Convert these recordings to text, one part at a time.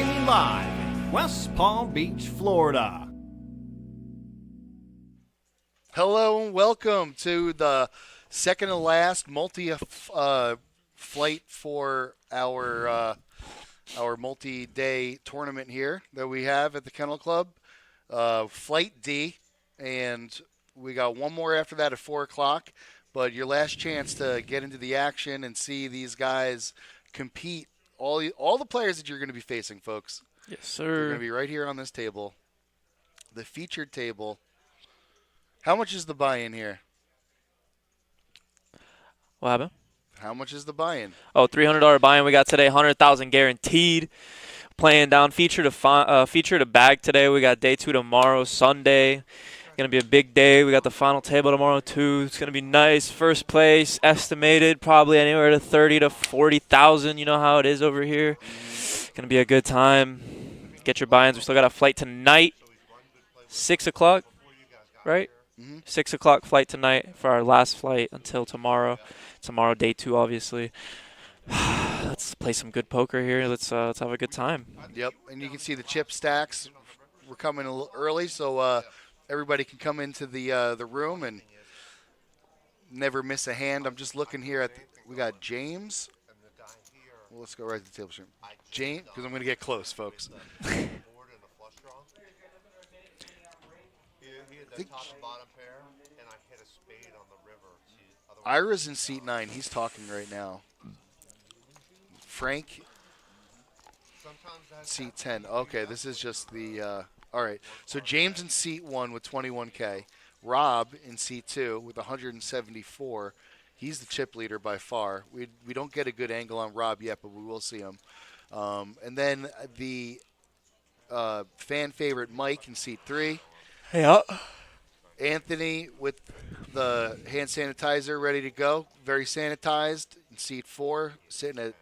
Streaming live in West Palm Beach, Florida. Hello and welcome to the second to last flight for our multi-day tournament here that we have at the Kennel Club, Flight D, and we got one more after that at 4 o'clock. But your last chance to get into the action and see these guys compete, all the players that you're going to be facing, folks. Yes, They're sir. going to be right here on this table, the featured table. How much is the buy-in here? What happened? How much is the buy-in? Oh, $300 buy-in we got today, 100,000 guaranteed. Playing down feature to bag today. We got day 2 tomorrow, Sunday. Gonna be a big day. We got the final table tomorrow too. It's gonna be nice. First place estimated probably anywhere to 30 to 40,000. You know how it is over here. Gonna be a good time. Get your buy-ins. We still got a flight tonight, 6 o'clock, right? 6 o'clock flight tonight for our last flight until tomorrow. Tomorrow, day 2, obviously. Let's play some good poker here. Let's have a good time. Yep, and you can see the chip stacks. We're coming a little early, so everybody can come into the room and never miss a hand. I'm just looking here at we got James. Well, let's go right to the table stream. James, because I'm going to get close, folks. Ira's in seat 9. He's talking right now. Frank, seat 10. Okay, this is just the all right. So James in seat 1 with 21K. Rob in seat 2 with 174. He's the chip leader by far. We don't get a good angle on Rob yet, but we will see him. And then the fan favorite Mike in seat 3. Yeah. Anthony with the hand sanitizer ready to go, very sanitized. In seat 4, sitting at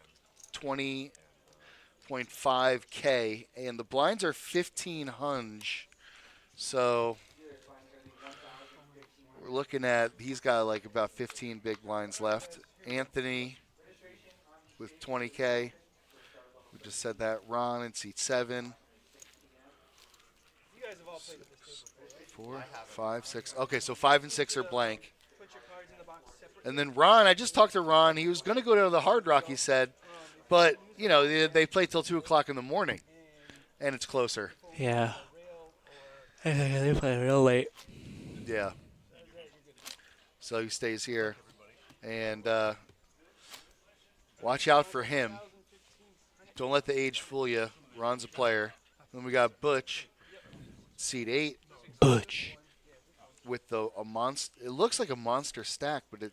20.5K, and the blinds are 1,500. So we're looking at, he's got like about 15 big blinds left. Anthony with 20K. We just said that. Ron in seat 7. 4, 5, 6. Okay, so 5 and 6 are blank. And then Ron, I just talked to Ron. He was going to go to the Hard Rock, he said. But, you know, they play till 2 o'clock in the morning, and it's closer. Yeah. They play real late. Yeah. So he stays here. And watch out for him. Don't let the age fool you. Ron's a player. Then we got Butch, seat 8. Butch. With a monster. It looks like a monster stack, but it.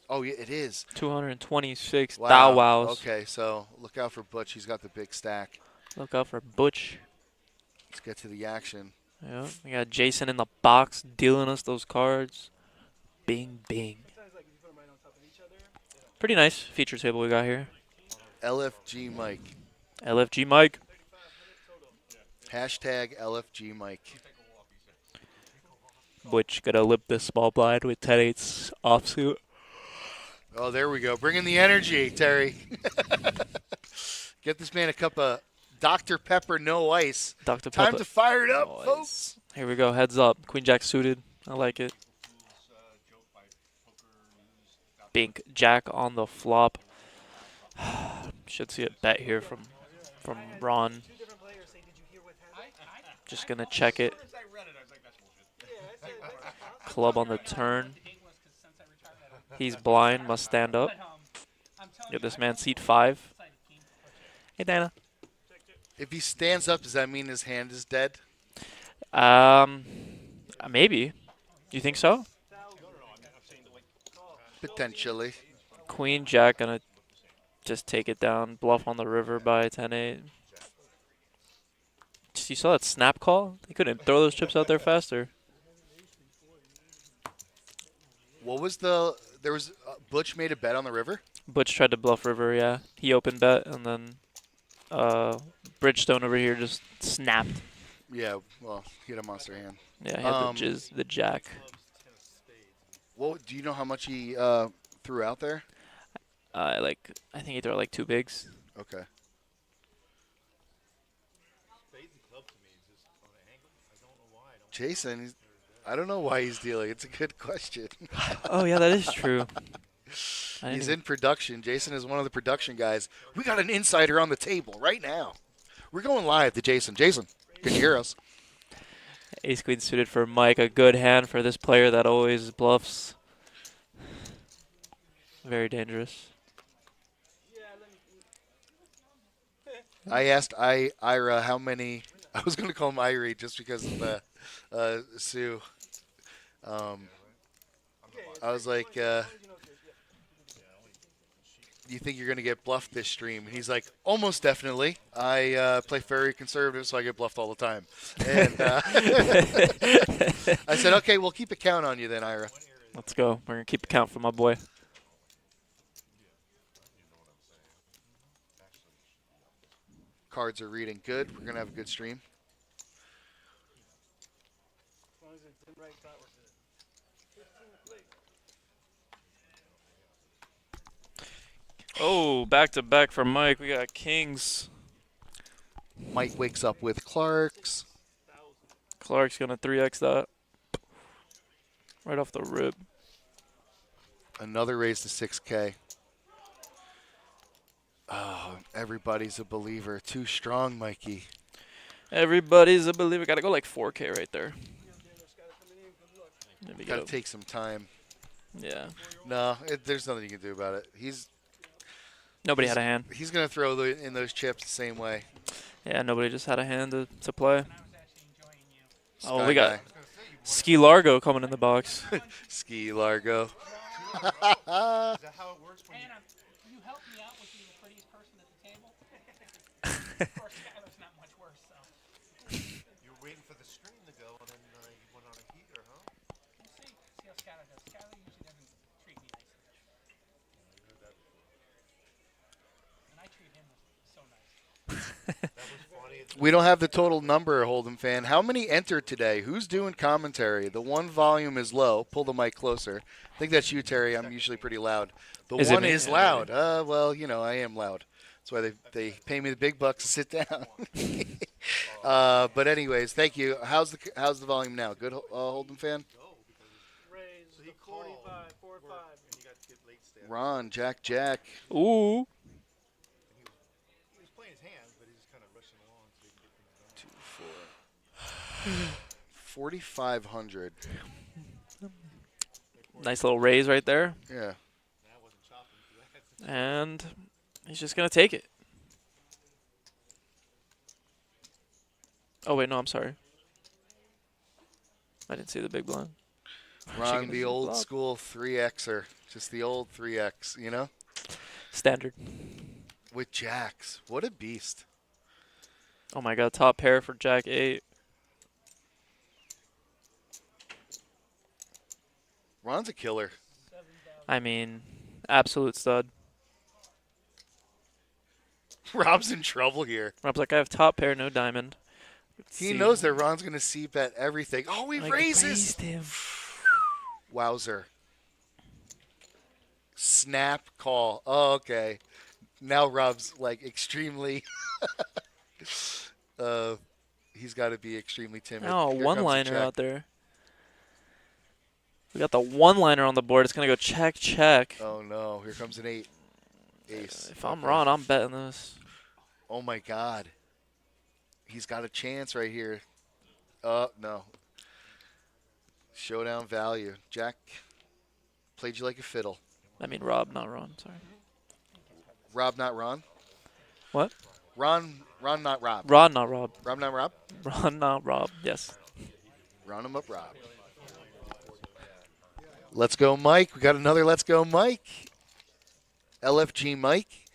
Oh, yeah, it is. 226 Wow. Thou Wows. Okay, so look out for Butch. He's got the big stack. Look out for Butch. Let's get to the action. Yeah. We got Jason in the box dealing us those cards. Bing, bing. Pretty nice feature table we got here. LFG Mike. LFG Mike. Hashtag LFG Mike. Butch gonna lip this small blind with 10-8's offsuit. Oh, there we go. Bring in the energy, Terry. Get this man a cup of Dr. Pepper, no ice. Dr. Time Pepper. to fire it up, Nice. folks. Here we go. Heads up. Queen Jack suited. I like it. Bink Jack on the flop. Should see a bet here from Ron. Just gonna check it. Club on the turn. He's blind, must stand up. Get this man seat 5. Hey, Dana. If he stands up, does that mean his hand is dead? Maybe. You think so? Potentially. Queen Jack gonna just take it down. Bluff on the river by 10-8. You saw that snap call? He couldn't throw those chips out there faster. What was Butch made a bet on the river? Butch tried to bluff river, yeah. He opened bet, and then Bridgestone over here just snapped. Yeah, well, he had a monster hand. Yeah, he had the jack. Well, do you know how much he threw out there? I think he threw like 2 bigs. Okay. Jason, I don't know why he's dealing. It's a good question. Oh, yeah, that is true. He's in production. Jason is one of the production guys. We got an insider on the table right now. We're going live to Jason. Jason, can you hear us? Ace queen suited for Mike. A good hand for this player that always bluffs. Very dangerous. I asked Ira how many. I was going to call him Irie just because of Sue. I was like, you think you're going to get bluffed this stream? And he's like, almost definitely. I play very conservative, so I get bluffed all the time. And I said, okay, we'll keep a count on you then, Ira. Let's go. We're going to keep a count for my boy. Cards are reading good. We're going to have a good stream. Oh, back-to-back for Mike. We got kings. Mike wakes up with Clark's. Clark's going to 3x that. Right off the rip. Another raise to 6K. Oh, everybody's a believer. Too strong, Mikey. Everybody's a believer. Got to go like 4K right there. Got to take some time. Yeah. No, there's nothing you can do about it. Nobody had a hand. He's going to throw in those chips the same way. Yeah, nobody just had a hand to play. Sky We got guy. Ski Largo coming in the box. Ski Largo. Is that how it works when Anna, you helped me out with being the prettiest person at the table. Of course, Skylar's not much worse, so you're waiting for the stream to go and then you went on a heater, huh? we'll see. See how Skylar does. Skylar usually doesn't treat me nicely. And I treat him so nice. That was funny. We don't have the total number, Holden fan. How many entered today? Who's doing commentary? The one volume is low. Pull the mic closer. I think that's you, Terry. I'm usually pretty loud. The Is it one me? is loud. Well, I am loud. That's why they pay me the big bucks to sit down. But anyways, thank you. How's the volume now? Good, Holden fan? So he called 45, 45. And you got to get late stay. Ron, Jack. Ooh. He was playing his hands, but he's just kind of rushing along so he can get things done. 4,500. Nice little raise right there. Yeah. That wasn't chopping for that. And he's just going to take it. Oh, wait, no, I'm sorry. I didn't see the big blind. Ron, Chicken the is old blocked. school 3Xer. Just the old 3X, Standard. With jacks. What a beast. Oh, my God. Top pair for Jack 8. Ron's a killer. I mean, absolute stud. Rob's in trouble here. Rob's like, I have top pair, no diamond. He knows that Ron's going to see bet everything. Oh, he I raises. raised him. Wowzer. Snap call. Oh, okay. Now Rob's like extremely. He's got to be extremely timid. Oh, Here comes the one-liner check. out there. We got the one-liner on the board. It's going to go check, check. Oh no! Here comes an 8. Ace. If I'm Ron, I'm betting this. Oh my God. He's got a chance right here. Oh no. Showdown value. Jack played you like a fiddle. I mean, Rob, not Ron. Sorry. Rob, not Ron. What? Ron, not Rob. Ron, not Rob. Rob, not Rob. Ron, not Rob. Yes. Round him up, Rob. Let's go, Mike. We got another Let's Go, Mike. LFG Mike.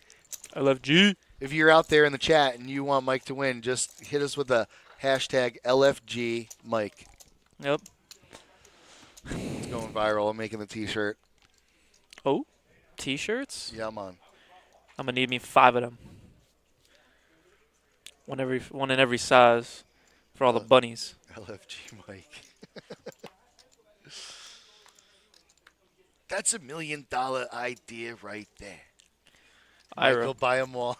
LFG. If you're out there in the chat and you want Mike to win, just hit us with the hashtag LFG Mike. Yep. It's going viral. I'm making the T-shirt. Oh, T-shirts? Yeah, I'm on. I'm going to need me 5 of them. One in every size for all the bunnies. LFG Mike. That's $1 million idea right there. Ira. Michael, buy them all.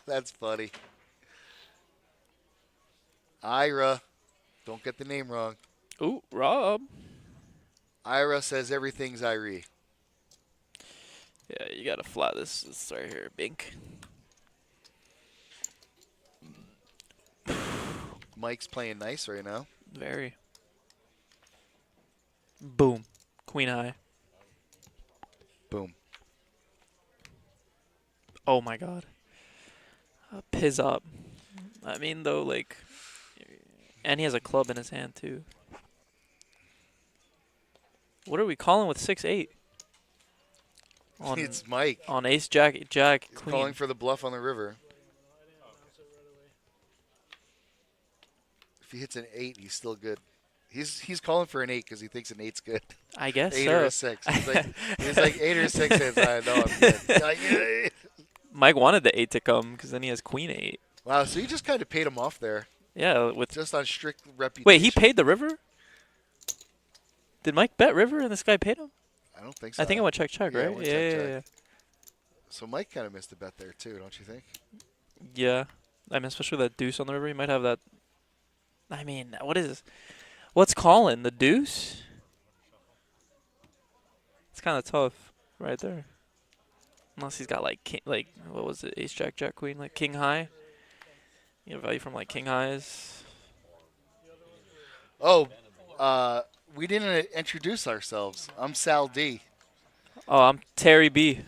That's funny. Ira. Don't get the name wrong. Ooh, Rob. Ira says everything's Irie. Yeah, you gotta flat this right here, Bink. Mike's playing nice right now. Very. Boom. Queen high. Boom. Oh my god. Piz up. I mean, though, like. And he has a club in his hand, too. What are we calling with 6-8? It's Mike. On ace, jack, He's queen. calling for the bluff on the river. If he hits an 8, he's still good. He's calling for an 8 because he thinks an 8's good. I guess 8 so. or a 6. He's like 8 or 6 hits. I know I'm good. Like, Mike wanted the 8 to come because then he has queen 8. wow, so you just kind of paid him off there. Yeah, with Just on strict reputation. wait, he paid the river? Did Mike bet river and this guy paid him? I don't think so. I think I went check, Yeah, right? went Yeah, check, yeah, check. So Mike kind of missed a bet there too, don't you think? yeah. I mean, especially that deuce on the river, he might have that. I mean, what's calling the deuce? It's kind of tough, right there. Unless he's got like what was it, ace jack jack queen, like king high. You know, value from like king highs. Oh, we didn't introduce ourselves. I'm Sal D. Oh, I'm Terry B.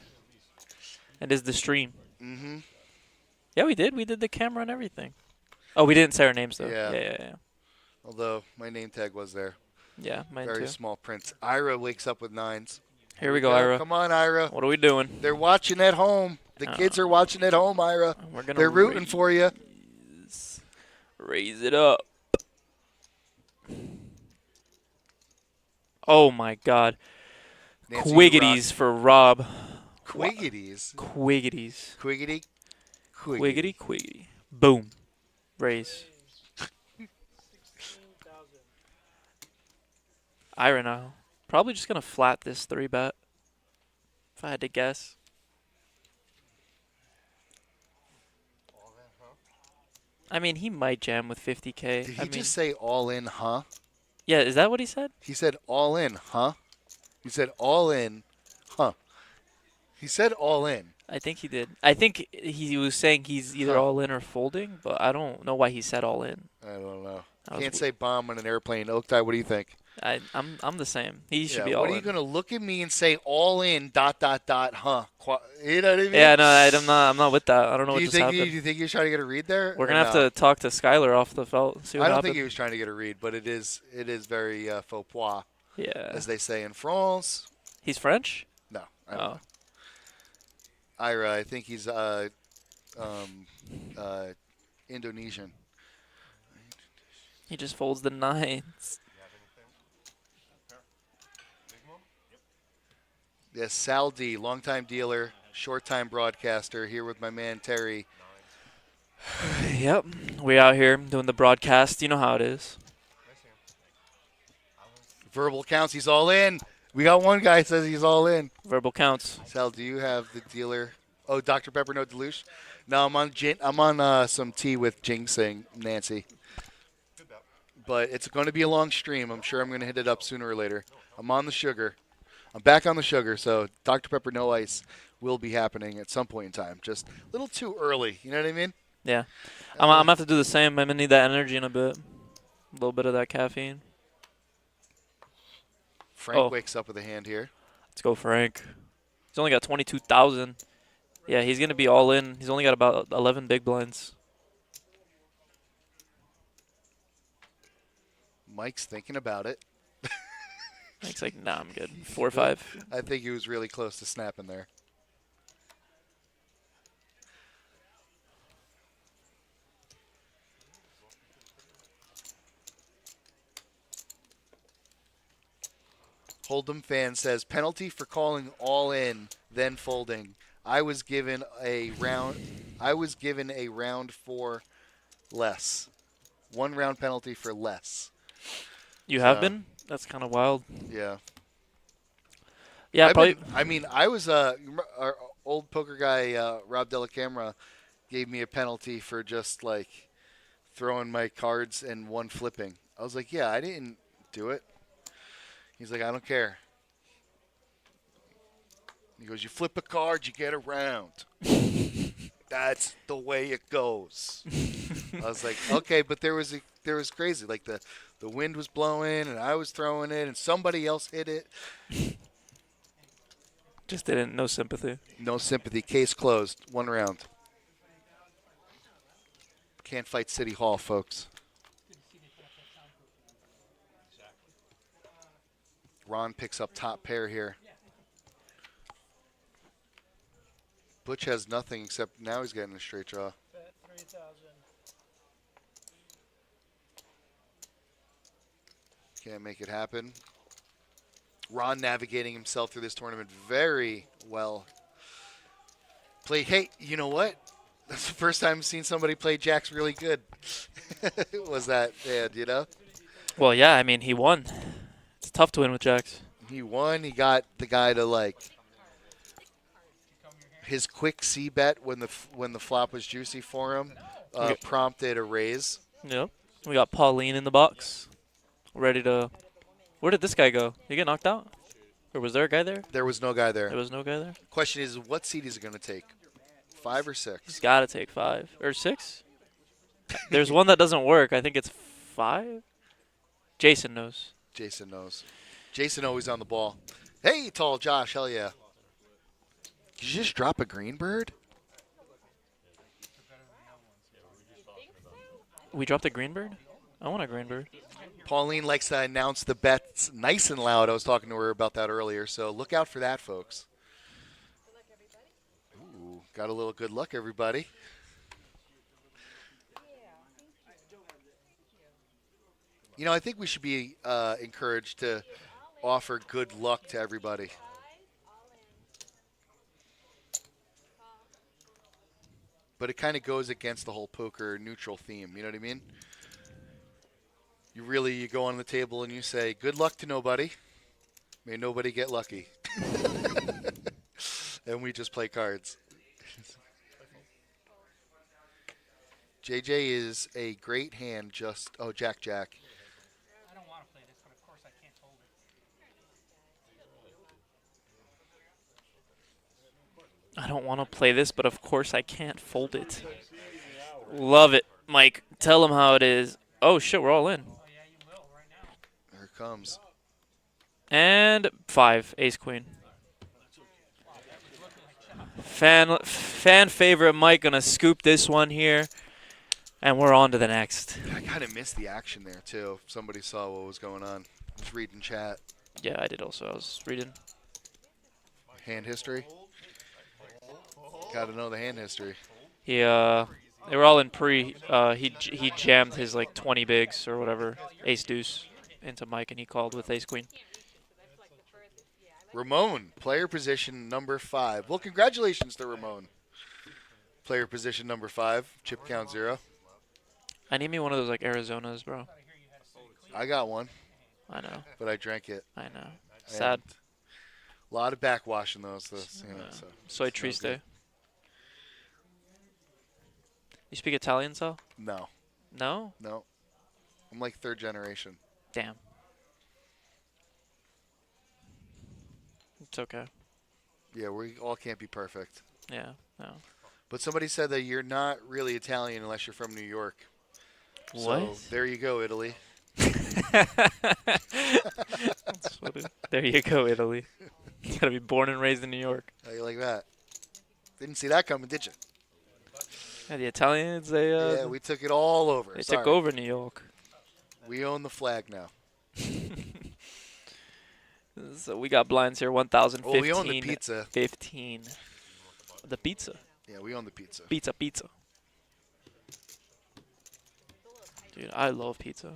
And is the stream. Mm-hmm. Yeah, we did. We did the camera and everything. Oh, we didn't say our names though. Yeah. Yeah. Although my name tag was there. Yeah, mine Very too. small print. Ira wakes up with 9s. Here we go, Ira. Come on, Ira. What are we doing? They're watching at home. The kids are watching at home, Ira. We're gonna They're rooting for you. Raise it up. Oh my God. Nancy, Quiggities for Rob. Quiggities. Quiggities. Quiggity. Quiggity, quiggity. Boom. Raise. Ira now. Probably just gonna flat this 3-bet. If I had to guess. I mean, he might jam with 50K. Did he I mean, just say all in, huh? yeah, is that what he said? He said all in, huh? He said all in, huh? He said all in. I think he did. I think he was saying he's either all in or folding, but I don't know why he said all in. I don't know. That was Can't say bomb on an airplane. Oaktai, what do you think? I'm the same. He should be all What are in. you going to look at me and say all in, ... huh? You know what I mean? Yeah, no, I'm not with that. I don't know what Do you just think happened. do you think he was trying to get a read there? We're or gonna have no? to talk to Skylar off the felt. See what I don't happened. think he was trying to get a read, but it is very faux pas, Yeah. as they say in France. He's French? No, I don't Oh. know. Ira, I think he's Indonesian. He just folds the 9s. Yes, Sal D, longtime dealer, short-time broadcaster, here with my man Terry. Yep. We out here doing the broadcast. You know how it is. Verbal counts, he's all in. We got one guy that says he's all in. Verbal counts. Sal, do you have the dealer? Oh, Dr. Pepper, no Deluge? No, I'm on some tea with Ginseng, Nancy. But it's going to be a long stream. I'm sure I'm going to hit it up sooner or later. I'm on the sugar. I'm back on the sugar, so Dr. Pepper No Ice will be happening at some point in time. Just a little too early. You know what I mean? Yeah. I'm going to have to do the same. I'm going to need that energy in a bit. A little bit of that caffeine. Frank wakes up with a hand here. Let's go, Frank. He's only got 22,000. Yeah, he's going to be all in. He's only got about 11 big blinds. Mike's thinking about it. Mike's like, nah, I'm good. 4 or 5. I think he was really close to snapping there. Hold'em fan says penalty for calling all in, then folding. I was given a round for less. 1 round penalty for less. You have been? That's kind of wild. Yeah. Yeah, probably. I was our old poker guy, Rob Della Camera, gave me a penalty for just like throwing my cards and one flipping. I was like, yeah, I didn't do it. He's like, I don't care. He goes, you flip a card, you get a round. That's the way it goes. I was like, okay, but there was crazy. Like the wind was blowing and I was throwing it and somebody else hit it. Just didn't. No sympathy. No sympathy. Case closed. 1 round. Can't fight City Hall, folks. Ron picks up top pair here. Butch has nothing except now he's getting a straight draw. Bet 3,000. Can't make it happen. Ron navigating himself through this tournament very well. Hey, you know what? That's the first time I've seen somebody play jacks really good. Was that, you know? Well, yeah. I mean, he won. It's tough to win with jacks. He won. He got the guy to like his quick C bet when the flop was juicy for him prompted a raise. Yep. We got Pauline in the box, ready to. Where did this guy go? Did he get knocked out? Or was there a guy there? There was no guy there. There was no guy there. Question is, what seed is he going to take? 5 or 6? He's got to take 5 or 6. There's one that doesn't work. I think it's 5. Jason knows. Jason knows. Jason always on the ball. Hey, tall Josh, hell yeah. Did you just drop a green bird? We dropped a green bird? I want a green bird. Pauline likes to announce the bets nice and loud. I was talking to her about that earlier, so look out for that, folks. Ooh, got a little good luck, everybody. You know, I think we should be encouraged to offer good luck to everybody. But it kind of goes against the whole poker neutral theme. You know what I mean? You go on the table and you say, good luck to nobody. May nobody get lucky. And we just play cards. JJ is a great hand. Jack. I don't want to play this, but of course I can't hold it. I don't want to play this, but of course I can't fold it. Love it. Mike, tell him how it is. Oh, shit, we're all in. Oh, yeah, you will right now. There it comes. And 5, ace queen. Fan favorite Mike gonna scoop this one here, and we're on to the next. I kind of missed the action there, too. If somebody saw what was going on. I was reading chat. Yeah, I did also. I was reading. Hand history. Got to know the hand history. He they were all in pre. He jammed his like 20 bigs or whatever, ace deuce, into Mike, and he called with ace queen. Ramon, player position number 5. Well, congratulations to Ramon. Player position number 5, chip count 0. I need me one of those like Arizonas, bro. I got one, I know. but I drank it. I know. Sad. A lot of backwash in those. Soy triste. You speak Italian, Sal? No. No? No. I'm like 3rd generation. Damn. It's okay. Yeah, we all can't be perfect. Yeah. No. But somebody said that you're not really Italian unless you're from New York. What? So there you go, Italy. That's funny. There you go, Italy. You gotta be born and raised in New York. How you like that? Didn't see that coming, did you? Yeah, the Italians, Yeah, we took it all over. they Sorry. took over New York. We own the flag now. So we got blinds here, 1,015. Oh, we own the pizza. 15. The pizza. Yeah, we own the pizza. Pizza. Dude, I love pizza.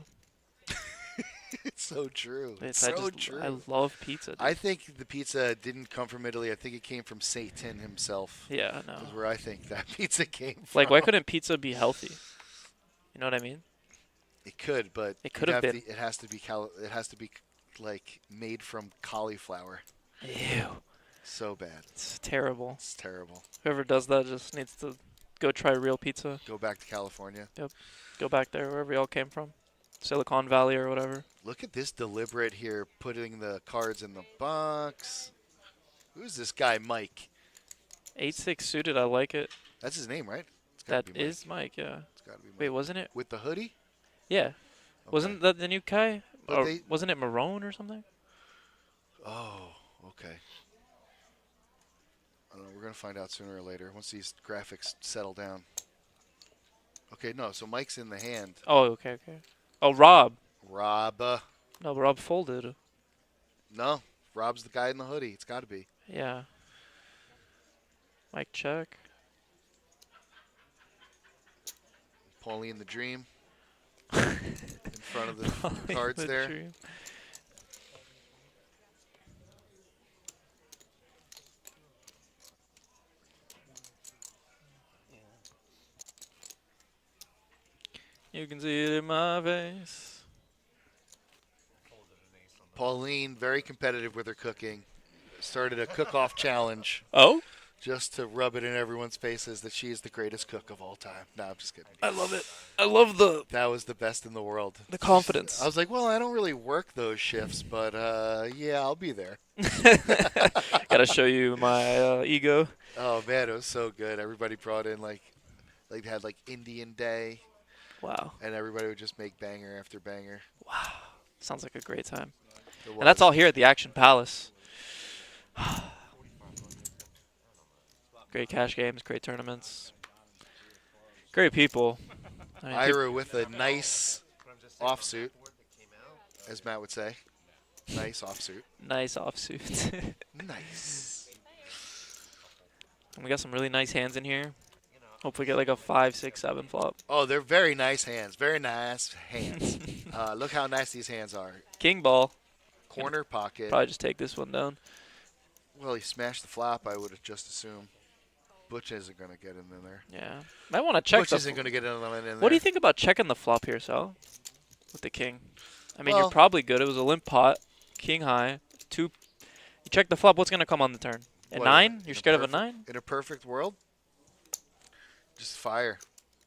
It's so true. It's so true. I love pizza. Dude. I think the pizza didn't come from Italy. I think it came from Satan himself. Yeah, no. Is where I think that pizza came from. Like, why couldn't pizza be healthy? You know what I mean? It could, but It could have been. it has to be like made from cauliflower. Ew. So bad. It's terrible. It's terrible. Whoever does that just needs to go try real pizza. Go back to California. Go back there, wherever y'all came from. Silicon Valley or whatever. Look at this deliberate here, putting the cards in the box. Who's this guy, Mike? 8-6 suited. I like it. That's his name, right? It's That gotta be Mike. is Mike. Yeah. It's gotta be Mike. Wait, wasn't it? With the hoodie? Yeah. Okay. Wasn't that the new guy? But Or they- wasn't it Marone or something? Oh, okay. I don't know. We're gonna find out sooner or later once these graphics settle down. Okay, no. So Mike's in the hand. Oh, okay. Oh, Rob. Rob. No, Rob folded. No, Rob's the guy in the hoodie. It's got to be. Yeah. Mike check. Pauline the Dream. In front of the cards The there. dream. You can see it in my face. Pauline, very competitive with her cooking. Started a cook-off challenge Oh? just to rub it in everyone's faces that she is the greatest cook of all time. No, I'm just kidding. I love it. I love the That was the best in the world. confidence. I was like, well, I don't really work those shifts, but yeah, I'll be there. Gotta show you my ego. Oh man, it was so good. Everybody brought in like had like Indian Day, Wow. and everybody would just make banger after banger. Sounds like a great time. It And that's was. all here at the Action Palace. Great cash games, great tournaments, great people. I mean, Ira with a nice offsuit, as Matt would say. Nice offsuit. nice offsuit. Nice. And we got some really nice hands in here. Hopefully get like a 5, 6, 7 flop. Oh, they're very nice hands. Very nice hands. Look how nice these hands are. King ball. Corner pocket. Probably just take this one down. Well, he smashed the flop, I would have just assumed. Butch isn't going to get in there. Yeah. Might want to check Butch the isn't going to get in there. What do you think about checking the flop here, Sal? With the king. I mean, Well- you're probably good. It was a limp pot. King high. 2. You check the flop. What's going to come on the turn? A What, 9? in You're a scared of a perfect- 9? In a perfect world? Just fire.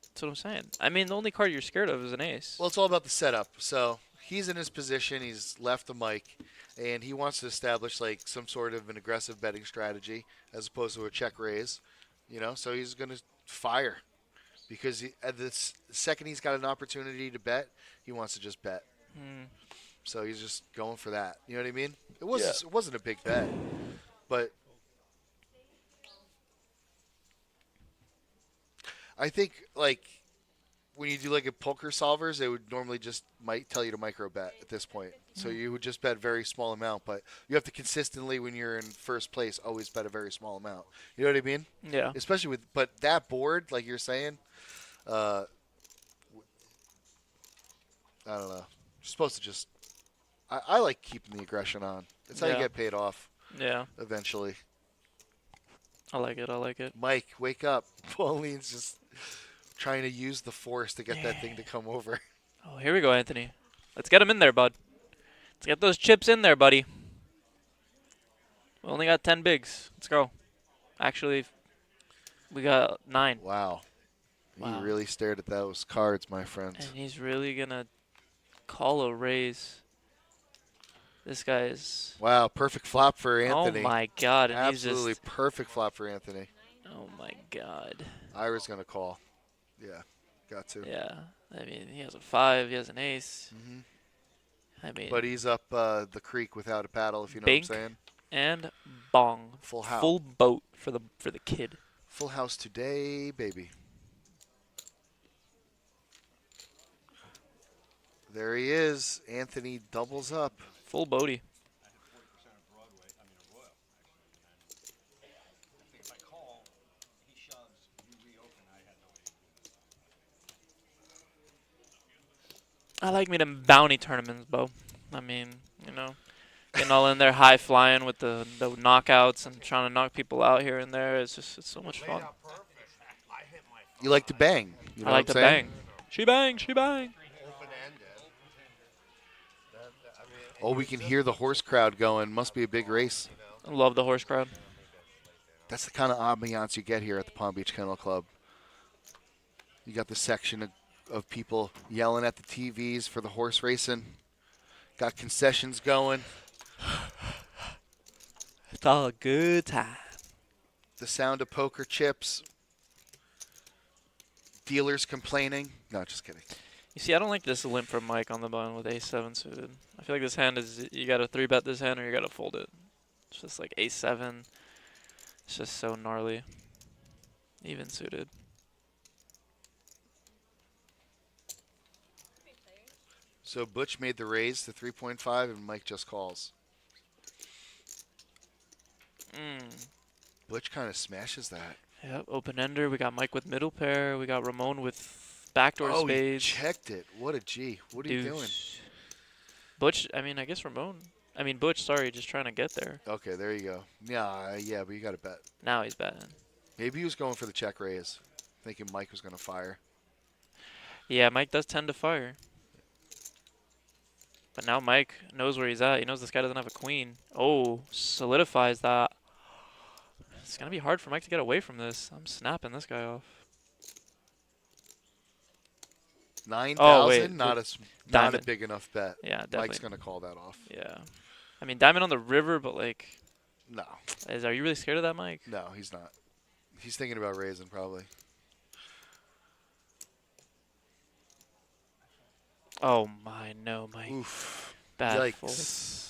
That's what I'm saying. I mean, the only card you're scared of is an ace. Well, it's all about the setup. So he's in his position. He's left the mic, and he wants to establish like some sort of an aggressive betting strategy as opposed to a check raise. You know, so he's going to fire because at the second he's got an opportunity to bet, he wants to just bet. So he's just going for that. You know what I mean? It wasn't a big bet, but I think like when you do like a poker solvers, they would normally just might tell you to micro bet at this point. So you would just bet very small amount, but you have to consistently when you're in first place always bet a very small amount. You know what I mean? Yeah. Especially with that board, like you're saying, I don't know. You're supposed to just. I like keeping the aggression on. That's how you Yeah. get paid off Yeah. eventually. I like it. I like it. Mike, wake up. Pauline's just trying to use the force to get that thing to come over. Oh, here we go, Anthony. Let's get him in there, bud. Let's get those chips in there, buddy. We only got 10 bigs. Let's go. Actually, we got 9. Wow. Wow. He really stared at those cards, my friends. And he's really going to call a raise. This guy is... Wow, perfect flop for Anthony. Oh, my God. And Absolutely he's just... perfect flop for Anthony. Oh, my God. Ira's going to call. Yeah, got to. Yeah. I mean, he has a 5. He has an ace. Mhm. I mean... But he's up the creek without a paddle, if you know Bink. what I'm saying. And bong. Full house. Full boat for the kid. Full house today, baby. There he is. Anthony doubles up. Full boaty. I like me them bounty tournaments, Bo. I mean, you know, getting all in there high flying with the knockouts and trying to knock people out here and there. It's so much fun. You like to bang. You know I like what to I'm saying? bang. She bang, she bang. Oh, we can hear the horse crowd going. Must be a big race. I love the horse crowd. That's the kind of ambiance you get here at the Palm Beach Kennel Club. You got the section of of people yelling at the TVs for the horse racing. Got concessions going. It's all a good time. The sound of poker chips. Dealers complaining. No, just kidding. You see, I don't like this limp from Mike on the button with ace-7 suited. I feel like this hand is, you got to 3-bet this hand or you got to fold it. It's just like ace-7. It's just so gnarly. Even suited. So Butch made the raise to 3.5 and Mike just calls. Butch kind of smashes that. Yep, open-ender. We got Mike with middle pair. We got Ramon with backdoor Oh, he spades. checked it. What a G. What are you doing? Butch, I mean, I guess Ramon. I mean, Butch, sorry, just trying to get there. Okay, there you go. Yeah, but you got to bet. Now he's betting. Maybe he was going for the check raise, thinking Mike was going to fire. Yeah, Mike does tend to fire. But now Mike knows where he's at. He knows this guy doesn't have a queen. Oh, solidifies that. It's going to be hard for Mike to get away from this. I'm snapping this guy off. 9,000, not a Diamond. big enough bet. Yeah, definitely. Mike's going to call that off. Yeah. I mean, diamond on the river, but like, No. are you really scared of that, Mike? No, he's not. He's thinking about raising probably. Oh my, no, Mike. Oof. Bad fold. Yikes.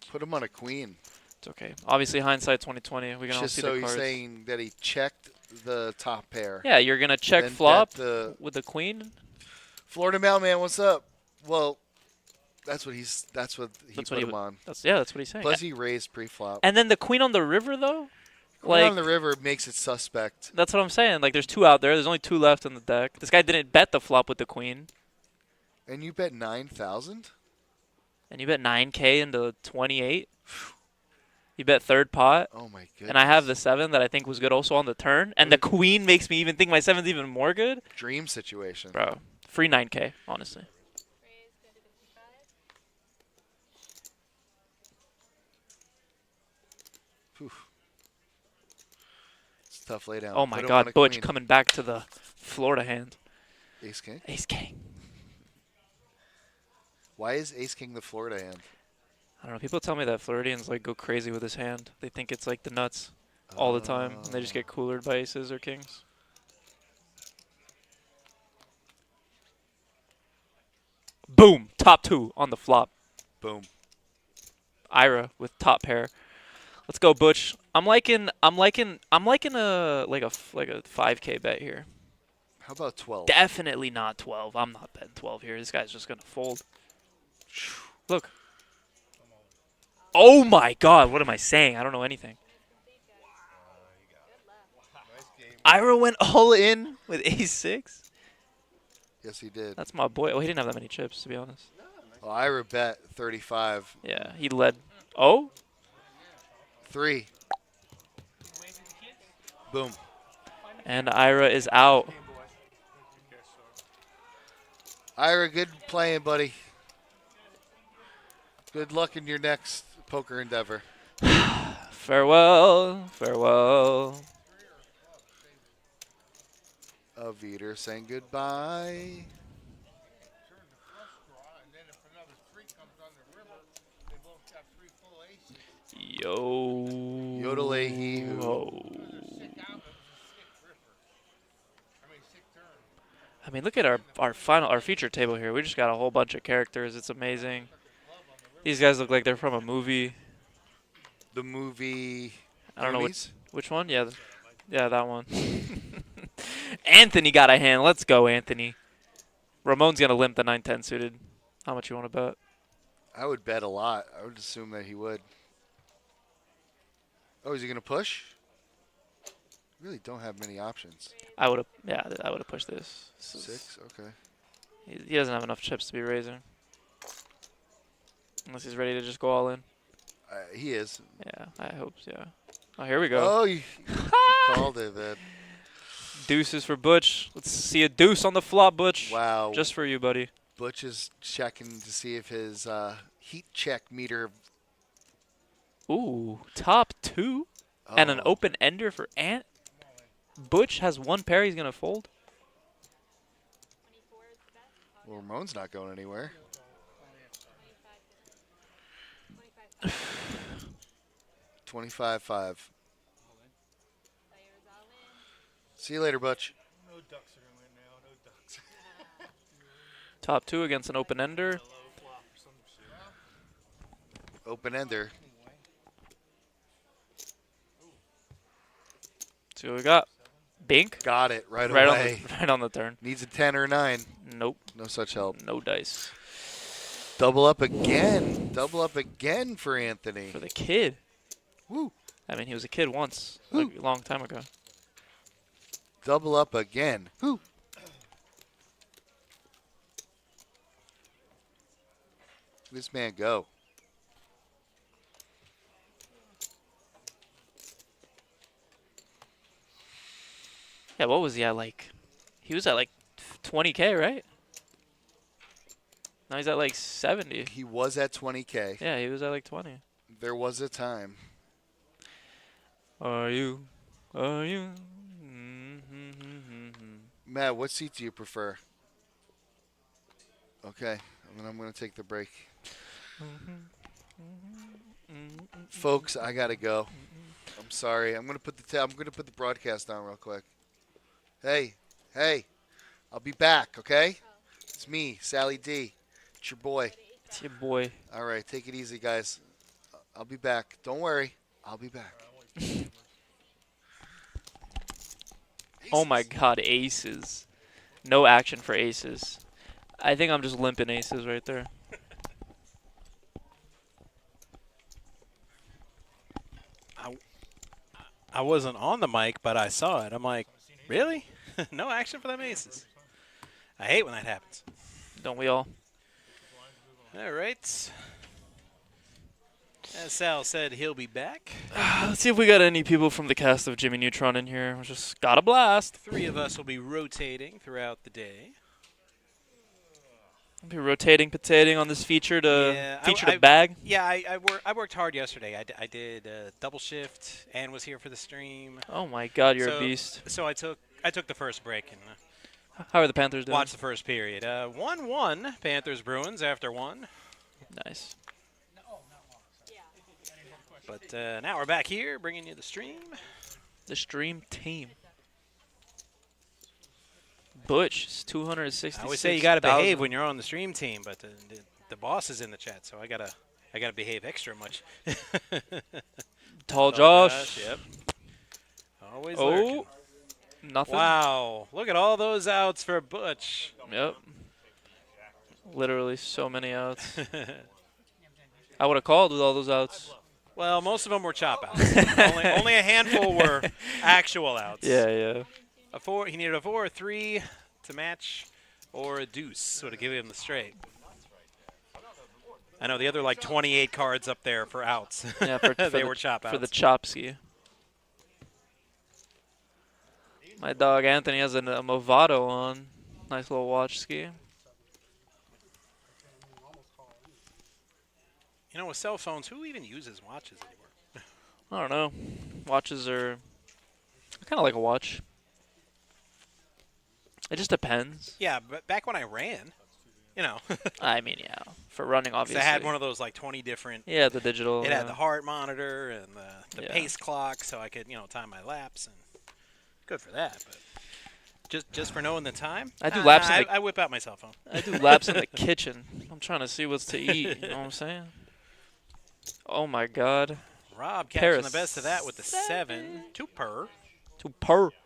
Put him on a queen. It's okay. Obviously, hindsight 2020. We can all Just see so the he's cards. saying that he checked the top pair. Yeah, you're gonna check Then flop bet the with the queen. Florida Mailman, what's up? Well, that's what he That's put what him on. That's what he's saying. Plus he raised pre-flop. And then the queen on the river, though. Queen Like on the river makes it suspect. that's what I'm saying. Like there's 2 out there. There's only 2 left in the deck. This guy didn't bet the flop with the queen. And you bet 9,000? And you bet 9K into 28. You bet third pot. Oh my goodness. And I have the 7 that I think was good also on the turn. And the queen makes me even think my 7's even more good. Dream situation. Bro, free 9K, honestly. Oof. It's a tough laydown. Oh my Put him on God, a Butch queen. coming back to the Florida hand. Ace King? Ace King. Why is Ace King the Florida hand? I don't know. People tell me that Floridians like go crazy with his hand. They think it's like the nuts all the time, and they just get coolered by aces or kings. Boom! Top 2 on the flop. Boom. Ira with top pair. Let's go, Butch. I'm liking a 5K bet here. How about 12? Definitely not 12. I'm not betting 12 here. This guy's just gonna fold. Look. Oh my God! What am I saying? I don't know anything. Ira went all in with ace-6. Yes, he did. That's my boy. Oh, he didn't have that many chips, to be honest. Well, Ira bet 35. Yeah, he led. Oh? 3. Boom. And Ira is out. Ira, good playing, buddy. Good luck in your next poker endeavor. Farewell. Farewell. A Veter saying goodbye. Yo. Yodelay-hee-hoo. Oh. I mean, look at our feature table here. We just got a whole bunch of characters. It's amazing. These guys look like they're from a movie. The movie. I don't know Hermes? which one. Yeah, yeah, that one. Anthony got a hand. Let's go, Anthony. Ramon's gonna limp the 9-10 suited. How much you want to bet? I would bet a lot. I would assume that he would. Oh, is he gonna push? Really don't have many options. I would have pushed this. 6. Okay. He doesn't have enough chips to be raising. Unless he's ready to just go all in. He is. Yeah, I hope so. Yeah. Oh, here we go. Oh, you called it, man. Deuces for Butch. Let's see a deuce on the flop, Butch. Wow. Just for you, buddy. Butch is checking to see if his heat check meter. Ooh, top 2 and an Oh. open ender for Ant. Butch has 1 pair he's gonna fold. Well, Ramon's not going anywhere. 25-5. See you later, Butch. No ducks are going to win now. No ducks. Top 2 against an open ender. Low flop or some shit. Open ender. See what we got. Bink. Got it right Right away. right on the turn. Needs a 10 or a 9. Nope. No such help. No dice. Double up again. Double up again for Anthony. For the kid. Woo. I mean, he was a kid once, like a long time ago. Double up again. Woo. This man go. Yeah, what was he at, like? He was at, like, 20K, right? Now he's at, like, 70. He was at 20K. Yeah, he was at, like, 20. There was a time. Are you? Matt, what seat do you prefer? Okay, and then I'm going to take the break. Folks, I got to go. I'm sorry. I'm going to put the broadcast on real quick. Hey, I'll be back, okay? It's me, Sally D. It's your boy. It's your boy. All right, take it easy, guys. I'll be back. Don't worry. I'll be back. Oh my god, aces. No action for aces. I think I'm just limping aces right there. I wasn't on the mic, but I saw it. I'm like, really? No action for them aces. I hate when that happens. Don't we all? All right. As Sal said, he'll be back. Let's see if we got any people from the cast of Jimmy Neutron in here. We just got a blast. 3 of us will be rotating throughout the day. I'll be rotating, potating on this featured I bag. Yeah, I worked hard yesterday. I did double shift and was here for the stream. Oh my god, you're a beast. So I took the first break and How are the Panthers doing? watched the first period. 1-1 Panthers Bruins after 1. Nice. But now we're back here bringing you the stream. The stream team. Butch is 266. I always say you got to behave when you're on the stream team, but the boss is in the chat, so I gotta behave extra much. Tall Josh. Yep. Always. Oh, lurking. nothing. Wow! Look at all those outs for Butch. Yep. Literally so many outs. I would have called with all those outs. Well, most of them were chop outs. only a handful were actual outs. Yeah. A 4. He needed a 4 or 3 to match, or a deuce, so to give him the straight. I know the other like 28 cards up there for outs. Yeah, they were chop outs. For the Chopsky. My dog Anthony has a Movado on. Nice little watch ski. You know, with cell phones, who even uses watches anymore? I don't know. Watches are kind of like a watch. It just depends. Yeah, but back when I ran, you know. I mean, yeah, for running, obviously. I had one of those like 20 different. Yeah, the digital. It had the heart monitor and the Yeah. pace clock, so I could time my laps, and good for that. But just for knowing the time, I do laps. I whip out my cell phone. I do laps in the kitchen. I'm trying to see what's to eat. You know what I'm saying? Oh my God. Rob catching the best of that with the 7 to per. To per. Just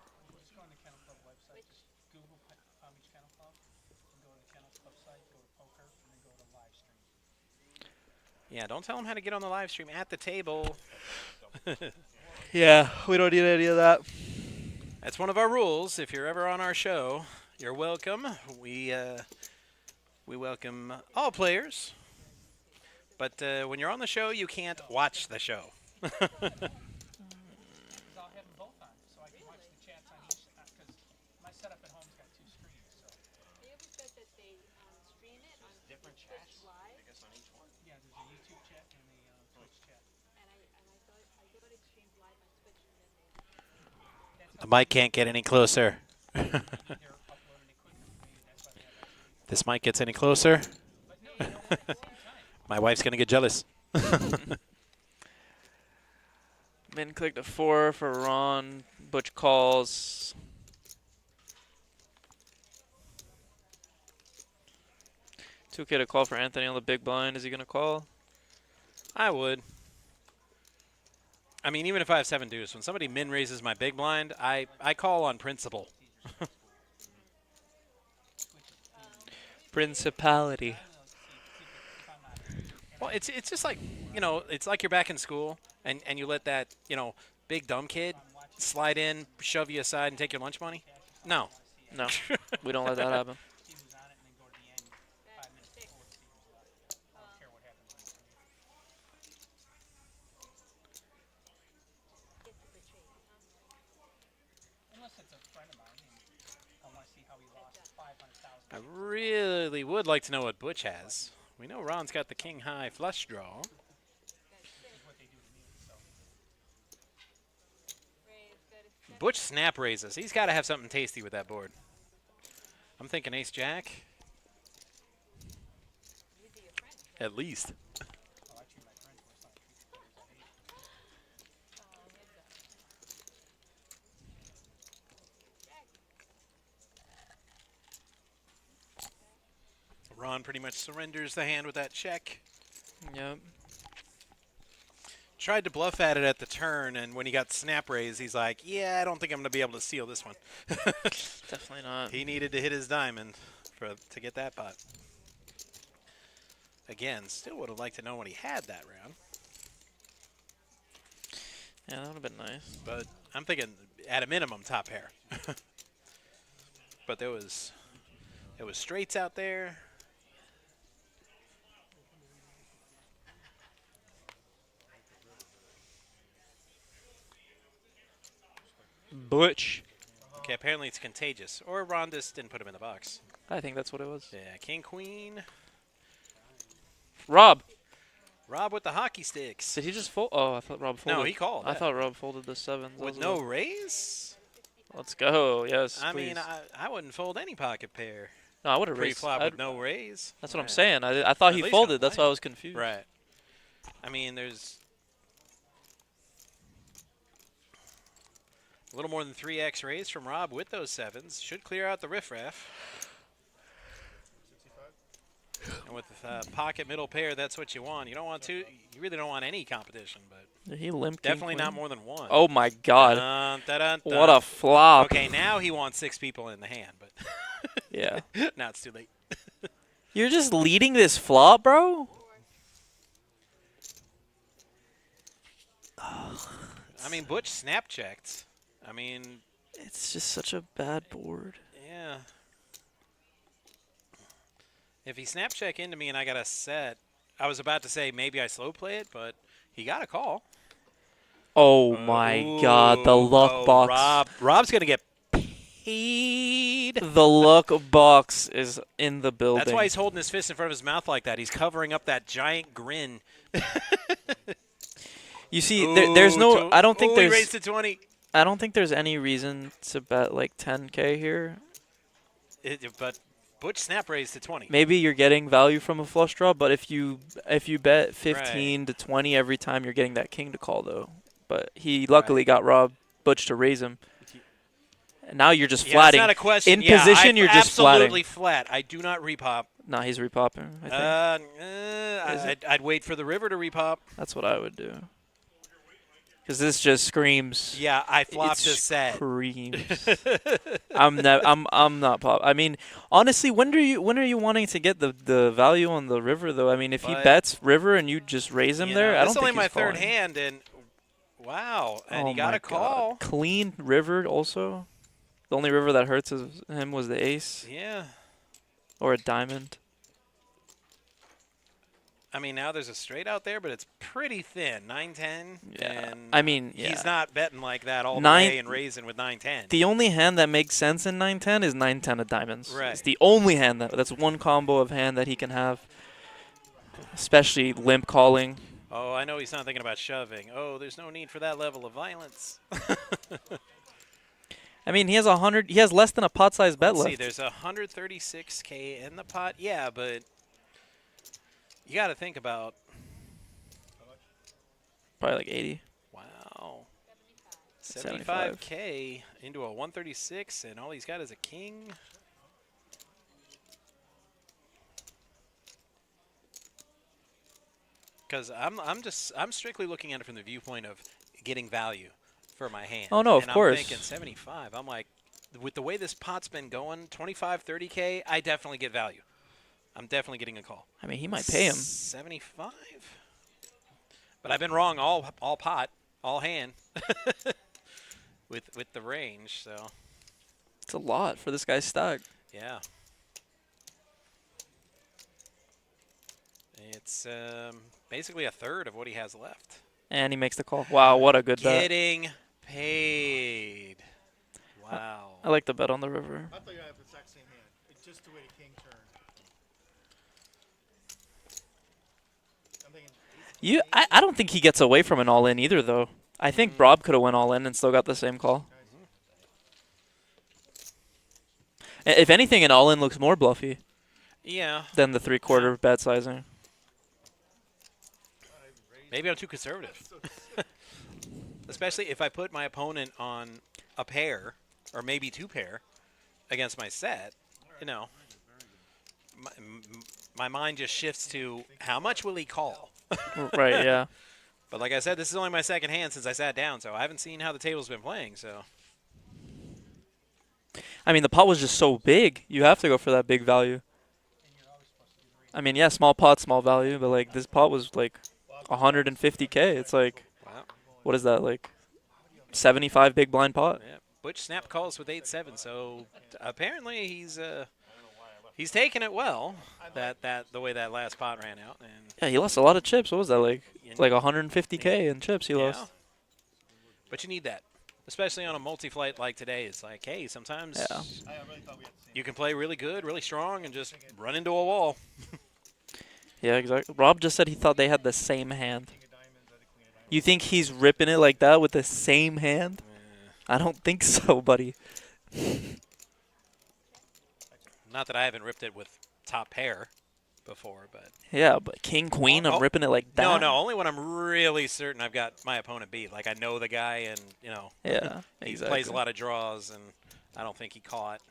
go on the Kennel Club website, just Google Palm Beach Kennel Club, and go to the Kennel Club site, go to poker, and then go to live stream. Yeah, don't tell them how to get on the live stream at the table. Yeah, we don't need any of that. That's one of our rules. If you're ever on our show, you're welcome. We welcome all players. But when you're on the show, you can't watch the show. Because I'll have them both on, so I can watch the chats on each, because my setup at home's got 2 screens, so. They always said that they stream it on different chats live. I guess on each one. Yeah, there's a YouTube chat and a Twitch chat. And I thought it streamed live on Twitch, and then they. The mic can't get any closer. They're uploading it quicker for me, that's why they have that. This mic gets any closer, my wife's going to get jealous. Min clicked a 4 for Ron. Butch calls. Two K to call for Anthony on the big blind. Is he gonna call? I would. I mean, even if I have 7 deuce, when somebody min raises my big blind, I call on principle. Principality. Well, it's just like, you know, it's like you're back in school and you let that, you know, big dumb kid slide in, shove you aside, and take your lunch money. No. No, we don't let that happen. He was on it and then go to the end 5 minutes before the seat was left. I don't care what happens. Unless it's a friend of mine and I want to see how he lost 500,000. I really would like to know what Butch has. We know Ron's got the king high flush draw. Butch snap raises. He's got to have something tasty with that board. I'm thinking ace jack. At least. Ron pretty much surrenders the hand with that check. Yep. Tried to bluff at it at the turn, and when he got snap raised, he's like, yeah, I don't think I'm going to be able to seal this one. Definitely not. He needed to hit his diamond to get that pot. Again, still would have liked to know what he had that round. Yeah, that would have been nice. But I'm thinking, at a minimum, top pair. But there was straights out there. Butch. Okay, apparently it's contagious. Or Ron just didn't put him in the box. I think that's what it was. Yeah, king, queen. Rob. Rob with the hockey sticks. Did he just fold? Oh, I thought Rob folded. No, he called. I thought Rob folded the 7s. With no raise? Let's go. Yes, I please. mean, I wouldn't fold any pocket pair. No, I would have raised. Pre-flop with no raise. That's what I'm saying. I thought At he least folded. on That's why I was confused. Right. I mean, there's a little more than 3x raise from Rob with those 7s. Should clear out the riffraff. And with pocket middle pair, that's what you want. You don't want to. You really don't want any competition, but Did he limp? definitely not more than one. Oh my God! Dun, dun, dun, dun. What a flop! Okay, now he wants 6 people in the hand, but Yeah. now it's too late. You're just leading this flop, bro. I mean, Butch snap checked. I mean, It's just such a bad board. yeah. If he snap check into me and I got a set, I was about to say maybe I slow play it, but he got a call. Oh my God! The luck box. Rob's gonna get paid. The luck box is in the building. That's why he's holding his fist in front of his mouth like that. He's covering up that giant grin. You see, there's no. I don't think he there's. raised to 20. I don't think there's any reason to bet like 10K here. But Butch snap raised to 20. Maybe you're getting value from a flush draw, but if you bet 15 to 20 every time, you're getting that king to call though. But he luckily got Butch to raise him. And now you're just flatting. That's not a question. In position, you're just absolutely flatting. flat. I do not repop. Nah, he's repopping. I think. I'd wait for the river to repop. That's what I would do. Because this just screams. Yeah, I flopped it a set. Screams. I'm not pop. I mean, honestly, when are you wanting to get the value on the river though? I mean, if he bets river and you just raise him there, I don't That's think only my he's third falling. hand, and wow, and Oh he got my a call. God. Clean river also. The only river that hurts him was the ace Yeah. or a diamond. I mean, now there's a straight out there, but it's pretty thin. 9-10. Yeah. And I mean, yeah. he's not betting like that all the Nine- way and raising with 9-10. The only hand that makes sense in 9-10 is 9-10 of diamonds. Right. It's the only hand that's one combo of hand that he can have, especially limp calling. Oh, I know he's not thinking about shoving. Oh, there's no need for that level of violence. I mean, he has 100. He has less than a pot-sized bet Let's see, left. there's 136K in the pot. Yeah, but you got to think about. Probably like 80. Wow. 75. 75K into a 136, and all he's got is a king. Because I'm strictly looking at it from the viewpoint of getting value for my hand. Oh, no, of and course. I'm thinking 75. I'm like, with the way this pot's been going, 25, 30K, I definitely get value. I'm definitely getting a call. I mean, he might pay him. 75. But I've been wrong all pot, all hand, with the range. So It's a lot for this guy's stack. yeah, it's basically a third of what he has left. And he makes the call. Wow, what a good bet. Getting paid. Wow. I like the bet on the river. I thought you had the exact same hand. It's just the way the king turned. I'm thinking I don't think he gets away from an all-in either, though. I think Rob could have went all-in and still got the same call. If anything, an all-in looks more bluffy Yeah. than the three-quarter bet sizing. Maybe I'm too conservative. Especially if I put my opponent on a pair or maybe two pair against my set, you know, my mind just shifts to how much will he call? Right, yeah. But like I said, this is only my second hand since I sat down, so I haven't seen how the table's been playing. So I mean, the pot was just so big. You have to go for that big value. I mean, yeah, small pot, small value, but like this pot was like 150K. It's like, wow. what is that, like 75 big blind pot? Yeah. Butch snap calls with 8-7, so apparently he's taking it well. That the way that last pot ran out, and Yeah, he lost a lot of chips. What was that, like 150K in chips he lost? But you need that, especially on a multi-flight like today. It's like, hey, sometimes Yeah. I really thought we had the same. you can play really good, really strong, and just run into a wall. Yeah, exactly. Rob just said he thought they had the same hand. King of diamonds, I had a queen of diamonds. You think he's ripping it like that with the same hand? I don't think so, buddy. Not that I haven't ripped it with top pair before, but Yeah, but king, queen, I'm Oh, ripping it like that. no, only when I'm really certain I've got my opponent beat. Like I know the guy, and you know, Yeah, he exactly. plays a lot of draws, and I don't think he caught.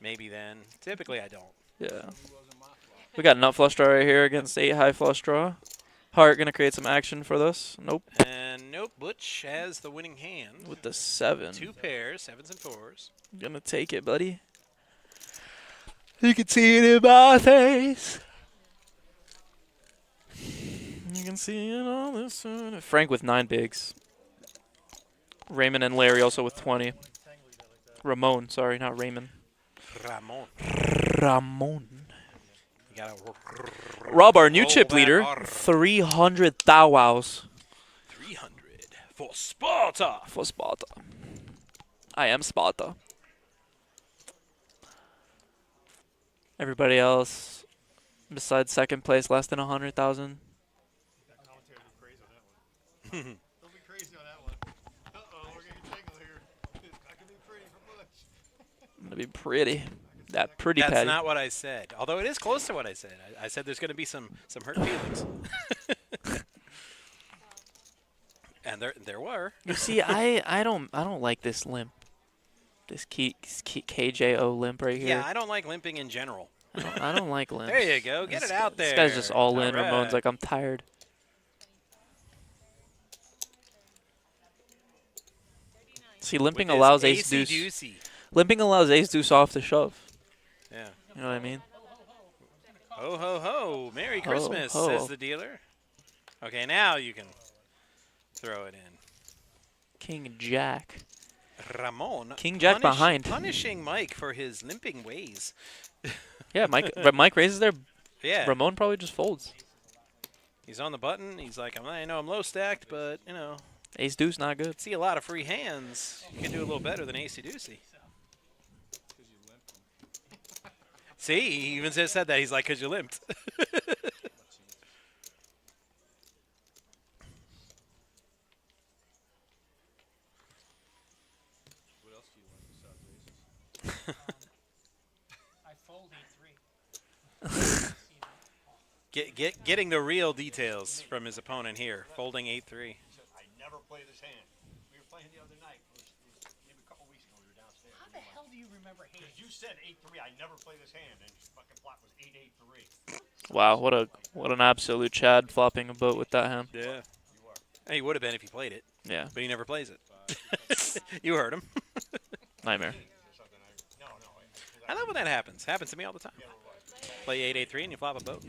Maybe then. Typically, I don't. Yeah. We got nut flush draw right here against 8 high flush draw. Heart gonna create some action for this. Nope. And nope, Butch has the winning hand. With the 7. Two pairs, 7s and 4s. Gonna take it, buddy. You can see it in my face. You can see it on this one. Frank with 9 bigs. Raymond and Larry also with 20. Ramon, sorry, not Raymond. Ramon. Ramon. You gotta Rob, our new roll chip that leader, R. 300 thou wows 300 for Sparta. for Sparta. I am Sparta. Everybody else, besides second place, less than 100,000. That commentator will be crazy on that one. Don't be crazy on that one. Uh-oh, we're getting tangled here. I can be pretty for Butch. I'm gonna be pretty. That pretty That's patty. not what I said. Although it is close to what I said. I said there's going to be some hurt feelings. And there were. You see, I don't like this limp. This KJO limp right here. Yeah, I don't like limping in general. I don't like limps. There you go. Get it out there. This guy's just all in. All Ramon's right. like, I'm tired. See, limping With his allows ace deuce. AC-deucey. Limping allows ace deuce off the shove. Yeah. You know what I mean? Ho, ho, ho. Merry Ho, Christmas, ho. says the dealer. Okay, now you can throw it in. King Jack. Ramon. King Jack behind. Punishing Mike for his limping ways. Yeah, Mike raises there. Yeah. Ramon probably just folds. He's on the button. He's like, I know I'm low stacked, but, you know, Ace deuce, not good. see a lot of free hands. You can do a little better than AC-deucey. See, he even said that. He's like, because you limped. I fold 8-3. Getting the real details from his opponent here. Folding 8-3. I never play this hand. We were playing the other night. It was maybe a couple weeks ago. We were downstairs. How the hell do you remember hands? Because you said 8-3. I never play this hand, and fucking flop was 8-8-3. Wow, what an absolute Chad flopping a boat with that hand. Yeah. And he would have been if he played it, Yeah, but he never plays it. You heard him. nightmare. I love when that happens. Happens to me all the time. Play 8-8-3 and you flop a boat.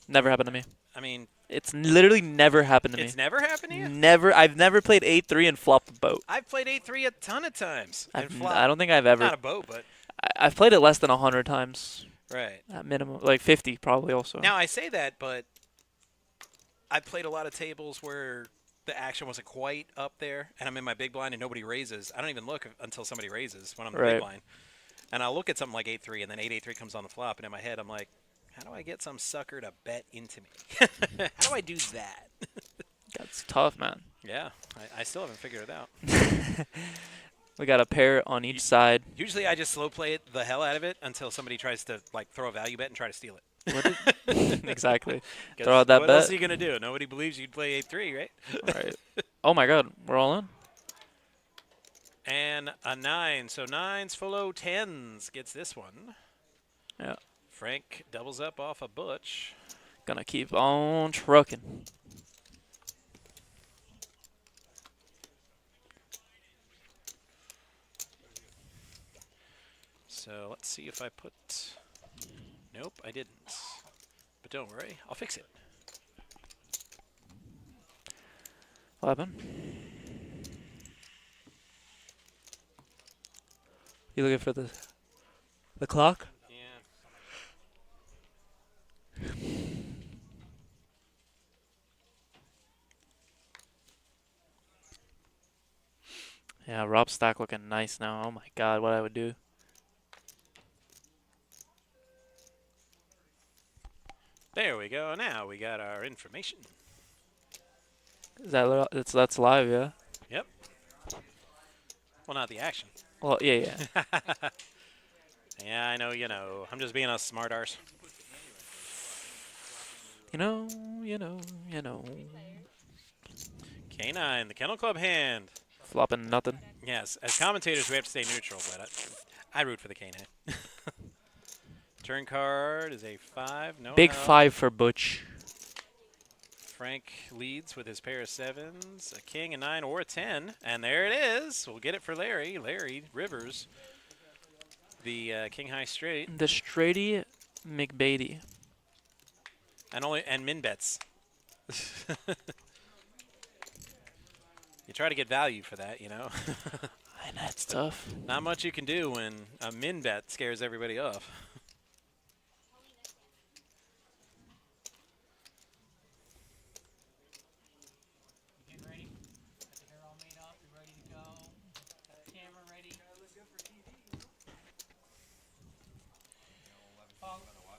Never happened to me. I mean, It's literally never happened to me. it's never happened to you? Never. I've never played 8-3 and flopped a boat. I've played 8-3 a ton of times. And I don't think I've ever. Not a boat, but I've played it less than 100 times right. at minimum, like 50 probably also. Now I say that, but I played a lot of tables where the action wasn't quite up there, and I'm in my big blind and nobody raises. I don't even look until somebody raises when I'm in the Right. big blind. And I'll look at something like 8-3, and then 8-8-3 comes on the flop, and in my head I'm like, how do I get some sucker to bet into me? How do I do that? That's tough, man. Yeah, I still haven't figured it out. We got a pair on each side. Usually I just slow play it the hell out of it until somebody tries to like throw a value bet and try to steal it. Exactly. 'Cause Throw out that what bet. else are you going to do? Nobody believes you'd play 8-3, right? Right. Oh my God, we're all in. And a 9. So 9s follow 10s gets this one. Yeah. Frank doubles up off a Butch. Gonna keep on trucking. So let's see if I put... Nope, I didn't. But don't worry, I'll fix it. What happened? You looking for the clock? Yeah. Yeah, Rob's stack looking nice now. Oh my God, what I would do. There we go. Now we got our information. Is that that's live? Yeah. Yep. Well, not the action. Well, yeah. Yeah, I know, you know. I'm just being a smart arse. You know. K9, the Kennel Club hand. Flopping nothing. Yes, as commentators, we have to stay neutral, but I root for the K9. Turn card is a 5. No Big help. 5 for Butch. Frank leads with his pair of 7s, a king, a 9, or a 10. And there it is. We'll get it for Larry. Larry Rivers, the king high straight. The straighty McBeatty. And min bets. You try to get value for that, you know. I know it's tough. Not much you can do when a min bet scares everybody off. You get ready? Got the hair all made up. You're ready to go. Got the camera ready.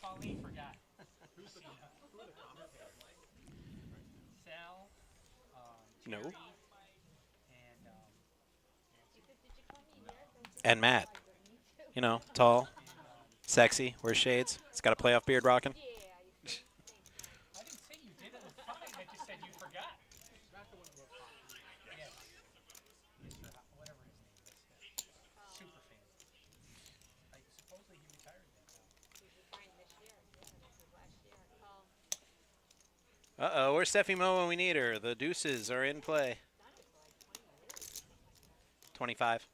Pauline forgot. Sal. No. Jerry, and And Matt, you know, tall, sexy, wears shades. He's got a playoff beard rocking. I didn't say you did it with 5. I just said you forgot. Yes. Whatever his name is. Super fan. Supposedly he retired that now. Uh-oh, where's Steffi Mo when we need her? The deuces are in play. 25.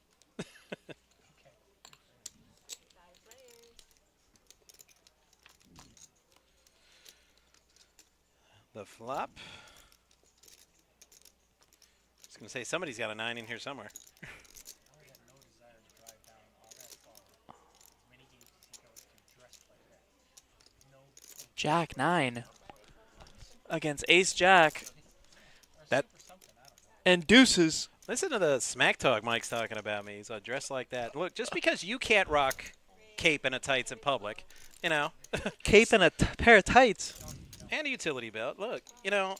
The flop. I was going to say, somebody's got a 9 in here somewhere. I had no desire to drive down all that far. As many games as he goes to dressed like that. No. Jack 9 against Ace Jack That and deuces. Listen to the smack talk Mike's talking about me. He's dressed like that. Look, just because you can't rock cape and a tights in public, you know, Cape and a pair of tights. and a utility belt. Look, you know,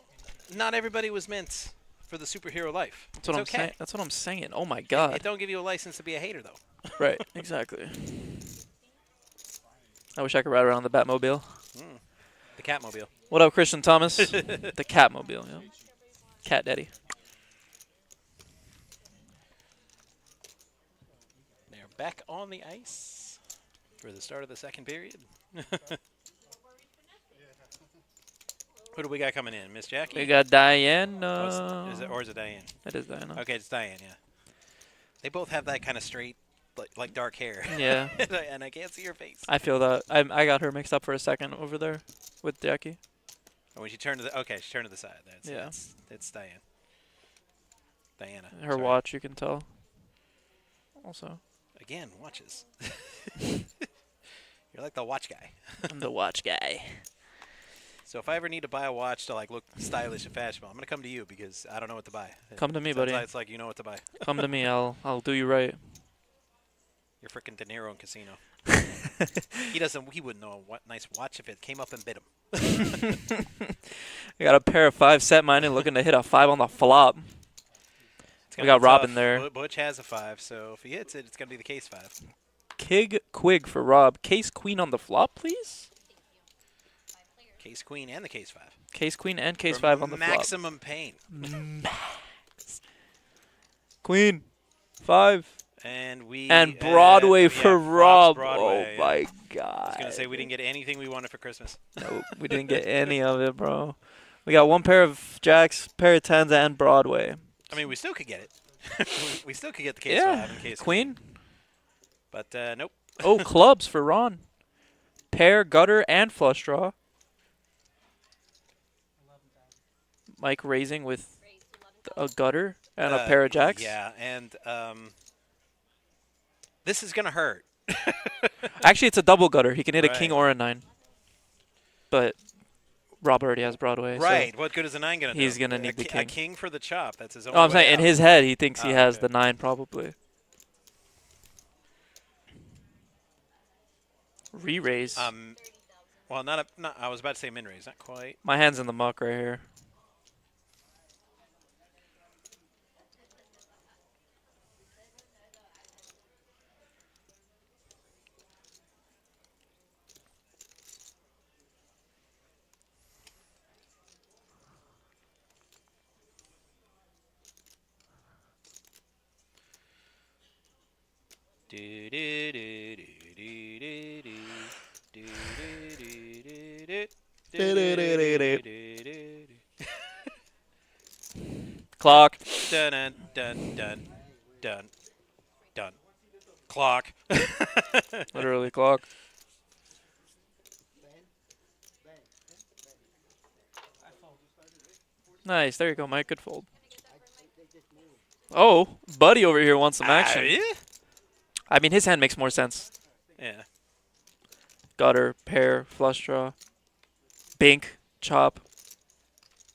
not everybody was meant for the superhero life. That's what I'm okay. saying. That's what I'm saying. Oh my God. It don't give you a license to be a hater, though. Right, exactly. I wish I could ride around the Batmobile. The Catmobile. What up, Christian Thomas? The Catmobile, yeah. Cat Daddy. They're back on the ice for the start of the second period. Who do we got coming in? Miss Jackie? We got Diane. Or is it Diane? It is Diane. Okay, it's Diane, yeah. They both have that kind of straight, like dark hair. Yeah. And I can't see her face. I feel that. I got her mixed up for a second over there with Jackie. Oh, when she turned to the she turned to the side. Yeah. It's Diane. Diana. Her sorry. watch, you can tell. Also. Again, watches. You're like the watch guy. I'm the watch guy. So if I ever need to buy a watch to like look stylish and fashionable, I'm gonna come to you because I don't know what to buy. Come to me, Sounds buddy. like it's like you know what to buy. Come to me. I'll do you right. You're freaking De Niro in Casino. He wouldn't know what nice watch if it came up and bit him. I got a pair of 5 set mine and looking to hit a 5 on the flop. It's We gonna got be Robin tough. there. Butch has a 5, so if he hits it, it's gonna be the case 5. Kig Quig for Rob. Case Queen on the flop, please. Case Queen and the case 5. Case Queen and Case For 5 on the flop. maximum pain. Queen. 5. And we And Broadway yeah, for Fox Rob. Broadway, Oh my I god. was gonna say we didn't get anything we wanted for Christmas. Nope, we didn't get any of it, bro. We got 1 pair of jacks, pair of 10s, and Broadway. I mean, we still could get it. we still could get the case Yeah. 5 and case Queen. But nope. Oh, clubs for Ron. Pair, gutter, and flush draw. Mike raising with a gutter and a pair of jacks. Yeah, and this is gonna hurt. Actually, it's a double gutter. He can hit a king Right. or a 9. But Rob already has Broadway. so- Right. What good is a 9 gonna do? He's gonna need the A king. king for the chop. That's his own. No, I'm way saying in out. his head, he thinks he Oh, has okay. the 9 probably. Re-raise. Well, not I was about to say min raise, not quite. My hand's in the muck right here. Do do do do do do do do do do do do. Clock. Dun dun dun dun dun dun. Clock. Literally clock. Nice. There you go, Mike. Good fold. Oh, Buddy over here wants some action. Yeah. I mean, his hand makes more sense. Yeah. Gutter, pair, flush draw, bink, chop.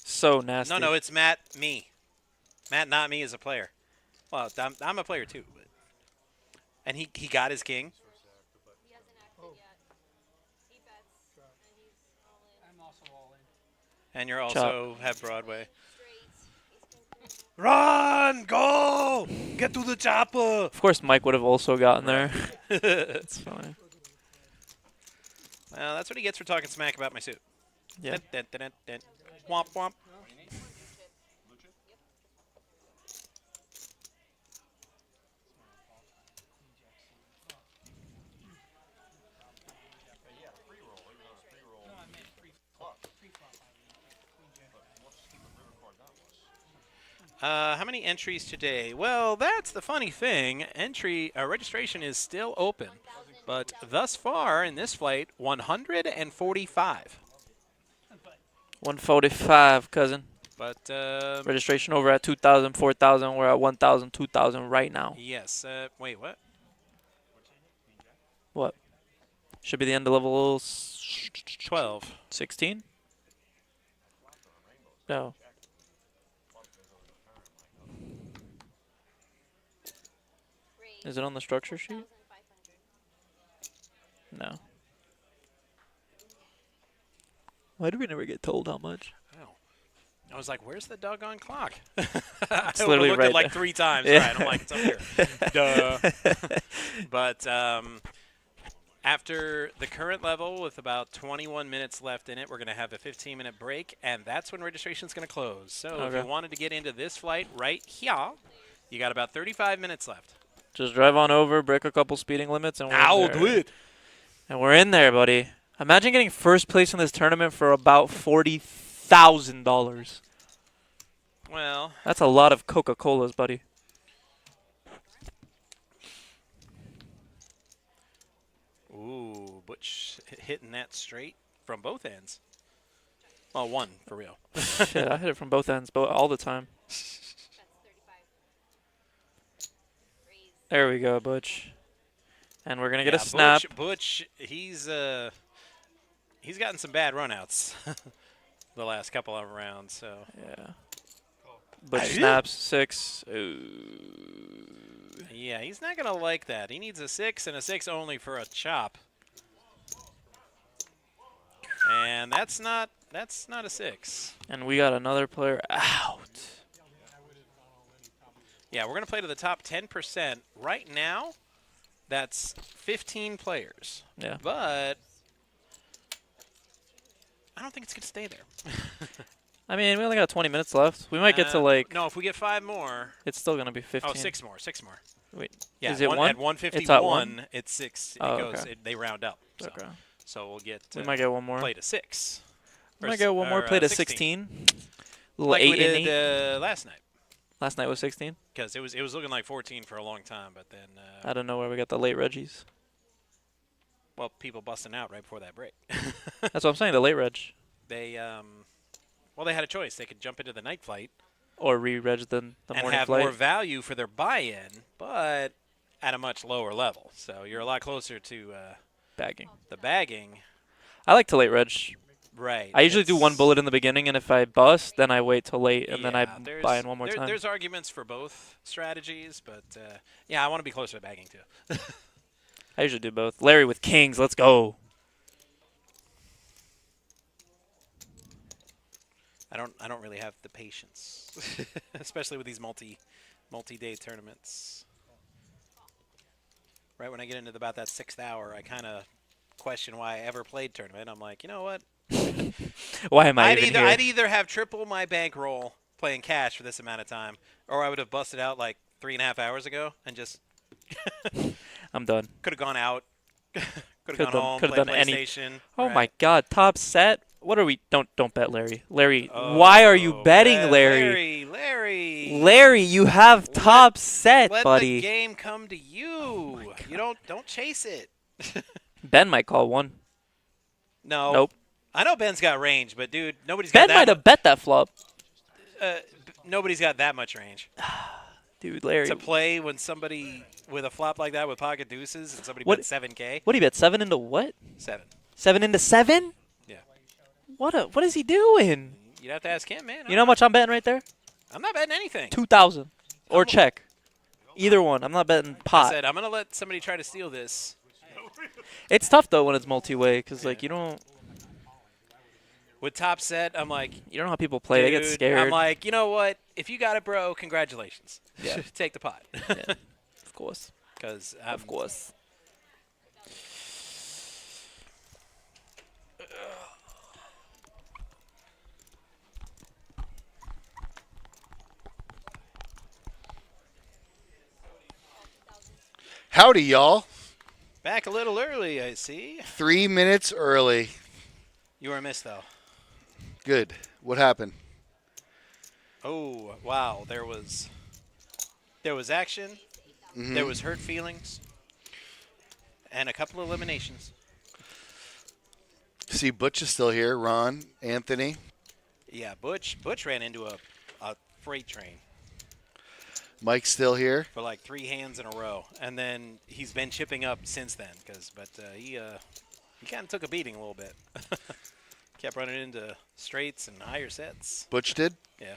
So nasty. No, it's Matt. Me. Matt, not me as a player. Well, I'm a player too. But. And he got his king. He hasn't acted yet. He bets, and he's all in. I'm also all in. And you're Chop. also have Broadway. Straight. He's concluded. Run! Go! Get to the chopper! Of course, Mike would have also gotten there. It's fine. Well, that's what he gets for talking smack about my suit. Yeah. Dun, dun, dun, dun, dun. Womp womp. No, I meant pre-flop. Pre-flop. How many entries today? Well, that's the funny thing. Registration is still open, but thus far in this flight, 145. 145, cousin. But Registration over at 2,000, 4,000. We're at 1,000, 2,000 right now. yes. Wait, what? What? Should be the end of level 12. 16? No. Is it on the structure sheet? 1,500. No. Why do we never get told how much? Oh. I was like, "Where's the doggone clock?" I literally looked right at like there. 3 times. Yeah. Right, I'm like, "It's up here." Duh. But after the current level, with about 21 minutes left in it, we're going to have a 15-minute break, and that's when registration's going to close. So if Okay. you wanted to get into this flight right here, you got about 35 minutes left. Just drive on over, break a couple speeding limits, and we're I'll in there. do it. And we're in there, buddy. Imagine getting first place in this tournament for about $40,000. Well, That's a lot of Coca-Colas, buddy. ooh, Butch hitting that straight from both ends. Well, one, for real. Shit, I hit it from both ends, all the time. That's 35. Raise. There we go, Butch. And we're gonna get a Yeah, snap. Butch, he's gotten some bad runouts the last couple of rounds. So Yeah. Butch snaps 6. Ooh. yeah, he's not gonna like that. He needs a 6 and a 6 only for a chop. And that's not a 6. And we got another player out. Yeah, we're gonna play to the top 10%. Right now, that's 15 players. Yeah. But I don't think it's gonna stay there. I mean, we only got 20 minutes left. We might get to like. No, if we get 5 more. It's still gonna be 15. Oh, 6 more. Wait. Yeah, Is it one, one? at 151, It's at 1? it's 6. It Oh, goes. okay. They round up. So, Okay. so we'll get. We might get one more. Play to 6. We might get one more. Play to 16. Little Like 8 we and did 8. last night, Last night was 16. because it was looking like 14 for a long time, but then I don't know where we got the late Reggies. well, people busting out right before that break. That's what I'm saying. The late Reg. They well, they had a choice. They could jump into the night flight Or re-reg the and morning have flight. more value for their buy-in, but at a much lower level. So you're a lot closer to Bagging. the bagging. I like to late reg. Right. I usually do one it's- bullet in the beginning, and if I bust, then I wait till late, and then I Yeah, buy in one more time. There's arguments for both strategies, but yeah, I want to be closer to bagging too. I usually do both. Larry with kings. Let's go. I don't really have the patience, especially with these multi-day tournaments. Right when I get into about that 6th hour, I kind of question why I ever played tournament. I'm like, you know what? Why am I even here? I'd either have triple my bankroll playing cash for this amount of time, or I would have busted out like 3.5 hours ago and just I'm done. could have gone out, could have Could've gone home, could've played done any- PlayStation. Oh right? my God! Top set. What are we? Don't bet, Larry. Larry, why are you Oh, betting, bet, Larry? Larry. Larry, you have top set, Let buddy. the game come to you. You don't chase it. Ben might call one. No. Nope. I know Ben's got range, but dude, nobody's got Ben that. might have bet that flop. Nobody's got that much range Dude, Larry. to play when somebody with a flop like that with pocket deuces and somebody What- bet 7K. What do you bet? 7 into what? 7. 7 into 7? Yeah. What is he doing? You'd have to ask him, man. You know how much I'm betting right there? I'm not betting anything. 2,000 or check. Either one. I'm not betting I pot. said I'm gonna let somebody try to steal this. It's tough though when it's multi-way because like you don't With top set, I'm like, know how people play. They get dude, scared. I'm like, you know what? If you got it, bro, congratulations. Yeah. Take the pot. Yeah. Of course. Because Of course. Howdy, y'all. Back a little early, I see. 3 minutes early. You were missed though. Good. What happened? Oh wow, there was action, there was hurt feelings, and a couple of eliminations. See, Butch is still here. Ron, Anthony. Yeah, Butch ran into a freight train Mike's still here. for like 3 hands in a row, and then he's been chipping up since then. But he kind of took a beating a little bit. Kept running into straights and higher sets. Butch did? Yeah.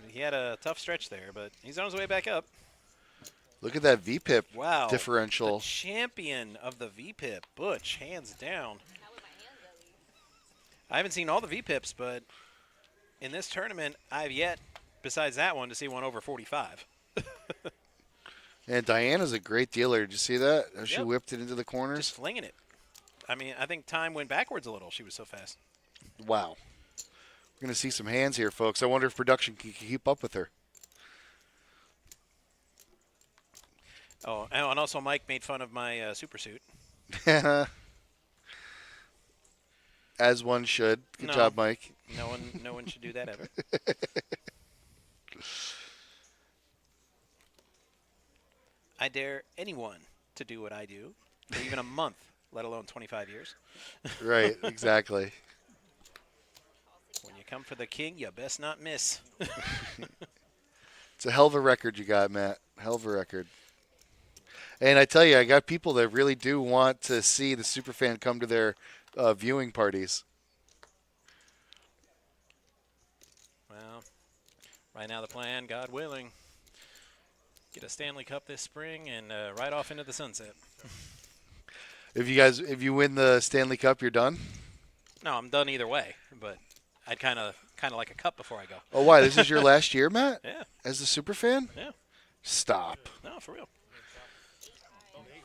He had a tough stretch there, but he's on his way back up. Look at that VPIP Wow. differential. The champion of the VPIP, Butch, hands down. Not with my hands at least. I haven't seen all the VPIPs, but in this tournament, I've yet, besides that one, to see one over 45. And Diana's a great dealer. Did you see that? How she Yep. whipped it into the corners? Just flinging it. I mean, I think time went backwards a little. She was so fast. Wow. We're going to see some hands here, folks. I wonder if production can keep up with her. Oh, and also Mike made fun of my super suit. As one should. Good No. job, Mike. No one should do that ever. I dare anyone to do what I do for even a month, let alone 25 years. Right, exactly. When you come for the king, you best not miss. It's a hell of a record you got, Matt. Hell of a record. And I tell you, I got people that really do want to see the Superfan come to their viewing parties. Well, right now the plan, God willing, get a Stanley Cup this spring and right off into the sunset. If you win the Stanley Cup, you're done? No, I'm done either way, but I'd kind of like a cup before I go. Oh, why? This is your last year, Matt? Yeah. As a Superfan? Yeah. Stop. No, for real.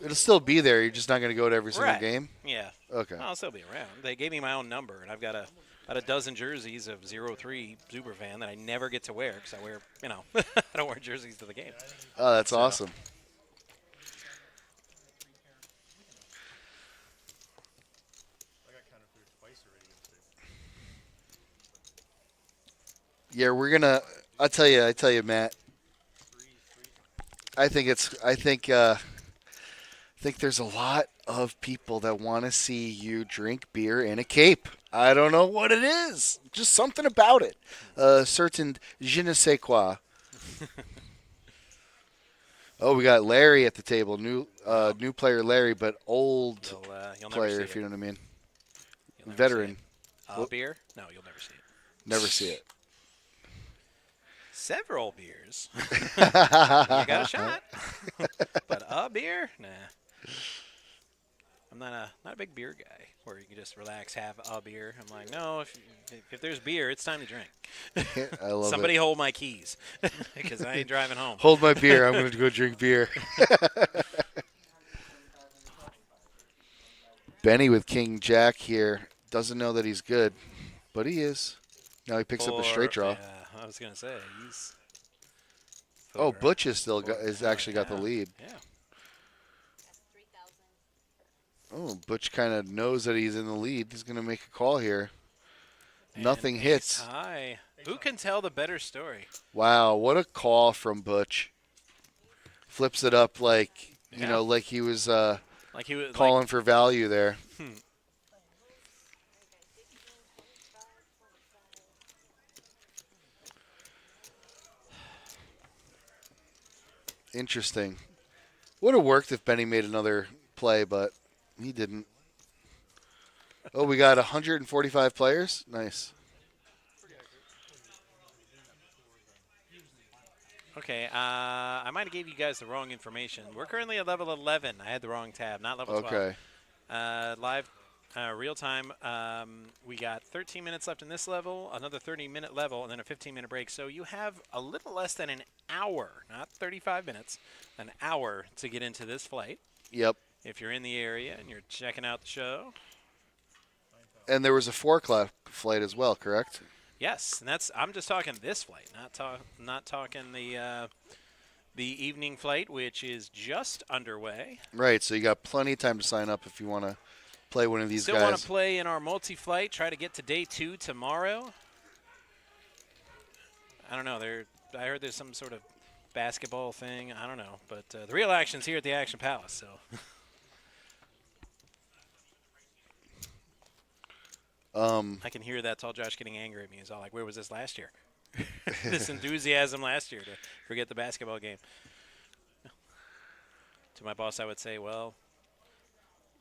It'll still be there. You're just not going to go to every single Right. game? Yeah. Okay. I'll still be around. They gave me my own number, and I've got a dozen jerseys of 03 Superfan that I never get to wear because I wear, I don't wear jerseys to the game. Oh, that's awesome. I got counted for twice already against it. Yeah, we're gonna. I tell you, Matt. I think there's a lot of people that want to see you drink beer in a cape. I don't know what it is. Just something about it. Certain je ne sais quoi. Oh, we got Larry at the table. New player Larry, but old You'll never player, see if you know what I mean. You'll never Veteran. see it. Beer? No, you'll never see it. Never see it. Several beers. You got a shot. But a beer? Nah. I'm not a big beer guy where you can just relax, have a beer. I'm like, no, if there's beer, it's time to drink. I love Somebody it. hold my keys because I ain't driving home. Hold my beer. I'm going to go drink beer. Benny with King Jack here. Doesn't know that he's good, but he is. Now he picks up a straight draw. Yeah, I was going to say, he's... Oh, Butch is still is actually got the lead. Yeah. That's 3,000. Oh, Butch kind of knows that he's in the lead. He's going to make a call here. And Nothing ace hits. high. Who can tell the better story? Wow, what a call from Butch. Flips it up like, Yeah. like he was Like he was calling for value there. Interesting. Would have worked if Benny made another play, but he didn't. Oh, we got 145 players? Nice. Okay, I might have gave you guys the wrong information. We're currently at level 11. I had the wrong tab, not level 12. Okay. Live, real time. We got 13 minutes left in this level, another 30-minute level, and then a 15-minute break. So you have a little less than an hour, not 35 minutes, an hour to get into this flight. Yep. If you're in the area and you're checking out the show. And there was a 4 o'clock flight as well, correct? Yes, and I'm just talking this flight, not talking the evening flight, which is just underway. Right, so you got plenty of time to sign up if you want to play one of these Still want guys. to play in our multi-flight, try to get to day 2 tomorrow. I don't know. I heard there's some sort of basketball thing. I don't know. But the real action's here at the Action Palace. So I can hear that tall Josh getting angry at me. He's all like, where was this last year? This enthusiasm last year to forget the basketball game. To my boss, I would say, well,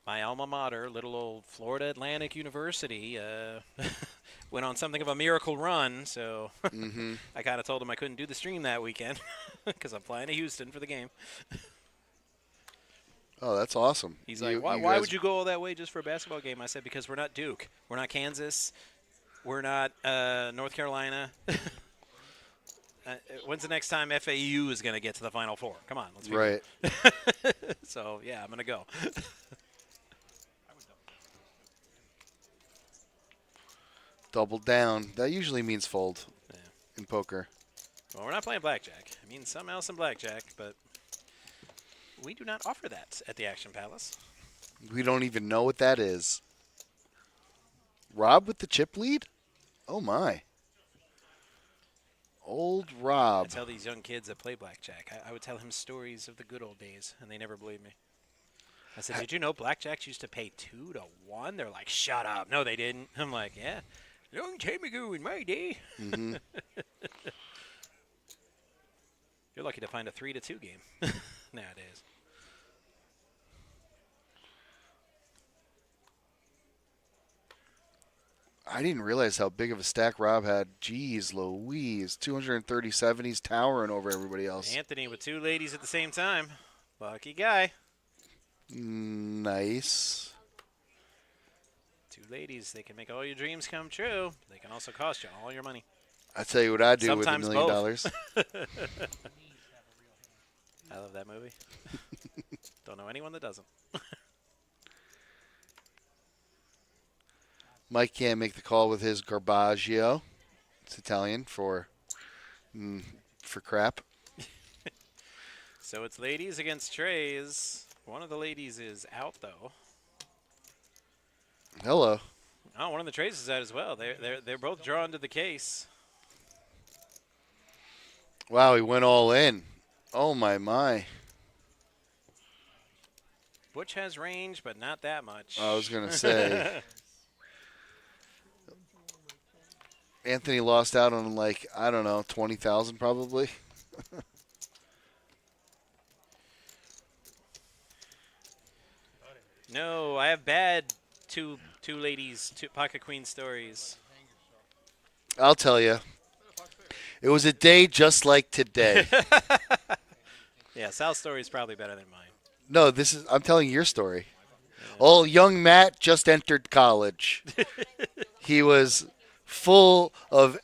my alma mater, little old Florida Atlantic University, went on something of a miracle run. So I kind of told him I couldn't do the stream that weekend because I'm flying to Houston for the game. Oh, that's awesome. He's like, why would you go all that way just for a basketball game? I said, because we're not Duke. We're not Kansas. We're not North Carolina. When's the next time FAU is going to get to the Final Four? Come on, let's be Right. real. So, yeah, I'm going to go. Double down. That usually means fold Yeah. in poker. Well, we're not playing blackjack. I mean, something else in blackjack, but we do not offer that at the Action Palace. We don't even know what that is. Rob with the chip lead? Oh, my. Old I Rob. tell these young kids that play blackjack, I would tell him stories of the good old days, and they never believe me. I said, did you know blackjacks used to pay 2 to 1? They're like, shut up. No, they didn't. I'm like, yeah, long time ago in my day. Mm-hmm. You're lucky to find a 3 to 2 game nowadays. I didn't realize how big of a stack Rob had. Jeez Louise. 237. He's towering over everybody else. Anthony with 2 ladies at the same time. Lucky guy. Nice. 2 ladies, they can make all your dreams come true. They can also cost you all your money. I tell you what I do Sometimes with $1 million. I love that movie. Don't know anyone that doesn't. Mike can't make the call with his Garbaggio. It's Italian for crap. So it's ladies against trays. One of the ladies is out, though. Hello. Oh, one of the trays is out as well. They're both drawn to the case. Wow, he went all in. Oh, my. Butch has range, but not that much. I was going to say. Anthony lost out on, like, I don't know, 20,000 probably. No, I have bad two ladies, 2 pocket queen stories. I'll tell you. It was a day just like today. Yeah, Sal's story is probably better than mine. No, I'm telling your story. Oh, young Matt just entered college. He was full of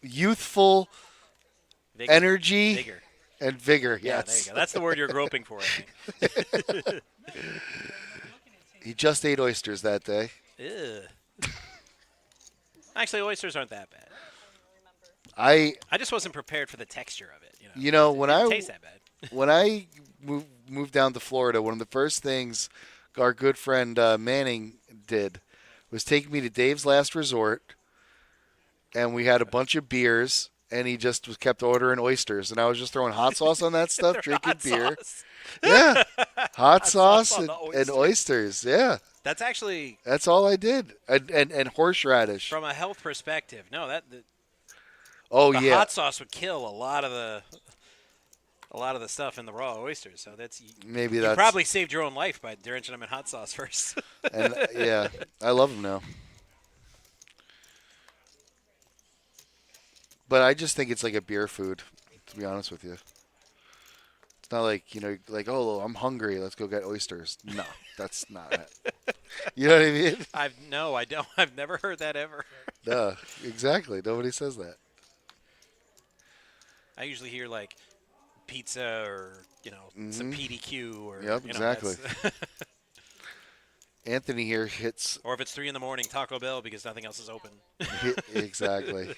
youthful Vigor. energy Vigor. and vigor. Yeah, Yes. there you go. That's the word you're groping for, I think. He just ate oysters that day. Ew. Actually, oysters aren't that bad. I I just wasn't prepared for the texture of it. You know, when it didn't I taste that bad. when I moved down to Florida, one of the first things our good friend Manning did was take me to Dave's Last Resort, and we had a bunch of beers, and he just kept ordering oysters, and I was just throwing hot sauce on that stuff, drinking Hot beer. sauce. Yeah, hot sauce on and, the and oysters. Yeah, That's actually, that's all I did, and horseradish. from a health perspective, no, the Yeah, hot sauce would kill a lot of the stuff in the raw oysters. So maybe you that's probably saved your own life by drenching them in hot sauce first. And yeah, I love them now. But I just think it's like a beer food, to be honest with you. It's not like, like, oh, I'm hungry, let's go get oysters. No, that's not it. You know what I mean? I don't. I've never heard that ever. No, exactly. Nobody says that. I usually hear like pizza or some PDQ or Yep, exactly. that's- Anthony here hits or if it's 3 a.m, Taco Bell because nothing else is open. exactly.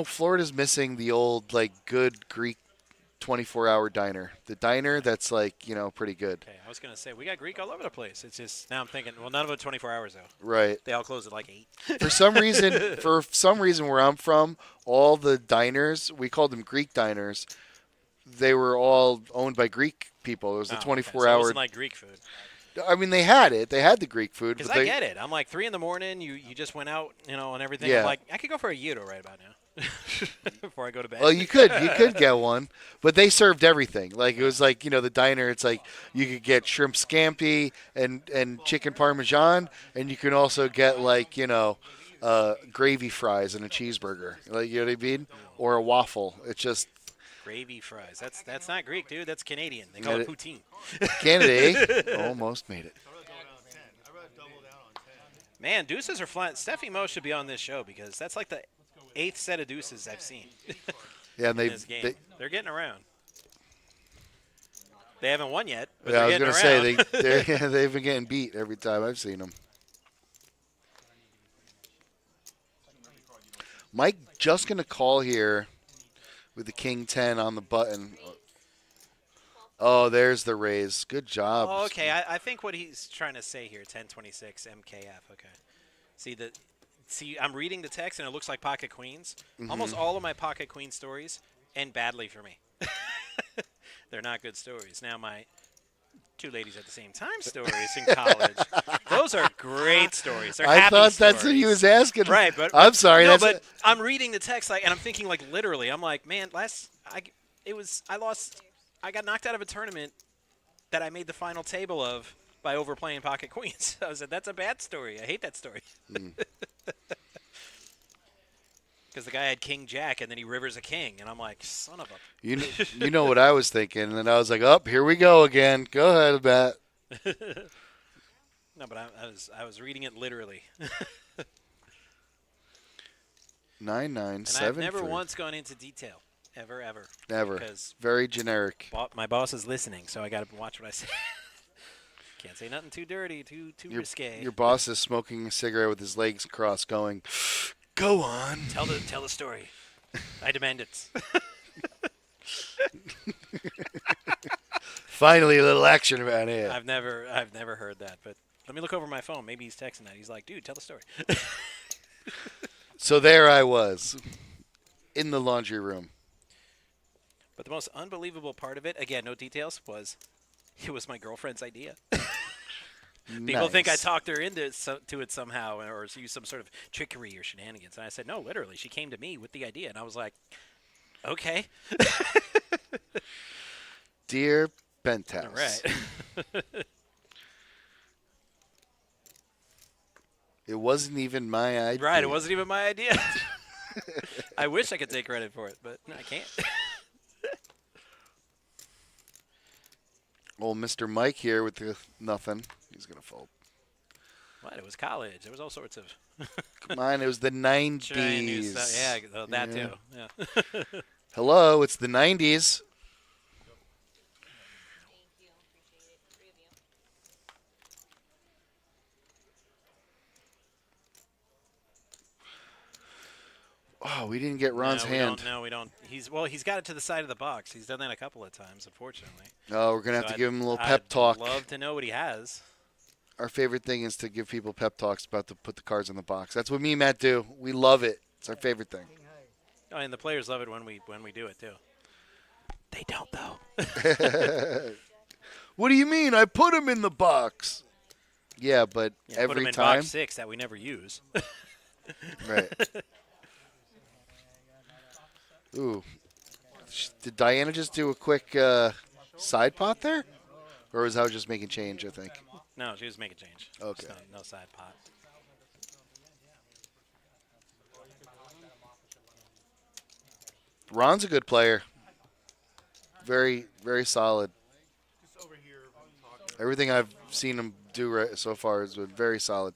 Florida's missing the old good Greek 24-hour diner. The diner that's pretty good. Okay, I was gonna say we got Greek all over the place. It's just now I'm thinking, well, none of it 24 hours though. Right. They all close at like 8. For some reason where I'm from, all the diners, we called them Greek diners. They were all owned by Greek people. It was a 24-hour. So it wasn't like Greek food. I mean, they had it. They had the Greek food. Because but I get it. I'm like 3 a.m. You just went out, and everything. Yeah. I'm like, I could go for a gyro right about now before I go to bed. Well, you could get one, but they served everything. Like it was the diner. It's like you could get shrimp scampi and chicken parmesan, and you can also get gravy fries and a cheeseburger. You know what I mean? Or a waffle. It's just Gravy fries. That's not Greek, dude. That's Canadian. They call it poutine. Canada almost made it. I'd rather double down on 10. I'd rather double down on 10. Man, deuces are flying. Steffi Mo should be on this show because that's like the 8th set of deuces I've seen Yeah, and in this game. They're getting around. They haven't won yet, but yeah, I they're was getting gonna around. say they've been getting beat every time I've seen them. Mike just gonna call here with the king 10 on the button. Oh, there's the raise. Good job. Oh, okay. I think what he's trying to say here, 1026 MKF. Okay. See, I'm reading the text and it looks like pocket queens. Almost all of my pocket queen stories end badly for me. They're not good stories. Now my two ladies at the same time stories in college, those are great stories. They're I happy thought stories. that's what he was asking. Right, but I'm sorry. No, that's but I'm reading the text and I'm thinking like literally. I'm like, man, I got knocked out of a tournament that I made the final table of by overplaying pocket queens. I said, that's a bad story. I hate that story. Because the guy had king jack and then he rivers a king, and I'm like, son of a. you know what I was thinking, and I was like, "Up, here we go again." Go ahead, Matt. No, but I was reading it literally. 9-9-7. And I've never once gone into detail, ever. Never. Because Very generic. my boss is listening, so I got to watch what I say. Can't say nothing too dirty, too risque. Your boss is smoking a cigarette with his legs crossed, going, "Go on. Tell the story. I demand it." Finally, a little action around here. I've never heard that, but let me look over my phone. Maybe he's texting that. He's like, "Dude, tell the story." So there I was, in the laundry room. But the most unbelievable part of it, again, no details, was it was my girlfriend's idea. People think I Nice. talked her into it somehow or used some sort of trickery or shenanigans. And I said, no, literally. She came to me with the idea. And I was like, okay. Dear Penthouse. All right. It wasn't even my idea. Right. It wasn't even my idea. I wish I could take credit for it, but I can't. Old Mr. Mike here with the nothing. He's going to fold. What? It was college. There was all sorts of Come on, it was the 90s. shiny new stuff. Yeah, that Yeah. too. Yeah. Hello, it's the 90s. Thank you. Appreciate it. 3 of you. Oh, we didn't get Ron's hand. We don't. He's got it to the side of the box. He's done that a couple of times, unfortunately. Oh, we're going to have So to give him a little pep talk. I'd love to know what he has. Our favorite thing is to give people pep talks about to put the cards in the box. That's what me and Matt do. We love it. It's our favorite thing. Oh, and the players love it when we do it too. They don't though. What do you mean? I put him in the box. Yeah, but Yeah, put every them in time. box 6 that we never use. Right. Ooh. Did Diana just do a quick side pot there? Or was I just making change, I think? No, she was making change. Okay. Just no side pot. Ron's a good player. Very, very solid. Everything I've seen him do so far has been very solid.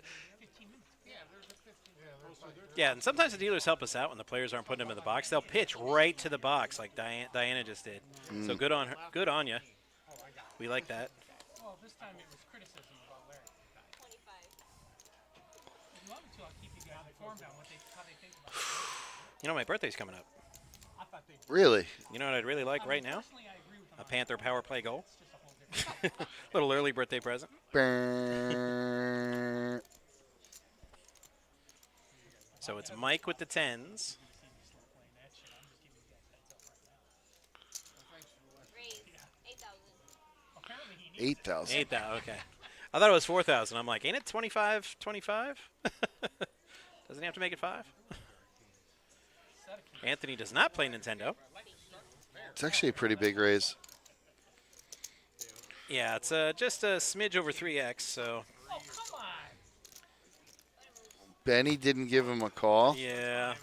Yeah, and sometimes the dealers help us out when the players aren't putting them in the box. They'll pitch right to the box like Diana just did. So good on her. Good on you. We like that. Well, this time it was criticism about Larry. 25. If you want me to, I'll keep you guys informed on how they think about it. You know, my birthday's coming up. I thought they Really? You know what I'd really like right now? personally, I agree with them. A Panther power play goal. It's just a whole different. Little early birthday present. Brrrr. So it's Mike with the 10s. Raise. 8,000. Apparently he needs 8,000. 8,000. Okay. I thought it was 4,000. I'm like, ain't it 25? 25? Doesn't he have to make it 5? Anthony does not play Nintendo. It's actually a pretty big raise. Yeah, it's just a smidge over 3x. So Oh, come on. Benny didn't give him a call. yeah,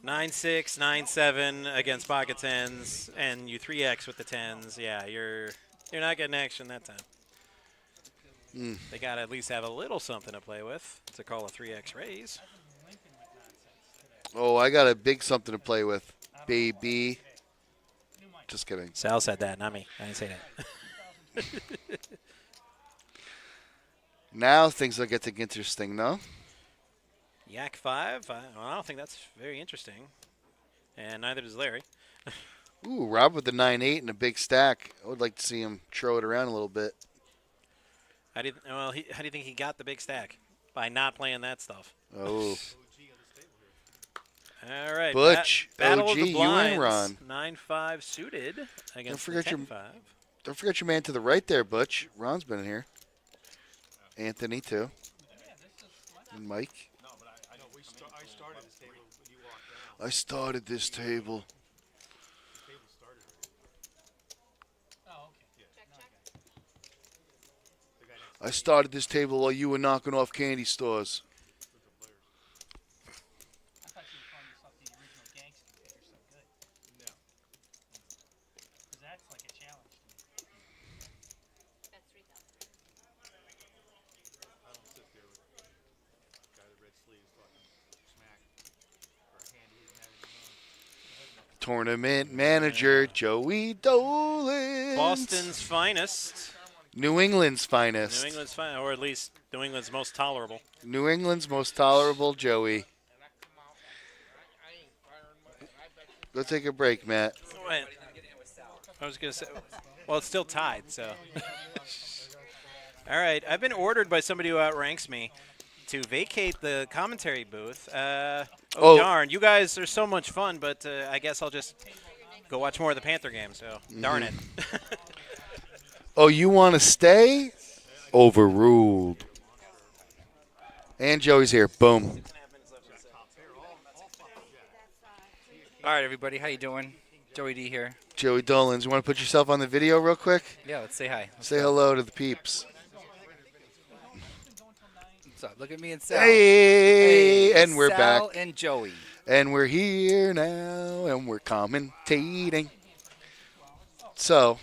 9-6, 9-7 against pocket 10s, and you 3x with the 10s. Yeah, you're not getting action that time. They got to at least have a little something to play with to call a 3x raise. Oh, I got a big something to play with, baby. Just kidding. Sal said that, not me. I didn't say that. Now things are getting interesting, no? Yak 5. I don't think that's very interesting. And neither does Larry. Ooh, Rob with the 9-8 and a big stack. I would like to see him throw it around a little bit. How do you think he got the big stack? By not playing that stuff. Oh. All right. Butch, Battle OG, of the you and Blinds. Ron. 9-5 suited against forget the your- 10-5. Don't forget your man to the right there, Butch. Ron's been here. Anthony, too. And Mike. No, but I know I started this table when you walked down. I started this table. The table started. Oh, okay. Check, check. The guy next I started this table while you were knocking off candy stores. with the players. I thought you were calling yourself the original gangster because you're so good. No. Because that's like a challenge to me. That's 3,000. I don't sit there with a guy with red sleeves talking smack for a hand he didn't have in his own. Tournament manager, Joey Dolan. Boston's finest. New England's finest. New England's finest, or at least New England's most tolerable. New England's most tolerable Joey. Go take a break, Matt. Wait. I was going to say, well, it's still tied, so. All right. I've been ordered by somebody who outranks me to vacate the commentary booth. Oh. Darn. You guys are so much fun, but I guess I'll just go watch more of the Panther game, so darn it. Oh, you want to stay? Overruled. And Joey's here. Boom. All right, everybody, how you doing? Joey D here. Joey Dolans, you want to put yourself on the video real quick? Yeah, let's say hi. Say hello to the peeps. What's up? Look at me and Sal. Hey, and we're Sal back. and Joey. And we're here now, and we're commentating. So,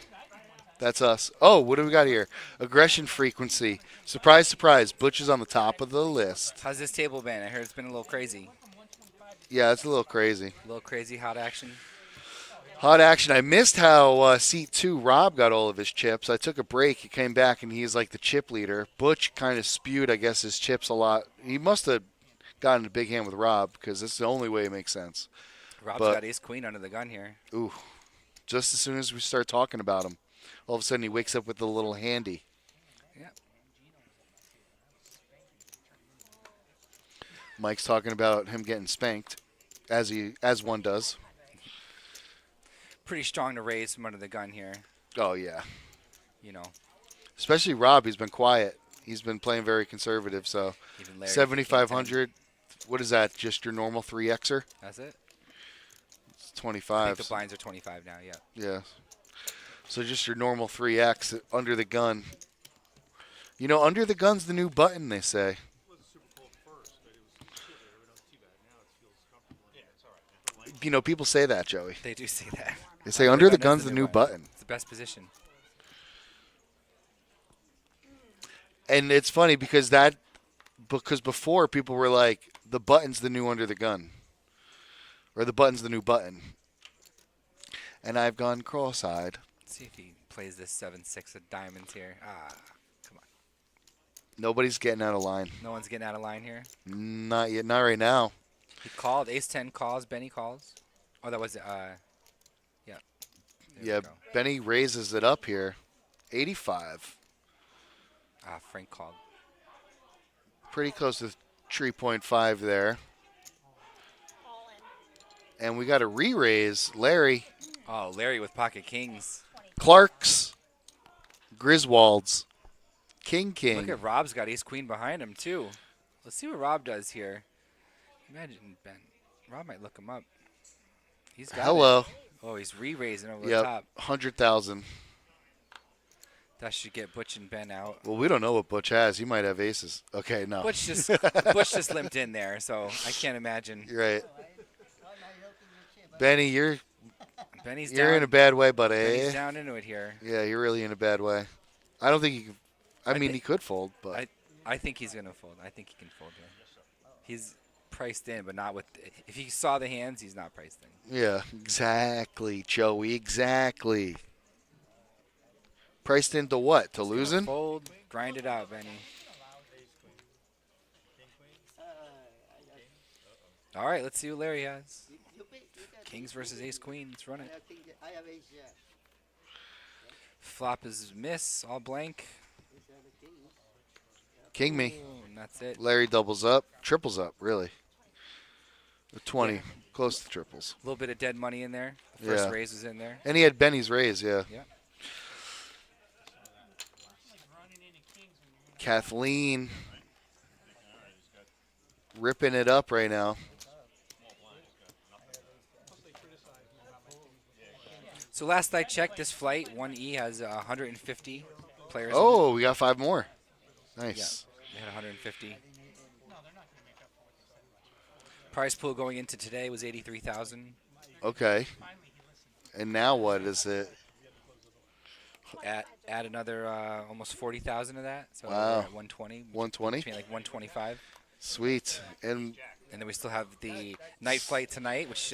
that's us. Oh, what do we got here? Aggression frequency. Surprise, surprise. Butch is on the top of the list. How's this table been? I heard it's been a little crazy. Yeah, it's a little crazy. A little crazy hot action. Hot action. I missed how seat 2, Rob got all of his chips. I took a break. He came back, and he's like the chip leader. Butch kind of spewed, I guess, his chips a lot. He must have gotten a big hand with Rob because it's the only way it makes sense. Rob's But- got ace queen under the gun here. Ooh, just as soon as we start talking about him, all of a sudden he wakes up with a little handy. Yeah. Mike's talking about him getting spanked, as one does. Pretty strong to raise from under the gun here. Oh yeah, You know, especially Rob. He's been quiet. He's been playing very conservative. So even Larry. 7,500. What is that? Just your normal 3xer? That's it. It's I think 25. the blinds are 25 now. Yeah. Yeah. So just your normal 3x under the gun. You know, under the gun's the new button, they say. It was super cold first, but it was chilly. But not too bad. Now it feels comfortable. Yeah, it's all right. You know, people say that, Joey. They do say that. They say under the gun is gun's the new one. button. It's the best position. And it's funny because before people were like, the button's the new under the gun. Or the button's the new button. And I've gone cross-eyed. Let's see if he plays this 7-6 of diamonds here. Come on. Nobody's getting out of line. No one's getting out of line here. Not yet. Not right now. He called. Ace-10 calls. Benny calls. Oh, that was yeah. There we Yeah, go. Benny raises it up here. 85. Frank called. Pretty close to 3.5 there. All in. And we got a re-raise. Larry. Oh, Larry with pocket kings. Clark's. Griswold's. King. Look at Rob's got ace queen behind him too. Let's see what Rob does here. Imagine Ben. Rob might look him up. He's got Hello. it. Oh, he's re-raising over the Yep. top. 100,000. That should get Butch and Ben out. Well, we don't know what Butch has. He might have aces. Okay, no. Butch just limped in there, so I can't imagine. You're right. Benny, you're Benny's in a down. bad way, buddy. Benny's down into it here. Yeah, you're really in a bad way. I don't think I mean, he could fold, but I think he's gonna fold. I think he can fold here. He's priced in, but not with. If you saw the hands, he's not priced in. yeah, exactly, Joey, exactly. Priced into what? To He's gonna losing? Fold, grind it out, Benny. All right, let's see what Larry has. Kings versus Ace Queen. Let's run it. Flop is miss, all blank. King me. Ooh, and that's it. Larry doubles up, triples up, really. A 20, Yeah. close to triples. A little bit of dead money in there. The first Yeah. raise was in there. And he had Benny's raise, yeah. Yeah. Kathleen ripping it up right now. So last I checked, this flight 1E has 150 players. in Oh, we got 5 more. it. Yeah, Nice. they had 150. Prize pool going into today was 83,000. Okay. And now what is it? Add another almost 40,000 of that. So Wow. we're at 120. 120? Between like 125. Sweet. And And then we still have the night flight tonight, which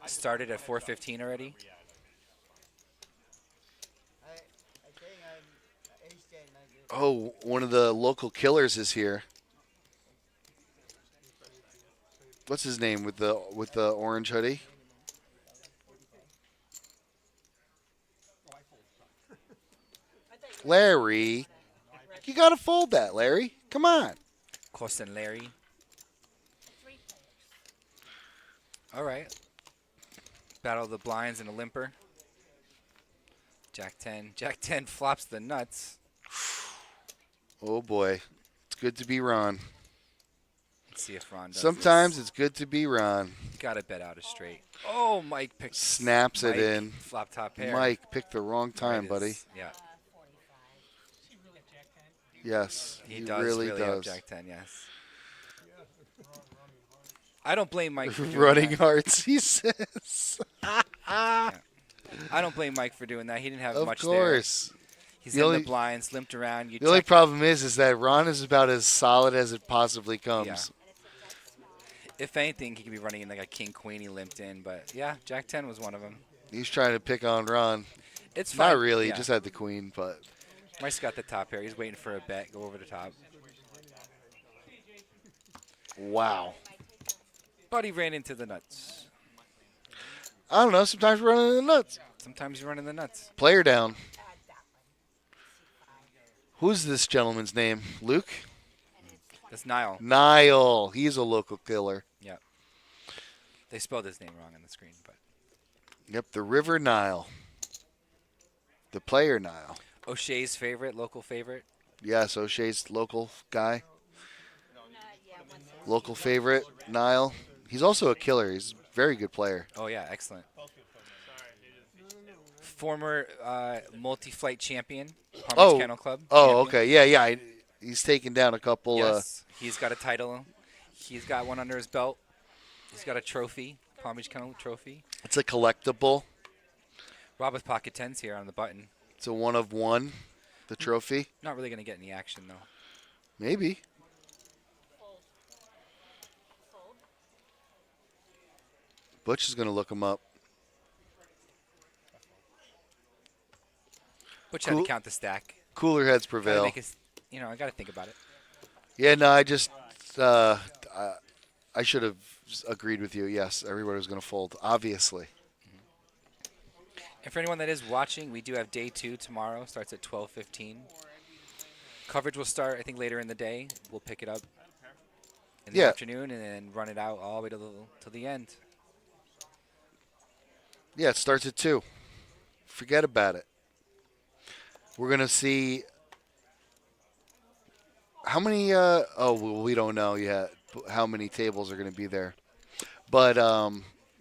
started at 4:15 already. oh, one of the local killers is here. What's his name with the orange hoodie? Larry. You got to fold that, Larry. Come on. Corson Larry. All right. Battle of the blinds and a limper. Jack 10. Jack 10 flops the nuts. Oh, boy. It's good to be Ron. Let's see if Ron does Sometimes this. it's good to be Ron. Gotta bet out a straight. Oh, Mike picked. Snaps it Mike, in. Flop top pair. Mike picked the wrong time, Right buddy. is- Yeah. Yes, He does really have does. Jack 10, yes. I don't blame Mike for doing Running that. hearts, he says. I don't blame Mike for doing that. He didn't have Of much course. there. He's The in only- the blinds, limped around. You The only check- problem is that Ron is about as solid as it possibly comes. Yeah. If anything, he could be running in like a king queen. He limped in, but yeah, Jack 10 was one of them. He's trying to pick on Ron. It's fine. Not really, Yeah. he just had the queen, but Mike's got the top pair. He's waiting for a bet. Go over the top. wow. But he ran into the nuts. I don't know, sometimes we're running in the nuts. Sometimes you run in the nuts. Player down. Who's this gentleman's name? Luke? That's Niall. Niall. He's a local killer. Yeah. They spelled his name wrong on the screen, but Yep, the River Nile. The player Nile. O'Shea's favorite, local favorite. Yes, O'Shea's local guy. Local favorite, Nile. He's also a killer. He's a very good player. Oh yeah, excellent. Former multi-flight champion, Palm Oh. Beach Kennel Club. Oh, champion. okay. Yeah. He's taken down a couple. Yes, he's got a title. He's got one under his belt. He's got a trophy, Palm Beach Kennel trophy. It's a collectible. Rob with pocket tens here on the button. It's a 1 of 1. The trophy. Not really going to get any action though. Maybe. Butch is going to look him up. Butch had Cool. to count the stack. Cooler heads Gotta prevail. make us, I got to think about it. Yeah, no, I just I should have agreed with you. Yes, everybody was going to fold, obviously. And for anyone that is watching, we do have day 2 tomorrow. Starts at 12:15. Coverage will start, I think, later in the day. We'll pick it up in the Yeah. afternoon and then run it out all the way to the end. Yeah, it starts at 2. Forget about it. We're going to see how many we don't know yet how many tables are going to be there. But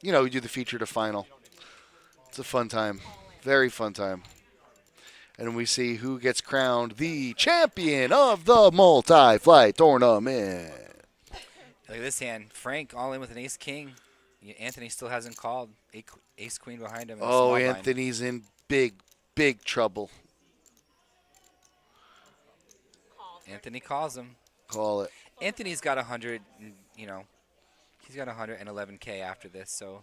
we do the feature to final. It's a fun time. Very fun time. And we see who gets crowned the champion of the multi-flight tournament. Look at this hand. Frank all in with an ace-king. Anthony still hasn't called. Ace-queen behind him. in the Oh, small blind. Anthony's in big, big trouble. Anthony calls him. Call it. Anthony's got 100. He's got 111K after this. So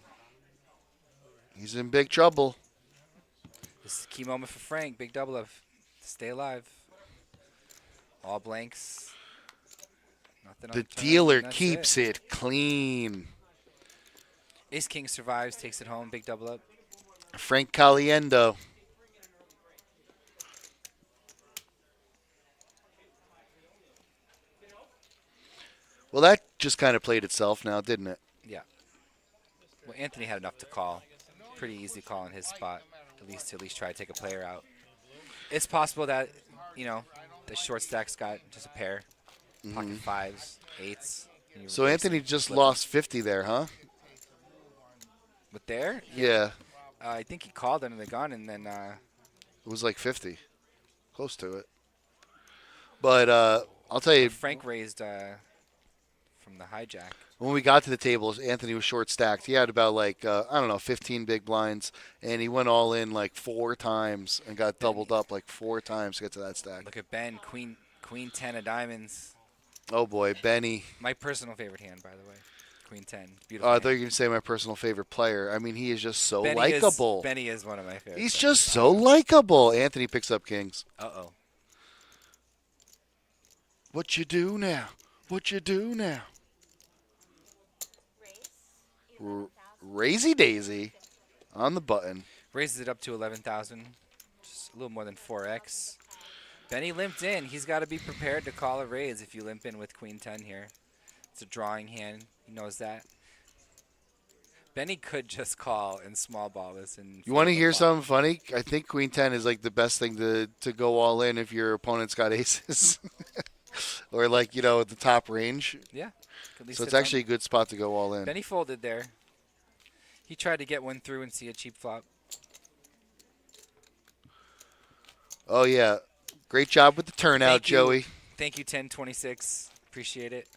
He's in big trouble. this is a key moment for Frank. Big double up. Stay alive. All blanks. Nothing on The turn, dealer and that's keeps it clean. Ace King survives, takes it home. Big double up. Frank Caliendo. Well, that just kind of played itself now, didn't it? Yeah. Well, Anthony had enough to call. Pretty easy call in his spot. At least try to take a player out. It's possible that, the short stack's got just a pair. Pocket fives, eights. and you So reverse Anthony it, just flip lost 50 there, huh? it. With there? Yeah. I think he called under the gun and then It was like 50. Close to it. But I'll tell you, Frank raised from the hijack. when we got to the tables, Anthony was short stacked. He had about 15 big blinds, and he went all in like 4 times and got doubled up like 4 times to get to that stack. Look at Ben, Queen 10 of diamonds. Oh boy, Benny. My personal favorite hand, by the way. Queen 10. I Beautiful thought you were hand. going to say my personal favorite player. I mean, he is just so Benny likable. Benny is one of my favorites. He's just so likable. Anthony picks up kings. Uh-oh. What you do now? What you do now? Race. Raisy Daisy on the button. Raises it up to 11,000. Just a little more than 4x. Benny limped in. He's got to be prepared to call a raise if you limp in with Queen 10 here. It's a drawing hand. He knows that. Benny could just call and small ball this. And You want to flip the hear flop. something funny? I think Queen 10 is like the best thing to go all in if your opponent's got aces. Or at the top range. Yeah. At least So it's hit actually a good spot to go all in. Benny folded there. He tried to get one through and see a cheap flop. Oh, yeah. Great job with the turnout, Thank you. Joey. Thank you, 1026. Appreciate it.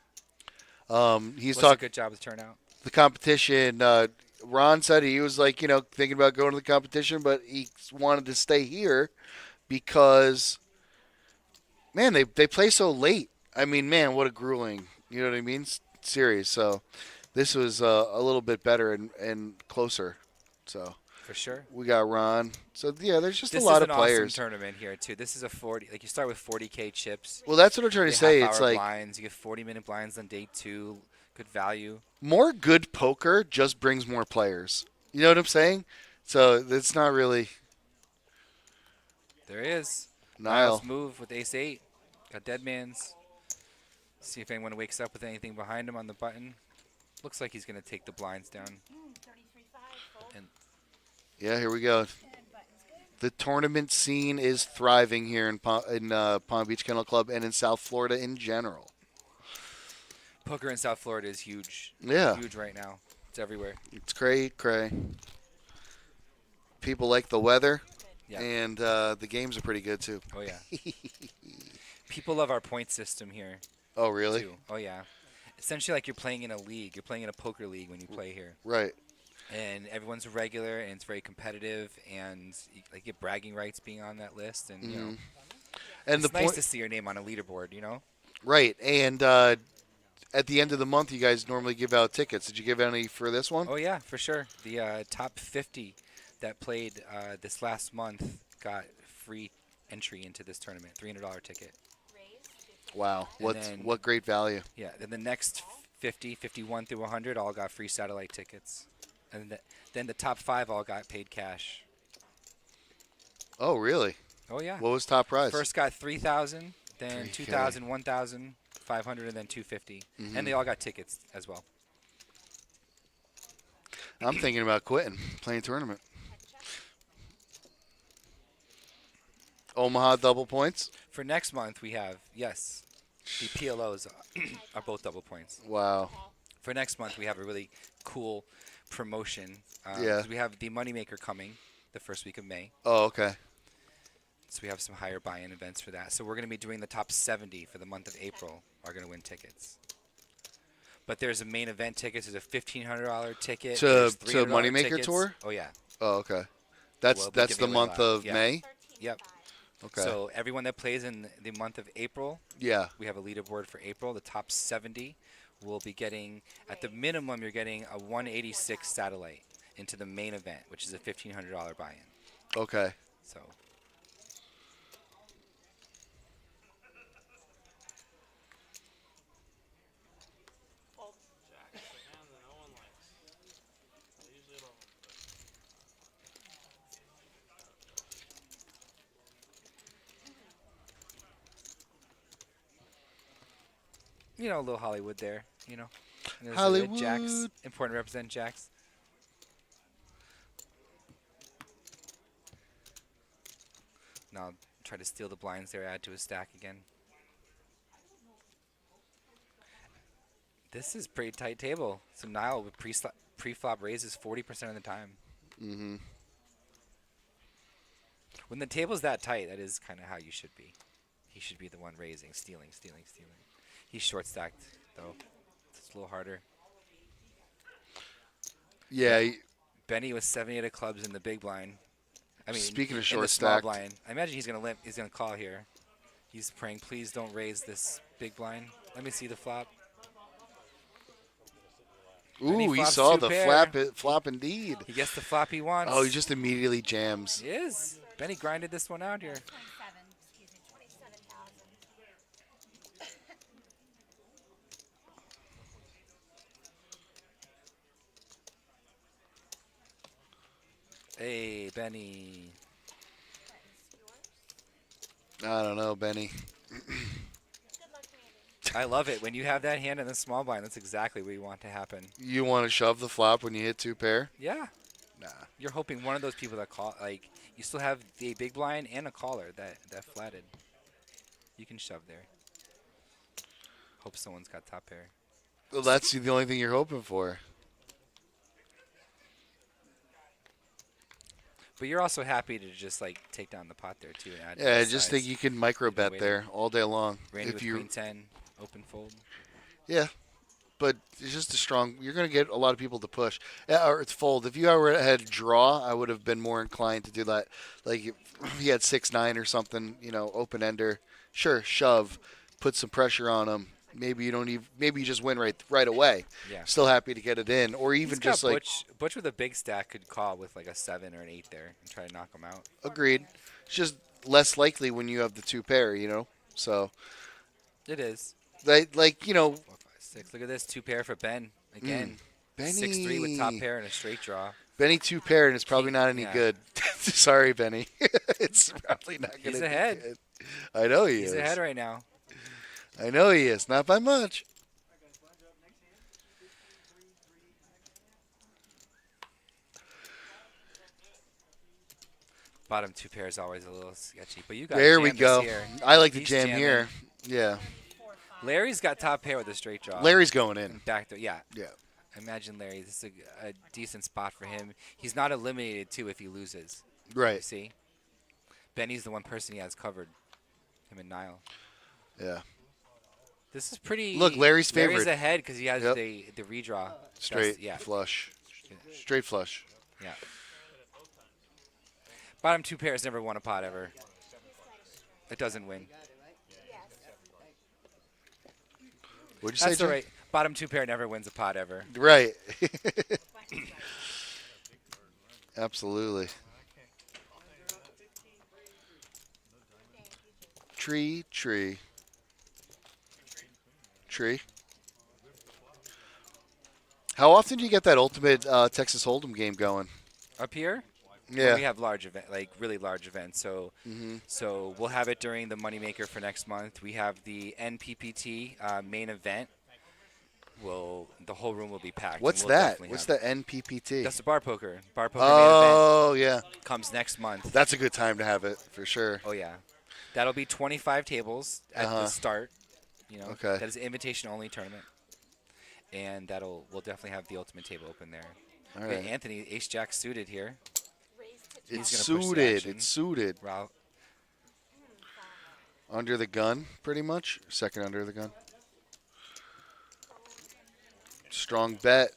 He's Was a talking good job with turnout. the competition. Ron said he was thinking about going to the competition, but he wanted to stay here because, man, they play so late. I mean, man, what a grueling, you know what I mean, series. So this was a little bit better and closer. So For sure. we got Ron. So, yeah, there's just This a lot is of an players. awesome tournament here, too. This is a 40. You start with 40K chips. Well, that's what I'm trying to You say. get It's half-hour like blinds. You get 40-minute blinds on day 2. Good value. more good poker just brings more players. You know what I'm saying? So it's not really There he is. Nile. Niles move with ace-8. Got dead man's. See if anyone wakes up with anything behind him on the button. Looks like he's going to take the blinds down. 33.5. And Yeah, here we go. The tournament scene is thriving here in Palm Beach Kennel Club and in South Florida in general. poker in South Florida is huge. Yeah. Huge right now. It's everywhere. It's cray. People like the weather, Yeah. and the games are pretty good too. Oh, yeah. People love our point system here, Oh, really? too. Oh, yeah. Essentially like you're playing in a league. You're playing in a poker league when you play here. Right. And everyone's a regular, and it's very competitive, and you get bragging rights being on that list. And, you know, And it's the nice point, to see your name on a leaderboard, you know? right? And at the end of the month, you guys normally give out tickets. Did you give any for this one? Oh, yeah, for sure. The top 50 that played this last month got free entry into this tournament, $300 ticket. Wow. then- What great value. Yeah, then the next 50, 51 through 100 all got free satellite tickets. And then the top 5 all got paid cash. Oh, really? Oh, yeah. What was top prize? First got 3,000, then 3K. 2,000, 1,000, 500, and then 250. And they all got tickets as well. I'm thinking about quitting, playing tournament. Omaha double points. For next month, we have, yes, the PLOs are both double points. Wow. For next month, we have a really cool promotion. Yeah. 'Cause we have the Moneymaker coming the first week of May. Oh, okay. So we have some higher buy-in events for that. So we're going to be doing the top 70 for the month of April are going to win tickets. But there's a main event tickets. There's a $1,500 ticket. To there's to $300 Moneymaker tickets. Tour? Oh, yeah. Oh, okay. That's We'll be that's the giving away month live. of Yeah. May. Yep. Okay. So everyone that plays in the month of April, Yeah. we have a leaderboard for April. The top 70 will be getting, at the minimum, you're getting a 186 satellite into the main event, which is a $1,500 buy-in. Okay. So you know, a little Hollywood there, you know. And there's, Jacks, Hollywood. important to represent Jacks. Now try to steal the blinds there, add to his stack again. This is pretty tight table. So Nile with pre-flop raises 40% of the time. Mm-hmm. When the table's that tight, that is kind of how you should be. He should be the one raising, stealing. He's short stacked, though. It's a little harder. Yeah. Benny with 78 of clubs in the big blind. I mean, Speaking of in short the small stacked. blind. I imagine he's gonna limp. He's gonna call here. He's praying, please don't raise this big blind. Let me see the flop. And he Ooh, he flops saw two the pair. flop indeed. He gets the flop he wants. Oh, he just immediately jams. He is. Benny grinded this one out here. 27,000. Hey, Benny. I don't know, Benny. Good luck, Randy. I love it. When you have that hand in the small blind, that's exactly what you want to happen. You want to shove the flop when you hit two pair? Yeah. Nah. You're hoping one of those people that call, like, you still have the big blind and a caller that flatted. You can shove there. Hope someone's got top pair. Well, that's the only thing you're hoping for. But you're also happy to just, like, take down the pot there, too. And add to Yeah, I the just size. think you can micro bet Waiting. there all day long. Randy if with you, queen 10, open fold. yeah, but it's just a strong. You're going to get a lot of people to push or it's fold. If you ever had a draw, I would have been more inclined to do that. Like if he had 6-9 or something, you know, open ender. Sure, shove, put some pressure on him. Maybe you don't even. Maybe you just win right away. Yeah. Still happy to get it in, or He's even got just like Butch with a big stack could call with, like, a 7 or an 8 there and try to knock him out. agreed. It's just less likely when you have the two pair, you know. So, It is. like you know, 4, 5, 6. Look at this. 2 pair for Ben. Again. Benny 6-3 with top pair and a straight draw. Benny two pair, and it's probably not any Yeah. good. Sorry, Benny. It's probably not going to He's be ahead. good. I know he He's is. ahead right now. I know he is. Not by much. Bottom 2 pair is always a little sketchy. But you got There we jam this go. here. I like the He's jam jamming. here. Yeah. Larry's got top pair with a straight draw. Larry's going in. Back to, yeah. Yeah. Imagine Larry. This is a decent spot for him. He's not eliminated, too, if he loses. You Right. see? Benny's the one person he has covered. Him and Nile. Yeah. This is pretty. Look, Larry's Larry's favorite. ahead because he has Yep. the redraw. Straight That's- yeah. flush. Straight flush. Yeah. Bottom 2 pairs never won a pot ever. It doesn't win. What'd you say, That's all Jay? right. Bottom 2 pair never wins a pot ever. Right. Absolutely. Tree. How often do you get that ultimate Texas Hold'em game going? Up here, Yeah. we have large event, like really large events. So, Mhm. so we'll have it during the Moneymaker for next month. We have the NPPT main event. The whole room will be packed. and What's we'll that? definitely What's have- the NPPT? That's the bar poker. Bar poker Oh, yeah. main event comes next month. That's a good time to have it, for sure. Oh yeah, that'll be 25 tables at the start. You know, Okay. that is an invitation only tournament, and we'll definitely have the ultimate table open there. All Okay, right. Anthony, Ace Jack suited here. It's gonna push the suited. action. It's suited. Ralph, Under the gun, pretty much. Second under the gun. Strong bet.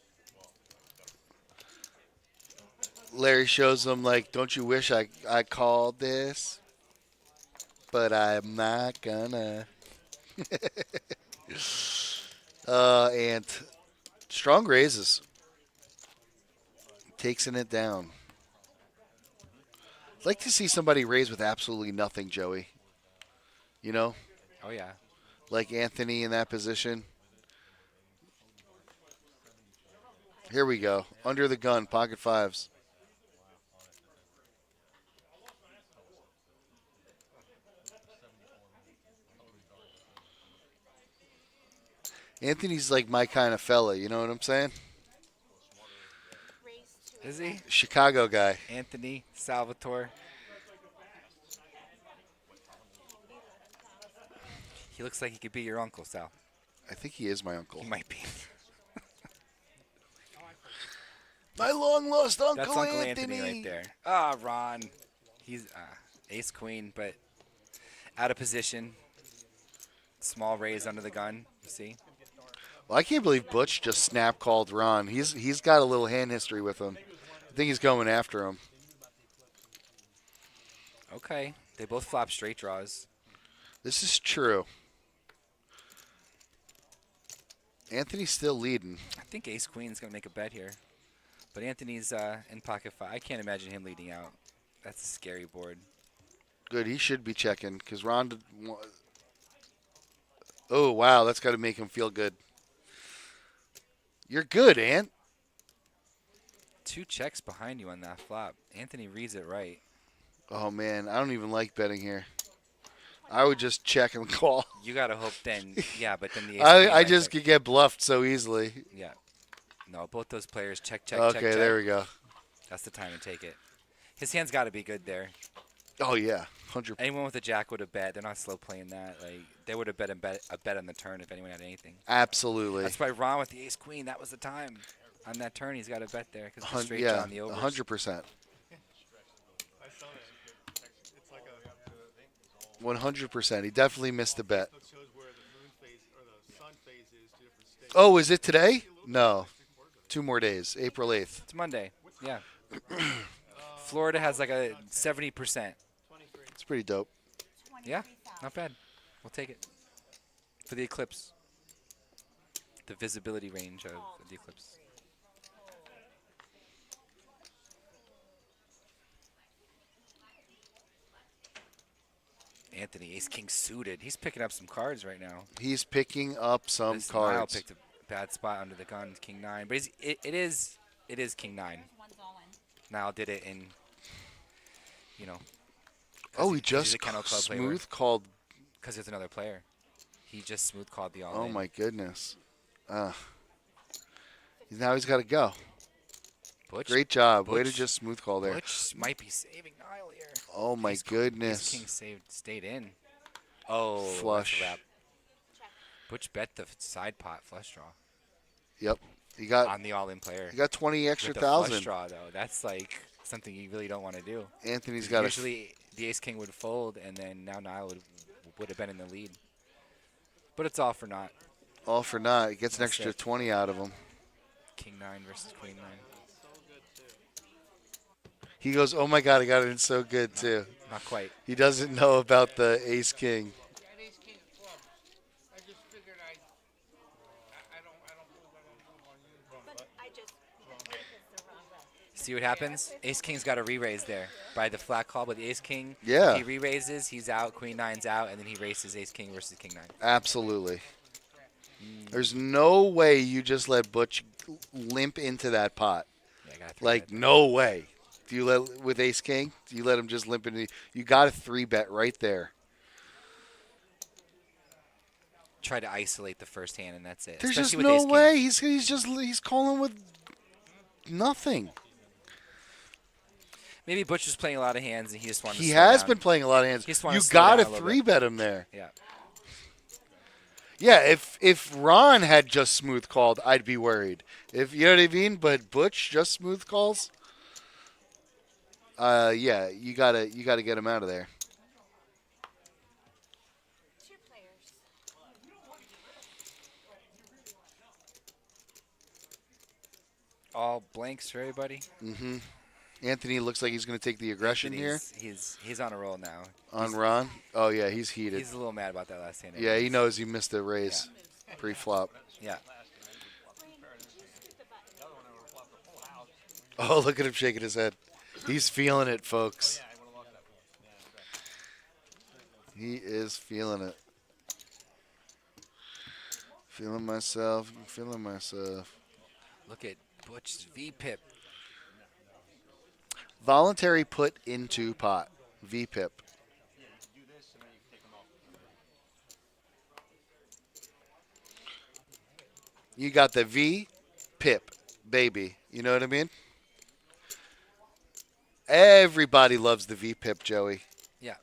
Larry shows him, like, don't you wish I called this? but I'm not gonna. And strong raises. Takes it down. I'd like to see somebody raise with absolutely nothing, Joey. You know, Oh yeah. like Anthony in that position. Here we go. Under the gun, pocket fives. Anthony's like my kind of fella, you know what I'm saying? Raise to Is he? Chicago guy. Anthony Salvatore. He looks like he could be your uncle, Sal. I think he is my uncle. He might be. My long lost Uncle That's Uncle Anthony. Anthony right there. Ah, Ron. He's ace queen, but out of position. Small raise under the gun. You see? Well, I can't believe Butch just snap called Ron. He's got a little hand history with him. I think he's going after him. Okay. They both flop straight draws. This is true. Anthony's still leading. I think ace queen's going to make a bet here. But Anthony's in pocket five. I can't imagine him leading out. That's a scary board. Good, he should be checking because Ron. Oh wow, that's got to make him feel good. You're good, Ant. 2 checks behind you on that flop. Anthony reads it right. Oh man, I don't even like betting here. I would just check and call. You got to hope then. Yeah, but then the ace queen I right just there. could get bluffed so easily. Yeah. No, both those players check, check, Okay, check, check. there we go. That's the time to take it. His hand's got to be good there. Oh yeah, 100. Anyone with a jack would have bet. They're not slow playing that. Like they would have bet a bet on the turn if anyone had anything. Absolutely. That's why Ron with the ace queen. That was the time. On that turn, he's got a bet there because it's straight Yeah, on the overs. 100%. I saw that. It's like a 100%. He definitely missed a bet. shows where the moon phase or the sun phase is to different states. Oh, is it today? No. 2 more days. April 8th. It's Monday. Yeah. Florida has like a 70%. It's pretty dope. Yeah, not bad. We'll take it for the eclipse. The visibility range of the eclipse. Anthony, ace king suited. He's picking up some cards right now. He's picking up some This Nile cards. picked a bad spot under the gun, king 9. But it is king 9. Nile did it in, you know. Oh, he he's just a Kennel Club player. smooth called. Because there's another player. He just smooth called the all Oh in. my goodness. Now he's got to go. Butch, Great job. Way to Butch- just smooth call there. Butch might be saving Nile here. Oh my Ace goodness. king stayed in. Oh, that's a Flush. wrap. Butch bet the side pot flush draw Yep. He got on the all in player. 20 extra With the flush thousand. draw though, that's like something you really don't want to do. Anthony's got Usually the ace king would fold, and then now Nile would have been in the lead. But it's all for naught. all for naught. He gets an That's extra it. 20 out of him. King 9 versus queen 9. He goes, "Oh my God, I got it in so good too." Not quite. He doesn't know about the ace king. But I just because the wrong way. See what happens? Ace king's got a re-raise there by the flat call, but the ace king, Yeah. if he re-raises, he's out, queen 9's out, and then he races ace king versus king 9. Absolutely. There's no way you just let Butch limp into that pot. Yeah, I got a Like, 3-bet. no way. Do you let with ace king? Do you let him just limp into? You got a 3-bet right there. Try to isolate the first hand, and that's it. There's Especially just with no ace king. way. He's calling with nothing. Maybe Butch was playing a lot of hands, and he just wanted to He slow has down. been playing a lot of hands. He just wanted You to slow got down to a little bit. 3-bet him there. Yeah. Yeah, if Ron had just smooth called, I'd be worried. If you know what I mean, but Butch just smooth calls. Yeah, you gotta get him out of there. 2 players. All blanks for everybody. Mm-hmm. Anthony looks like he's going to take the aggression here He's on a roll now. on Ron. Oh, yeah, he's heated. He's a little mad about that last hand. Yeah, he knows he missed a raise pre-flop. Yeah. Oh, look at him shaking his head. He's feeling it, folks. He is feeling it. Feeling myself. Feeling myself. Look at Butch's V-pip. Voluntary put into pot. V-pip. You got the V-pip, baby. You know what I mean? Everybody loves the V-pip, Joey. Yeah.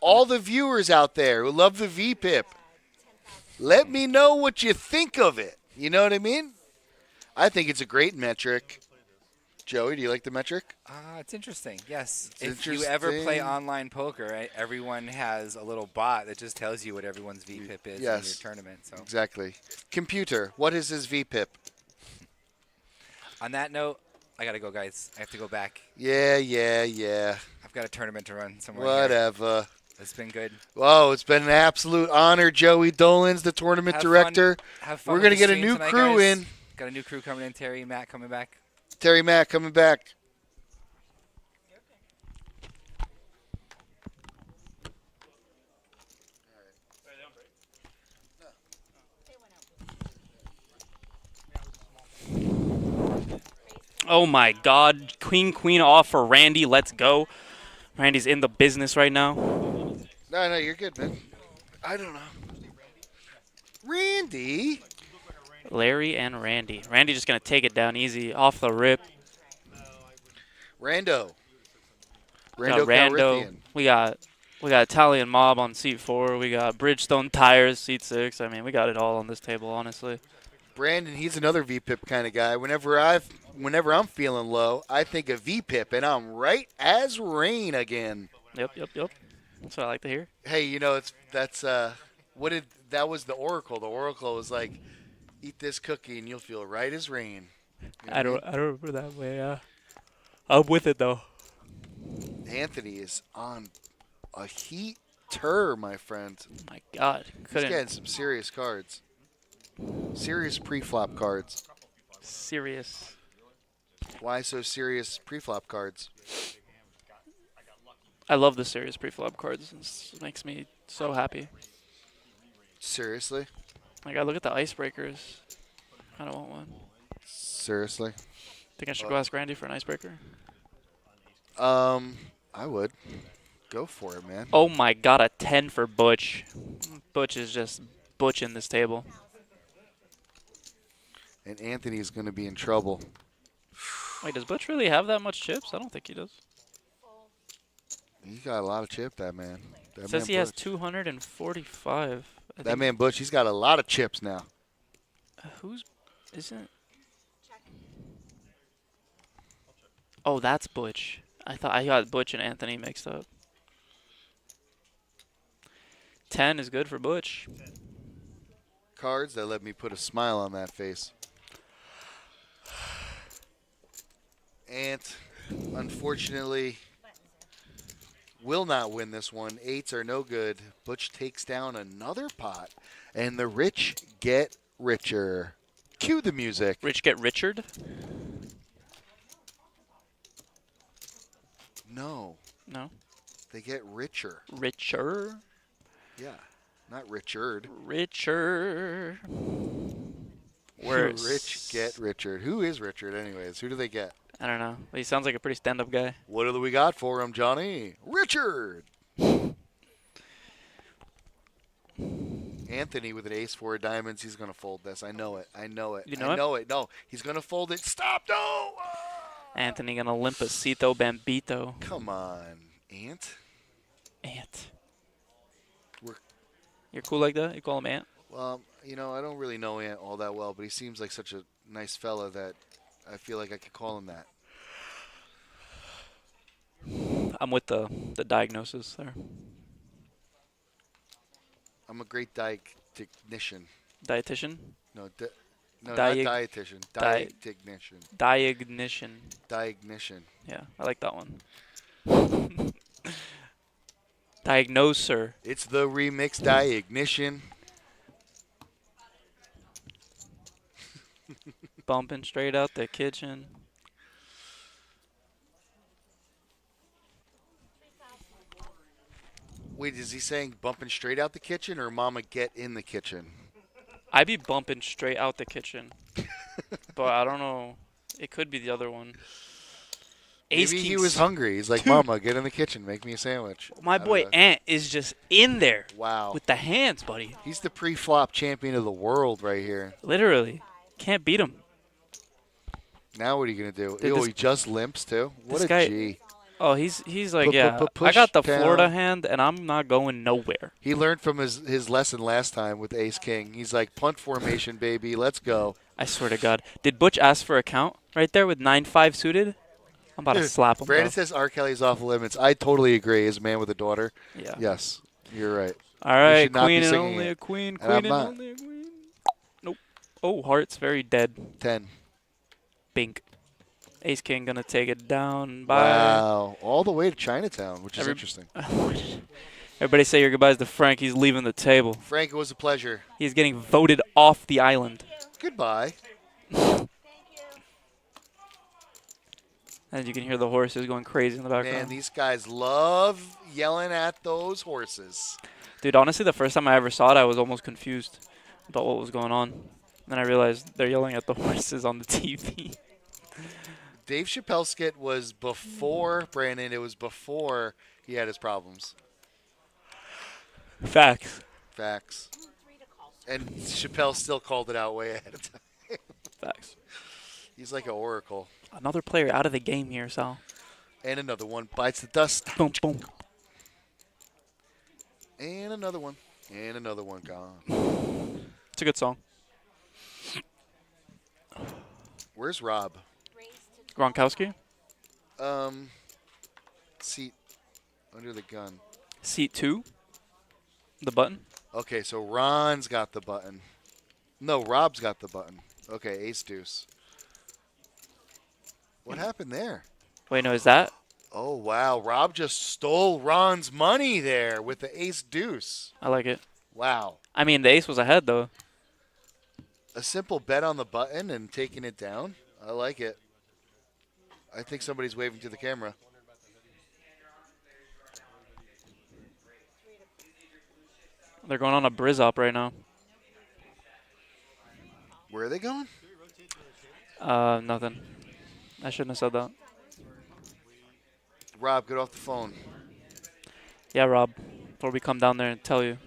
All the viewers out there who love the V-pip, let me know what you think of it. You know what I mean? I think it's a great metric. Joey, do you like the metric? It's interesting. Yes. It's if you ever play interesting. online poker, everyone has a little bot that just tells you what everyone's VPIP is in your Yes. tournament. So Exactly. Computer, what is his V-pip? on that note, I gotta go, guys. I have to go back. Yeah. I've got a tournament to run somewhere. Here. Whatever. It's been good. Whoa, it's been an absolute honor, Joey Dolan's the tournament Have director. Have fun We're with going to the get a stream new tonight, crew guys. in. Got a new crew coming in. Terry, Matt coming back. Terry Mack coming back. Oh my God. Queen off for Randy. Let's go. Randy's in the business right now. No, you're good, man. I don't know. Randy? Larry and Randy. Randy just going to take it down easy off the rip. Rando. Got Rando. Calrithian. We got Italian Mob on seat 4. We got Bridgestone Tires seat 6. I mean, we got it all on this table, honestly. Brandon, he's another VPIP kind of guy. Whenever I'm feeling low, I think of VPIP, and I'm right as rain again. Yep. That's what I like to hear. Hey, you know that was the Oracle. The Oracle was like, eat this cookie and you'll feel right as rain. You know I what don't remember that way. I'm with it though. mean? Anthony is on a heater, my friend. My God, He's getting some serious cards. Serious pre-flop cards. serious. Why so serious pre-flop cards? I love the serious pre-flop cards. It makes me so happy. Seriously? Like I look at the icebreakers. I don't want one. Seriously? Think I should go ask Randy for an icebreaker? I would. Go for it, man. Oh my God, a 10 for Butch. Butch is just butching this table. And Anthony's going to be in trouble. Wait, does Butch really have that much chips? I don't think he does. He's got a lot of chip, that man. That It says man he has Butch. 245. That man Butch, he's got a lot of chips now. Isn't? Oh, that's Butch. I got Butch and Anthony mixed up. 10 is good for Butch. Cards that let me put a smile on that face. Ant, unfortunately, will not win this one. 8s are no good. Butch takes down another pot, and the rich get richer. Cue the music. Rich get Richard? No, No. they get richer. Richer? Yeah, not Richard. Richer. Worse. Rich get Richard. Who is Richard, anyways? Who do they get? I don't know. He sounds like a pretty stand-up guy. What do we got for him, Johnny? Richard. Anthony with an ace 4 of diamonds. He's going to fold this. I know it. You know I it? know it. No, he's going to fold it. Stop. No. Anthony gonna limpacito bambito. Come on, Ant. Ant. We're- You're cool like that? You call him Ant? Well, you know, I don't really know Ant all that well, but he seems like such a nice fella that I feel like I could call him that. I'm with the diagnosis there. I'm a great diagnostician. Dietitian? No, No, Diag- not dietitian. di- Diagnition. Diagnition. Diagnition. Yeah, I like that one. Diagnoser. It's the remix Diagnition. Bumping straight out the kitchen. Wait, is he saying bumping straight out the kitchen or mama get in the kitchen? I be bumping straight out the kitchen. But I don't know. It could be the other one. Ace Maybe he King was hungry. He's like, Dude. Mama, get in the kitchen. Make me a sandwich. My I don't boy know. Ant is just in there Wow. with the hands, buddy. He's the pre-flop champion of the world right here. Literally. Can't beat him. Now what are you going to do? Dude, Oh, this- he just limps too? What this a guy- G. Oh, he's like, yeah, I Push got the down. Florida hand, and I'm not going nowhere. He learned from his lesson last time with Ace King. He's like, punt formation, baby. Let's go. I swear to God. Did Butch ask for a count right there with 9-5 suited? I'm about to slap him, bro. Brandon says R. Kelly's off limits. I totally agree as a man with a daughter. Yeah. Yes, you're right. All right, should not be queen and singing only it. a queen, And queen I'm and not. only a queen. Nope. Oh, heart's very dead. 10. Bink. Ace King gonna take it down. Bye. Wow. All the way to Chinatown, which is interesting. Everybody say your goodbyes to Frank. He's leaving the table. Frank, it was a pleasure. He's getting voted off the island. Goodbye. And you can hear the horses going crazy in the background. Man, these guys love yelling at those horses. Dude, honestly, the first time I ever saw it, I was almost confused about what was going on. Then I realized they're yelling at the horses on the TV. Dave Chappelle skit was before Brandon. It was before he had his problems. Facts. Facts. And Chappelle still called it out way ahead of time. Facts. He's like an oracle. Another player out of the game here, Sal. And another one bites the dust. Boom, boom. And another one. And another one gone. It's a good song. Where's Rob? Gronkowski? Seat under the gun. Seat 2? The button? Okay, so Ron's got the button. No, Rob's got the button. Okay, ace deuce. What happened there? Wait, no, is that? Oh, wow. Rob just stole Ron's money there with the ace deuce. I like it. Wow. I mean, the ace was ahead, though. A simple bet on the button and taking it down. I like it. I think somebody's waving to the camera. They're going on a Briz up right now. Where are they going? Nothing. I shouldn't have said that. Rob, get off the phone. Yeah, Rob. Before we come down there and tell you.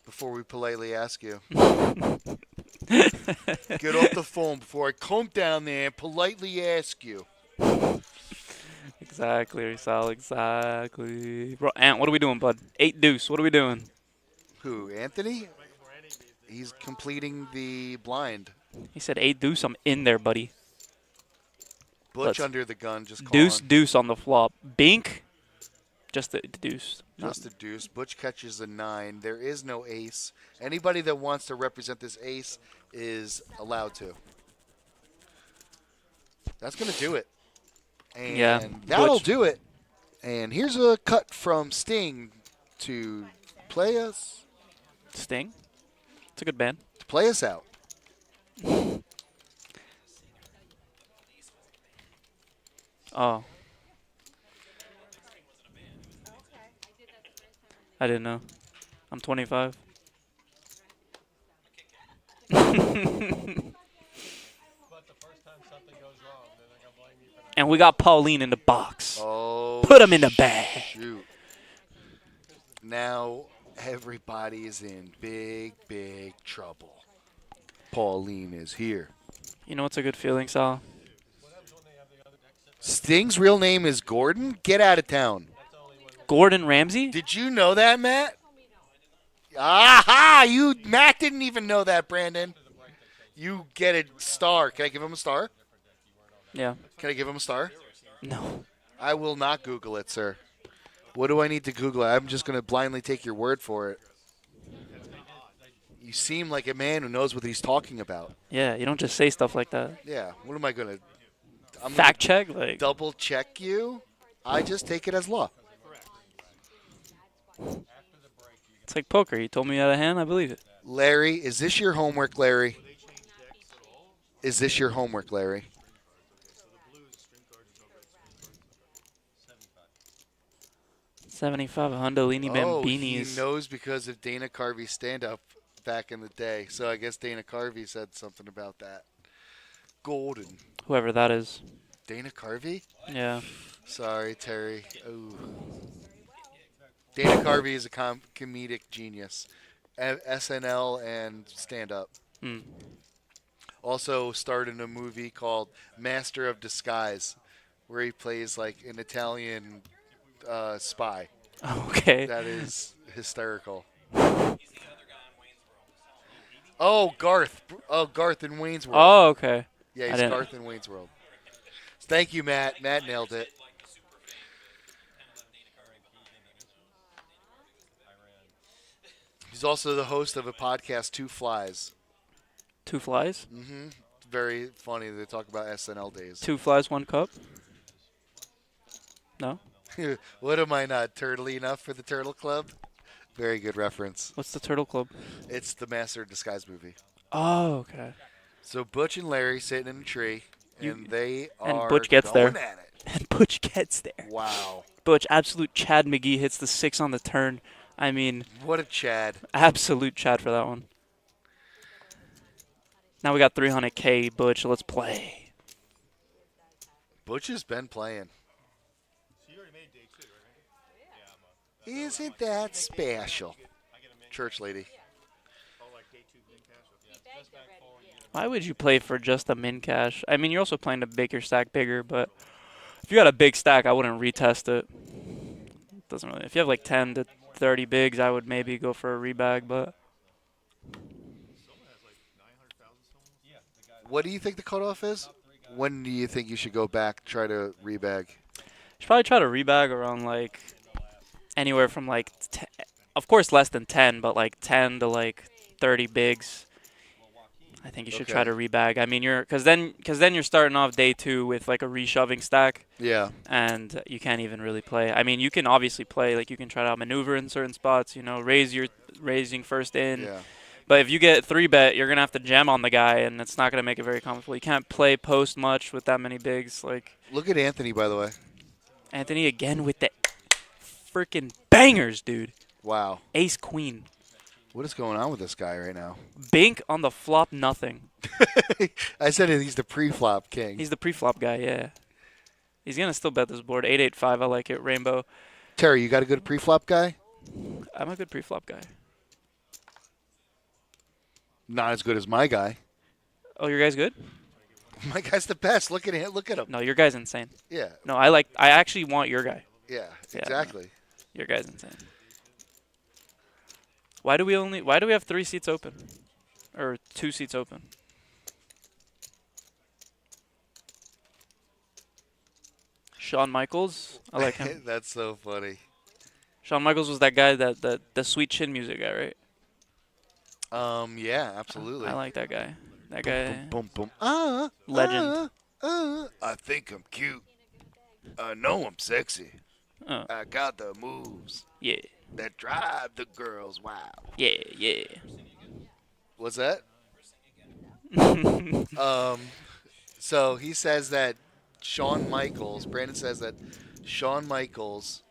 Before we politely ask you. Get off the phone before I come down there and politely ask you. Exactly, Sal. Exactly. Bro, Ant, what are we doing, bud? 8 deuce. What are we doing? Who, Anthony? He's completing the blind. He said 8 deuce. I'm in there, buddy. Butch Let's- under the gun, just Deuce, calling. deuce on the flop. Bink. Just the deuce. Just a deuce. Butch catches a 9. There is no ace. Anybody that wants to represent this ace is allowed to. That's going to do it. And Yeah, that'll Butch. do it. And here's a cut from Sting to play us. Sting. It's a good band. To play us out. Oh. I didn't know. I'm 25. And we got Pauline in the box. Oh, Put him in the bag. Shoot. Now everybody's in big, big trouble. Pauline is here. You know what's a good feeling, Sal? Sting's real name is Gordon? Get out of town. Gordon Ramsay? Did you know that, Matt? Aha! Matt didn't even know that, Brandon. You get a star. Can I give him a star? Yeah. Can I give him a star? No. I will not Google it, sir. What do I need to Google it? I'm just going to blindly take your word for it. You seem like a man who knows what he's talking about. Yeah, you don't just say stuff like that. Yeah. What am I gonna? I'm Fact check, like double check you. I just take it as law. it's like poker. You told me out of hand, I believe it. Larry, is this your homework, Larry? Is this your homework, Larry? 75 Hundolini Bambinis. He knows because of Dana Carvey's stand-up back in the day. So I guess Dana Carvey said something about that. Golden. Whoever that is. Dana Carvey? Yeah. Sorry, Terry. Ooh. Dana Carvey is a comedic genius. SNL and stand-up. Hmm. Also starred in a movie called Master of Disguise, where he plays like an Italian spy. Okay. That is hysterical. Oh, Garth. Oh, Garth in Wayne's World. Oh, okay. Yeah, I he's didn't- Garth in Wayne's World. Thank you, Matt. Matt nailed it. He's also the host of a podcast, Two Flies. Two flies? Mm-hmm. Very funny. They talk about SNL days. Two flies, one cup? No? What am I not, turtly enough for the Turtle Club? Very good reference. What's the Turtle Club? It's the Master of Disguise movie. Oh, okay. So Butch and Larry sitting in a tree, and they and are Butch gets going there. at it. And Butch gets there. Wow. Butch, absolute Chad McGee hits the 6 on the turn. I mean, What a Chad. absolute Chad for that one. Now we got 300K, Butch. Let's play. Butch has been playing. So you already made day 2, right? Isn't that special? Church lady. Oh, like day 2 green cash. Why would you play for just a min cash? I mean, you're also playing to make your stack bigger, but if you got a big stack, I wouldn't retest it. Doesn't really. If you have like 10 to 30 bigs, I would maybe go for a rebag, but What do you think the cutoff is? When do you think you should go back, try to rebag? should probably try to rebag around like anywhere from like, of course less than 10, but like 10 to like 30 bigs. I think you should try Okay. to rebag. I mean, because then you're starting off day 2 with like a reshoving stack, Yeah. and you can't even really play. I mean, you can obviously play, like you can try to maneuver in certain spots, raising first in. Yeah. But if you get 3-bet, you're gonna have to jam on the guy, and it's not gonna make it very comfortable. You can't play post much with that many bigs. Like Look at Anthony, by the way. Anthony again with the freaking bangers, dude. Wow. Ace queen. What is going on with this guy right now? Bink on the flop, nothing. I said he's the pre-flop king. He's the pre-flop guy, yeah. He's gonna still bet this board. 8-8-5, I like it. Rainbow. Terry, you got a good pre-flop guy? I'm a good pre-flop guy. Not as good as my guy. Oh, your guy's good? My guy's the best. Look at him. Look at him. No, your guy's insane. Yeah. No, I actually want your guy. Yeah. Yeah, Exactly. Your guy's insane. Why do we have 3 seats open? Or 2 seats open? Shawn Michaels? I like him. That's so funny. Shawn Michaels was that guy, the sweet chin music guy, right? Yeah, absolutely. I like that guy. That guy, Boom, boom. legend. I think I'm cute. I know I'm sexy. Oh, I got the moves yeah, that drive the girls wild. yeah. What's that? So he says that Shawn Michaels, Brandon says that Shawn Michaels,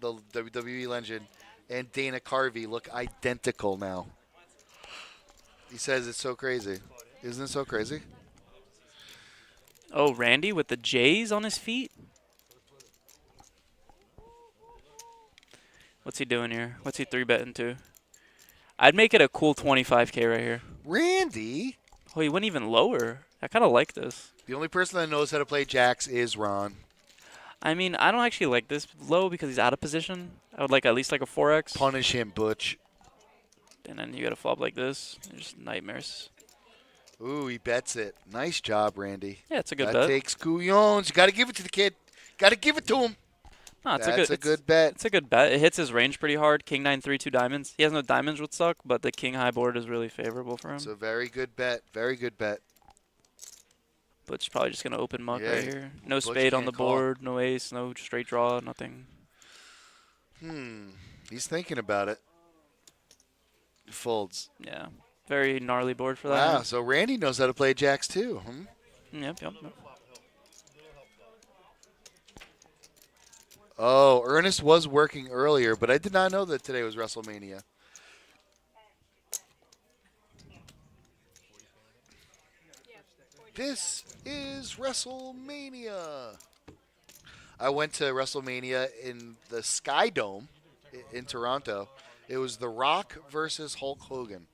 the WWE legend, and Dana Carvey look identical now. He says it's so crazy. Isn't it so crazy? Oh, Randy with the J's on his feet? What's he doing here? What's he 3-betting to? I'd make it a cool 25K right here. Randy? Oh, he went even lower. I kind of like this. The only person that knows how to play jacks is Ron. I mean, I don't actually like this low because he's out of position. I would like at least like a 4X. Punish him, Butch. And then you got a flop like this. There's nightmares. Ooh, he bets it. Nice job, Randy. Yeah, it's a good that bet. takes couillons. You got to give it to the kid. Got to give it to him. No, it's That's a good bet. It's a good bet. It hits his range pretty hard. King 9 3 2 diamonds. He has no diamonds with suck, but the king high board is really favorable for him. It's a very good bet. Very good bet. Butch probably just gonna open muck Yeah, right here. No Butch spade on can't the call. board. No ace. No straight draw. Nothing. He's thinking about it. Folds. Yeah. Very gnarly board for that. Wow. hand. So Randy knows how to play jacks too. Yep. Oh, Ernest was working earlier, but I did not know that today was WrestleMania. This is WrestleMania. I went to WrestleMania in the Sky Dome in Toronto. It was The Rock versus Hulk Hogan.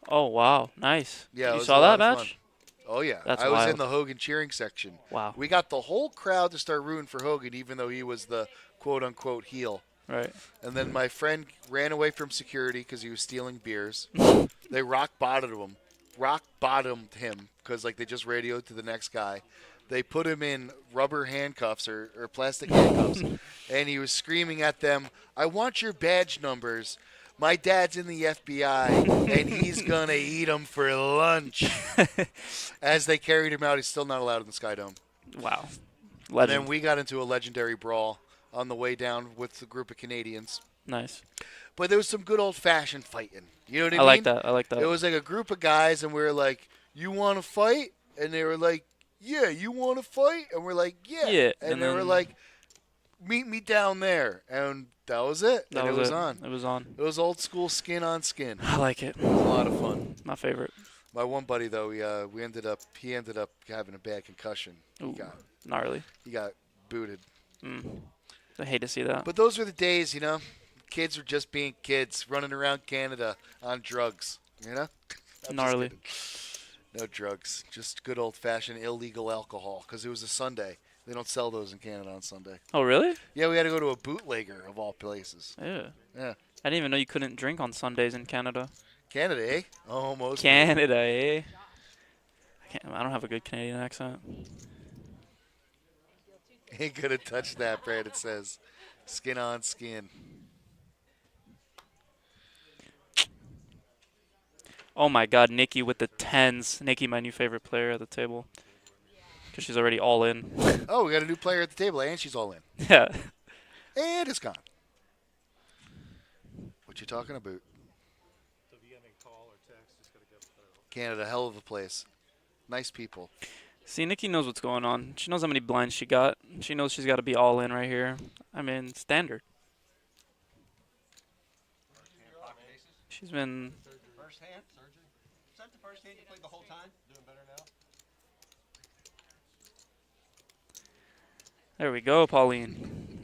Oh wow, nice. Yeah, it You was saw a lot that of match? fun. Oh yeah, That's I was in wild. the Hogan cheering section. Wow. We got the whole crowd to start rooting for Hogan, even though he was the quote-unquote heel. Right. And then my friend ran away from security because he was stealing beers. They rock bottomed him because like they just radioed to the next guy. They put him in rubber handcuffs or plastic handcuffs, and he was screaming at them, "I want your badge numbers. My dad's in the FBI, and he's gonna eat them for lunch." As they carried him out, he's still not allowed in the Sky Dome. Wow. And Legend. then we got into a legendary brawl on the way down with a group of Canadians. Nice. But there was some good old-fashioned fighting. You know what I I mean? like that. I like that. It was like a group of guys, and we were like, "You want to fight?" And they were like, "Yeah, you want to fight?" And we're like, "Yeah." Yeah, And, and they were then- like, "Meet me down there." And that was it. That and it was it. on. It was on. It was old school skin on skin. I like it. It was a lot of fun. My favorite. My one buddy though, he ended up having a bad concussion. Ooh, gnarly. He got booted. I hate to see that. But those were the days, you know. Kids were just being kids, running around Canada on drugs. You know. I'm just Gnarly. kidding. No drugs, just good old-fashioned illegal alcohol. Because it was a Sunday. They don't sell those in Canada on Sunday. Oh really? Yeah, we had to go to a bootlegger of all places. Yeah. Yeah. I didn't even know you couldn't drink on Sundays in Canada. Canada, eh? Almost. Canada, eh? I don't have a good Canadian accent. Ain't gonna touch that, Brad. It says, skin on skin. Oh my God, Nikki with the tens. Nikki, my new favorite player at the table. Because she's already all in. Oh, we got a new player at the table, and she's all in. Yeah. And it's gone. What you talking about? So if you get any call or text, just gotta get Canada, hell of a place. Nice people. See, Nikki knows what's going on. She knows how many blinds she got. She knows she's got to be all in right here. I mean, standard. She's been... First hand surgery. Is that the first hand you played the whole time? Doing better now? There we go, Pauline.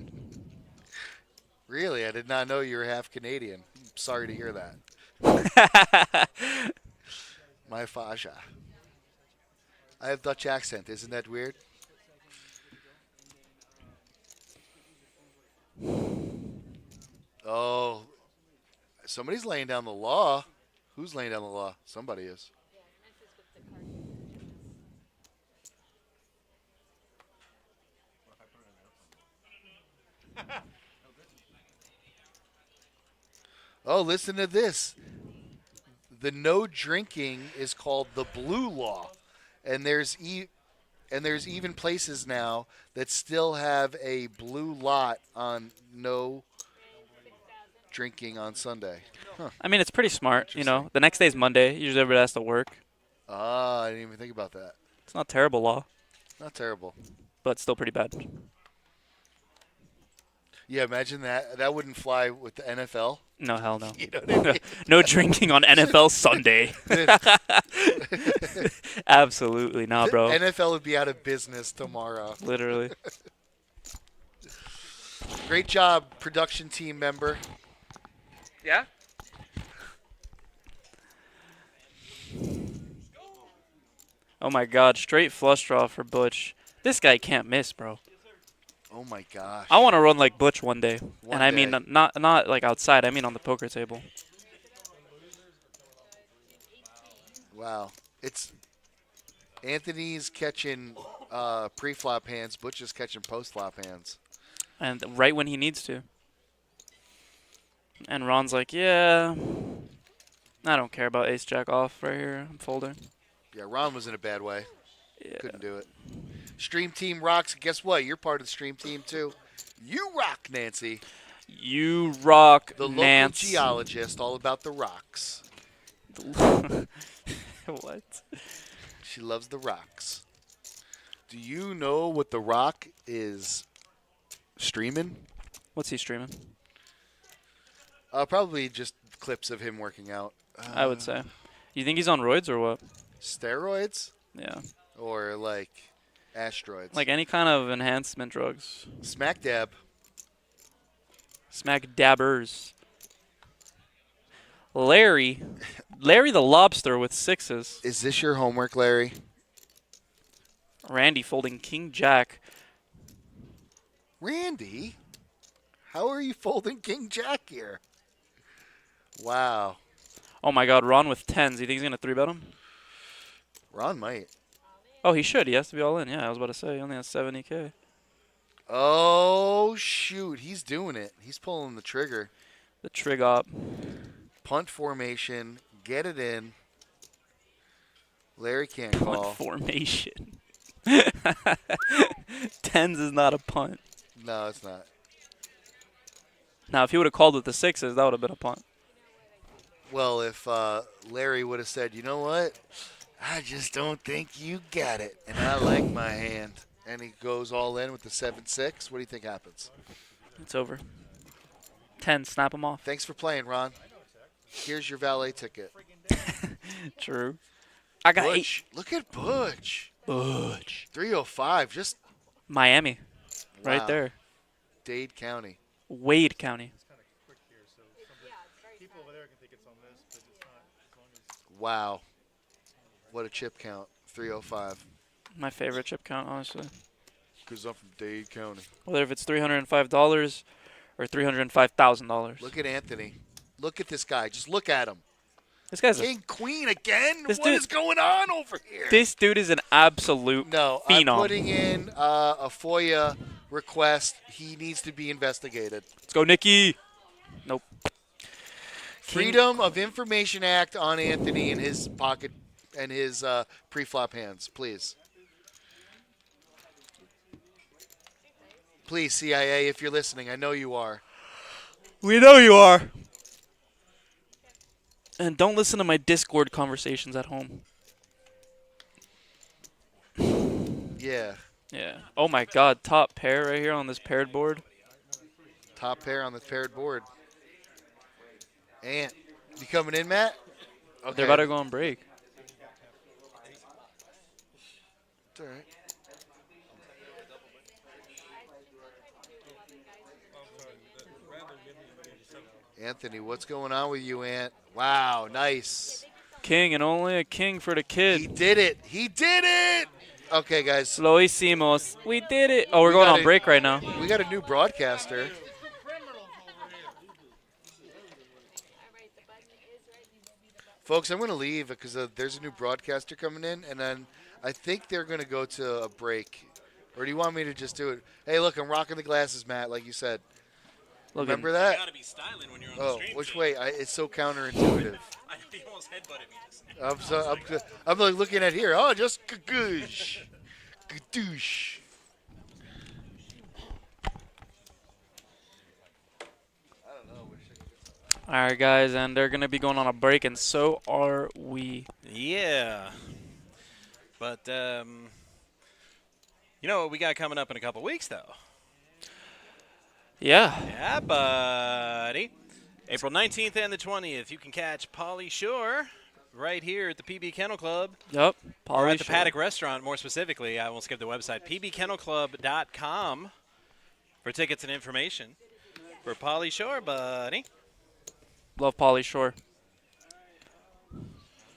Really, I did not know you were half Canadian. I'm sorry to hear that. My faja. I have Dutch accent. Isn't that weird? Oh, somebody's laying down the law. Who's laying down the law? Somebody is. Oh, listen to this. The no drinking is called the blue law, and there's even places now that still have a blue lot on no drinking on Sunday. Huh. I mean, it's pretty smart, you know. The next day's Monday. Usually everybody has to work. Ah, I didn't even think about that. It's not terrible law, Not terrible. but still pretty bad. Yeah, imagine that. That wouldn't fly with the NFL. No, hell no. You know what I mean? No drinking on NFL Sunday. Absolutely not, bro. NFL would be out of business tomorrow. Literally. Great job, production team member. Yeah? Oh my God, straight flush draw for Butch. This guy can't miss, bro. Oh my gosh. I want to run like Butch one day. One And I mean, day. not like outside. I mean on the poker table. Wow. It's Anthony's catching pre-flop hands. Butch is catching post-flop hands. and right when he needs to. And Ron's like, yeah, I don't care about ace jack off right here. I'm folding. Yeah, Ron was in a bad way. Yeah. Couldn't do it. Stream team rocks. Guess what? You're part of the stream team too. You rock, Nancy. You rock, The local Nance. geologist, all about the rocks. What? She loves the rocks. Do you know what the rock is streaming? What's he streaming? Probably just clips of him working out. I would say. You think he's on roids or what? Steroids Yeah. or like asteroids? Like any kind of enhancement drugs. Smack dab. Smack dabbers. Larry the lobster with sixes. Is this your homework, Larry? Randy folding king jack. Randy? How are you folding king jack here? Wow. Oh my god, Ron with tens. You think he's gonna 3-bet him? Ron might. Oh, he should. He has to be all in. Yeah, I was about to say. He only has 70K. Oh, shoot. He's doing it. He's pulling the trigger. The trig op. Punt formation. Get it in. Larry can't call. Punt formation. Tens is not a punt. No, it's not. Now, if he would have called with the sixes, that would have been a punt. Well, if Larry would have said, you know what? I just don't think you got it. And I like my hand. And he goes all in with the 7-6. What do you think happens? It's over. 10, snap him off. Thanks for playing, Ron. Here's your valet ticket. True. I got Butch. Look at Butch. 305. Just Miami. Right wow. there. Dade County. Wade County. It's kind of quick here, so people over there can think it's on this, but it's not. As long as Wow. What a chip count. 305. My favorite chip count, honestly. Because I'm from Dade County. Whether if it's $305 or $305,000. Look at Anthony. Look at this guy. Just look at him. This guy's King, queen again? This What dude- is going on over here? This dude is an absolute No, phenom. I'm putting in a FOIA request. He needs to be investigated. Let's go, Nikki. Nope. Freedom of Information Act on Anthony and his pocket and his pre-flop hands, please. Please, CIA, if you're listening, I know you are. We know you are. And don't listen to my Discord conversations at home. Yeah. Yeah. Oh my god, top pair right here on this paired board. Top pair on the paired board. Ant, you coming in, Matt? Okay. They're about to go on break. It's all right. Anthony, what's going on with you, Ant? Wow, nice. King and only a king for the kid. He did it. He did it. Okay, guys. Lo hicimos. We did it. Oh, we're We going got on break right now. We got a new broadcaster. Folks, I'm going to leave because there's a new broadcaster coming in, and then I think they're going to go to a break. Or do you want me to just do it? Hey, look, I'm rocking the glasses, Matt, like you said. Look Remember You that? gotta be styling when you're on Oh, the stream. which too. way? It's so counterintuitive. I know you almost headbutted me just now. I'm like looking at here. Oh, just gadoosh. Gadoosh. All right, guys, and they're going to be going on a break, and so are we. Yeah. But, you know what we got coming up in a couple weeks, though? Yeah. Yeah, buddy. April 19th and the 20th, you can catch Pauly Shore right here at the PB Kennel Club. Yep. Or at the Shore. Paddock Restaurant, more specifically. I won't skip the website, pbkennelclub.com for tickets and information. For Pauly Shore, buddy. Love Pauly Shore.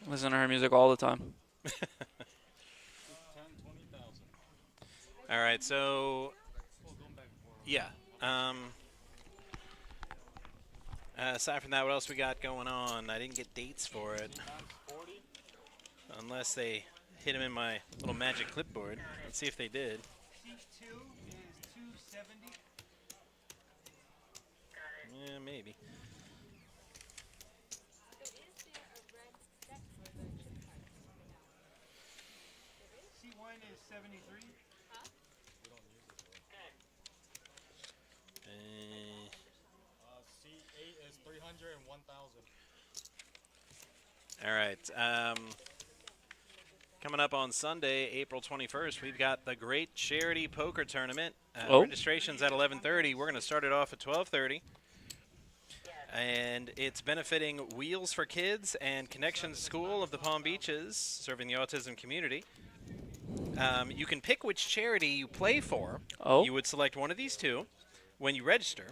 Listen to her music all the time. All right, so, yeah. Aside from that, what else we got going on? I didn't get dates for it. Unless they hit them in my little magic clipboard. Let's see if they did. Yeah, maybe. C1 is 73. C8 is 300 and 1,000. All right. Coming up on Sunday, April 21st, we've got the Great Charity Poker Tournament. Oh. Registration's at 11:30. We're going to start it off at 12:30. And it's benefiting Wheels for Kids and Connection School of the Palm Beaches, serving the autism community. You can pick which charity you play for. Oh. You would select one of these two when you register.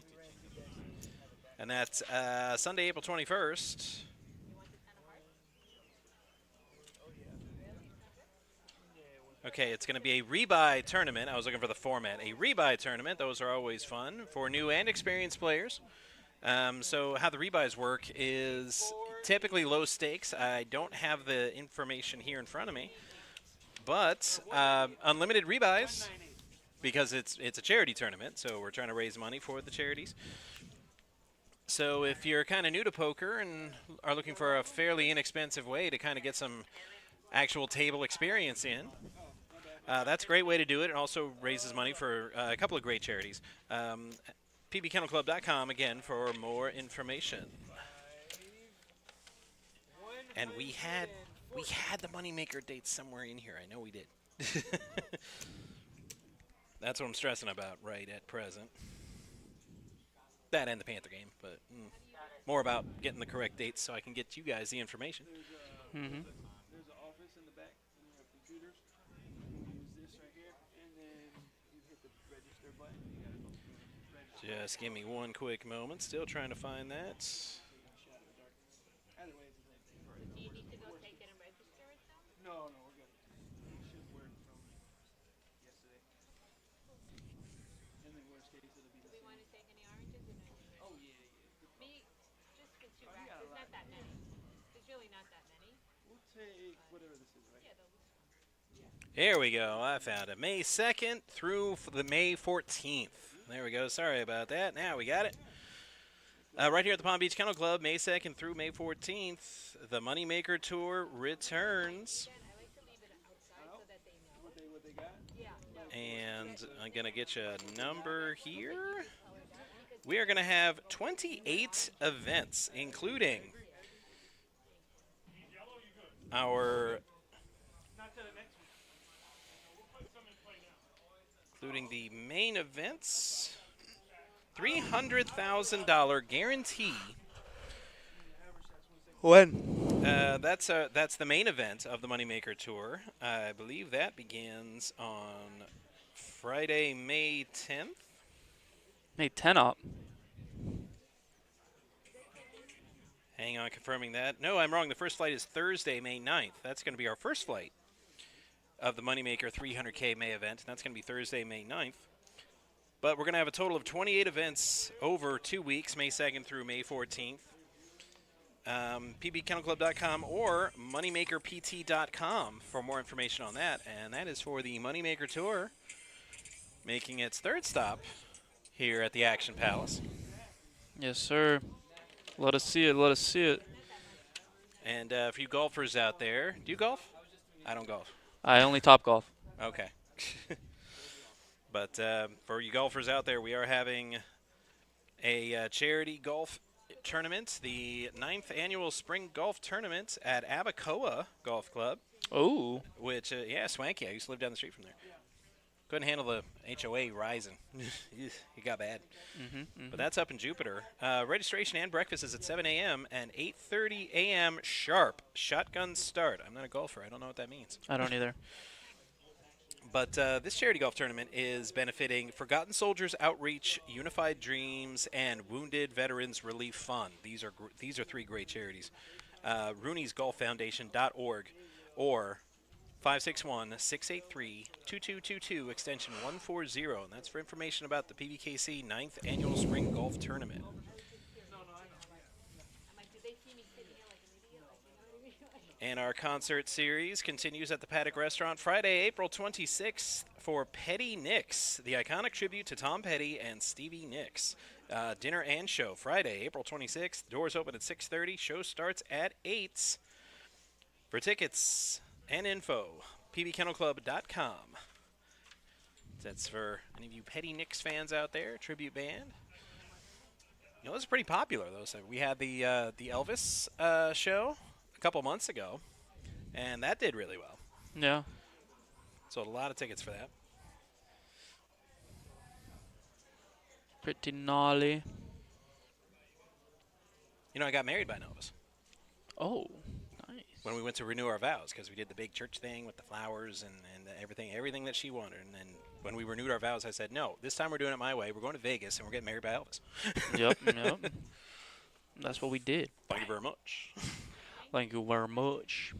And that's Sunday, April 21st. Okay, it's going to be a rebuy tournament. I was looking for the format. A rebuy tournament. Those are always fun for new and experienced players. So how the rebuys work is typically low stakes. I don't have the information here in front of me. But unlimited rebuys, because it's a charity tournament, so we're trying to raise money for the charities. So if you're kind of new to poker and are looking for a fairly inexpensive way to kind of get some actual table experience in, that's a great way to do it. It also raises money for a couple of great charities. PBKennelClub.com, again, for more information. And we had the Moneymaker dates somewhere in here. I know we did. That's what I'm stressing about right at present. That and the Panther game, but more about getting the correct dates so I can get you guys the information. Mm-hmm. There's an office in the back, and you have computers. You use this right here, and then you hit the register button. You gotta go through register. Just give me one quick moment. Still trying to find that. Either way, it's the same thing. Do you need to go take it and register it though? No, we're good. It should work from yesterday. And then worst case, it'll be Do the we same. want to take any oranges or no? Oh, yeah, yeah. Me, just the two Oh, you racks. got a There's lot. not that many. There's really not that many. We'll take whatever this is, right? Yeah, those. Here we go. I found it. May 2nd through the May 14th. There we go. Sorry about that. Now we got it. Right here at the Palm Beach Kennel Club, May 2nd through May 14th, the Moneymaker Tour returns. Again, I like to leave it outside so that they know. What they got? Yeah. And I'm going to get you a number here. We are going to have 28 events, including our the main events, $300,000 guarantee. When? That's the main event of the Moneymaker Tour. I believe that begins on Friday, May 10th. May 10 up. Hang on, confirming that. No, I'm wrong. The first flight is Thursday, May 9th. That's going to be our first flight of the Moneymaker 300K May event. That's going to be Thursday, May 9th. But we're going to have a total of 28 events over 2 weeks, May 2nd through May 14th. PBKennelClub.com or MoneymakerPT.com for more information on that. And that is for the Moneymaker Tour, making its third stop here at the Action Palace. Yes, sir. Let us see it. Let us see it. And for you golfers out there, do you golf? I don't golf. I only top golf. Okay. But for you golfers out there, we are having a charity golf tournament, the 9th annual spring golf tournament at Abacoa Golf Club. Oh. Which, yeah, swanky. I used to live down the street from there. Couldn't handle the HOA rising. It got bad. But that's up in Jupiter. Registration and breakfast is at 7 a.m. and 8:30 a.m. sharp. Shotgun start. I'm not a golfer. I don't know what that means. I don't either. But this charity golf tournament is benefiting Forgotten Soldiers Outreach, Unified Dreams, and Wounded Veterans Relief Fund. These are three great charities. Rooney'sGolfFoundation.org or 561-683-2222, extension 140. And that's for information about the PBKC 9th Annual Spring Golf Tournament. And our concert series continues at the Paddock Restaurant Friday, April 26th for Petty Nicks, the iconic tribute to Tom Petty and Stevie Nicks. Dinner and show Friday, April 26th. Doors open at 6:30. Show starts at 8. For tickets and info, pbkennelclub.com. That's for any of you Petty Knicks fans out there. Tribute band. You know, this is pretty popular though. So we had the Elvis show a couple months ago, and that did really well. Yeah. Sold a lot of tickets for that. Pretty gnarly. You know, I got married by an Elvis Oh, nice. when we went to renew our vows because we did the big church thing with the flowers and everything that she wanted. And then when we renewed our vows, I said, no, this time we're doing it my way. We're going to Vegas and we're getting married by Elvis. Yep. That's what we did. Thank you very much. Thank you very much.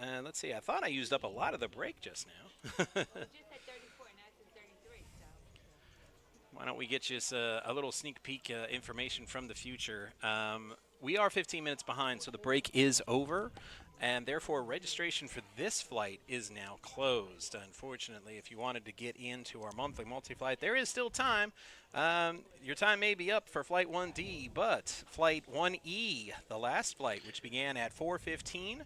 And let's see, I thought I used up a lot of the break just now. You just had 34, now it's at 33, so. Why don't we get you a little sneak peek information from the future. We are 15 minutes behind, so the break is over, and therefore registration for this flight is now closed. Unfortunately, if you wanted to get into our monthly multi-flight, there is still time. Your time may be up for Flight 1D, but Flight 1E, the last flight, which began at 4:15,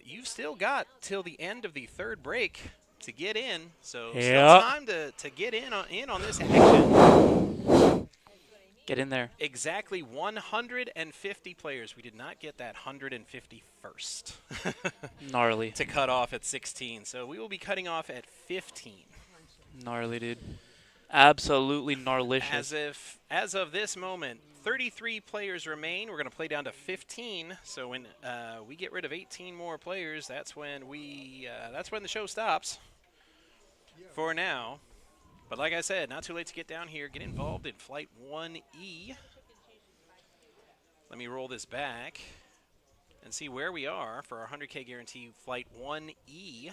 you've still got till the end of the third break to get in, so still time to get in on this action. Get in there. Exactly 150 players. We did not get that 151st Gnarly. to cut off at 16, so we will be cutting off at 15. Gnarly, dude. Absolutely gnarlicious. As of this moment, 33 players remain. We're going to play down to 15. So when we get rid of 18 more players, that's when the show stops. For now, but like I said, not too late to get down here, get involved in Flight 1E. Let me roll this back and see where we are for our 100K guarantee Flight 1E.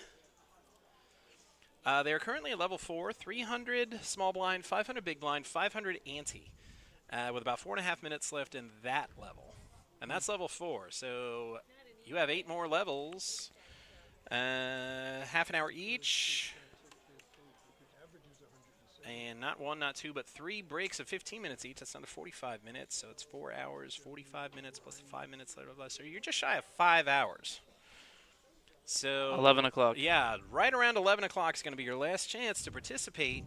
They're currently at level 4, 300 small blind, 500 big blind, 500 ante, with about 4.5 minutes left in that level. And that's level 4, so you have 8 more levels, half an hour each. And not 1, not 2, but 3 breaks of 15 minutes each. That's under 45 minutes, so it's 4 hours, 45 minutes plus the 5 minutes later. So you're just shy of 5 hours. So 11 o'clock. Yeah, right around 11 o'clock is going to be your last chance to participate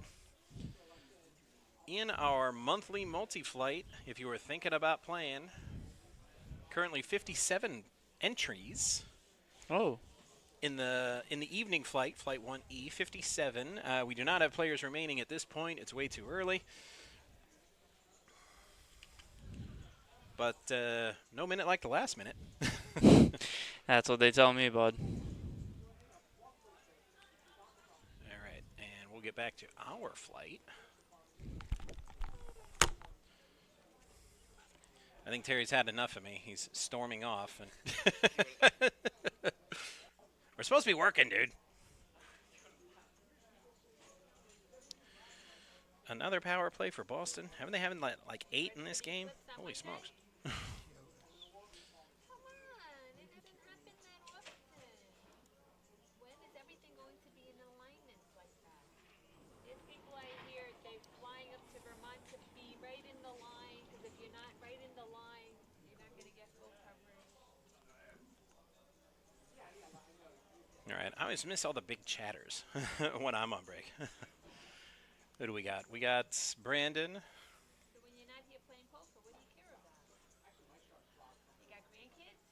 in our monthly multi-flight if you were thinking about playing. Currently 57 entries. Oh. In the evening flight, Flight 1E, 57. We do not have players remaining at this point. It's way too early. But no minute like the last minute. That's what they tell me, bud. All right, and we'll get back to our flight. I think Terry's had enough of me. He's storming off. And we're supposed to be working, dude. Another power play for Boston. Haven't they having like 8 in this game? Holy smokes. Come on, it doesn't happen that often. When is everything going to be in alignment like that? There's people I hear, they're flying up to Vermont to be right in the line, because if you're not right in the line, you're not going to get full coverage. All right, I always miss all the big chatters when I'm on break. Who do we got? We got Brandon. So when you're not here playing poker, what do you care about? You got grandkids?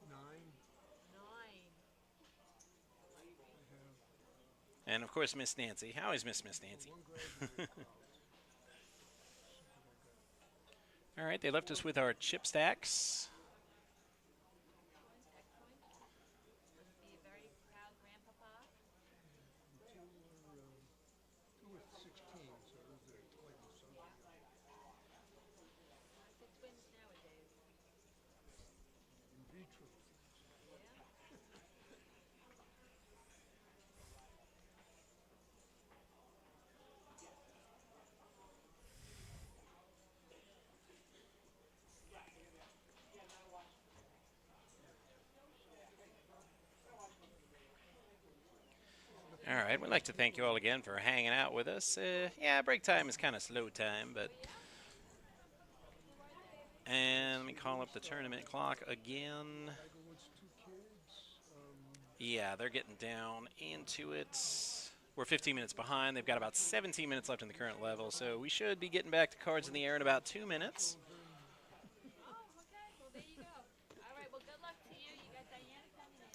9. 9. And, of course, Miss Nancy. I always miss Miss Nancy. All right, they left us with our chip stacks. Be a very proud grandpapa. 2 with 16, so it was like a son. The twins nowadays. In vitro. we'd like to thank you all again for hanging out with us. Yeah, break time is kind of slow time, but... And let me call up the tournament clock again. Yeah, they're getting down into it. We're 15 minutes behind. They've got about 17 minutes left in the current level, so we should be getting back to cards in the air in about 2 minutes. Oh, okay. Well, there you go. All right. Well, good luck to you. You got Diane coming in.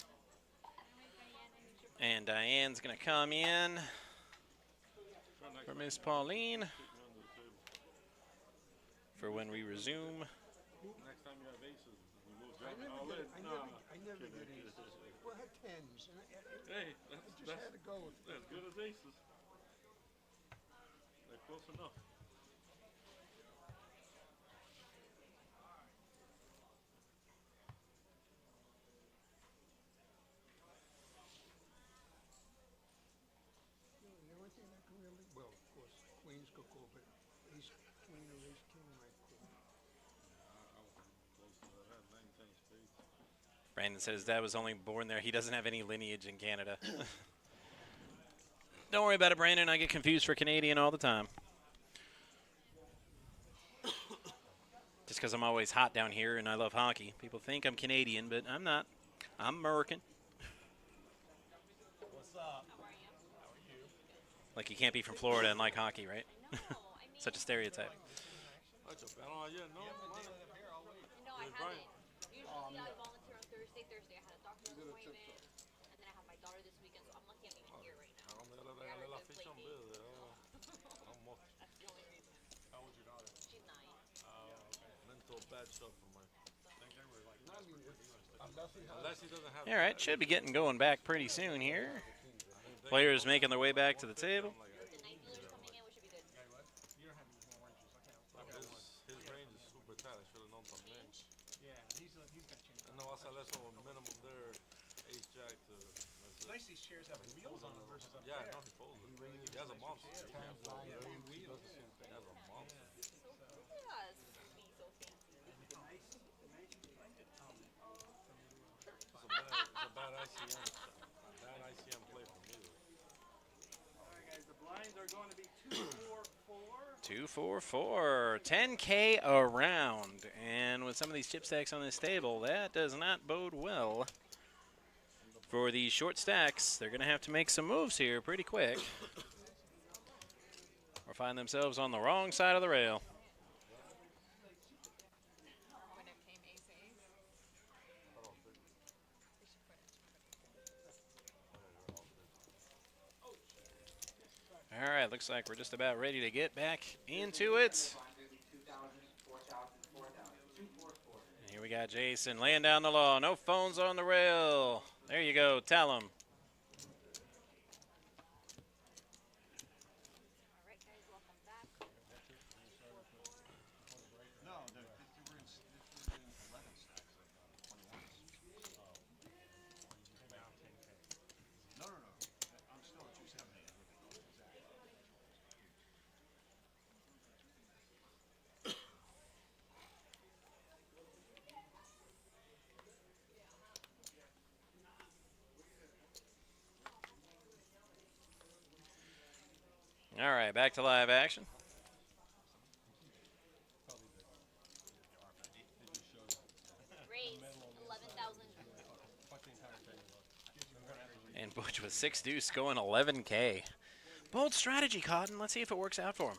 All right, Diane. Who's your And Diane's going to come in for Miss Pauline for when we resume. Next time you have aces, we move German all in. I never get aces. Well, I had tens. And Hey, I just had to go with that's good as aces. They're close enough. the only thing I can really, well, of course, queens could call, but ace queen or ace king might call. I was close to that. I had 9, 10 spades. Brandon says Dad was only born there. He doesn't have any lineage in Canada. Don't worry about it, Brandon. I get confused for Canadian all the time. Just because I'm always hot down here and I love hockey. People think I'm Canadian, but I'm not. I'm American. What's up? How are you? How are you? Like you can't be from Florida and like hockey, right? No, I mean. Such a stereotype. That's a bad idea. No, No, I haven't. Usually I volunteer on Thursday. I had a doctor's appointment, and then I have my daughter this weekend, so I'm lucky I'm even here right now. me regalé la ficha en vez de almost That's the only reason. How old's your daughter? She's 9. mental bad stuff for my. Unless he doesn't have. All right, should be getting going back pretty soon here. Players making their way back to the table. The 9 dealers coming in, we should be good. You don't have any more oranges. Okay. His range is super tight. I should have known some names. Yeah, he's got change. I know I saw that's on minimum there, ace jack to. It's nice these chairs have wheels on them versus up Yeah, there. no, he folds it. He has a monster. He has a monster. Yes. Be so fancy. It's a bad ICM. Bad ICM play for me. All right, guys, the blinds are going to be 2-4-4. 2-4-4, 10K around. And with some of these chip stacks on this table, that does not bode well for these short stacks. They're going to have to make some moves here pretty quick or find themselves on the wrong side of the rail. When it came ace. All right, looks like we're just about ready to get back into it. And here we got Jason laying down the law. No phones on the rail. There you go. Tell him. All right, guys, welcome back. No, we're in 11 stacks of 21s. No. I'm still at 270. All right, back to live action. Raise 11,000. And Butch with 6 deuce going 11K. Bold strategy, Cotton. Let's see if it works out for him.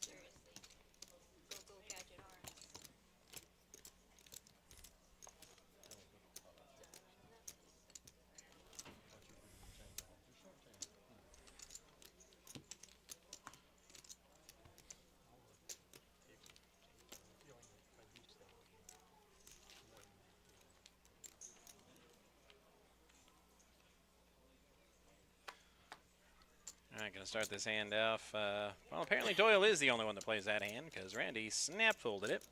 Seriously. Go gadget arms. All right, going to start this hand off. Well, apparently Doyle is the only one that plays that hand because Randy snap folded it.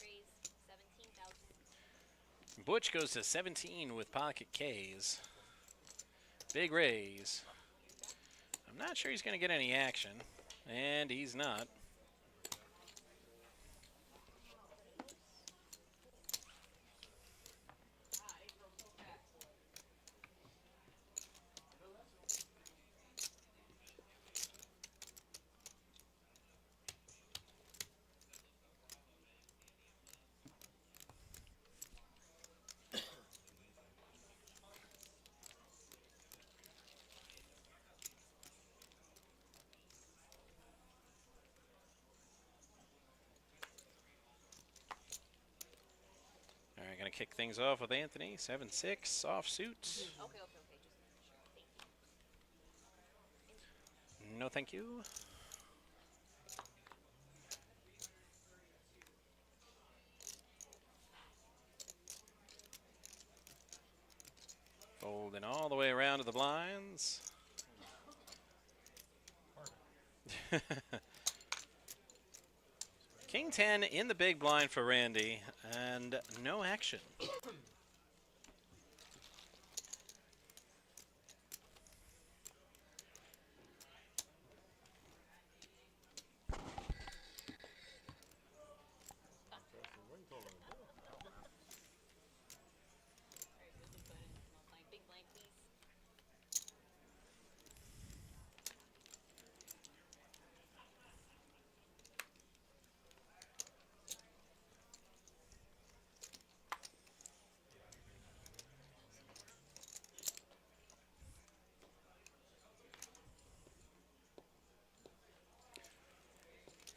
Raise 17,000. Butch goes to 17 with pocket Ks. Big raise. I'm not sure he's going to get any action, and he's not. going to kick things off with Anthony. 7-6 offsuit. Okay. No, thank you. Folding all the way around to the blinds. King 10 in the big blind for Randy, and no action. Big blind, please.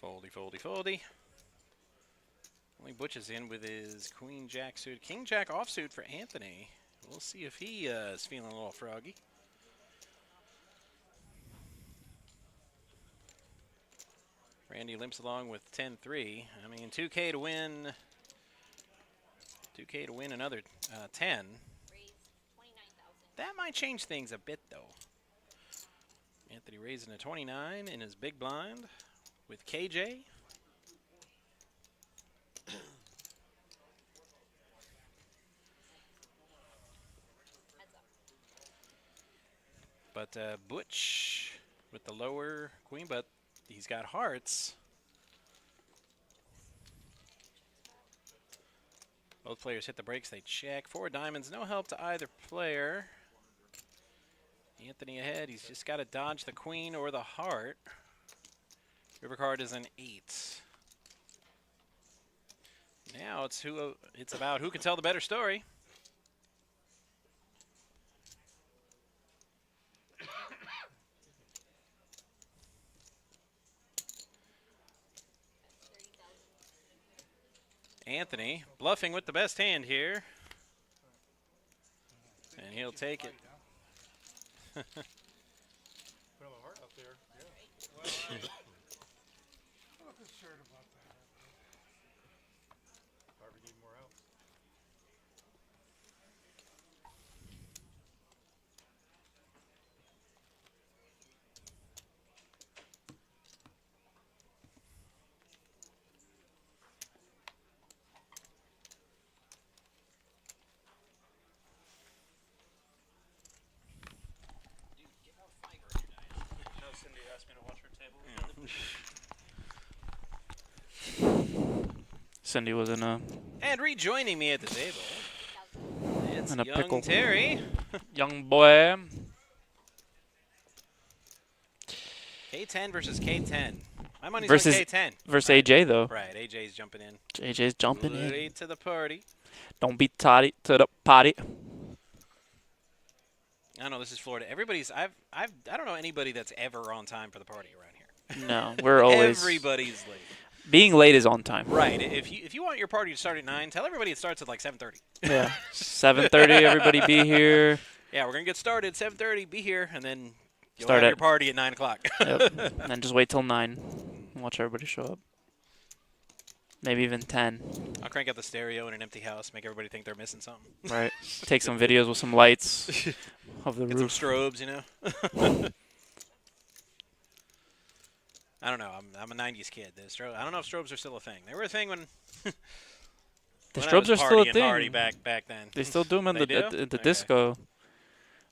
Foldy, foldy, foldy. Only Butch is in with his Queen Jack suit. King Jack offsuit for Anthony. We'll see if he is feeling a little froggy. Randy limps along with 10-3. I mean, 2K to win. 2K to win another 10. Raise 29,000. That might change things a bit, though. Anthony raising a 29 in his big blind with KJ. But Butch with the lower queen, but he's got hearts. Both players hit the brakes, they check. 4 diamonds, no help to either player. Anthony ahead, he's just got to dodge the queen or the heart. River card is an 8. Now it's about who can tell the better story. Anthony bluffing with the best hand here. And he'll take it. Put on the heart up there. Yeah. I'm not concerned about that. Harvey need more outs. Cindy asked me to watch her table. Cindy was in a And rejoining me at the table, it's In a young pickle. Terry. young boy. K10 versus K10. My money's Versus- on K10. Versus AJ though. Right, AJ's jumping in. AJ's jumping in. Late to the party. Don't be toddy to the potty. I don't know, this is Florida. Everybody's I don't know anybody that's ever on time for the party around here. No, we're always Everybody's late. being late is on time. Right. If you want your party to start at 9, tell everybody it starts at like 7:30. Yeah. 7:30. Everybody be here. Yeah, we're gonna get started 7:30. Be here, and then you'll Start have at- your party at 9 o'clock. Yep. And then just wait till 9. Watch everybody show up. Maybe even 10. I'll crank up the stereo in an empty house, make everybody think they're missing something. Right. Take some videos with some lights of the Get some roof. strobes, you know. I don't know. I'm a '90s kid. I don't know if strobes are still a thing. They were a thing when. The when I strobes was are still a partying hardy thing. back then. They still do them in They the do? at the Okay. disco,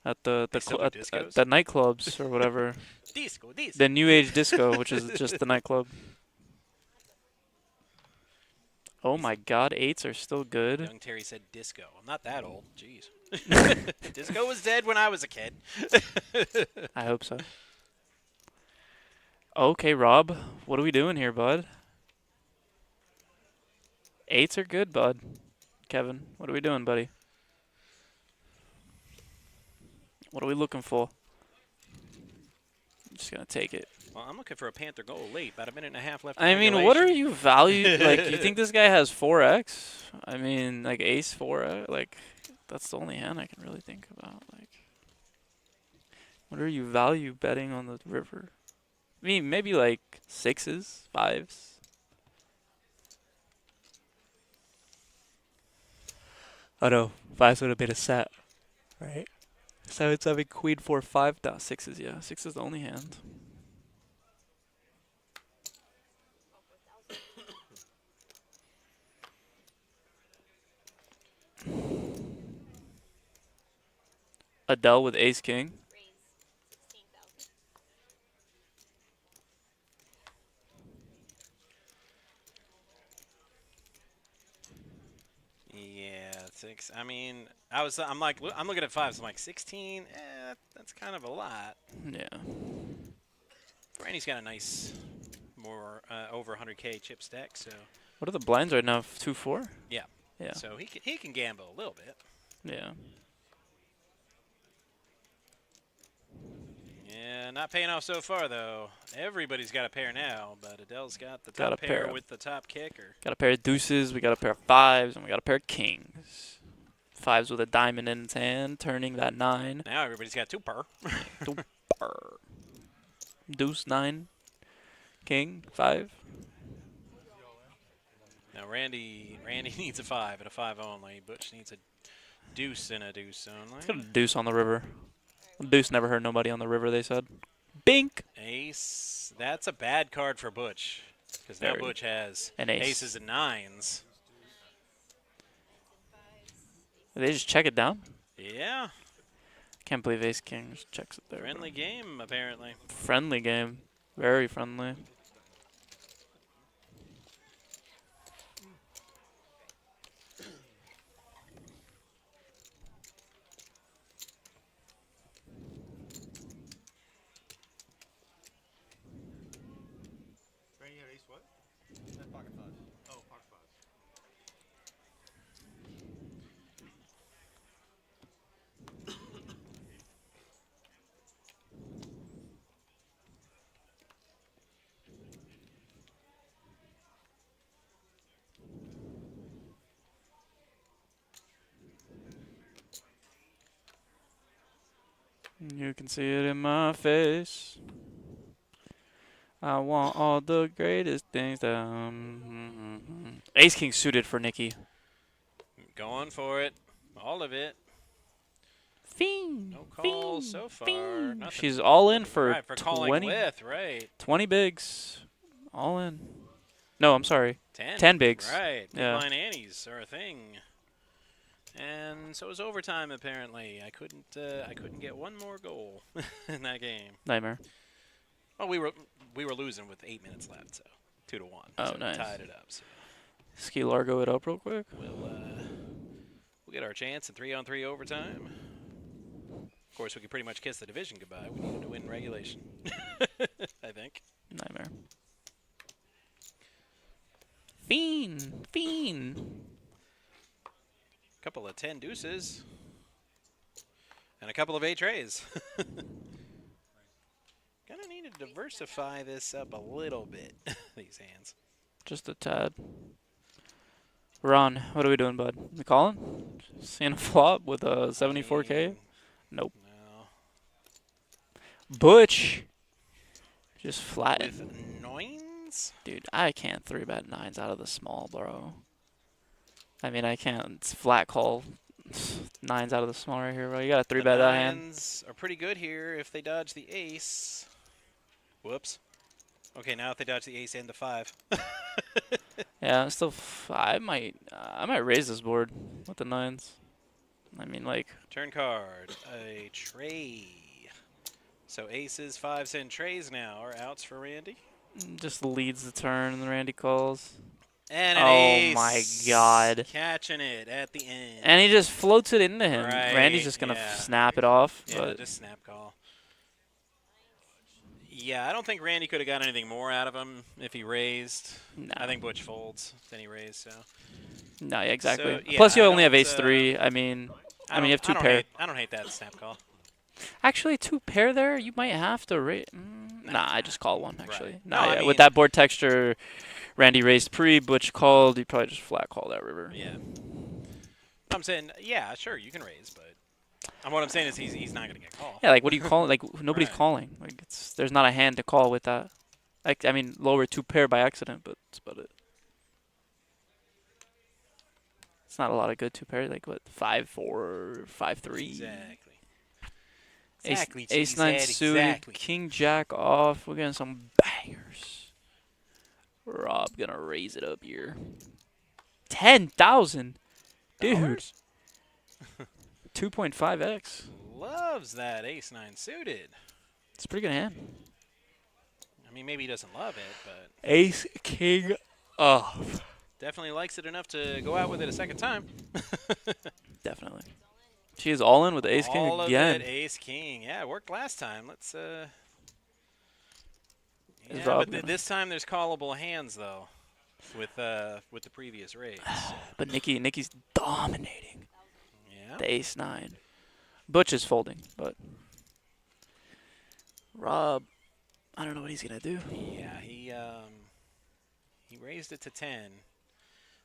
at the They still do at discos? the nightclubs or whatever. Disco. The new age disco, which is just the nightclub. Oh my God, 8s are still good. Young Terry said disco. I'm not that old. Jeez. Disco was dead when I was a kid. I hope so. Okay, Rob, what are we doing here, bud? 8s are good, bud. Kevin, what are we doing, buddy? What are we looking for? I'm just gonna take it. Well, I'm looking for a Panther goal late. About a minute and a half left. I mean, what are you value? Like, you think this guy has 4x? I mean, like ace 4, like that's the only hand I can really think about. Like, what are you value betting on the river? I mean, maybe like 6s, 5s. Oh no, 5s would have been a set, right? 7, 7, queen, 4, 5. No, 6s, yeah. 6 is the only hand. Adele with ace king. Raise 16,000. Yeah, 6. I mean, I'm like, I'm looking at 5s. I'm like, 16. That's kind of a lot. Yeah. Randy's got a nice, more over 100K chip stack, so What are the blinds right now? 2-4? yeah. Yeah. So he can gamble a little bit. Yeah. Yeah, not paying off so far though. Everybody's got a pair now, but Adele's got the Got top a pair pair of- with the top kicker. Got a pair of deuces, we got a pair of 5s, and we got a pair of kings. 5s with a diamond in its hand, turning that 9. Now everybody's got 2 per. Deuce, 9. King, 5. Now Randy needs a 5 and a 5 only. Butch needs a deuce and a deuce Let's get a only. deuce on the river. Deuce never hurt nobody on the river, they said. Bink! Ace. That's a bad card for Butch. Because now Very. Butch has An ace. aces and 9s. Did they just check it down? Yeah. Can't believe ace king just checks it there. bro. Friendly game, apparently. Friendly game. Very friendly. Randy, you have ace what? Pocket fives. Oh, pocket fives. You can see it in my face. I want all the greatest things that. Ace king suited for Nikki. Going for it. All of it. Fiend. No calls so far. Nothing. She's all in for, Right, for calling 20, with, right. 20 bigs. All in. No, I'm sorry. 10. 10 bigs. Right. Big Yeah. line antes are a thing. And so it was overtime apparently. I couldn't get one more goal in that game. Nightmare. Well, we were losing with 8 minutes left, so 2-1. Oh, so we nice. tied it up. So Ski Largo it up real quick. we'll get our chance in 3-on-3 overtime. Of course, we could pretty much kiss the division goodbye. We needed to win regulation. I think. Nightmare. Fiend. Fiend. Couple of 10 deuces. And a couple of 8 trays. Gonna need to diversify this up a little bit, these hands. Just a tad. Ron, what are we doing, bud? We calling? Seeing a flop with a 74K? Nope. No. Butch. Just flatten. With nines? Dude, I can't 3-bet 9s out of the small, bro. I mean, I can't. It's flat call 9s out of the small right here, bro. You got to 3-bet that hand. Nines are pretty good here if they dodge the ace. Whoops. Okay, now if they dodge the ace and the 5. Yeah, still. I might raise this board with the 9s. I mean, like. Turn card, a tray. So aces, 5s, and trays now are outs for Randy. Just leads the turn and Randy calls. And an Oh ace. my God. Catching it at the end. And he just floats it into him. Right, Randy's just going to yeah. snap it off. Yeah, But just snap call. Yeah, I don't think Randy could have got anything more out of him if he raised. no. I think Butch folds, then he raised, so. No, yeah, exactly. So, yeah, Plus, you I only have don't, ace 3. I mean, you have 2 pair. I don't hate that snap call. Actually, 2 pair there, you might have to raise. Nah, I just call 1, actually. Right. Nah, No, I yeah, mean- with that board texture, Randy raised pre, Butch called. He probably just flat called that river. Yeah. I'm saying, yeah, sure, you can raise, but what I'm saying is he's not going to get called. Yeah, like what do you call? Like nobody's Right. calling. Like there's not a hand to call with that. Like I mean, lower 2 pair by accident, but that's about it. It's not a lot of good 2 pair. Like what 5-4, 5-3. Exactly. Ace 9 suited, exactly. King Jack off. We're getting some bangers. Rob gonna raise it up here. 10,000, dude. 2.5x. Loves that ace 9 suited. It's a pretty good hand. I mean, maybe he doesn't love it, but Ace King off. definitely likes it enough to go out with it a second time. Definitely. She is all in with the Ace King All again. of it, ace king. Yeah, it worked last time. Let's Is yeah, Rob but gonna- this time there's callable hands though, with the previous raise. But Nikki's dominating Yeah. the Ace 9. Butch is folding, but Rob, I don't know what he's gonna do. Yeah, he raised it to 10.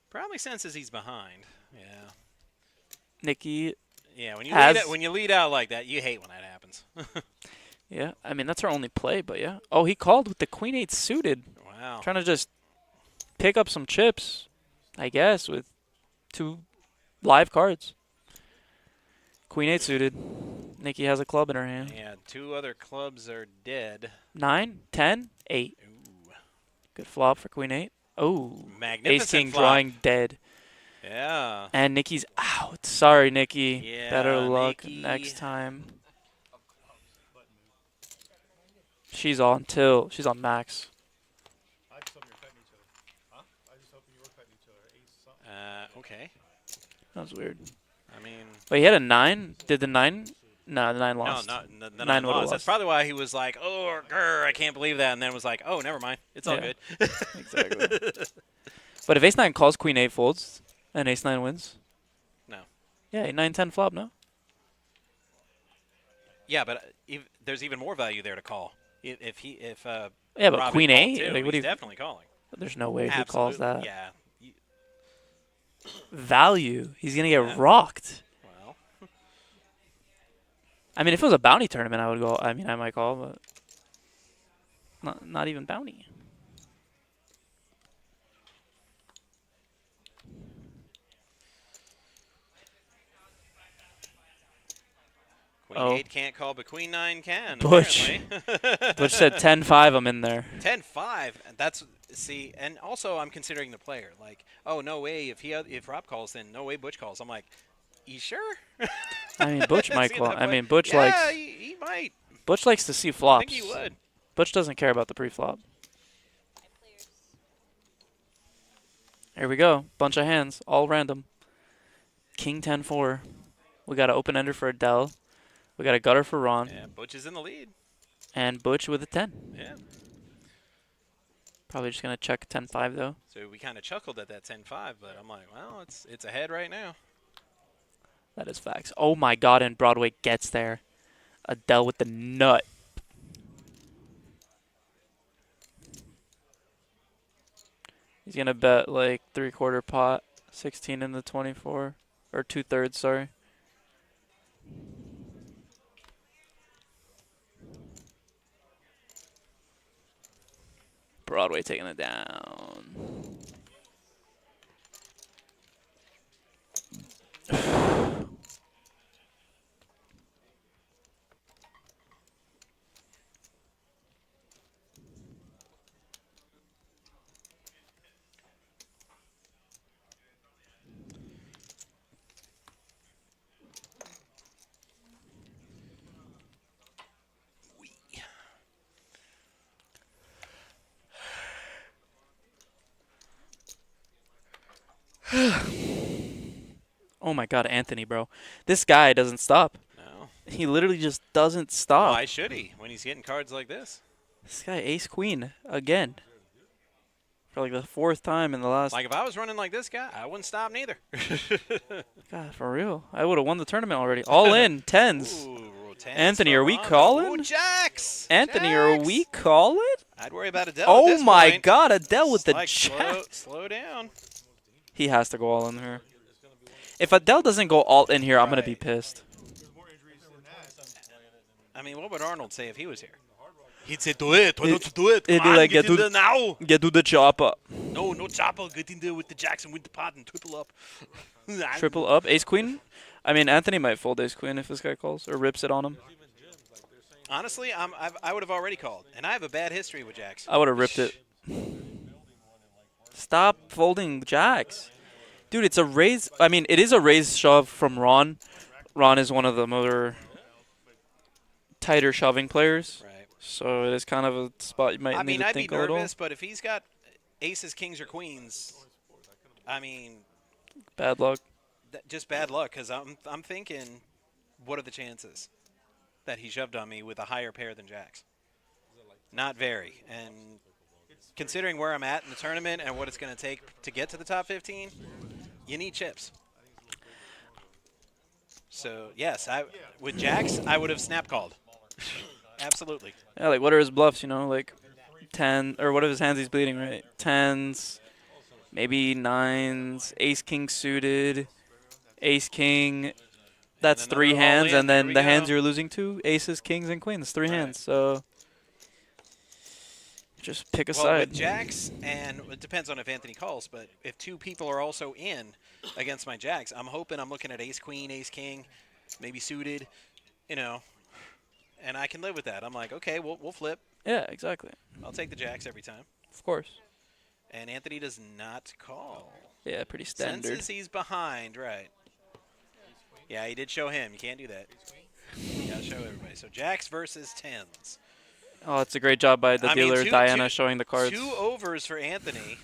Probably senses he's behind. Yeah. Nikki, Yeah, when you lead out like that, you hate when that happens. yeah, I mean that's her only play, but yeah. Oh, he called with the Queen 8 suited, Wow. trying to just pick up some chips, I guess, with 2 live cards. Queen 8 suited. Nikki has a club in her hand. Yeah, 2 other clubs are dead. 9, 10, 8. Ooh. Good flop for Queen 8. Oh, Magnificent Ace King flop. drawing dead. Yeah. And Nikki's out. Sorry, Nikki. Yeah, Better luck Nikki. next time. She's on till. She's on max. I just hope you're cutting each other. Huh? I just hoping you were cutting each other. Ace something. Okay. That was weird. I mean, Wait, he had a 9? Did the 9? No, the 9 lost. no, the 9 9 would've lost. That's lost. probably why he was like, "Oh, grr, I can't believe that," and then was like, "Oh, never mind, it's all Yeah. good." Exactly. But if Ace 9 calls, Queen 8 folds, and Ace 9 wins. No. Yeah, 9-10 flop, no? Yeah, but there's even more value there to call. If Yeah, but Rob Queen had called 8? too, Like, what do he's you? definitely calling. There's no way he calls Absolutely. that. Yeah. Value. He's gonna get Yeah. rocked. Well. I mean, if it was a bounty tournament, I would go. I mean, I might call, but not even bounty. Queen Oh. 8 can't call, but Queen 9 can. Butch. apparently. Butch said 10-5. I'm in there. 10-5. That's see, and also I'm considering the player. Like, oh no way, if Rob calls, then no way Butch calls. I'm like, you sure? I mean, Butch might See call. that I way? mean, Butch yeah, likes. he might. Butch likes to see I flops. think he would. Butch doesn't care about the pre-flop. Here we go. Bunch of hands, all random. King 10-4. We got an open ender for Adele. We got a gutter for Ron. Yeah, Butch is in the lead. And Butch with a 10. Yeah. Probably just gonna check 10-5 though. So we kind of chuckled at that 10-5, but I'm like, well, it's ahead right now. That is facts. Oh my god, and Broadway gets there. Adele with the nut. He's gonna bet like 3/4 pot, 16 in the 24, or 2/3, sorry. Broadway taking it down. Oh my god, Anthony, bro. This guy doesn't stop. No. He literally just doesn't stop. Why should he when he's getting cards like this? This guy ace queen again. For like the 4th time in the last. Like if I was running like this guy, I wouldn't stop neither. God, for real. I would have won the tournament already. All in, 10s. Ooh, 10s Anthony, for are we Ron. calling? Ooh, jacks. Anthony, Jacks. are we calling? I'd worry about Adele. at Oh this my point. God, Adele with It's the like, jack. slow down. He has to go all in here. If Adele doesn't go all in here, I'm gonna be Right. pissed. I mean, what would Arnold say if he was here? He'd say, do it. Why don't you do it? It'd Come be on, like, get get in to- there now. Get to the chopper. No chopper. Get in there with the Jackson with the pot and triple up. Triple up, ace queen. I mean, Anthony might fold ace queen if this guy calls or rips it on him. Honestly, I would have already called, and I have a bad history with jacks. I would have ripped it. Stop folding jacks. Dude, it's a raise. I mean, it is a raise shove from Ron. Ron is one of the more tighter shoving players. Right. So it is kind of a spot you might I need mean, to I'd be think a little. nervous, but if he's got aces, kings, or queens, I mean, Bad luck. just bad luck. Because I'm thinking, what are the chances that he shoved on me with a higher pair than jacks? Not very. And considering where I'm at in the tournament and what it's going to take to get to the top 15, you need chips. So yes, with jacks, I would have snap called. Absolutely. Yeah, like what are his bluffs? You know, like 10 or what are his hands he's bleeding, right? 10s, maybe 9s, ace king suited, ace king. That's another 3 all hands, in. and then Here the we hands go. you're losing to aces, kings, and queens. 3 Right. hands. So just pick a Well, side. with jacks, and it depends on if Anthony calls, but if 2 people are also in against my jacks, I'm hoping I'm looking at ace queen, ace king, maybe suited, you know, and I can live with that. I'm like, okay, we'll flip. Yeah, exactly. I'll take the jacks every time. Of course. And Anthony does not call. Yeah, pretty standard. Senses he's behind, right. Yeah, he did show him. You can't do that. You gotta show everybody. So jacks versus 10s. Oh, it's a great job by the I mean, dealer, two- Diana, two- showing the cards. 2 overs for Anthony.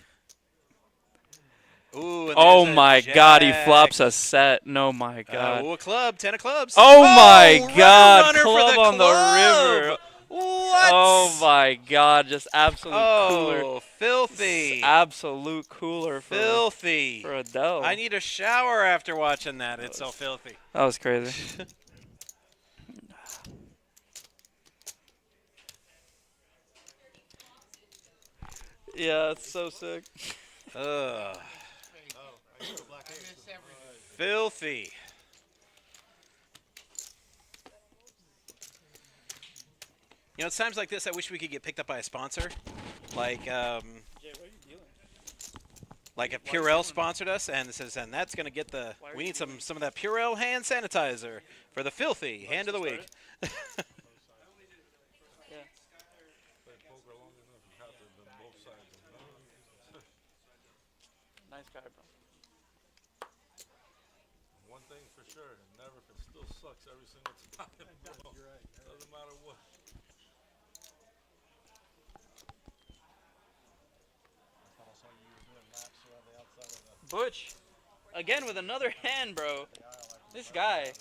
Ooh, and Oh there's a my God, he jack. flops a set. No, my God. Ooh, a club, 10 of clubs. Oh my runner, God, runner for club the on the club. river. What? Oh my God, just absolute cooler. Oh, filthy. Absolute cooler for Filthy. Adele. I need a shower after watching that. It's so filthy. That was crazy. Yeah, it's so sick. Ugh. Filthy. You know, it's times like this I wish we could get picked up by a sponsor. Like if Purell sponsored us and says, and that's going to get we need some of that Purell hand sanitizer for the filthy hand of the week. Nice guy, bro. One thing for sure, it still sucks every single time. You're right. Doesn't matter what. Butch, again with another hand, bro. This guy.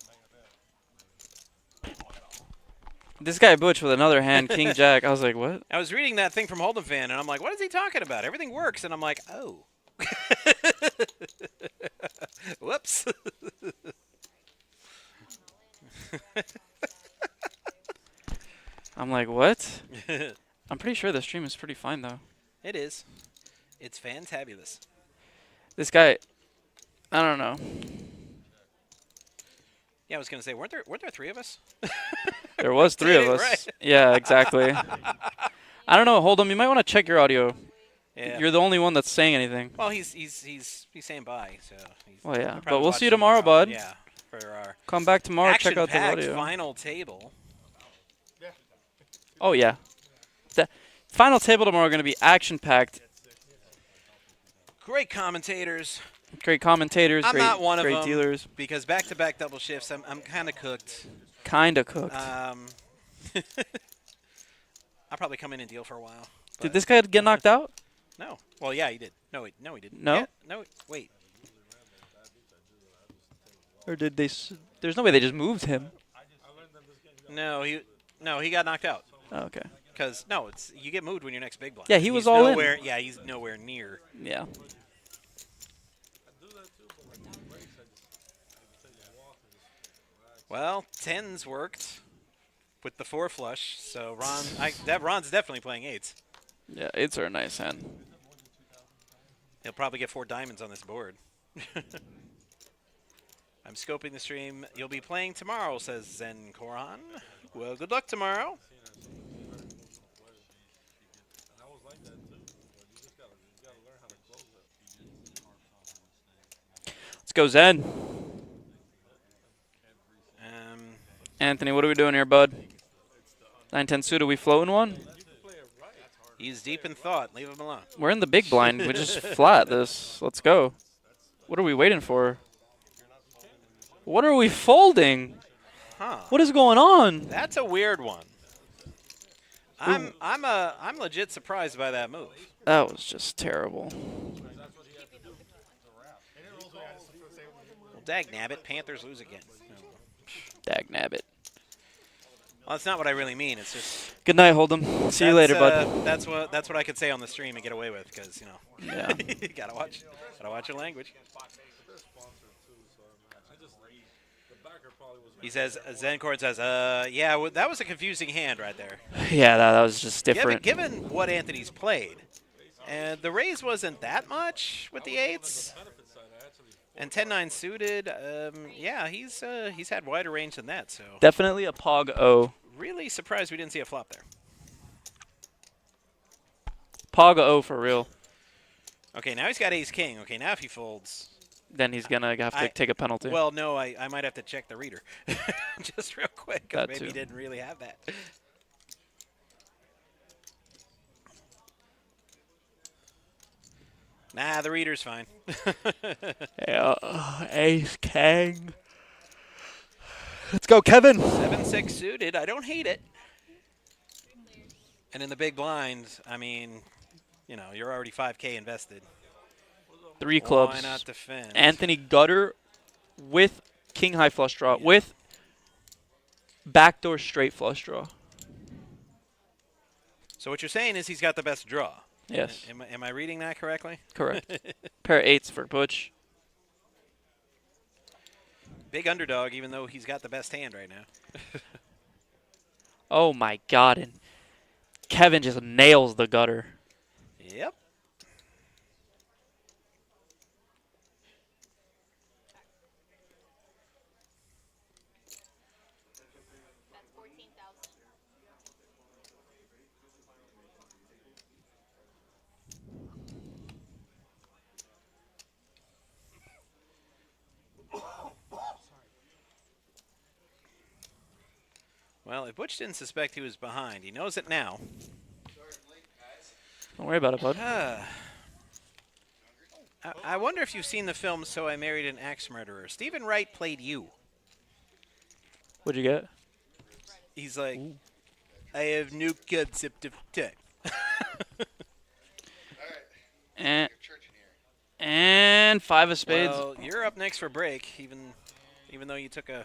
This guy Butch with another hand, King Jack. I was like, what? I was reading that thing from Hold'em Fan, and I'm like, what is he talking about? Everything works. And I'm like, oh. Whoops. I'm like, what? I'm pretty sure the stream is pretty fine, though. It is. It's fantabulous. This guy, I don't know. Yeah, I was going to say, weren't there 3 of us? There was 3 of us. Right. Yeah, exactly. I don't know. Hold on. You might want to check your audio. Yeah. You're the only one that's saying anything. Well, he's saying bye, so. Well, yeah. he'll probably But we'll watch see you tomorrow, bud. Yeah, for our Come back tomorrow. Check out the action-packed audio. final table. Oh, yeah. The final table tomorrow are going to be action-packed. Great commentators. Great commentators. I'm great, not one of great them dealers. because back-to-back double shifts, I'm kind of cooked. Kind of cooked. I'll probably come in and deal for a while. Did this guy get knocked out? No. Well, yeah, he did. No, he didn't. No? Yeah, no, wait. Or did they? There's no way they just moved him. No, he got knocked out. Oh, okay. Because you get moved when you're next big blind. Yeah, he was He's all in. nowhere, Yeah, he's nowhere near. Yeah. Well, 10s worked with the 4 flush, so Ron's definitely playing 8s. Yeah, 8s are a nice hand. He'll probably get 4 diamonds on this board. I'm scoping the stream. You'll be playing tomorrow, says Zen Koran. Well, good luck tomorrow. And I was like that too. But you just gotta learn how to close that. Let's go, Zen. Um, Anthony, what are we doing here, bud? 9-10 suited. We floating one? he's deep in thought. Leave him alone. We're in the big blind. We just flat this. Let's go. What are we waiting for? What are we folding? Huh. What is going on? That's a weird one. I'm legit surprised by that move. That was just terrible. Well, dag nabbit, Panthers lose again. Dag nabbit. Well, that's not what I really mean. It's just Good night, Hold'em. See you later, bud. That's what I could say on the stream and get away with because Yeah. you gotta watch your language. He says Zencord says, yeah, that was a confusing hand right there. Yeah, that was just different. Given what Anthony's played, and the raise wasn't that much with the 8s. And 10-9 suited, yeah, he's had wider range than that. So Definitely a Pog O. really surprised we didn't see a flop there. Pog O for real. Okay, now he's got ace king. Okay, now if he folds, Then he's going to have to take a penalty. well, no, I might have to check the reader just real quick. 'Cause That maybe too. he didn't really have that. Nah, the reader's fine. Yeah, ace king. Let's go, Kevin. 7-6 suited. I don't hate it. And in the big blind, I mean, you're already 5K invested. 3 clubs. Why not defend? Anthony gutter with king high flush draw with backdoor straight flush draw. So what you're saying is he's got the best draw. Yes. Am I reading that correctly? Correct. Pair of 8s for Butch. Big underdog, even though he's got the best hand right now. Oh my God! And Kevin just nails the gutter. Yep. That's 14,000. Well, if Butch didn't suspect he was behind, he knows it now. Don't worry about it, bud. I wonder if you've seen the film So I Married an Axe Murderer. Stephen Wright played you. What'd you get? He's like, I have no concept of time. And 5 of spades. Well, you're up next for break, even though you took a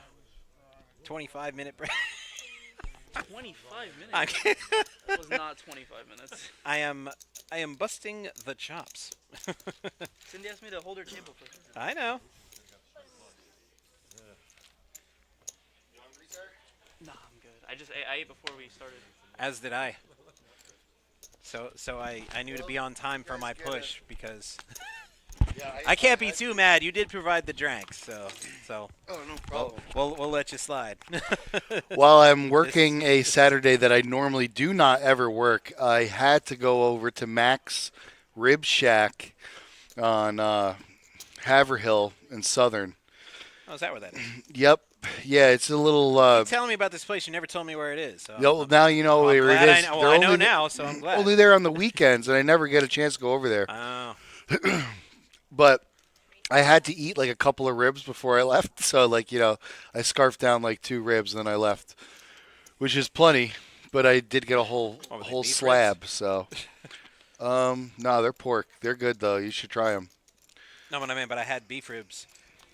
25-minute break. 25 I'm minutes. kidding. It was not 25 minutes. I am busting the chops. Cindy asked me to hold her table for her. I know. Nah, I'm good. I ate before we started. As did I. So I knew to be on time for my push because I can't be too mad. You did provide the drinks, so Oh, no problem. we'll let you slide. While I'm working a Saturday that I normally do not ever work, I had to go over to Mac's Rib Shack on Haverhill in Southern. Oh, is that where that is? Yep. Yeah, it's a little. Keep telling me about this place. You never told me where it is. So Now you know where it is. I know now, so I'm glad. Only there on the weekends, and I never get a chance to go over there. Oh. But I had to eat like a couple of ribs before I left, so I scarfed down like 2 ribs and then I left, which is plenty. But I did get a whole slab. Ribs? So, no, they're pork. They're good though. You should try them. No, what I mean, but I had beef ribs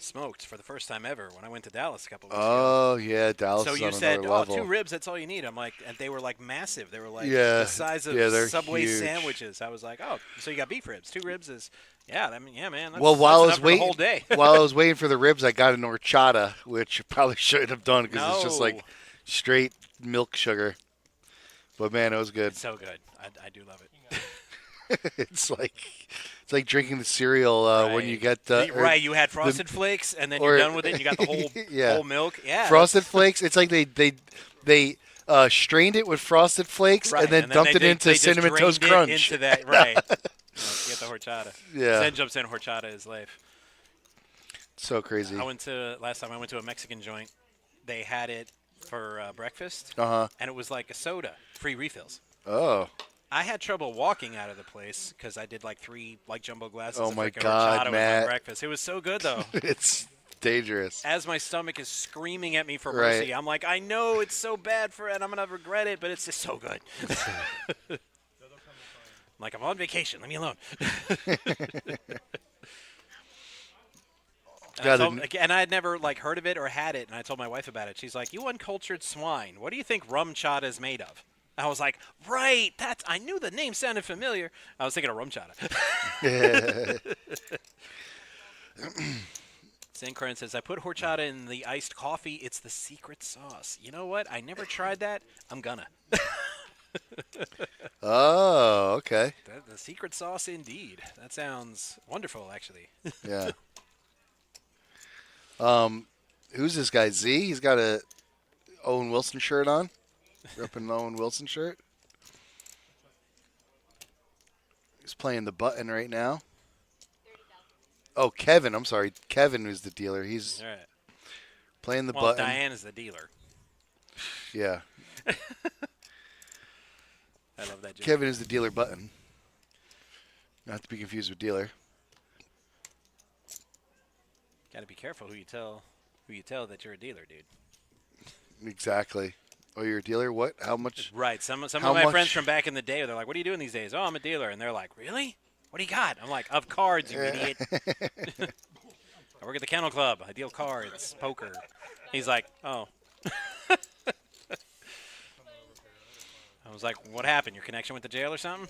smoked for the first time ever when I went to Dallas a couple weeks Oh ago. yeah, Dallas. So is you on said, another level. 2 ribs, that's all you need. I'm like, and they were like massive. They were like Yeah, the size of yeah, they're Subway huge. sandwiches. I was like, oh, so you got beef ribs. 2 ribs is, yeah, I mean, yeah, man. That's, Well, while I that's was enough for the waiting, whole day. while I was waiting for the ribs, I got an horchata, which I probably shouldn't have done because it's just like No. straight milk sugar. But man, it was good. It's so good. I do love it. It's like drinking the cereal when you get right. You had Frosted Flakes, and then or- you're done with it. and You got the whole Yeah. whole milk. Yeah, Frosted Flakes. It's like they strained it with Frosted Flakes right. and then dumped it into they just Cinnamon Toast drained it Crunch. Into that, right? Get the horchata. Yeah. Zen jumps in. Horchata is life. So crazy. Last time I went to a Mexican joint. They had it for breakfast, Uh-huh. and it was like a soda, free refills. Oh. I had trouble walking out of the place because I did like 3 like jumbo glasses Oh of my freaking God, horchata with Matt. my breakfast. It was so good though. It's dangerous. As my stomach is screaming at me for Right. mercy, I'm like, I know it's so bad for it, and I'm gonna regret it, but it's just so good. I'm like, I'm on vacation. Leave me alone. And I had never like heard of it or had it, and I told my wife about it. She's like, "You uncultured swine. What do you think rum chata is made of?" I was like, "Right, I knew the name sounded familiar." I was thinking of rum chata. Sankran says, "I put horchata in the iced coffee. It's the secret sauce." You know what? I never tried that. I'm gonna. Oh, okay. The secret sauce, indeed. That sounds wonderful, actually. Yeah. Who's this guy? Z? He's got a Owen Wilson shirt on. You're up in an Owen Wilson shirt. He's playing the button right now. Oh, Kevin. I'm sorry. Kevin is the dealer. He's All right. playing the Well, button. Diane is the dealer. Yeah. I love that joke. Kevin is the dealer button. Not to be confused with dealer. Got to be careful who you tell that you're a dealer, dude. Exactly. Oh, you're a dealer? What? How much? Right. Some of How my much- friends from back in the day, they're like, "What are you doing these days?" "Oh, I'm a dealer." And they're like, "Really? What do you got?" I'm like, "Of cards, you idiot." I work at the Kennel Club. I deal cards, poker. He's like, "Oh." I was like, "What happened? Your connection with the jail or something?"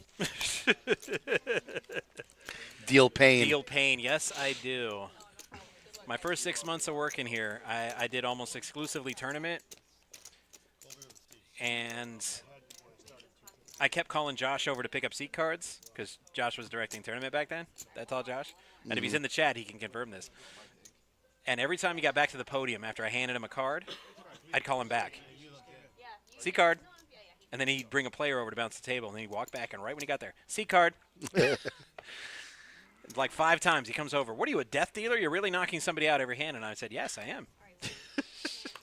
Deal pain. Deal pain. Yes, I do. My first 6 months of working here, I did almost exclusively tournament. And I kept calling Josh over to pick up seat cards because Josh was directing tournament back then. That's all Josh. And if he's in the chat, he can confirm this. And every time he got back to the podium after I handed him a card, I'd call him back. Seat card. And then he'd bring a player over to bounce the table, and then he'd walk back, and right when he got there, seat card. Like 5 times he comes over. "What are you, a death dealer? You're really knocking somebody out every hand?" And I said, "Yes, I am."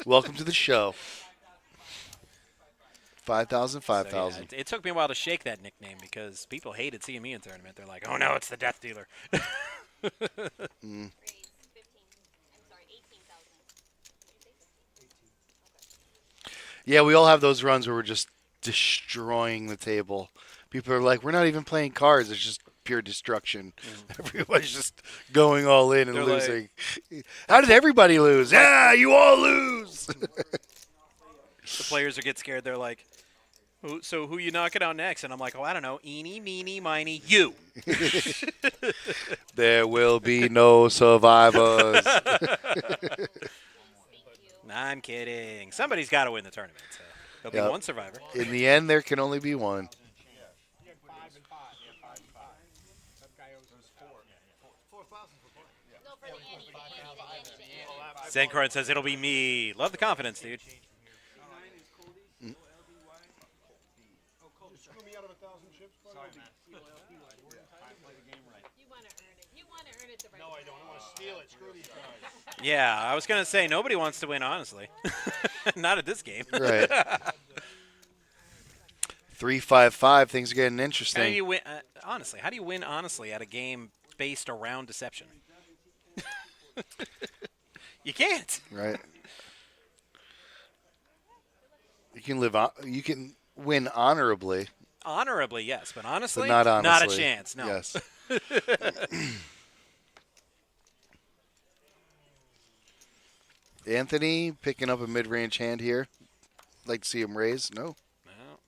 Welcome to the show. 5,000, 5,000. So, yeah, it took me a while to shake that nickname because people hated seeing me in tournament. They're like, "Oh no, it's the death dealer." Yeah, we all have those runs where we're just destroying the table. People are like, we're not even playing cards. It's just pure destruction. Everybody's just going all in and They're losing. How did everybody lose? Yeah, you all lose. The players will get scared. They're like, "So who you knocking out next?" And I'm like, "Oh, I don't know. Eeny, meeny, miny, you." There will be no survivors. Nah, I'm kidding. Somebody's got to win the tournament. So there'll Yep. be one survivor. In the end, there can only be one. Zenkorn says it'll be me. Love the confidence, dude. No, I don't. I want to steal it. Screw these guys. Yeah, I was gonna say nobody wants to win, honestly. Not at this game. Right. 3-5-5. Things are getting How do interesting. you win? Honestly, how do you win honestly at a game based around deception? You can't. Right. You can live on. You can win honorably, Honorably, yes, but honestly, but not honestly. not a chance. No. Yes. Anthony picking up a mid-range hand here. Like to see him raise. No. No.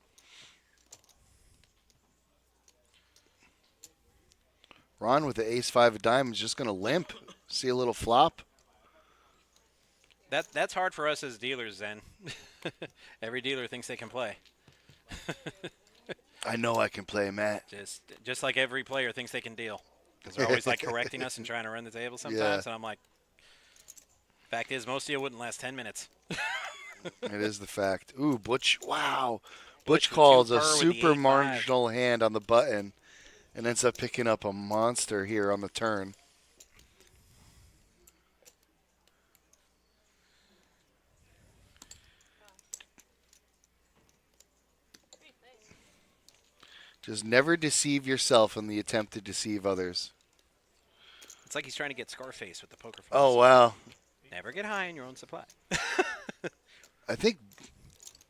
Ron with the ace-5 of diamonds just going to limp. See a little flop. That's hard for us as dealers. Then every dealer thinks they can play. I know I can play, Matt. Just like every player thinks they can deal. Because they're always like correcting us and trying to run the table sometimes. And I'm like, fact is, most of you wouldn't last 10 minutes. It is the fact. Ooh, Butch. Wow. Butch Butch calls with a the super 8-5. marginal hand on the button and ends up picking up a monster here on the turn. Just never deceive yourself in the attempt to deceive others. It's like he's trying to get Scarface with the poker face. Oh, wow. Never get high in your own supply. I think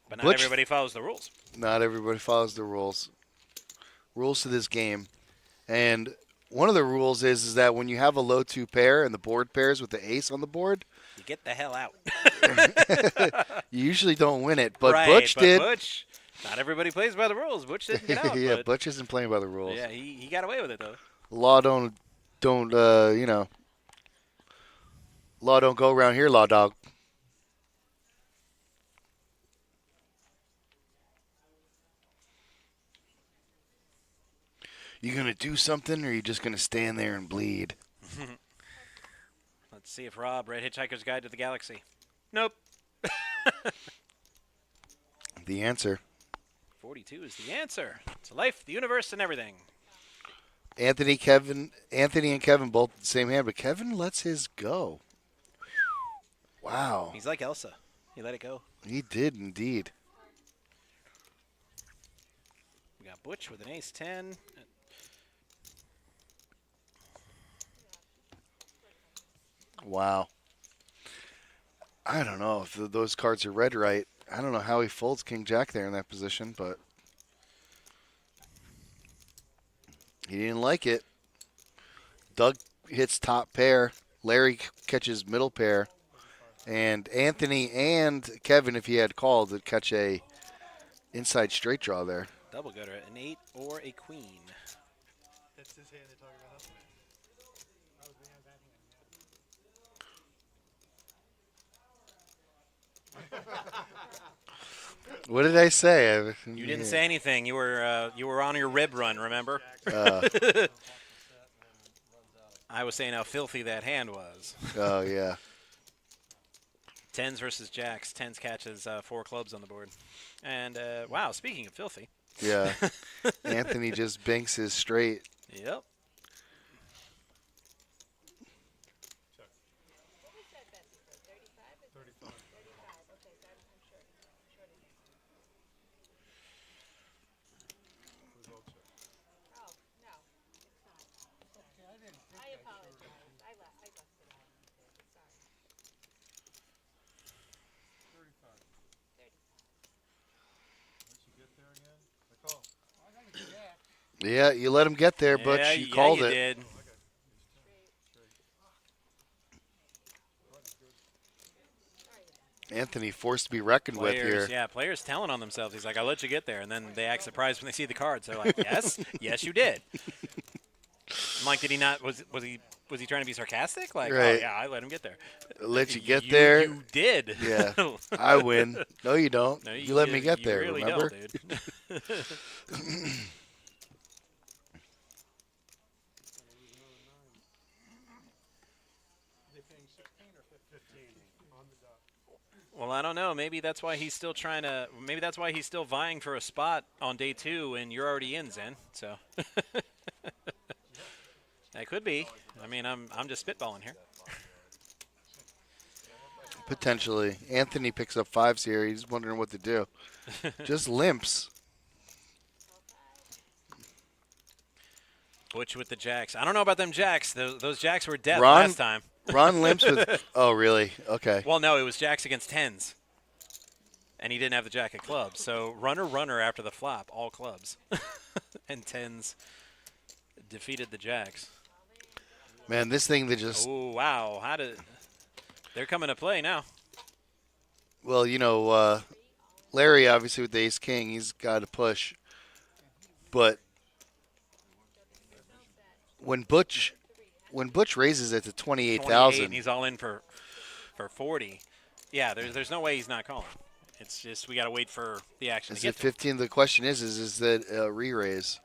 But not Butch- everybody follows the rules. not everybody follows the rules. Rules to this game. And one of the rules is that when you have a low 2 pair and the board pairs with the ace on the board, You get the hell out. you usually don't win it. But right, Butch but did. Butch, not everybody plays by the rules. Butch didn't get out. Yeah, but Butch isn't playing by the rules. yeah, he got away with it though. Law don't law don't go around here, law dog. You gonna do something, or you just gonna stand there and bleed? Let's see if Rob read Hitchhiker's Guide to the Galaxy. Nope. The answer. 42 is the answer. It's life, the universe, and everything. Anthony and Kevin both the same hand, but Kevin lets his go. Wow, He's like Elsa. He let it go. he did indeed. We got Butch with an ace-10. Wow. I don't know if those cards are read right. I don't know how he folds King Jack there in that position, but he didn't like it. Doug hits top pair. Larry catches middle pair. And Anthony and Kevin, if he had called, would catch a inside straight draw there. Double gutter, an 8 or a queen. That's his hand they're talking about. What did I say? You didn't say anything. You were on your rib run, remember? I was saying how filthy that hand was. Oh, yeah. Tens versus jacks. Tens catches 4 clubs on the board. And, wow, speaking of filthy. Yeah. Anthony just binks his straight. Yep. What was that bet before? 35? 35. 35. Okay, so I'm short. Short again. Oh, no. It's not. I apologize. I left it out. Sorry. 35. 35. Once you get there again, I call. Yeah, you let him get there, but yeah, you called you it. did. Anthony forced to be reckoned with here. Yeah, players telling on themselves. He's like, I let you get there, and then they act surprised when they see the cards. They're like, yes, yes, you did. I'm like, did he not? Was he trying to be sarcastic? Like, Right. oh yeah, I let him get there. Let you get there. You did. Yeah, I win. No, you don't. No, you let me get you there, really remember? Don't, dude. They paying 16 or 15 on the dot. Well, I don't know. Maybe that's why he's still trying to. Maybe that's why he's still vying for a spot on day 2, and you're already in, Zen. So that could be. I mean, I'm just spitballing here. Potentially. Anthony picks up 5s here. He's wondering what to do. Just limps. Butch with the jacks. I don't know about them jacks. Those jacks were death Ron- last time. Ron limps with. Oh, really? Okay. Well, no, it was jacks against tens. And he didn't have the jack of clubs. So runner after the flop, all clubs. And tens defeated the jacks. Man, this thing that just. Oh, wow. They're coming to play now. Well, Larry, obviously, with the ace king, he's got to push. But when Butch raises it to 28,000, and he's all in for 40. Yeah, there's no way he's not calling. It's just we got to wait for the action Is to it get to 15? The question is that re-raise?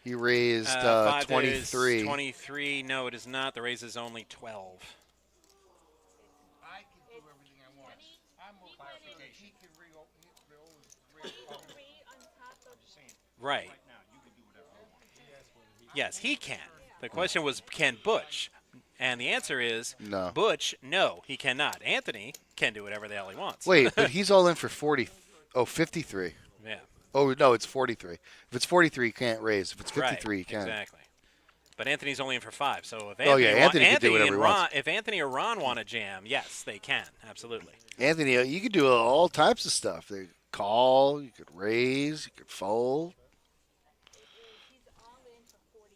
He raised 5 23. is 23. No, it is not. The raise is only 12. I can do everything I want. I'm more clarification. He can re on top of Right. Yes, he can. The question was, can Butch? And the answer is, No. Butch, no, he cannot. Anthony can do whatever the hell he wants. Wait, but he's all in for 40. Oh, 53. Yeah. Oh, no, it's 43. If it's 43, you can't raise. If it's 53, Right, you can. Exactly. But Anthony's only in for 5. So if Oh, yeah, Anthony can do whatever and he Ron, wants. if Anthony or Ron want to jam, yes, they can. Absolutely. Anthony, you could do all types of stuff. They call, you could raise, you could fold. he's all in for 43.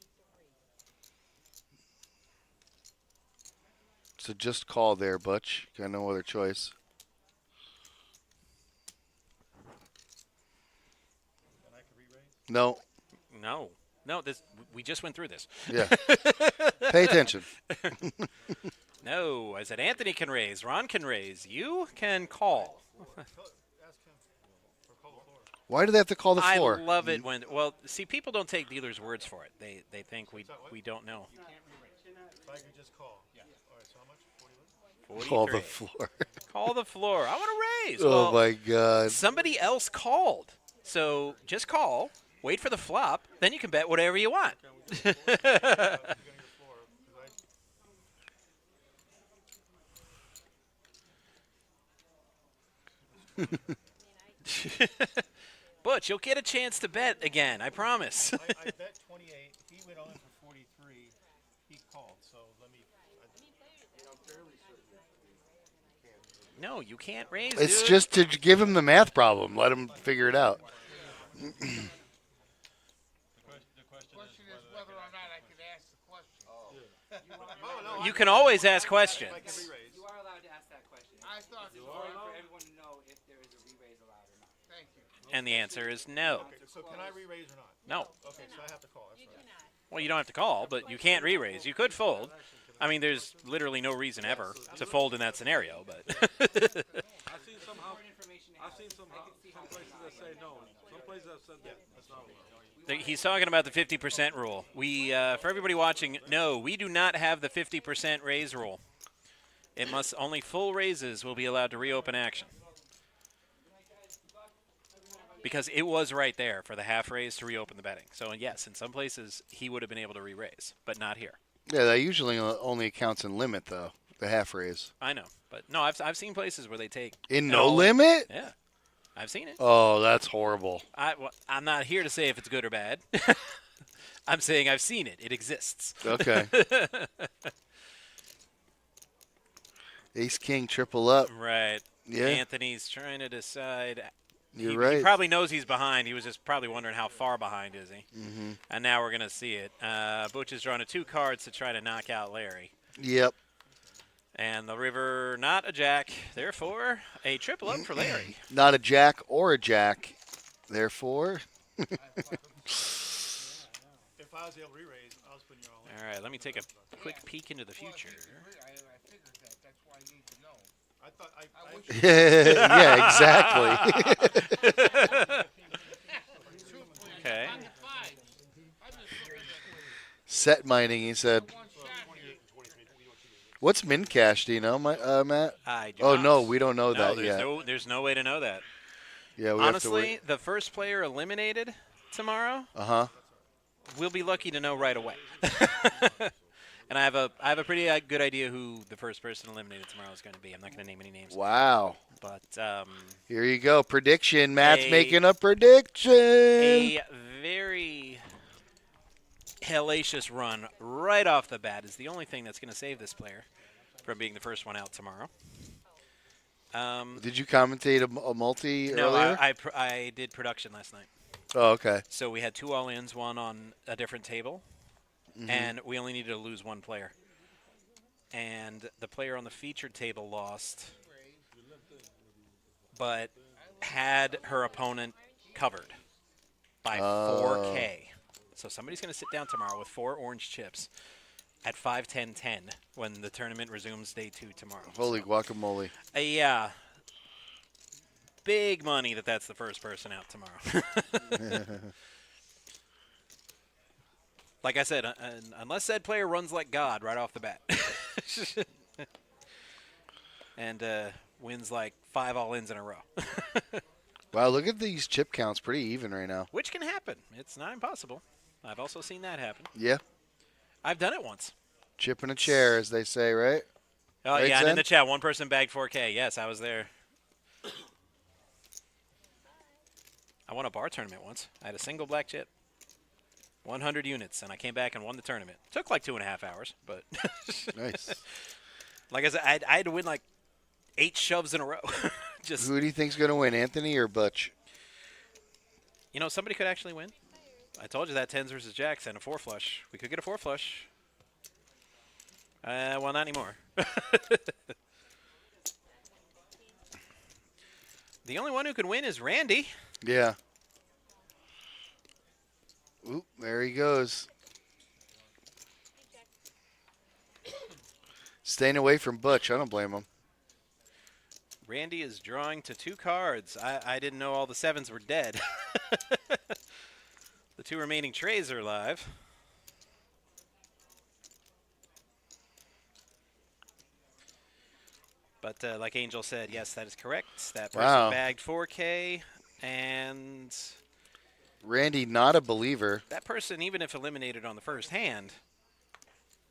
So just call there, Butch. Got no other choice. And I can re-raise? No. No, this we just went through this. Yeah. Pay attention. No, I said Anthony can raise, Ron can raise, you can call. Ask him. Or call the floor. Why do they have to call the floor? I love it when see people don't take dealers' words for it. They think we don't know. If I could just call. Yeah. All right, so how much? 40 Call the 43. floor. Call the floor. I want to raise. Oh, Well, my God. somebody else called. So just call, wait for the flop, then you can bet whatever you want. Beginning of the floor. 'cause Butch, you'll get a chance to bet again, I promise. I bet 28. He went on for 43. He called. So let me. No, you can't raise, It's dude. just to give him the math problem. Let him figure it out. The question is whether or not I can ask the question. You can always ask questions. I can re-raise. You are allowed to ask that question. I thought It's important for everyone to know if there is a re-raise allowed or not. Thank you. And the answer is no. Okay, so can I re-raise or not? No. Okay, so I have to call. That's right. Well, you don't have to call, but you can't re-raise. You could fold. I mean, there's literally no reason ever to fold in that scenario, but I've seen some places that say no. Some places have said that that's not allowed. he's talking about the 50% rule. We, for everybody watching, no, we do not have the 50% raise rule. It must only full raises will be allowed to reopen action. Because it was right there for the half raise to reopen the betting. So yes, in some places he would have been able to re-raise, but not here. Yeah, that usually only accounts in limit, though, the half raise. I know, but no, I've seen places where they take In no limit? Yeah, I've seen it. Oh, that's horrible. I'm not here to say if it's good or bad. I'm saying I've seen it. It exists. Okay. Ace, king, triple up. Right. Yeah. Anthony's trying to decide. You're He right. probably knows he's behind. He was just probably wondering how far behind is he. Mm-hmm. And now we're going to see it. Butch is drawing 2 cards to try to knock out Larry. Yep. And the river, not a jack. Therefore, a triple up for Larry. Not a jack or a jack. Therefore, If I was able to re-raise, I was putting you all in. All right, let me take a quick peek into the future. I figured that. That's why I need to know. I thought yeah, exactly. Okay. Set mining, he said. What's min cash? Do you know, Matt? I do Oh not. no, we don't know that there's yet. there's no way to know that. Yeah, we have to Honestly, wait. the first player eliminated tomorrow, we'll be lucky to know right away. And I have a pretty good idea who the first person eliminated tomorrow is going to be. I'm not going to name any names. Wow. But Here you go. Prediction. Matt's making a prediction. a very hellacious run right off the bat is the only thing that's going to save this player from being the first one out tomorrow. Did you commentate a multi No, earlier? I did production last night. Oh, okay. So we had 2 all-ins, one on a different table, and we only needed to lose 1 player. And the player on the featured table lost, but had her opponent covered by 4K. So somebody's going to sit down tomorrow with 4 orange chips at 5-10-10 when the tournament resumes day 2 tomorrow. Holy guacamole. Yeah. big money that that's the first person out tomorrow. Like I said, unless said player runs like God right off the bat. And wins like 5 all-ins in a row. Wow, look at these chip counts. Pretty even right now. Which can happen. It's not impossible. I've also seen that happen. Yeah. I've done it once. Chip in a chair, as they say, right? Oh, Right, yeah, and Zen? in the chat, one person bagged 4K. Yes, I was there. I won a bar tournament once. I had a single black chip. 100 units, and I came back and won the tournament. Took like 2.5 hours, but Nice. like I said, I had to win like 8 shoves in a row. Just Who do you think's gonna win, Anthony or Butch? Somebody could actually win. I told you that 10s versus jacks and a 4 flush. We could get a 4 flush. Well, not anymore. The only one who can win is Randy. Yeah. Oop, there he goes. Staying away from Butch. I don't blame him. Randy is drawing to 2 cards. I didn't know all the 7s were dead. The 2 remaining trays are alive. But like Angel said, yes, that is correct. That person Wow. bagged 4K, and Randy, not a believer. that person, even if eliminated on the first hand,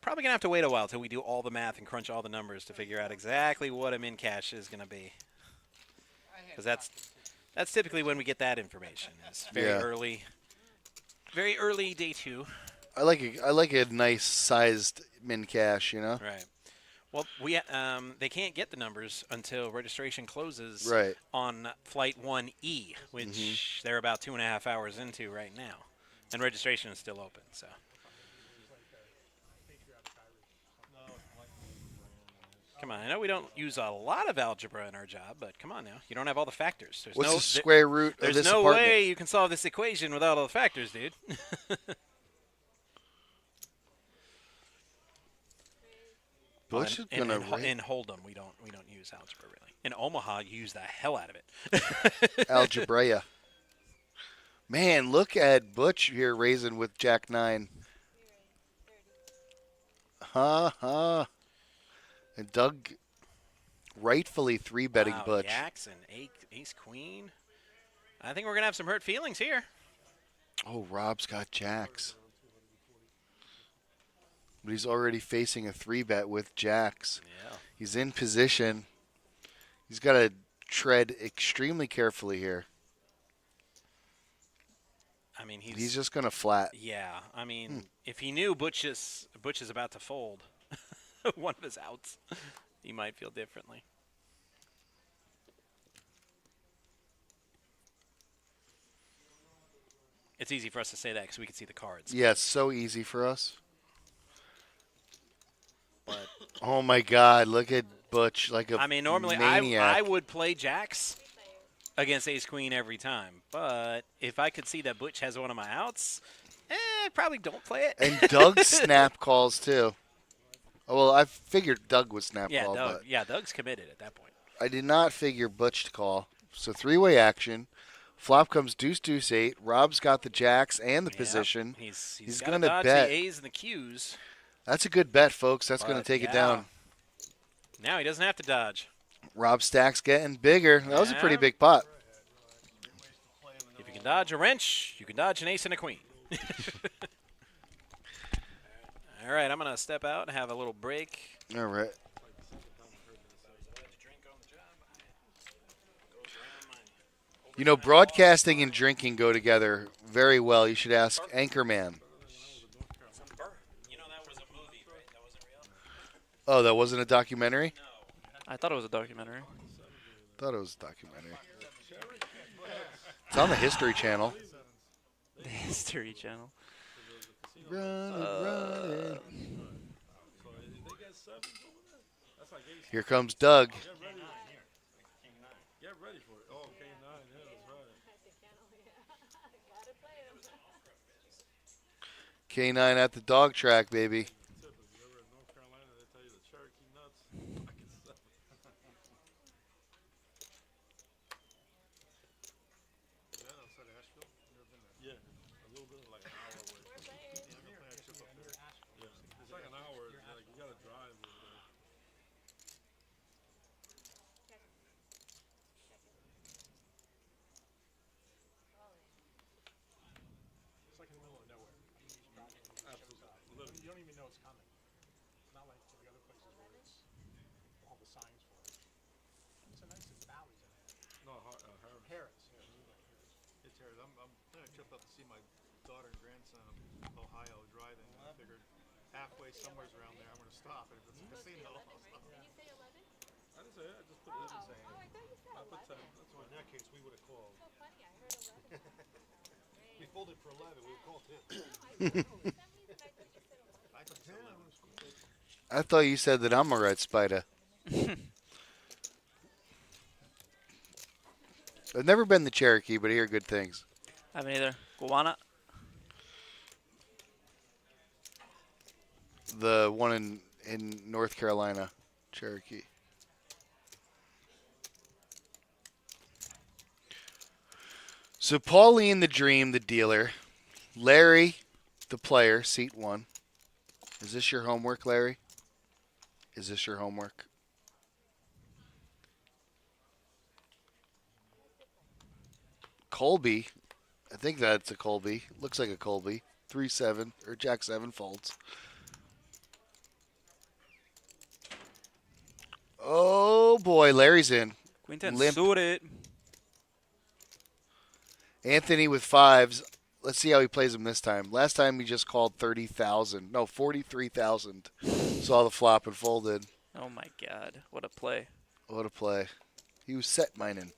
probably going to have to wait a while till we do all the math and crunch all the numbers to figure out exactly what a min cash is going to be. Because that's typically when we get that information. It's very early day 2. I like a nice sized min cash, you know? Right. Well, they can't get the numbers until registration closes Right. on Flight 1E, which they're about 2.5 hours into right now. And registration is still open, so. Come on, I know we don't use a lot of algebra in our job, but come on now. You don't have all the factors. What's the square root of There's this no apartment? way you can solve this equation without all the factors, dude. Butch is gonna in Hold'em, we don't use algebra really. In Omaha, you use the hell out of it. Algebra. Man, look at Butch here raising with Jack 9. And Doug rightfully 3-betting Wow, Butch. Jacks and ace queen. I think we're gonna have some hurt feelings here. Oh, Rob's got Jacks. But he's already facing a 3-bet with Jacks. Yeah. He's in position. He's got to tread extremely carefully here. I mean, He's just going to flat. Yeah, I mean, if he knew Butch is about to fold one of his outs, he might feel differently. It's easy for us to say that because we can see the cards. Yeah, it's so easy for us. But Oh, my God. Look at Butch like a I mean, normally maniac. I would play jacks against ace queen every time. But if I could see that Butch has one of my outs, probably don't play it. And Doug snap calls, too. Oh, well, I figured Doug would snap Yeah, call, Doug, but Doug's committed at that point. I did not figure Butch to call. So 3-way action. Flop comes deuce, deuce, 8. Rob's got the jacks and the Yep, position. He's gonna going to dodge bet. the A's and the Q's. That's a good bet, folks. That's going to But, take it yeah. down. Now he doesn't have to dodge. Rob Stack's getting bigger. That was a pretty Yeah. big pot. If you can dodge a wrench, you can dodge an ace and a queen. All right, I'm going to step out and have a little break. All right. You know, broadcasting and drinking go together very well. You should ask Anchorman. You know, that was a movie, right? That wasn't real? Oh, that wasn't a documentary? I thought it was a documentary. Thought it was a documentary. It's on the History Channel. The History Channel. Run. Here comes Doug. Get ready for it. Oh, K9, yeah, that's right. K9 at the dog track, baby. If you ever in North Carolina, they tell you the Cherokee nuts. tears. I'm planning a trip up to see my daughter and grandson in Ohio driving. I figured halfway somewhere around there, I'm going to stop. And if it's a casino, I'll stop. Did you say 11? I didn't say it. I just put it in saying. Oh, I thought you said I put 10. 11. That's why in that case, we would have called. So funny, I heard 11. We folded for 11. We would call 10. For some reason, I thought you said 11. I thought 10 was cool. I thought you said that I'm a red spider. I've never been the Cherokee, but I hear good things. I haven't either. Guana. The one in North Carolina, Cherokee. So Pauline, the dream, the dealer. Larry, the player, seat 1. Is this your homework, Larry? Is this your homework? Colby. I think that's a Colby. Looks like a Colby. 3-7 or Jack 7 folds. Oh boy, Larry's in. Queen 10 Limp. suited. Anthony with 5s. Let's see how he plays them this time. Last time he just called 30,000. No, 43,000. Saw the flop and folded. Oh my God, what a play What a play. He was set mining.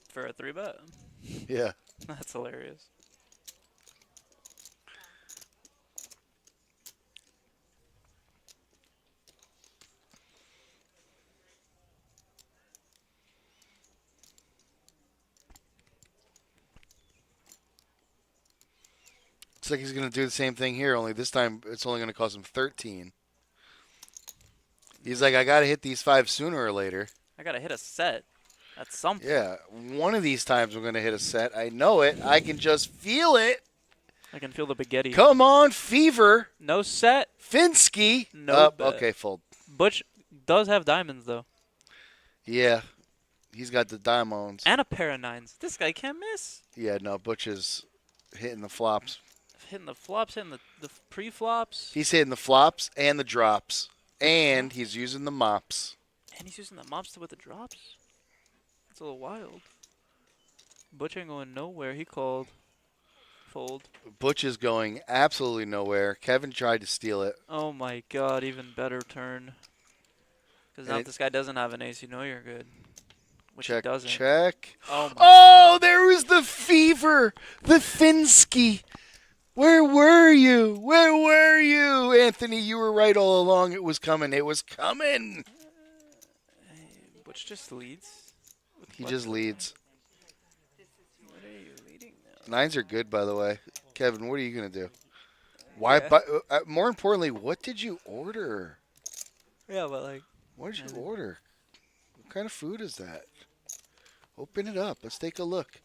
for a 3-bet. Yeah. That's hilarious. Looks like he's going to do the same thing here, only this time it's only going to cost him 13. He's like, I got to hit these 5 sooner or later. I gotta hit a set. That's something. Yeah, one of these times I'm going to hit a set. I know it. I can just feel it. I can feel the spaghetti. Come on, Fever. No set. Finsky. No bet. Okay, fold. Butch does have diamonds though, Yeah, he's got the diamonds. and a pair of 9s. This guy can't miss. Yeah, no, Butch is hitting the flops. Hitting the flops, hitting the pre-flops, He's hitting the flops and the drops, and he's using the mops. and he's using the mops with the drops. It's a little wild. Butch ain't going nowhere. He called. Fold. Butch is going absolutely nowhere. Kevin tried to steal it. Oh my God, even better turn. Because now if this guy doesn't have an ace, you know you're good. Which Check, he doesn't. check. Oh, my Oh, there was the Fever, the Finsky. Where were you? Where were you? Anthony, you were right all along. It was coming. It was coming. Butch just leads. He just leads. What are you leading now? 9s are good, by the way. Kevin, what are you going to do? Why? But, more importantly, what did you order? Yeah, but like. What did you order? What kind of food is that? Open it up. Let's take a look.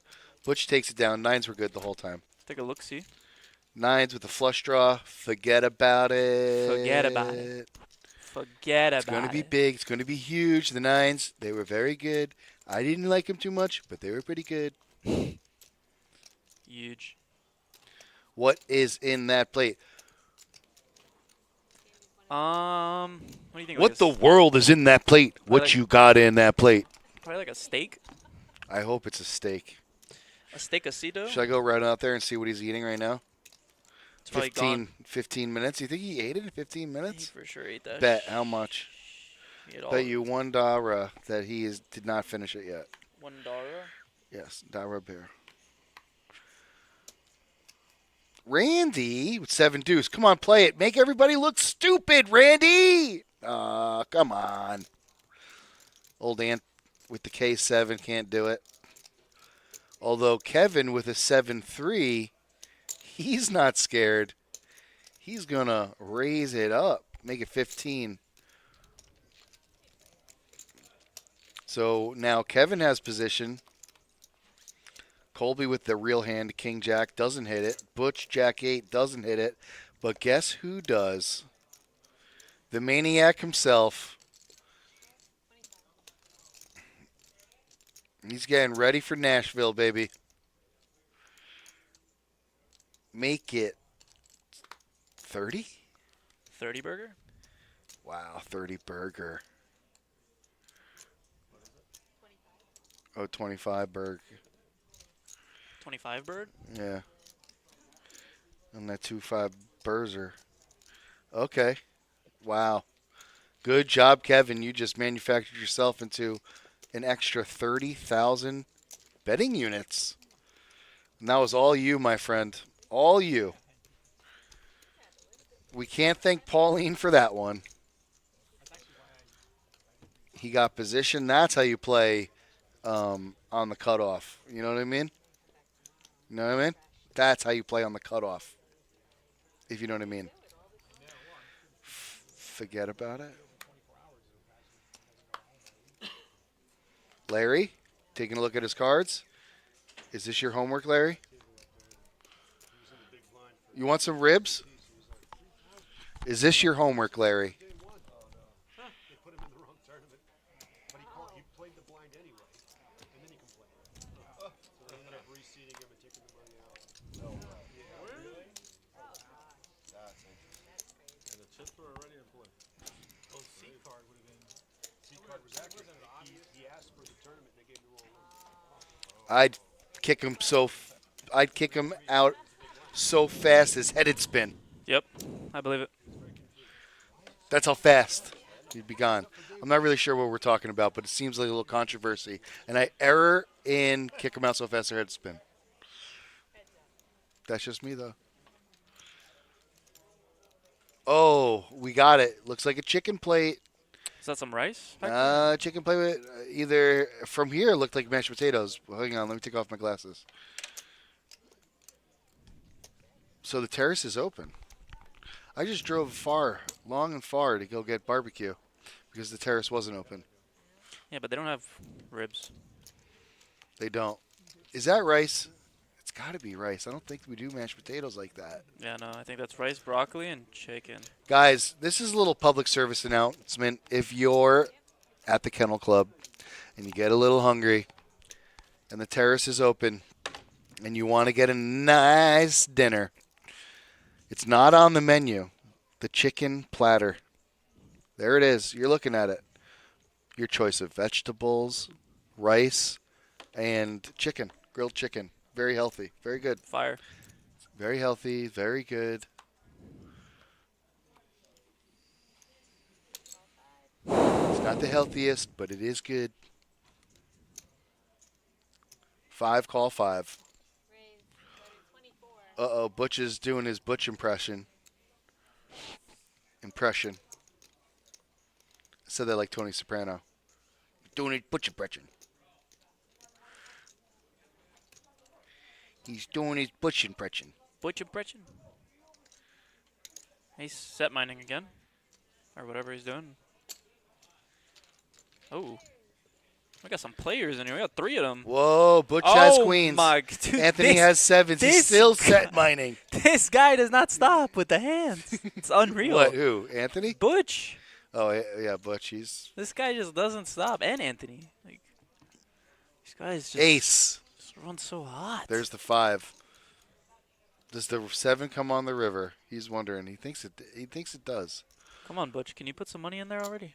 Butch takes it down. 9s were good the whole time. Take a look, see. 9s with the flush draw. Forget about it. Forget about it. Forget about it. It's going to be big. It's going to be huge. The 9s, they were very good. I didn't like them too much, but they were pretty good. Huge. What is in that plate? What do you think? What like the world is in that plate? What like- you got in that plate? Probably like a steak. I hope it's a steak. A steakacito. Should I go right out there and see what he's eating right now? It's probably gone. 15 minutes. You think he ate it in 15 He minutes? for sure ate that. Bet how much? He ate all Bet of you it. $1 that he did not finish it yet. $1. Yes, Dara Bear. Randy with 7 deuce. Come on, play it. Make everybody look stupid, Randy. Come on. Old Ant with the K7 can't do it. Although Kevin with a 7-3, he's not scared. He's going to raise it up, make it 15. So now Kevin has position. Colby with the real hand, King Jack, doesn't hit it. Butch, Jack 8, doesn't hit it. But guess who does? The maniac himself. He's getting ready for Nashville, baby. Make it 30? 30 burger. Wow, 30 burger. Oh, 25 burger. 25 bird. Yeah. And that 2-5 Burzer. Okay. Wow. Good job, Kevin. You just manufactured yourself into an extra 30,000 betting units. And that was all you, my friend. All you. We can't thank Pauline for that one. He got position. That's how you play on the cutoff. You know what I mean? You know what I mean? That's how you play on the cutoff. If you know what I mean. Forget about it. Larry, taking a look at his cards. Is this your homework, Larry? You want some ribs? Is this your homework, Larry? They put him in the wrong tournament, but he played the blind anyway, and then he complained. So they ended up reseeding him and taking the money out. No. Yeah, really? That's interesting. And the chips were already in play. Oh, C card would have been. C card was actually. He asked for the tournament. They gave him the wrong one. I'd kick him out so fast his head'd spin. Yep, I believe it. That's how fast he'd be gone. I'm not really sure what we're talking about, but it seems like a little controversy. And I error in kick him out so fast their head spin. That's just me, though. Oh, we got it. Looks like a chicken plate. Is that some rice? Chicken plate with either from here it looked like mashed potatoes. Hang on, let me take off my glasses. So the terrace is open. I just drove long and far to go get barbecue because the terrace wasn't open. Yeah, but they don't have ribs. They don't. Is that rice? It's got to be rice. I don't think we do mashed potatoes like that. Yeah, no, I think that's rice, broccoli, and chicken. Guys, this is a little public service announcement. If you're at the Kennel Club and you get a little hungry and the terrace is open and you want to get a nice dinner, it's not on the menu. The chicken platter. There it is. You're looking at it. Your choice of vegetables, rice, and chicken. Grilled chicken. Very healthy. Very good. Fire. Very healthy. Very good. It's not the healthiest, but it is good. 5, call 5. Uh-oh, Butch is doing his Butch impression. I said that like Tony Soprano. Doing his Butch impression. He's doing his Butch impression. Butch impression. He's set mining again. Or whatever he's doing. Oh. We got some players in here. We got 3 of them. Whoa, Butch has Oh queens. my, dude, Anthony has 7s. He's still set mining. This guy does not stop with the hands. It's unreal. What, who? Anthony? Butch. Oh, yeah, Butch. He's This guy just doesn't stop. And Anthony. Like, these guys just, ace. just run so hot. There's the 5. Does the 7 come on the river? He's wondering. He thinks it does. Come on, Butch. Can you put some money in there already?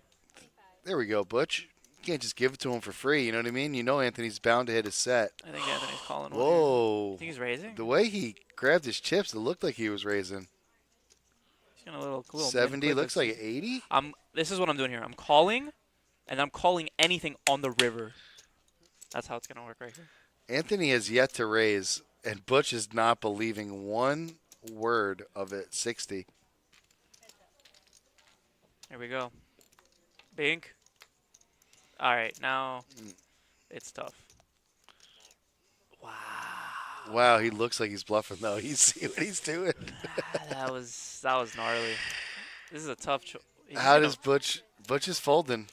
There we go, Butch. You can't just give it to him for free. You know what I mean? You know Anthony's bound to hit his set. I think Anthony's calling. Whoa. You think he's raising? The way he grabbed his chips, it looked like he was raising. He's got a little 70 looks like 80. This is what I'm doing here. I'm calling, and I'm calling anything on the river. That's how it's gonna work right here. Anthony has yet to raise, and Butch is not believing one word of it. 60. Here we go. Bink. All right, now it's tough. Wow, he looks like he's bluffing though. You see what he's doing? that was gnarly. This is a tough choice. How does Butch is folding?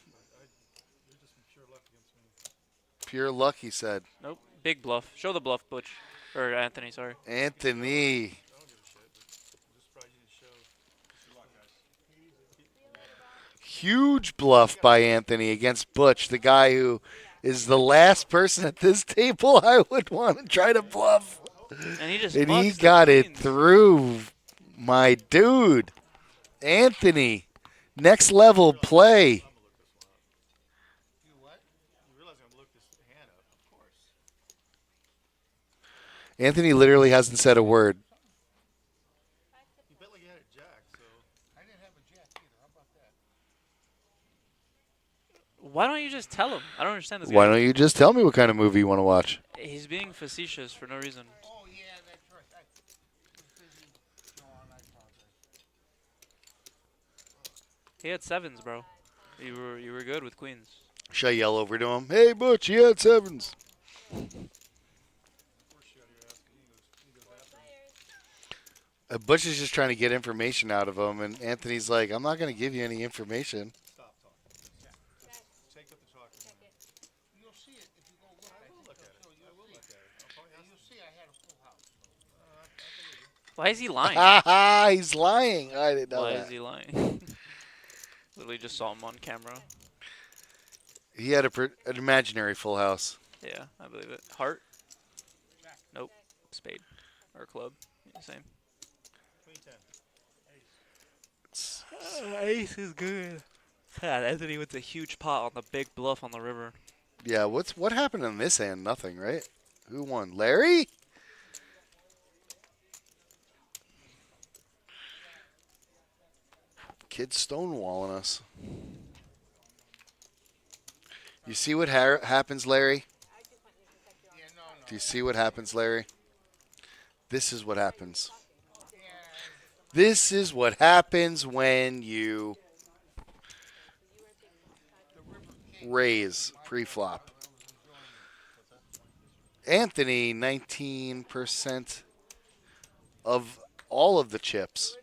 Pure luck, he said. Nope. Big bluff. Show the bluff, Butch. Or Anthony, sorry. Anthony. Huge bluff by Anthony against Butch, the guy who is the last person at this table I would want to try to bluff. And he just And he mugs the got it queens. through, my dude. Anthony, next level play. You what? You realize I'm gonna look this hand up, of course. Anthony literally hasn't said a word. You bet like you had a jack, so. I didn't have a jack either. How about that? Why don't you just tell him? I don't understand this Why guy. don't you just tell me what kind of movie you want to watch? He's being facetious for no reason. Oh, yeah, that's right. I was busy, Sean. I apologize. He had sevens, bro. You were good with queens. Should I yell over to him? Hey, Butch, he had sevens. Butch is just trying to get information out of him, and Anthony's like, I'm not going to give you any information. Stop talking. Take what they're talking about. You'll see it if you go look. I will look at it. I will look at it. You'll see I had a full house. Why is he lying? He's lying. I didn't know Why that. is he lying? Literally just saw him on camera. He had an imaginary full house. Yeah, I believe it. Heart? Nope. Spade. Or club. Same. Ace is good. God, Anthony with a huge pot on the big bluff on the river. Yeah, what happened on this hand? Nothing, right? Who won? Larry? Kid's stonewalling us. You see what happens, Larry? Do you see what happens, Larry? This is what happens. This is what happens when you raise pre-flop. Anthony, 19% of all of the chips.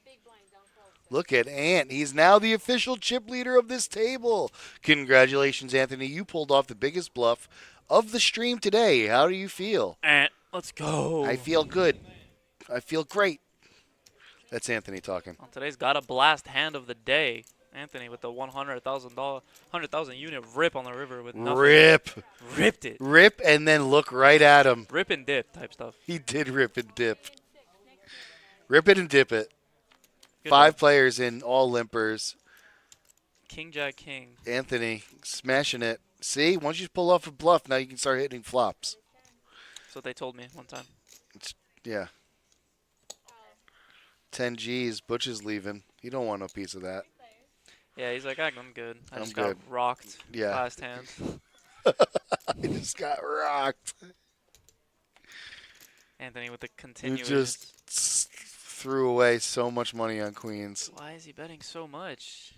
Look at Ant. He's now the official chip leader of this table. Congratulations, Anthony. You pulled off the biggest bluff of the stream today. How do you feel? Ant, let's go. I feel good. I feel great. That's Anthony talking. Well, today's got a blast hand of the day. Anthony with the $100,000 unit rip on the river with nothing. Ripped it. Rip and then look right at him. Rip and dip type stuff. He did rip and dip. Rip it and dip it. Good 5 job. players in, all limpers. King, Jack, King. Anthony smashing it. See, once you pull off a bluff, now you can start hitting flops. That's what they told me one time. Yeah. 10 G's. Butch is leaving. He don't want no piece of that. Yeah, he's like, I'm good. I I'm just good. got rocked Yeah. last hand. He just got rocked. Anthony with the He continuous. just threw away so much money on queens. Why is he betting so much?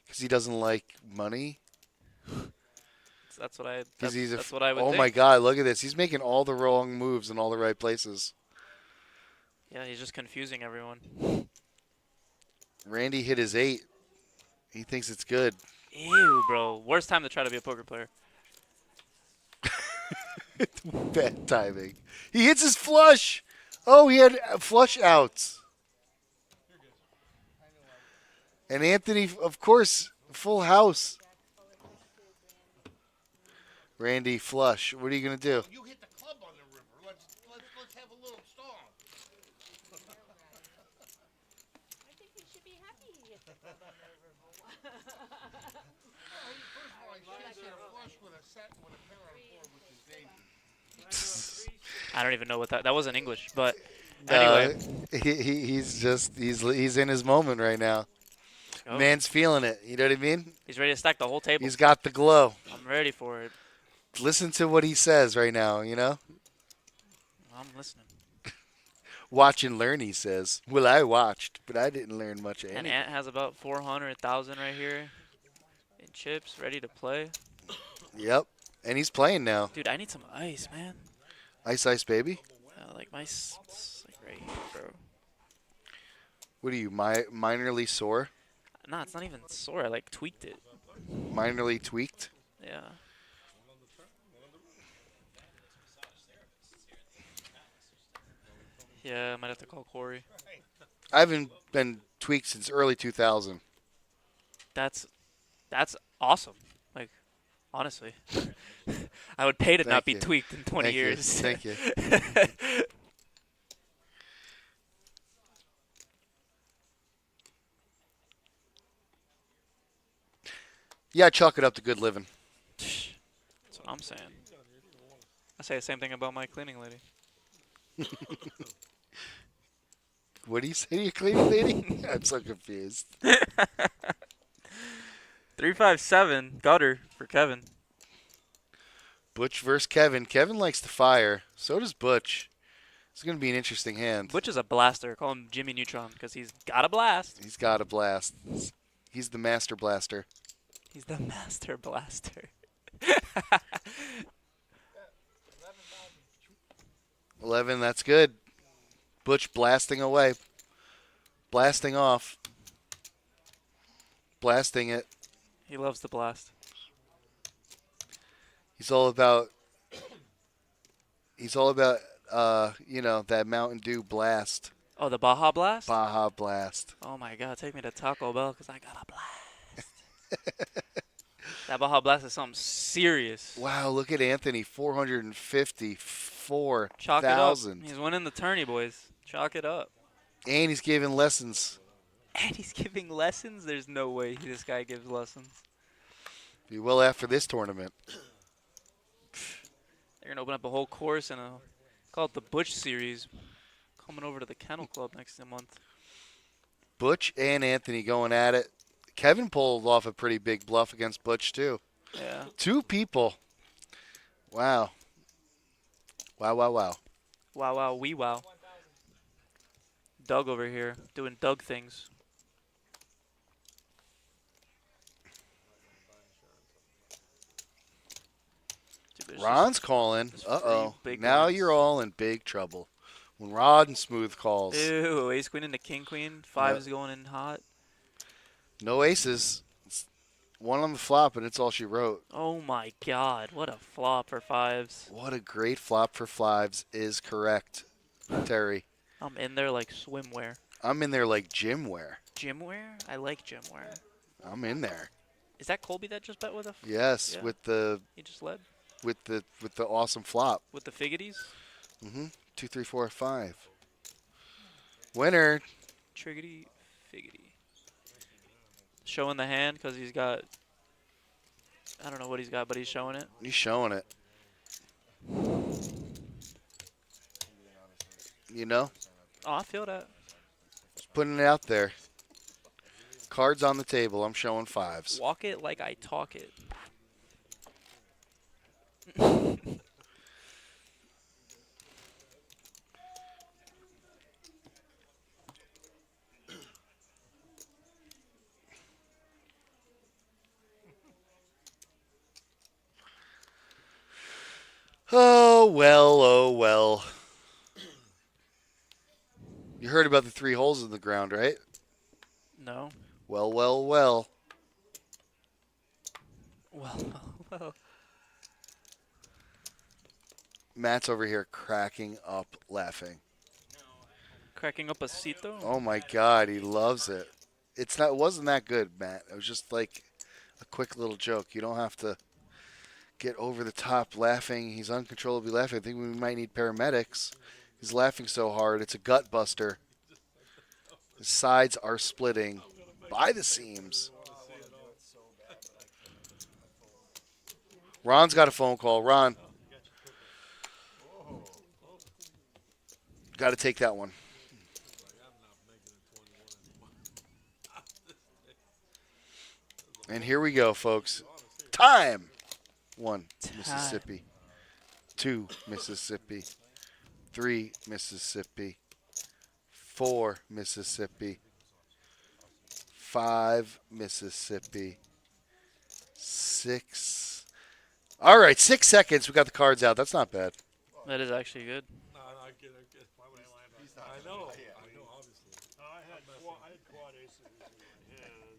Because he doesn't like money. That's what I. Because he's That's what I would oh think. my God! Look at this. He's making all the wrong moves in all the right places. Yeah, he's just confusing everyone. Randy hit his 8. He thinks it's good. Ew, bro. Worst time to try to be a poker player. Bad timing. He hits his flush. Oh, he had flush outs. And Anthony, of course, full house. Randy flush. What are you gonna do? You hit the club on the river. Let's have a little storm. I think he should be happy he hit the club on the river. First of all, he should have hit a flush with a set with a pair on a board, which is dangerous. I don't even know what that wasn't English, but anyway. He's in his moment right now. Oh, Man's feeling it. You know what I mean? he's ready to stack the whole table. He's got the glow. I'm ready for it. Listen to what he says right now. You know, I'm listening. watch and learn. He says. Well, I watched, but I didn't learn much of And anything. Ant has about 400,000 right here in chips, ready to play. Yep, and he's playing now. Dude, I need some ice, man. Ice, ice, baby. Like my, like right here, bro. What are you, minorly sore? Nah, it's not even sore. I like tweaked it. Minorly tweaked? Yeah. Yeah, I might have to call Corey. I haven't been tweaked since early 2000. That's awesome. Like, honestly, I would pay to not be you. tweaked in 20 Thank you. years. Thank you. Yeah, chalk it up to good living. That's what I'm saying. I say the same thing about my cleaning lady. What do you say to your cleaning lady? I'm so confused. 357 gutter for Kevin. Butch versus Kevin. Kevin likes to fire. So does Butch. It's going to be an interesting hand. Butch is a blaster. Call him Jimmy Neutron because he's got a blast. He's got a blast. He's the master blaster. He's the master blaster. 11, that's good. Butch blasting away. Blasting off. Blasting it. He loves the blast. He's all about that Mountain Dew blast. Oh, the Baja Blast? Baja Blast. Oh, my God. Take me to Taco Bell because I got a blast. That Baja Blast is something serious. Wow, look at Anthony. 454,000. Chalk it up. He's winning the tourney, boys. Chalk it up. And he's giving lessons. And he's giving lessons? There's no way this guy gives lessons. Be well after this tournament. They're going to open up a whole course and call it the Butch Series. Coming over to the Kennel Club next month. Butch and Anthony going at it. Kevin pulled off a pretty big bluff against Butch, too. Yeah. 2 people. Wow. Wow, wow, wow. Wow, wow, wee wow. Doug over here doing Doug things. Dude, Ron's calling. Uh-oh. big Now ones. you're all in big trouble. When Rod and Smooth calls. Ew, ace queen into king queen. 5 is going in hot. No aces. It's 1 on the flop, and it's all she wrote. Oh my God, what a flop for 5s. What a great flop for 5s is correct, Terry. I'm in there like swimwear. I'm in there like gym wear. Gym wear? I like gym wear. I'm in there. Is that Colby that just bet with a? Yes, Yeah. with the He just led with the awesome flop. with the figgities. 2, 3, 4, 5. Winner. Triggity figgity. Showing the hand because he's got. I don't know what he's got, but he's showing it. He's showing it. You know, Oh, I feel that. just putting it out there. Cards on the table. I'm showing 5s. Walk it like I talk it. Oh, well, oh, well. You heard about the 3 holes in the ground, right? No. Well, well, well. Well. Matt's over here cracking up laughing. Cracking up a cito. Oh, my God. He loves it. It wasn't that good, Matt. It was just like a quick little joke. You don't have to get over the top laughing. He's uncontrollably laughing. I think we might need paramedics. He's laughing so hard. It's a gut buster. His sides are splitting by the seams. Ron's got a phone call. Ron. Got to take that one. And here we go, folks. Time. 1, Mississippi. 2, Mississippi. 3, Mississippi. 4, Mississippi. 5, Mississippi. 6. All right, 6 seconds. We got the cards out. That's not bad. That is actually good. No, I get it. I know, obviously. I had quad aces in my hand.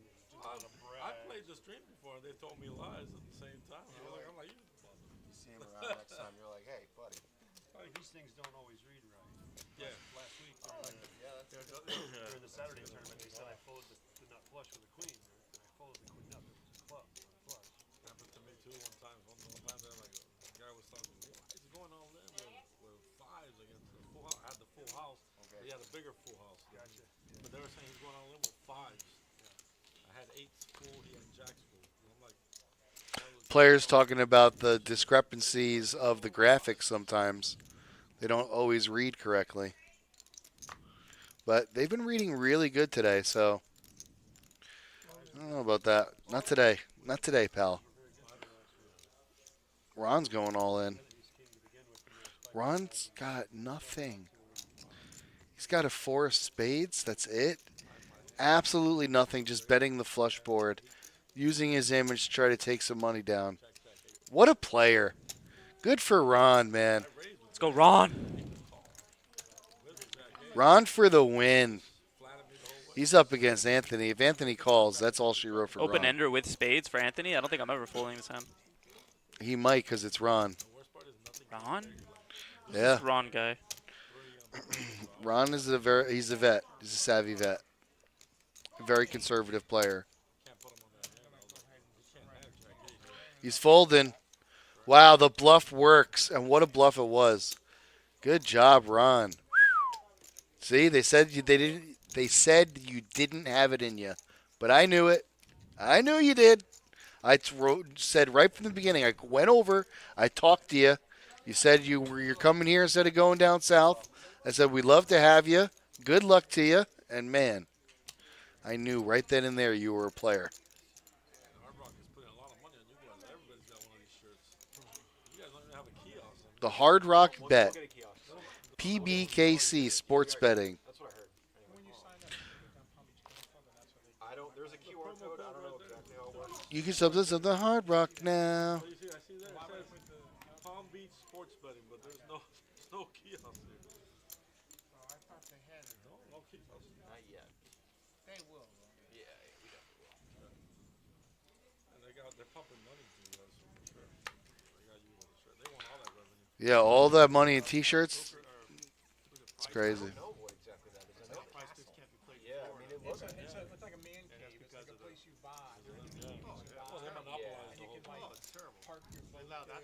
I played the stream before, and they told me lies at the same time. I'm like, you See him around next time, you're like, hey, buddy. These things don't always read right. Yeah. Last week, during the Saturday tournament, they said I folded the nut flush with a queen. And I folded the queen up, it was a club, not a flush. happened to me too one time. One time there, like a guy was telling me, why is he going all in with 5s against the full house? I had the full house. Okay. He had a bigger full house. Gotcha. But they were saying he's going all in with 5s. I had 8s full. He had jacks full. And I'm like, Players talking about the discrepancies of the graphics sometimes. They don't always read correctly. But they've been reading really good today, so I don't know about that. Not today. Not today, pal. Ron's going all in. Ron's got nothing. He's got a 4 of spades. That's it. Absolutely nothing. Just betting the flush board. Using his image to try to take some money down. What a player. Good for Ron, man. Let's go, Ron. Ron for the win. He's up against Anthony. If Anthony calls, that's all she wrote for Open Ron. ender with spades for Anthony. I don't think I'm ever folding this hand. He might because it's Ron. Ron? Yeah. This Ron guy. Ron is he's a vet. He's a savvy vet. A very conservative player. He's folding. Wow, the bluff works, and what a bluff it was. Good job, Ron. See, they said you didn't have it in you, but I knew it. I knew you did. Said right from the beginning. I went over. I talked to you. You said you're coming here instead of going down south. I said we'd love to have you. Good luck to you. And man, I knew right then and there you were a player. The Hard Rock Bet. PBKC Sports Betting. There's a QR code. I don't know exactly how it works. You can sub this at the Hard Rock now. I see that. It says Palm Beach Sports Betting, but there's no kiosk here. I thought they had it. No kiosk. Not yet. They will. Yeah, we definitely will. And they're pumping money to you guys for sure. They got you on the shirt. They want all that revenue. Yeah, all that money in T-shirts. It's crazy. I don't know what exactly that is. I know price goods can't be played. Yeah, I mean it was. It's like a man cave. It's like a place you buy. Well, they monopolize the whole thing. Park your boat Now there.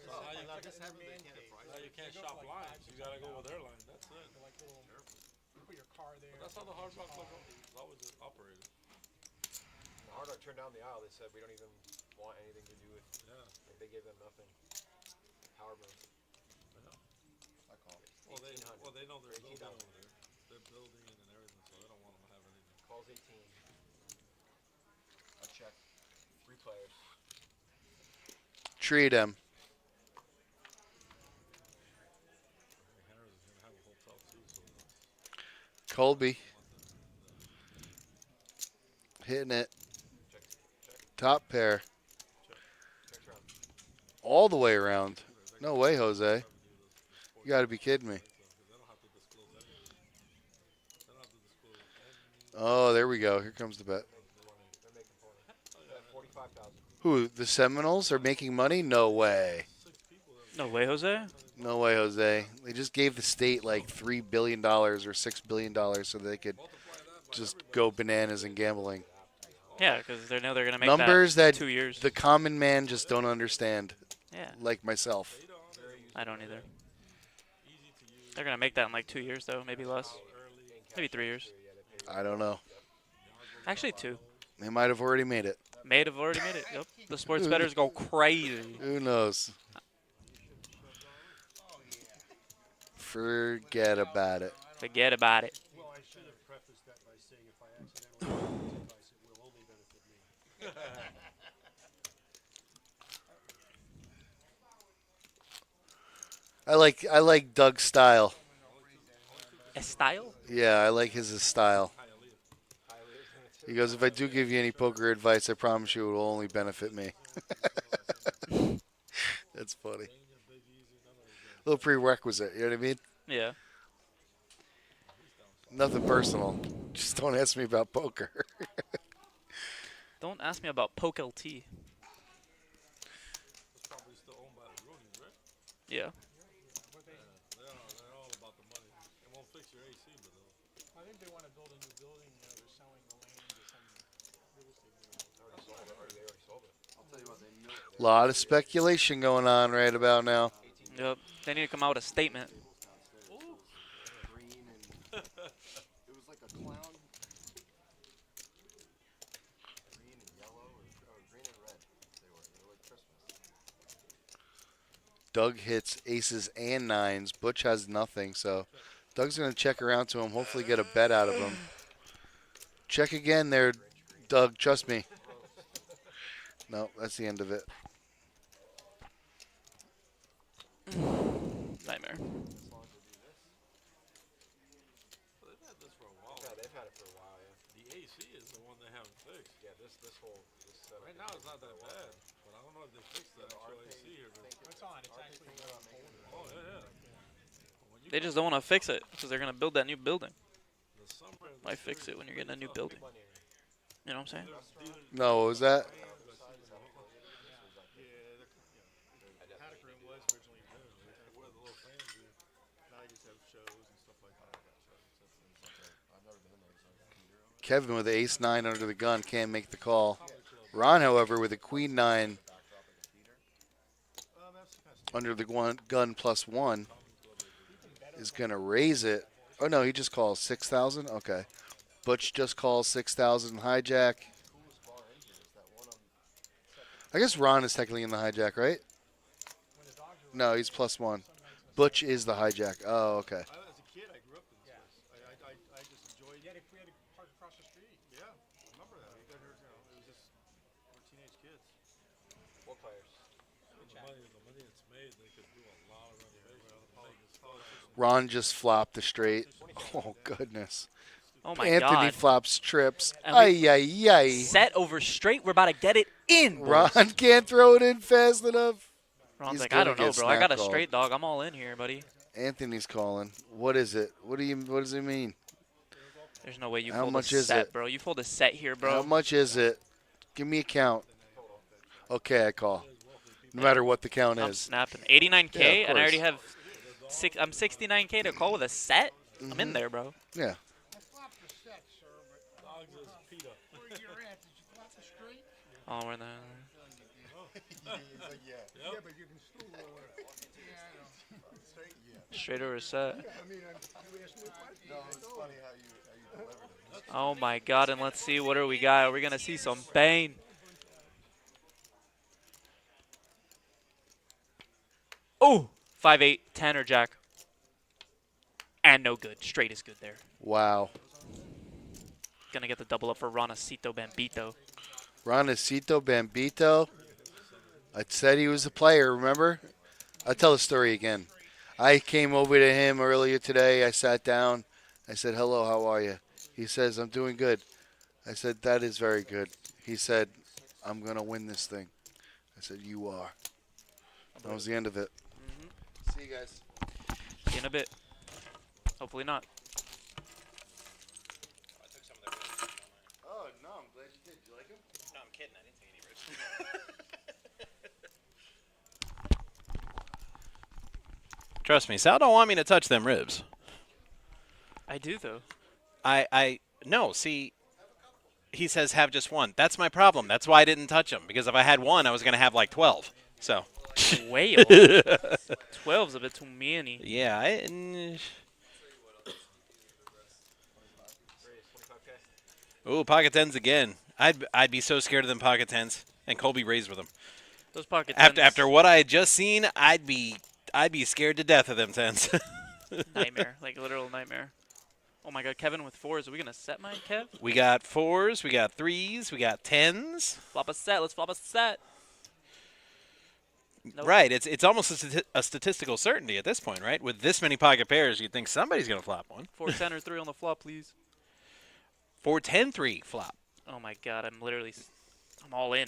this It's like a man cave. Now you can't shop lines. You gotta go with their line. That's it. Like little, you put your car there. That's how the Hard Rock Club always operated. The Hard Rock turned down the aisle. They said we don't even want anything to do with. Yeah. They gave them nothing. Power burn. I call it. Well, they know they're building 18,000. over there. They're building and everything, so they don't want them to have anything. Calls 18. A check. 3 players. Treat him. Harris is gonna have a hotel too, so Colby. Hitting it. Top pair. Check round. All the way around. No way, Jose. You got to be kidding me. Oh, there we go. Here comes the bet. They're making 45,000. Who, the Seminoles are making money? No way. No way, Jose. No way, Jose. They just gave the state like $3 billion or $6 billion so they could just go bananas in gambling. Yeah, because they know they're gonna make Numbers that that in 2 years. the common man just don't understand, Yeah, like myself. I don't either. They're gonna make that in like 2 years though, maybe less, maybe 3 years. I don't know. Actually 2. They might have already made it. May have already made it. Yep. The sports bettors go crazy. Who knows? Forget about it. Forget about it. Well, I should have prefaced that by saying if I accidentally give this advice, it will only benefit me. I like Doug's style. A style? Yeah, I like his style. He goes, if I do give you any poker advice, I promise you it will only benefit me. That's funny. A little prerequisite, you know what I mean? Yeah. Nothing personal. Just don't ask me about poker. Don't ask me about Poke LT. it's probably still owned by the Roonies, right? Yeah. They're all about the money. It won't fix your AC, but they'll. I think they want to build a new building. They're selling the land to some real estate developer. They already sold it. I'll tell you what, they know it. A lot of speculation going on right about now. Yep. They need to come out with a statement. Green and it was like a clown. Green and yellow, or green and red. They were like Christmas. Doug hits aces and nines. Butch has nothing, so Doug's going to check around to him, hopefully get a bet out of him. Check again there, Doug. Trust me. No, that's the end of it. Nightmare. Well, they've had this for a while. Yeah, they've had it for a while, yeah. The AC is the one they haven't fixed. Yeah, this whole setup. Right now it's not that bad, but I don't know if they fixed the actual AC here. It's on. It's actually Oh, yeah. They just don't want to fix it because they're going to build that new building. The summer, Why fix it when you're getting a new building? You know what I'm saying? No, what was that? Paddock room was originally where the little fans do. Now you just have shows and stuff like that. I've never been in there. Kevin with the ace-9 under the gun can't make the call. Ron, however, with a queen-9 under the gun +1 is going to raise it. Oh, no, he just calls 6,000? Okay. Butch just calls 6,000 hijack. I guess Ron is technically in the hijack, right? No, he's +1. Butch is the hijack. Oh, okay. As a kid, I grew up in this place. I just enjoyed. we had to park across the street. Yeah, I remember that. You guys were, it was just we're teenage kids. the money it's made, they could do a lot of renovations. Ron just flopped the straight. Oh, goodness. Oh my Anthony God. flops trips. And we- Ay, ay, ay. Set over straight. We're about to get it in. Ron boys. can't throw it in fast enough. Ron's He's like, gonna I don't know, get bro. I got a snap straight dog. I'm all in here, buddy. Anthony's calling. What is it? What does it mean? There's no way you How fold much a is set, it? bro. You fold a set here, bro. How much is it? Give me a count. Okay, I call. No matter what the count I'm is. snapping. 89K, Yeah, of and I already course. have I'm 69K to call with a set. I'm in there, bro. Yeah. I flopped the set, sir, but Dogs is Peter. where you're at, did you flop the straight? Oh, we're in the. Yeah, but you can still roll it. Yeah, I know. Straight? Yeah. Straight over a set. I mean, you asked me a question. No, it's funny how you delivered it. Oh my God! And let's see, what do we got? Are we gonna see some bang? Oh, 5-8, 10 or jack. And no good. Straight is good there. Wow. Gonna get the double up for Ronacito Bambito. Ronacito Bambito. I said he was a player, remember? I'll tell the story again. I came over to him earlier today. I sat down. I said, hello, how are you? He says, I'm doing good. I said, that is very good. He said, I'm going to win this thing. I said, you are. That was the end of it. See you guys. See you in a bit. Hopefully not. I took some of their ribs. Oh, no, I'm glad you did. You like him? No, I'm kidding. I didn't take any ribs. Trust me, Sal don't want me to touch them ribs. I do, though. No, see, he says have just one. That's my problem. That's why I didn't touch them, because if I had one, I was going to have like 12. So. Whale. 12's a bit too many. Yeah, Ooh, pocket tens again. I'd be so scared of them pocket tens, and Colby raised with them. Those pocket tens. After what I had just seen, I'd be scared to death of them tens. Nightmare, like literal nightmare. Oh my God, Kevin with 4s. Are we gonna set mine, Kev? We got 4s, we got 3s, we got 10s. Flop a set. Let's flop a set. Nope. Right, it's almost a statistical certainty at this point, right? With this many pocket pairs, you'd think somebody's gonna flop one. 4, 10, or 3 on the flop, please. 4, 10, 3 flop. Oh my God, I'm all in.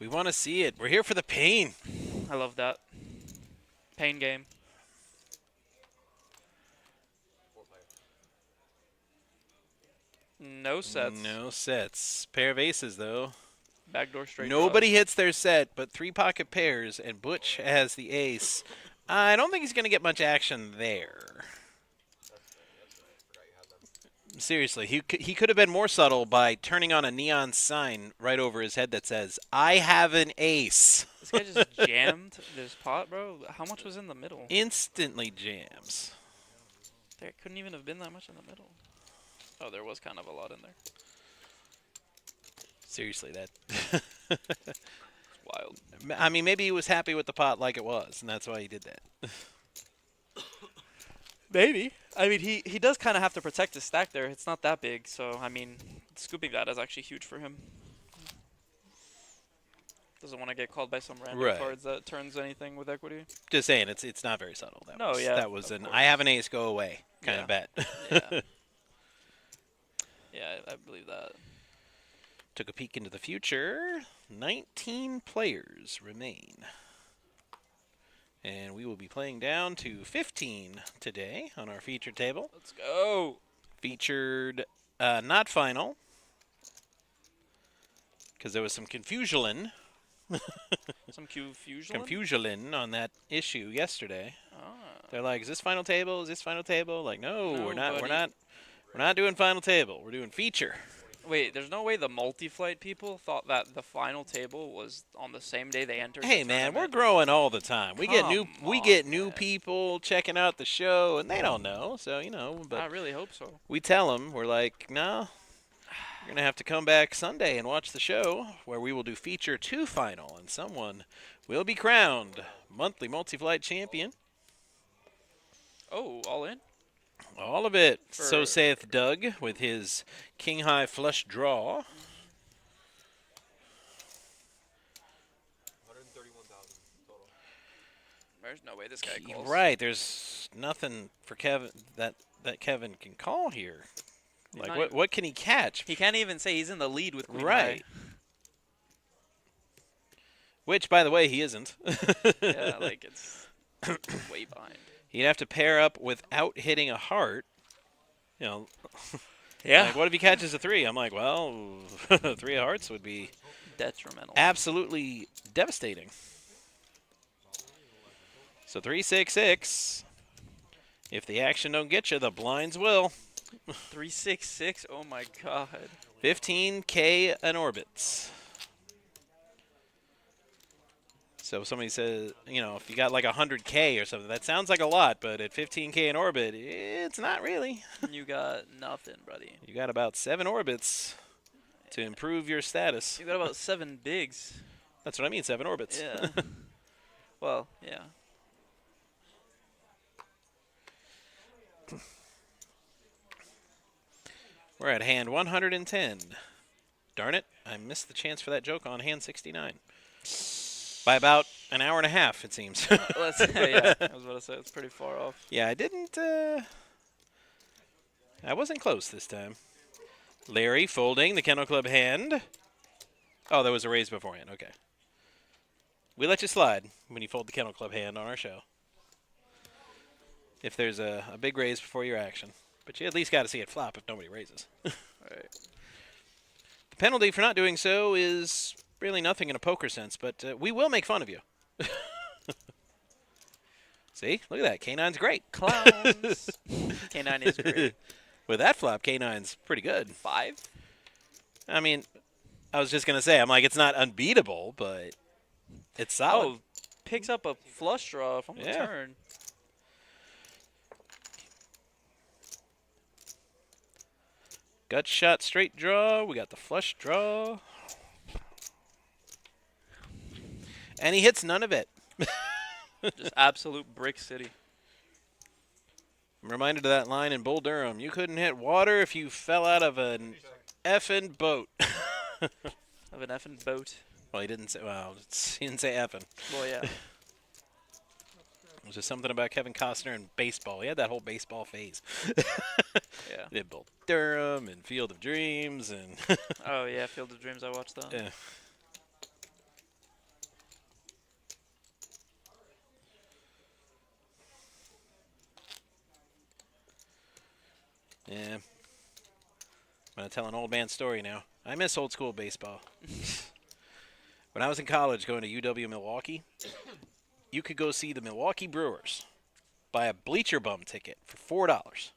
We want to see it. We're here for the pain. I love that. Pain game. No sets. No sets. Pair of aces, though. Backdoor straight. Nobody hits their set, but 3 pocket pairs, and Butch has the ace. I don't think he's going to get much action there. Seriously, he could have been more subtle by turning on a neon sign right over his head that says, I have an ace. This guy just jammed this pot, bro. How much was in the middle? Instantly jams. There couldn't even have been that much in the middle. Oh, there was kind of a lot in there. Seriously, that Wild. I mean, maybe he was happy with the pot like it was, and that's why he did that. Maybe. I mean, he does kind of have to protect his stack there. It's not that big, so I mean, scooping that is actually huge for him. Doesn't want to get called by some random Right. cards that turns anything with equity. Just saying, it's not very subtle. That No, was, yeah, that was of an course. I have an ace, go away kind Yeah. of bet. Yeah. Yeah, I believe that. Took a peek into the future. 19 players remain. And we will be playing down to 15 today on our featured table. Let's go. Featured, not final, because there was some confusion Some confusion. on that issue yesterday. Ah. They're like, "Is this final table? Is this final table?" Like, no, No, we're not. We're buddy. not doing final table. We're doing feature. Wait, there's no way the multi-flight people thought that the final table was on the same day they entered. Hey the man, we're tournament? growing all the time. We get new Come on, people checking out the show, and they don't know. So I but really hope so. we tell them, we're like, no, you're gonna have to come back Sunday and watch the show, where we will do feature 2 final, and someone will be crowned monthly multi-flight champion. Oh, all in? All of it. So For- saith Doug with his king high flush draw. 131,000 total. There's no way this guy calls. Right. There's nothing for Kevin that Kevin can call here. He's Like not what? even- What can he catch? He can't even say he's in the lead with Queen Right. High. Which, by the way, he isn't. Yeah, like it's way behind. He'd have to pair up without hitting a heart. You know. Yeah. Like, what if he catches a 3? I'm like, well, 3 of hearts would be Detrimental. absolutely devastating. So 3-6-6. If the action don't get you, the blinds will. 366. Oh my god. 15K an orbits. So somebody says, if you got like 100K or something, that sounds like a lot, but at 15K an orbit, it's not really. You got nothing, buddy. You got about 7 orbits to improve your status. You got about 7 bigs. That's what I mean, 7 orbits. Yeah. Well, yeah. We're at hand 110. Darn it, I missed the chance for that joke on hand 69. By about an hour and a half, it seems. Let's yeah, I was about to say it's pretty far off. Yeah, I didn't, I wasn't close this time. Larry folding the Kennel Club hand. Oh, there was a raise beforehand, okay. We let you slide when you fold the Kennel Club hand on our show. If there's a big raise before your action. But you at least got to see it flop if nobody raises. Right. The penalty for not doing so is really nothing in a poker sense, but we will make fun of you. See? Look at that. K9's great. Clowns. K9 is great. With that flop, K9's pretty good. 5? I mean, I was just going to say, I'm like, it's not unbeatable, but it's solid. Oh, picks up a flush draw from the Yeah. turn. Gut shot, straight draw. We got the flush draw. And he hits none of it. Just absolute brick city. I'm reminded of that line in Bull Durham. You couldn't hit water if you fell out of an effing boat. Of an effing boat. Well, he didn't say, he didn't say effing. Well, yeah. It was just something about Kevin Costner and baseball. He had that whole baseball phase. Yeah. He did Bull Durham and Field of Dreams and Oh, yeah, Field of Dreams, I watched that. yeah. Yeah. I'm going to tell an old man story now. I miss old school baseball. When I was in college going to UW Milwaukee, you could go see the Milwaukee Brewers, buy a bleacher bum ticket for $4.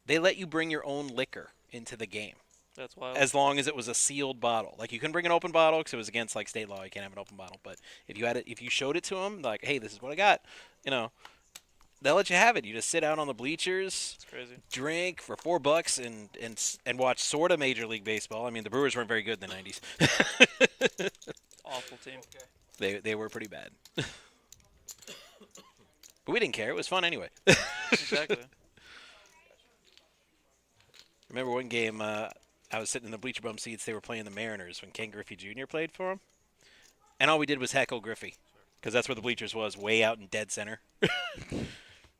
They let you bring your own liquor into the game That's wild. as long as it was a sealed bottle. Like, you couldn't bring an open bottle because it was against like state law. You can't have an open bottle. But if you had it, if you showed it to them, like, hey, this is what I got, they'll let you have it. You just sit out on the bleachers, It's crazy. drink for $4 and watch sort of Major League Baseball. I mean, the Brewers weren't very good in the 90s. Awful team. They were pretty bad. But we didn't care. It was fun anyway. Exactly. Remember one game, I was sitting in the bleacher bum seats. They were playing the Mariners when Ken Griffey Jr. played for them. And all we did was heckle Griffey because that's where the bleachers was, way out in dead center.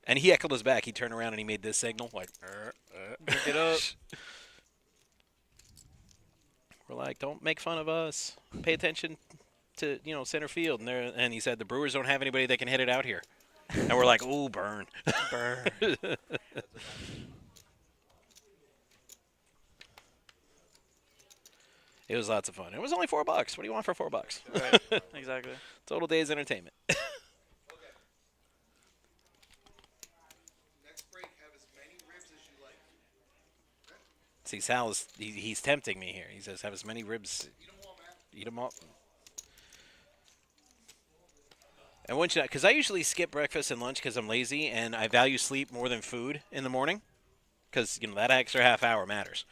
And he heckled us back. He turned around and he made this signal, like, Pick it up. We're like, don't make fun of us. Pay attention to, center field. And he said, the Brewers don't have anybody that can hit it out here. And we're like, ooh, burn. Burn. It was lots of fun. It was only $4. What do you want for $4? Right. Exactly. Total day's entertainment. Next break, have as many ribs as you like. See, Sal he's tempting me here. He says, have as many ribs. Eat them all, man. Eat them all. And once you, because I usually skip breakfast and lunch because I'm lazy and I value sleep more than food in the morning because, that extra half hour matters.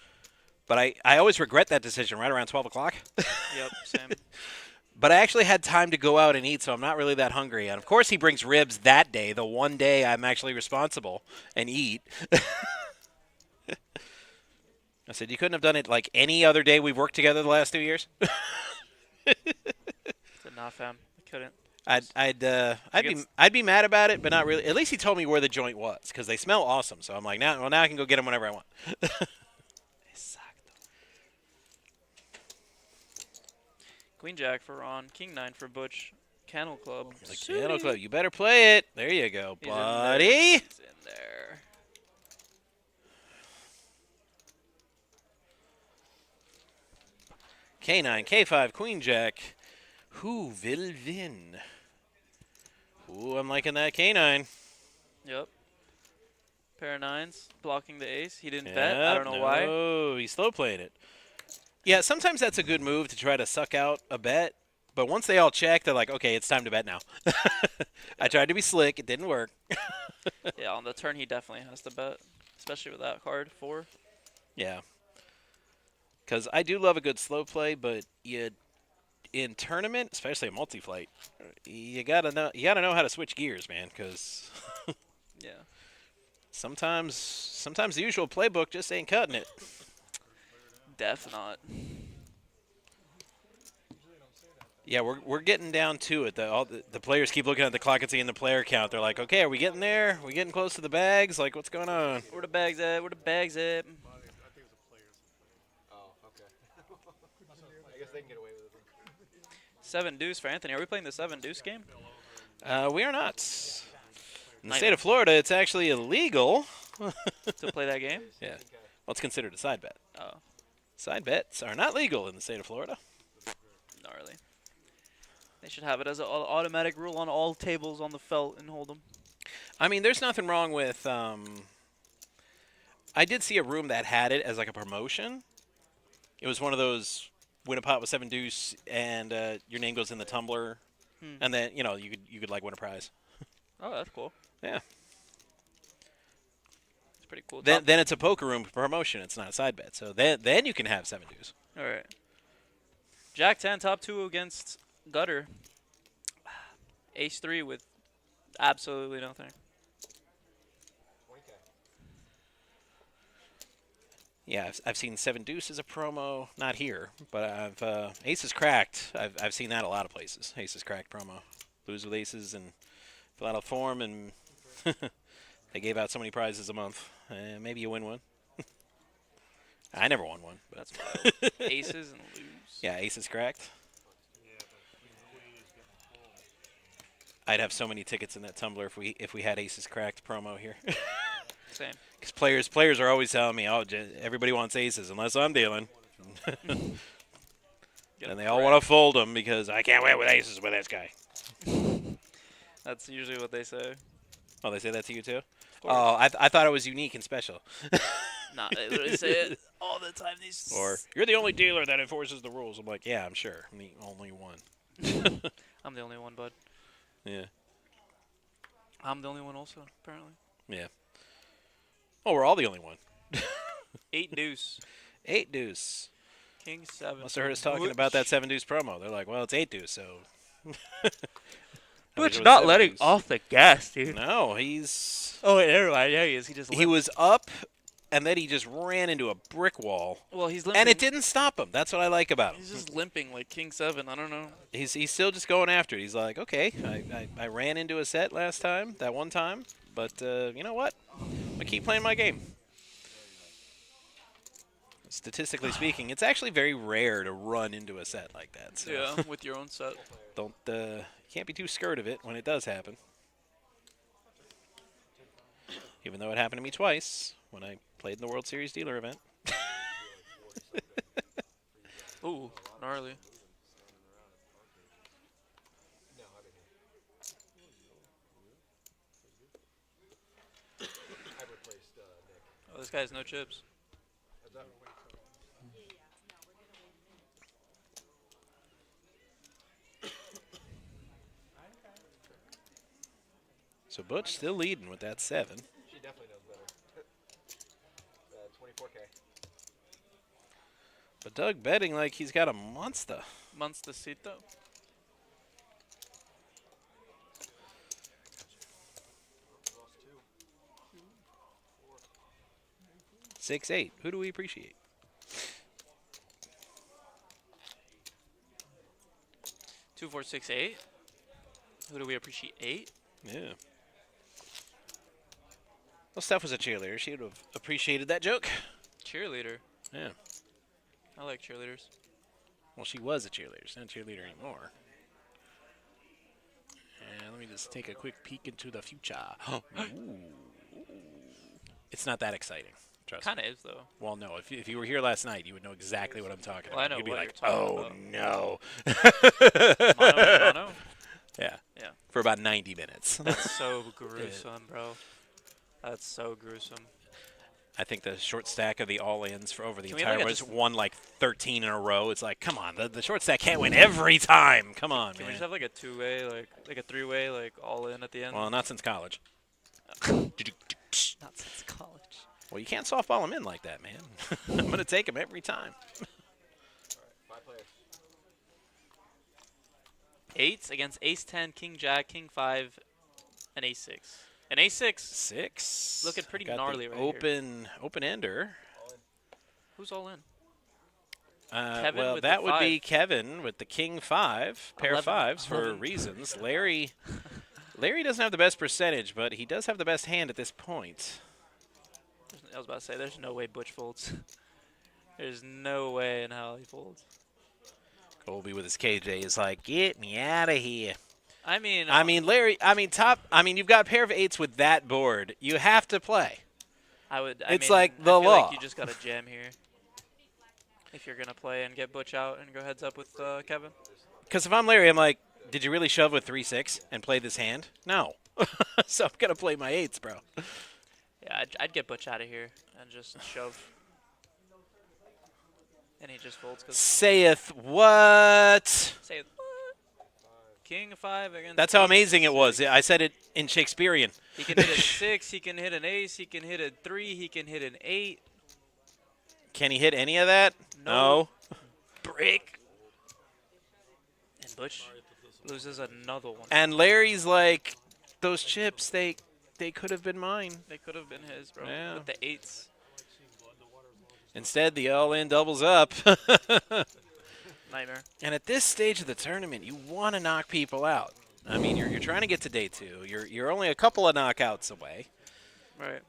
But I always regret that decision right around 12 o'clock. Yep, same. But I actually had time to go out and eat, so I'm not really that hungry. And, of course, he brings ribs that day, the one day I'm actually responsible, and eat. I said, you couldn't have done it like any other day we've worked together the last 2 years? Said, nah, fam. I couldn't. I'd be mad about it, but not really. At least he told me where the joint was, because they smell awesome. So I'm like, now I can go get them whenever I want. Queen Jack for Ron. King 9 for Butch. Kennel Club. The Kennel Club. You better play it. There you go, He's buddy. He's in there. K9, K5, Queen Jack. Who will win? Ooh, I'm liking that K9. Yep. Pair of 9s. Blocking the ace. He didn't bet. I don't know why. Oh, he's slow playing it. Yeah, sometimes that's a good move to try to suck out a bet. But once they all check, they're like, okay, it's time to bet now. I tried to be slick. It didn't work. Yeah, on the turn, he definitely has to bet. Especially with that card, 4. Yeah. Because I do love a good slow play, but in tournament, especially a multi-flight, you gotta know how to switch gears, man. Because yeah, sometimes the usual playbook just ain't cutting it. Def not. Yeah, we're getting down to it. The players keep looking at the clock and seeing the player count. They're like, okay, are we getting there? Are we getting close to the bags? Like, what's going on? Where the bags at? Where the bags at? Oh, okay. I guess they can get away with it. 7 deuce for Anthony. Are we playing the 7 deuce game? We are not. In the state of Florida, it's actually illegal To play that game? Yeah. Well, it's considered a side bet. Oh, Side bets are not legal in the state of Florida. gnarly. They should have it as an automatic rule on all tables on the felt and hold them. I mean, there's nothing wrong with. I did see a room that had it as like a promotion. It was one of those win a pot with 7 deuce, and your name goes in the tumbler, and then you could like win a prize. Oh, that's cool. Yeah. It's pretty cool. Then it's a poker room promotion. It's not a side bet. So then you can have 7 deuce. All right. Jack 10, top 2 against Gutter. Ace 3 with absolutely nothing. Yeah, I've seen 7 deuce as a promo. Not here, but I've aces cracked. I've seen that a lot of places. Aces cracked promo. Lose with aces and fill out a form, and they gave out so many prizes a month. Maybe you win one. I never won one. But That's wild. Aces and lose. yeah, aces cracked. I'd have so many tickets in that tumbler if we had aces cracked promo here. Same. Because players are always telling me, oh, everybody wants aces unless I'm dealing. And they all want to fold them because I can't win with aces with this guy. That's usually what they say. Oh, they say that to you too? Oh, I thought it was unique and special. Nah, they literally say it all the time. These Or, you're the only dealer that enforces the rules. I'm like, yeah, I'm sure. I'm the only one. I'm the only one, bud. Yeah. I'm the only one also, apparently. Yeah. Oh, we're all the only one. 8 deuce. 8 deuce. King 7. Must have heard us talking about that 7 deuce promo. They're like, well, it's 8 deuce, so. I wish Butch it was not 7 letting deuce. off the gas, dude. No, he's. Oh, wait, never mind. Yeah, he is. He just He limped. was up, and then he just ran into a brick wall. Well, he's limping. And it didn't stop him. That's what I like about him. He's just limping like King 7. I don't know. He's still just going after it. He's like, okay, I ran into a set last time, that one time, but you know what? I keep playing my game. Statistically speaking, it's actually very rare to run into a set like that. So Yeah, with your own set. don't you can't be too scared of it when it does happen. Even though it happened to me twice when I played in the World Series dealer event. Ooh, gnarly. Oh, this guy has no chips. So Butch still leading with that 7. She definitely knows better. 24K. But Doug betting like he's got a monster. Monstecito. 6-8. Who do we appreciate? Two, 4, 6, 8. Who do we appreciate? 8. Yeah. Well, Steph was a cheerleader. She would have appreciated that joke. Cheerleader. Yeah. I like cheerleaders. Well, she was a cheerleader. She's not a cheerleader anymore. And let me just take a quick peek into the future. Ooh. It's not that exciting. Trust me. Kind of is, though. Well, no. If you were here last night, you would know exactly what I'm talking Well, I about. know You'd be what like, you're talking oh, about. no. Mono? Yeah. Yeah. For about 90 minutes. That's so gruesome, bro. That's so gruesome. I think the short stack of the all-ins for over the Can we entire look at was just- won like 13 in a row. It's like, come on, the short stack can't win every time. Come on, Can we man. just have like a two-way, like a three-way, like all in at the end? Well, not since college. Not since college. Well, you can't softball them in like that, man. I'm going to take them every time. 5 players. 8s against Ace 10, King Jack, King 5, and Ace 6. And Ace 6. 6. Looking pretty Got gnarly the right here. open-ender. Who's all in? Well, with that the would be 5. Kevin with the King 5, pair 11. 5s for 11. reasons. Larry doesn't have the best percentage, but he does have the best hand at this point. I was about to say, there's no way Butch folds. There's no way in hell he folds. Colby with his KJ is like, get me out of here. I mean, Larry, you've got a pair of 8s with that board. You have to play. It's like the I feel law. like you just got to jam here. If you're going to play and get Butch out and go heads up with Kevin. Because if I'm Larry, I'm like, did you really shove with 3-6 and play this hand? No. So I'm going to play my 8s, bro. Yeah, I'd get Butch out of here and just shove. And he just folds. Saith what? Say it. King 5 against. That's how Ace amazing it was. 6. I said it in Shakespearean. He can hit a 6. He can hit an ace. He can hit a 3. He can hit an 8. Can he hit any of that? No. Break. And Butch loses another one. And Larry's like, those chips, they could have been mine. They could have been his, bro. Yeah. With the 8s. Instead, the all-in doubles up. Nightmare. And at this stage of the tournament, you want to knock people out. I mean, you're trying to get to day 2. You're only a couple of knockouts away. Right.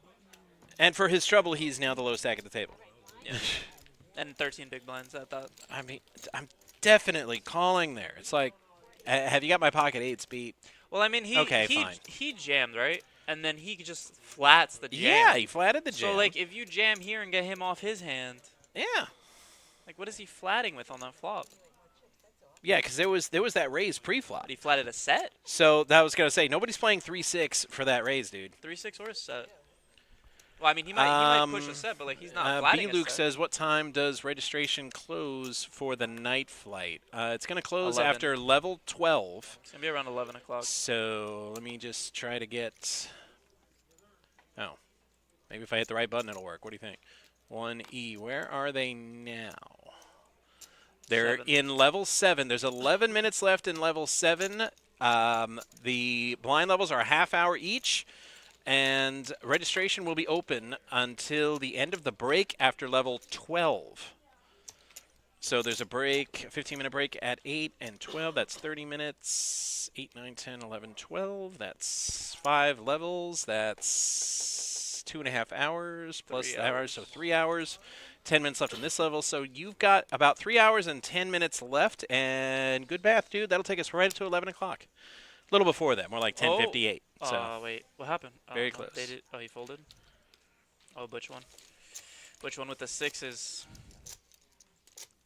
And for his trouble, he's now the low stack at the table. Yeah. And 13 big blinds at that. I mean, I'm definitely calling there. It's like, have you got my pocket 8s beat? Well, I mean, Okay, fine. he jammed, right? And then he just flats the jam. Yeah, he flatted the jam. So, like, if you jam here and get him off his hand, yeah. like, what is he flatting with on that flop? Yeah, because there was that raise pre-flop. But he flatted a set? So that was going to say, nobody's playing 3-6 for that raise, dude. 3-6 or a set? Well, I mean, he might push a set, but, like, he's not flatting B. Luke a set. says, what time does registration close for the night flight? It's going to close 11. after level 12. It's going to be around 11 o'clock. So let me just try to get... Oh. Maybe if I hit the right button, it'll work. What do you think? 1E. Where are they now? They're 7. in level 7. There's 11 minutes left in level 7. The blind levels are a half hour each, and registration will be open until the end of the break after level 12. So there's a break, a 15-minute break at 8 and 12. That's 30 minutes. 8, 9, 10, 11, 12. That's 5 levels. That's 2.5 hours plus 3 hours, so 3 hours. 10 minutes left on this level. So you've got about 3 hours and 10 minutes left. And good math, dude. That'll take us right to 11 o'clock. A little before that, more like 10:58. So Wait, what happened? Very No, close. They did, he folded? Oh, Butch one. Butch one with the 6s.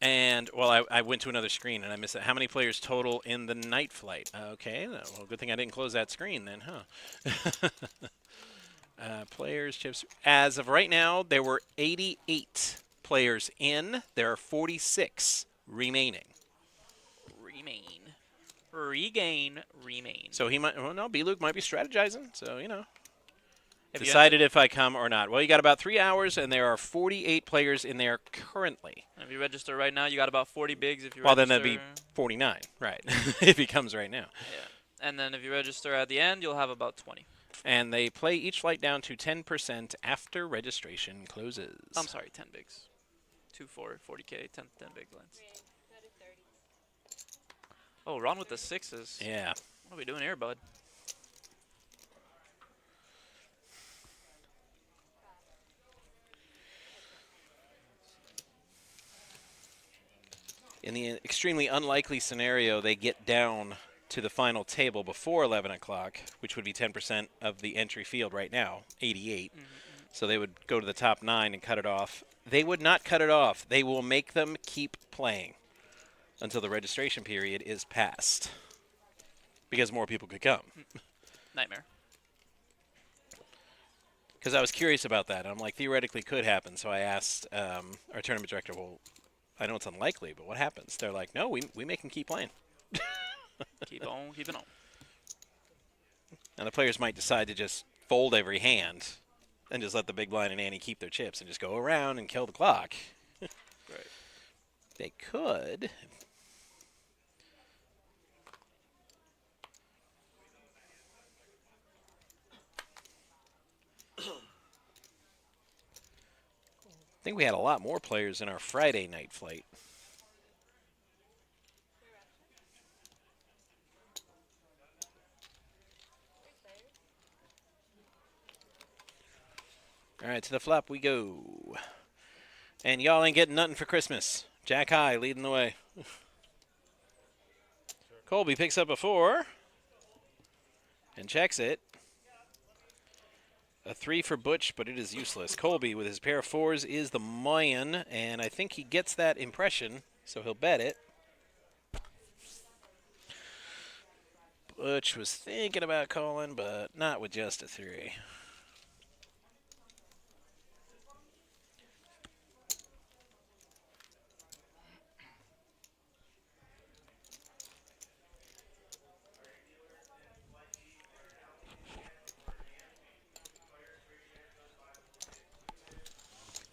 And, well, I went to another screen and I missed it. How many players total in the night flight? Okay, well, good thing I didn't close that screen then, huh? Players, chips. As of right now, there were 88 players in. There are 46 remaining. Remain. So he might, well, no, B-Luke might be strategizing. So, you know. If you Decided if I come or not. Well, you got about 3 hours, and there are 48 players in there currently. If you register right now, you got about 40 bigs. If you Well, register, then that'd be 49, right, if he comes right now. Yeah. And then if you register at the end, you'll have about 20. And they play each flight down to 10% after registration closes. I'm sorry, 10 bigs. 2, 4, 40K, 10 big lines. Oh, Ron with the 6s. Yeah. What are we doing here, bud? In the extremely unlikely scenario, they get down to the final table before 11 o'clock, which would be 10% of the entry field right now, 88. So they would go to the top 9 and cut it off. They would not cut it off. They will make them keep playing until the registration period is passed, because more people could come. Nightmare. Because I was curious about that. I'm like, theoretically could happen. So I asked our tournament director, well, I know it's unlikely, but what happens? They're like, no, we make them keep playing. Keep on, keeping on. And the players might decide to just fold every hand and just let the big blind and Annie keep their chips and just go around and kill the clock. Right. They could. I think we had a lot more players in our Friday night flight. All right, to the flop we go. And y'all ain't getting nothing for Christmas. Jack high leading the way. Colby picks up a 4 and checks it. A 3 for Butch, but it is useless. Colby with his pair of 4s is the man, and I think he gets that impression, so he'll bet it. Butch was thinking about calling, but not with just a 3.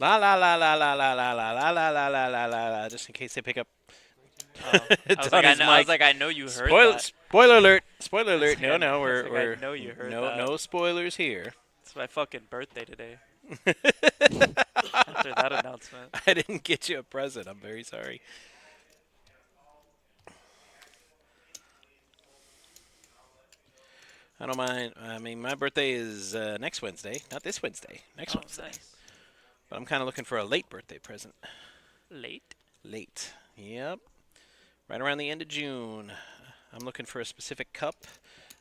La la la la la la la la la la la la la la la. Just in case they pick up. I was like, I know you heard that. Spoiler alert! Spoiler alert! No, no, I we're know you heard no that. no spoilers here. It's my fucking birthday today. After that announcement. I didn't get you a present. I'm very sorry. I don't mind. I mean, my birthday is next Wednesday, not this Wednesday. Next Wednesday. Nice. But I'm kind of looking for a late birthday present. Late? Late. Yep. Right around the end of June. I'm looking for a specific cup.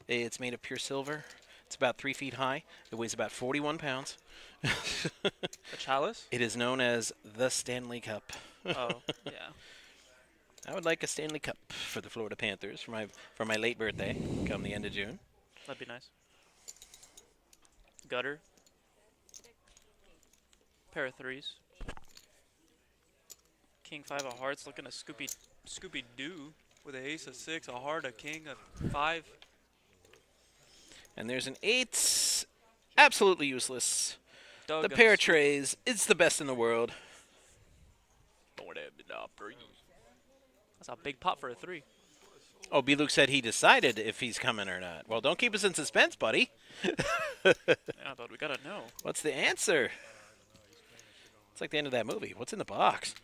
It's made of pure silver. It's about 3 feet high. It weighs about 41 pounds. A chalice? It is known as the Stanley Cup. Oh, yeah. I would like a Stanley Cup for the Florida Panthers for my late birthday, come the end of June. That'd be nice. Gutter. Pair of 3s. King 5 of hearts, looking at Scooby Doo with an ace, a 6, a heart, a king, a 5. And there's an 8. Absolutely useless. Doug The and pair of Scoop. trays. It's the best in the world. It's a big pot for a 3. Oh, B. Luke said he decided if he's coming or not. Well, don't keep us in suspense, buddy. Yeah, but we gotta know. What's the answer? It's like the end of that movie. What's in the box?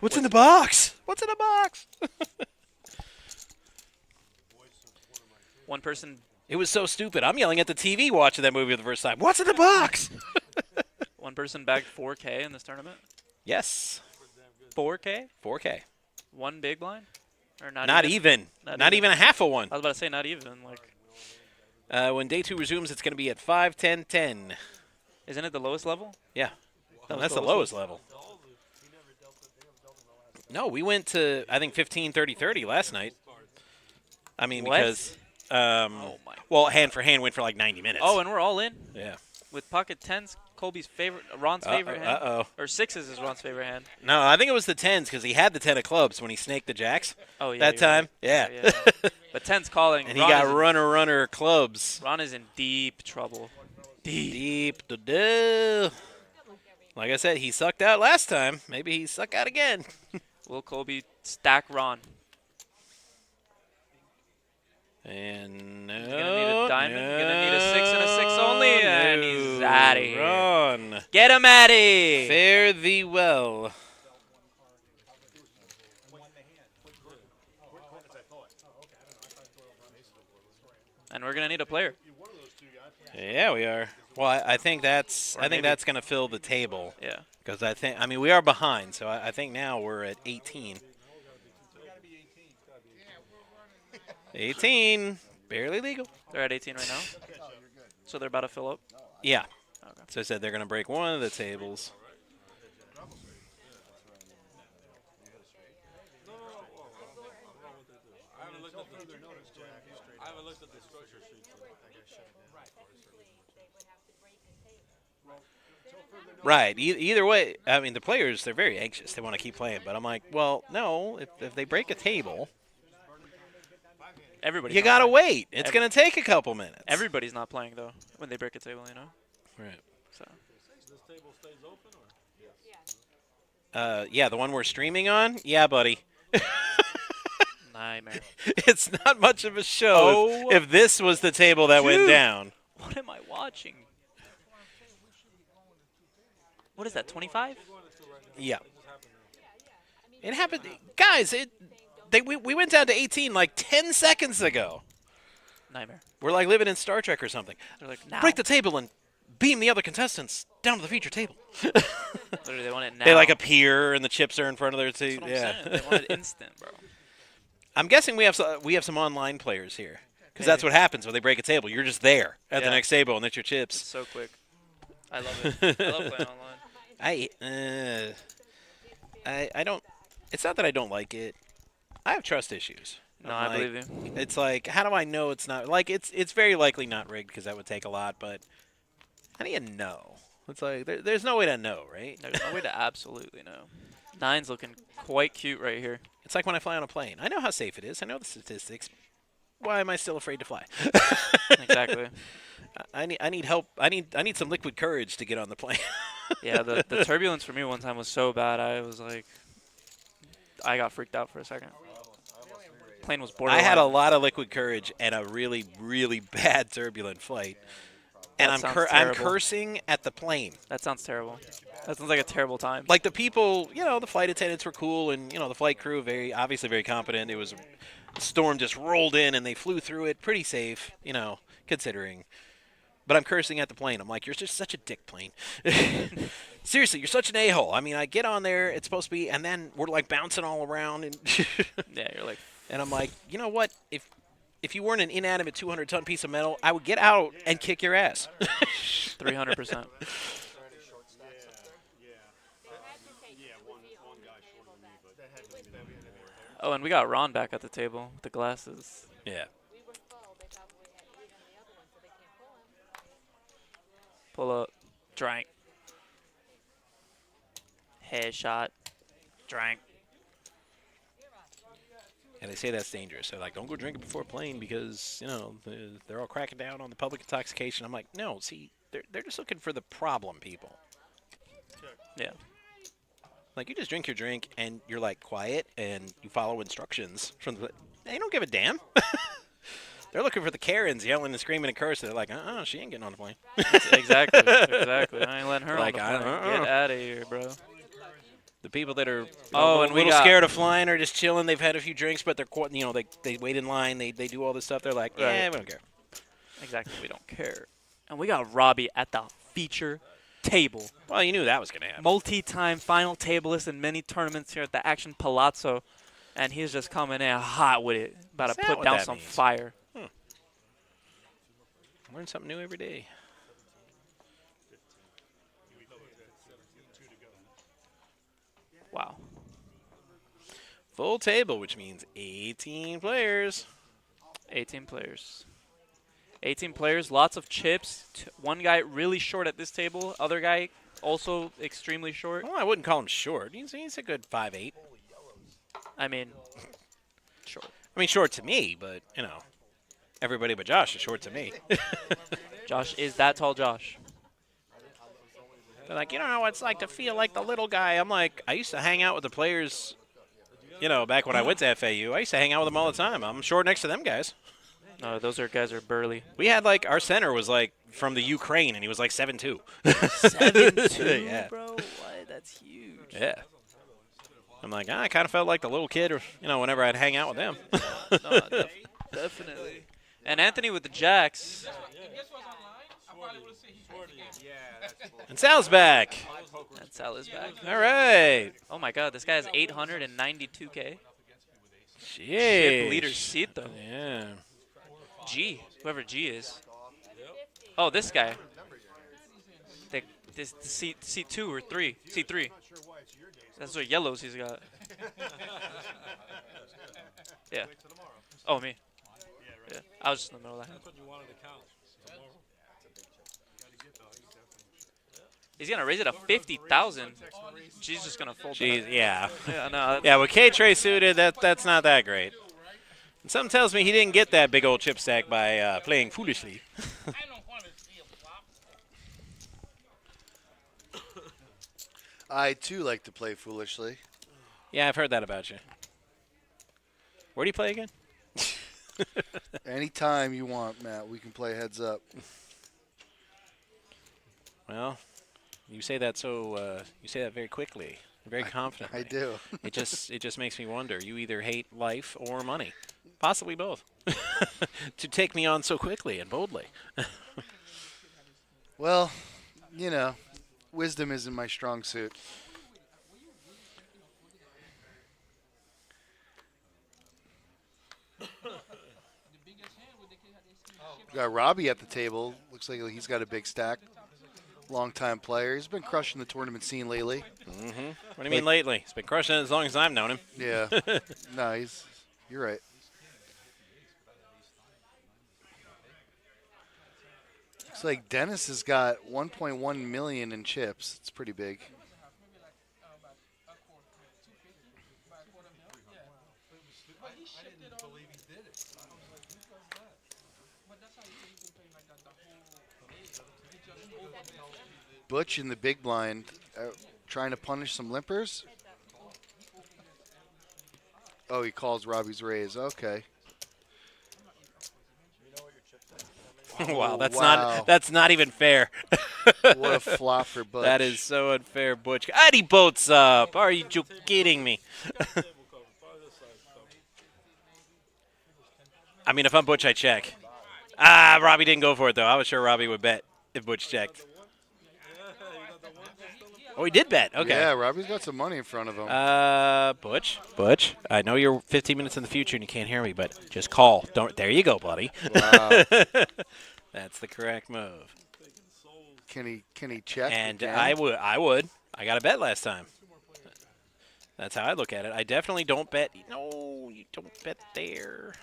What's in the box? What's in the box? One person It was so stupid. I'm yelling at the TV watching that movie for the first time. What's in the box? One person bagged 4K in this tournament. Yes. 4K? 4K. One big blind? Or Not even. Not even a half of one. I was about to say not even. Like, When day 2 resumes, it's going to be at 5, 10, 10. isn't it the lowest level? Yeah. No, That that's was the the lowest level. No, we went to, I think, 15, 30, 30 last night. I mean, What? because, Oh my. well, hand for hand went for like 90 minutes. Oh, and we're all in yeah. with pocket 10s. Colby's favorite, Ron's favorite hand. Uh-oh. Or 6s is Ron's favorite hand. No, I think it was the 10s because he had the 10 of clubs when he snaked the jacks. Oh yeah. that you're time. right. Yeah. Yeah. But 10's calling. And he Ron got is in- runner clubs. Ron is in deep trouble. Deep. Da-da. Like I said, he sucked out last time. Maybe he suck out again. Will Colby stack Ron? And no. He's gonna need a diamond. No, Gonna need a 6 and a 6 only, and he's no, out of here. Ron. Get him, Addy! Fare thee well. And we're gonna need a player. Yeah, we are. Well, I think that's going to fill the table. Yeah. Because I mean, we are behind, so I think now we're at 18. 18, barely legal. They're at 18 right now. So they're about to fill up. Yeah. Okay. So I said they're going to break one of the tables. I haven't looked at the structure sheet. Right. Either way, I mean, the players, they're very anxious. They want to keep playing. But I'm like, well, no, if they break a table, Everybody. you got to wait. It's going to take a couple minutes. Everybody's not playing though when they break a table, you know. Right. So. This table stays open, or? Yeah, the one we're streaming on? Yeah, buddy. Nightmare. It's not much of a show if this was the table that went down. What am I watching? What is that, 25? Yeah. It happened. Guys, we went down to 18 like 10 seconds ago. Nightmare. We're like living in Star Trek or something. They're like, now. Break the table and beam the other contestants down to the feature table. Literally, they want it now. They like appear and the chips are in front of their That's seat. what I'm Yeah. saying. They want it instant, bro. I'm guessing we have some online players here because that's what happens when they break a table. You're just there at the next table and it's your It's chips. so quick. I love it. I love playing online. I don't. It's not that I don't like it. I have trust issues. No, I'm I like- believe you. It's like, how do I know it's not? Like, it's very likely not rigged because that would take a lot. But how do you know? It's like there's no way to know, right? There's no way to absolutely know. 9's looking quite cute right here. It's like when I fly on a plane. I know how safe it is. I know the statistics. Why am I still afraid to fly? Exactly. I need help. I need some liquid courage to get on the plane. Yeah, the turbulence for me one time was so bad. I was like, I got freaked out for a second. Plane was I borderline. had a lot of liquid courage and a really, really bad turbulent flight. And That sounds I'm terrible. cursing at the plane. That sounds terrible. That sounds like a terrible time. Like the people, the flight attendants were cool and, the flight crew, obviously very competent. It was, the storm just rolled in and they flew through it pretty safe, considering. But I'm cursing at the plane. I'm like, you're just such a dick plane. Seriously, you're such an a-hole. I mean, I get on there, it's supposed to be, and then we're like bouncing all around. And yeah, you're like. And I'm like, you know what? If you weren't an inanimate 200-ton piece of metal, I would get out and kick your ass. 300%. Oh, and we got Ron back at the table with the glasses. Yeah. Pull up. Drank. Headshot. Drank. And they say that's dangerous. They're like, don't go drinking before playing because, they're all cracking down on the public intoxication. I'm like, no, see, they're just looking for the problem people. Yeah. Like, you just drink your drink and you're like quiet and you follow instructions from the. They don't give a damn. They're looking for the Karens yelling and screaming and cursing. They're like, she ain't getting on the plane. Exactly. Exactly. I ain't letting her Like, on the plane. Get out of here, bro. The people that are Oh, a and we little got- scared of flying are just chilling. They've had a few drinks, but they're they wait in line. They do all this stuff. They're like, yeah, Right. we don't care. Exactly. We don't care. And we got Robbie at the feature table. Well, you knew that was gonna happen. Multi-time final tableist in many tournaments here at the Action Palazzo, and he's just coming in hot with it, about Is to that put what down that some means? fire. Learn something new every day. Wow. Full table, which means 18 players. 18 players. 18 players, lots of chips. One guy really short at this table. Other guy also extremely short. Well, I wouldn't call him short. He's a good 5'8". I mean, short. I mean, short to me, but, everybody but Josh is short to me. Josh is that tall, Josh. They're like, you don't know what it's like to feel like the little guy. I'm like, I used to hang out with the players, back when I went to FAU. I used to hang out with them all the time. I'm short next to them guys. No, those guys are burly. We had, our center was, from the Ukraine, and he was, 7'2". 7'2", Yeah. bro? What? That's huge. Yeah. I'm like, I kind of felt like the little kid, whenever I'd hang out with them. No, definitely. And Anthony with the jacks. And Sal's back. And Sal is back. All right. Oh my God, this guy has 892K. Jeez. Chip leadercito. Yeah. G, whoever G is. Oh, this guy. This C2 or 3. C3. That's what yellows he's got. Yeah. Oh, me. Yeah. I was just in the middle of that. That's what you wanted to count. He's gonna raise it to 50,000. G's just gonna fold. Jeez, that. yeah. Yeah, no. Yeah, with K-Tray suited, that's not that great. And something tells me he didn't get that big old chip stack by playing foolishly. I, too, like to play foolishly. Yeah, I've heard that about you. Where do you play again? Anytime you want, Matt, we can play heads up. Well, you say that you say that very quickly, very confidently. I do. It just makes me wonder. You either hate life or money, possibly both. To take me on so quickly and boldly. Well, wisdom isn't my strong suit. We got Robbie at the table. Looks like he's got a big stack. Long-time player. He's been crushing the tournament scene lately. Mm-hmm. What do you mean lately? He's been crushing it as long as I've known him. Yeah. No, you're right. Looks like Dennis has got 1.1 million in chips. It's pretty big. Butch in the big blind, trying to punish some limpers. Oh, he calls Robbie's raise. Okay. Wow, wow. that's not even fair. What a flop for Butch. That is so unfair, Butch. God, he boats up. Are you kidding me? I mean, if I'm Butch, I check. Robbie didn't go for it, though. I was sure Robbie would bet if Butch checked. Oh, he did bet. Okay. Yeah, Robbie's got some money in front of him. Butch, I know you're 15 minutes in the future and you can't hear me, but just call. Don't. There you go, buddy. Wow. That's the correct move. Can he check? And again? I would. I got a bet last time. That's how I look at it. I definitely don't bet. No, you don't bet there.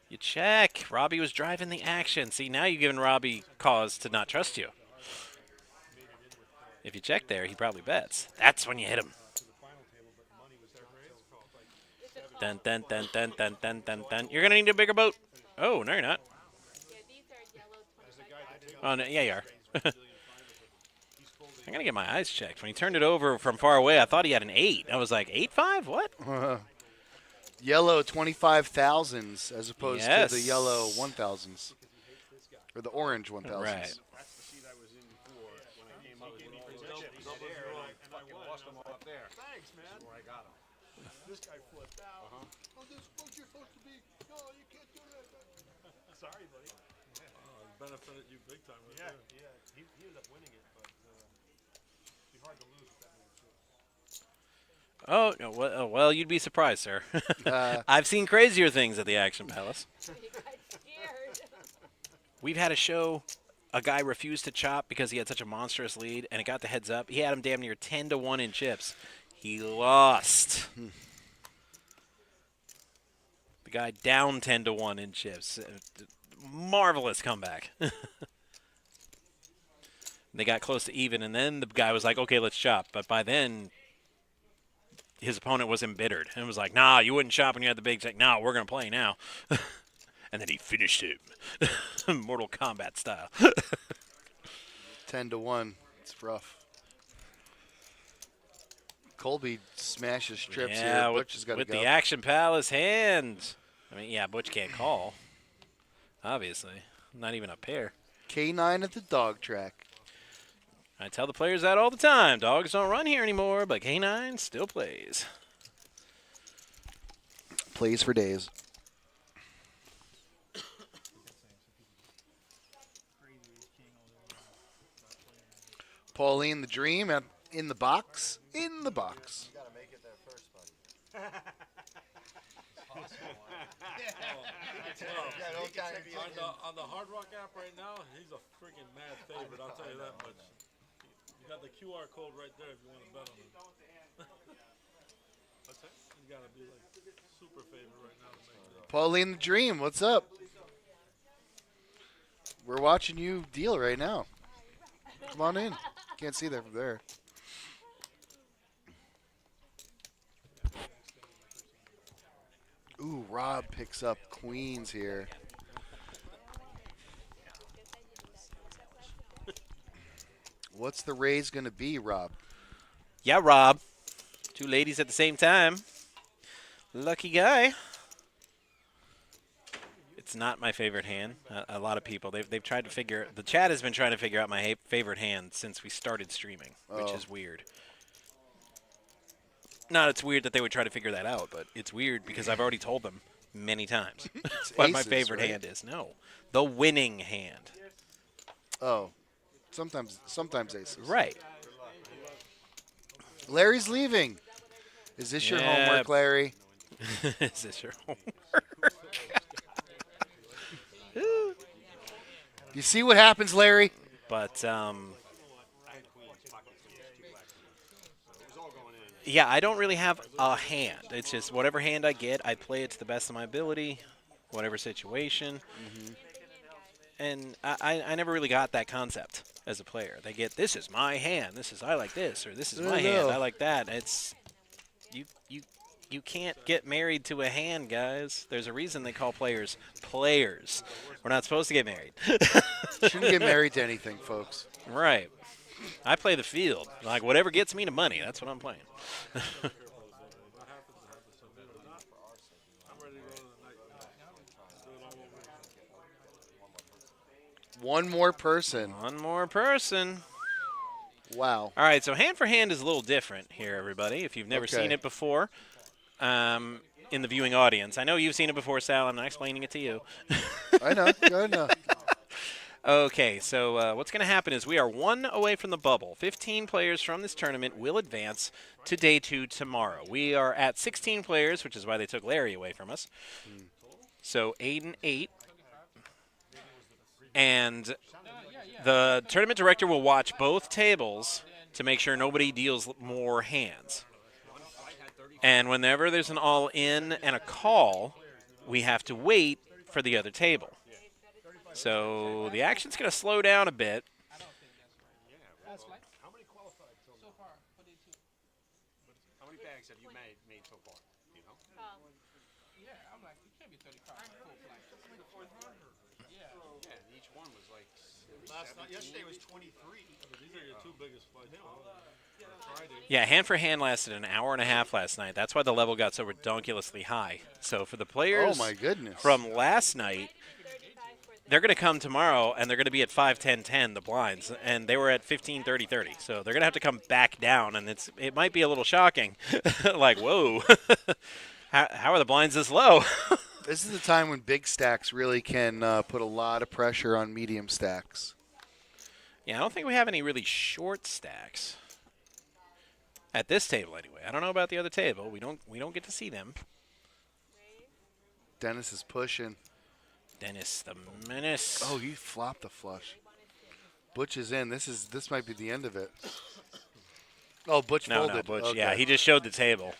You check. Robbie was driving the action. See, now you're giving Robbie cause to not trust you. If you check there, he probably bets. That's when you hit him. Dun, dun, dun, dun, dun, dun, dun, dun. You're going to need a bigger boat. Oh, no, you're not. Oh, no, yeah, you are. I gotta get my eyes checked. When he turned it over from far away, I thought he had an 8. I was like, 8-5? What? Yellow 25,000s as opposed Yes. to the yellow 1,000s. Or the orange 1,000s. Right. That's the seat I was in before when I came out. And I lost them all up there. Thanks, man. This is where I got them. This guy flipped out. Oh, this is what you're supposed to be. No, you can't do that. Sorry, buddy. It benefited you big time right there. Yeah. He ended up winning it, but it'd be hard to lose with that many chips. Oh, no, well, you'd be surprised, sir. I've seen crazier things at the Action Palace. We've had a show, a guy refused to chop because he had such a monstrous lead, and it got the heads up. He had him damn near 10-1 in chips. He lost. The guy down 10-1 in chips. Marvelous comeback. They got close to even, and then the guy was like, okay, let's chop. But by then, his opponent was embittered and was like, nah, you wouldn't chop when you had the big check. No, we're going to play now. And then he finished him. Mortal Kombat style. 10-1. It's rough. Colby smashes trips Yeah, here. with, Butch has got to with go. the Action Palace hands. I mean, yeah, Butch can't call. Obviously. Not even a pair. K9 at the dog track. I tell the players that all the time. Dogs don't run here anymore, but K9 still plays. Plays for days. Pauline the Dream in the box. In the box. You got to make it there first, buddy. On the Hard Rock app right now, he's a freaking mad favorite. I'll tell you that much. You got the QR code right there if you want to bet on him. What's that? You got to be like super favorite right now to make it. Pauline the Dream, what's up? We're watching you deal right now. Come on in. Can't see that from there. Ooh, Rob picks up queens here. What's the raise going to be, Rob? Yeah, Rob. 2 ladies at the same time. Lucky guy. It's not my favorite hand. A lot of people, they've tried to figure, the chat has been trying to figure out my favorite hand since we started streaming, which is weird. Not it's weird that they would try to figure that out, but it's weird because I've already told them many times what my aces, favorite right? hand is. No, the winning hand. Oh, sometimes aces. Right. Larry's leaving. Is this your homework, Larry? Is this your homework? You see what happens, Larry? But, yeah, I don't really have a hand. It's just whatever hand I get, I play it to the best of my ability, whatever situation. And I never really got that concept as a player. They get, this is my hand, I like this, or this is my hand, I like that. It's, you can't get married to a hand, guys. There's a reason they call players players. We're not supposed to get married. Shouldn't get married to anything, folks. Right. I play the field. Like, whatever gets me to money, that's what I'm playing. One more person. One more person. Wow. All right, so hand for hand is a little different here, everybody. If you've never seen it before in the viewing audience. I know you've seen it before, Sal. I'm not explaining it to you. I know. Go ahead. Okay, so what's going to happen is we are 1 away from the bubble. 15 players from this tournament will advance to day 2 tomorrow. We are at 16 players, which is why they took Larry away from us. So 8 and 8. And the tournament director will watch both tables to make sure nobody deals more hands. And whenever there's an all-in and a call, we have to wait for the other table. So the action's going to slow down a bit. How many qualified so far? How many bags have you made so far? You know? Yeah, I'm like, it can't be 35 full flight. Yeah, and each one was like Last night, yesterday was 23. These are your two biggest flights. Friday. Yeah, hand for hand lasted an hour and a half last night. That's why the level got so redonkulously high. So for the players Oh my goodness. from last night, they're going to come tomorrow and they're going to be at 5, 10, 10, the blinds, and they were at 15, 30, 30. So they're going to have to come back down, and it might be a little shocking. Like, whoa, how are the blinds this low? This is the time when big stacks really can put a lot of pressure on medium stacks. Yeah, I don't think we have any really short stacks at this table anyway. I don't know about the other table. We don't get to see them. Dennis is pushing. Dennis the Menace. Oh, he flopped the flush. Butch is in. This might be the end of it. Oh, Butch folded. No, Butch. Okay. Yeah, he just showed the table.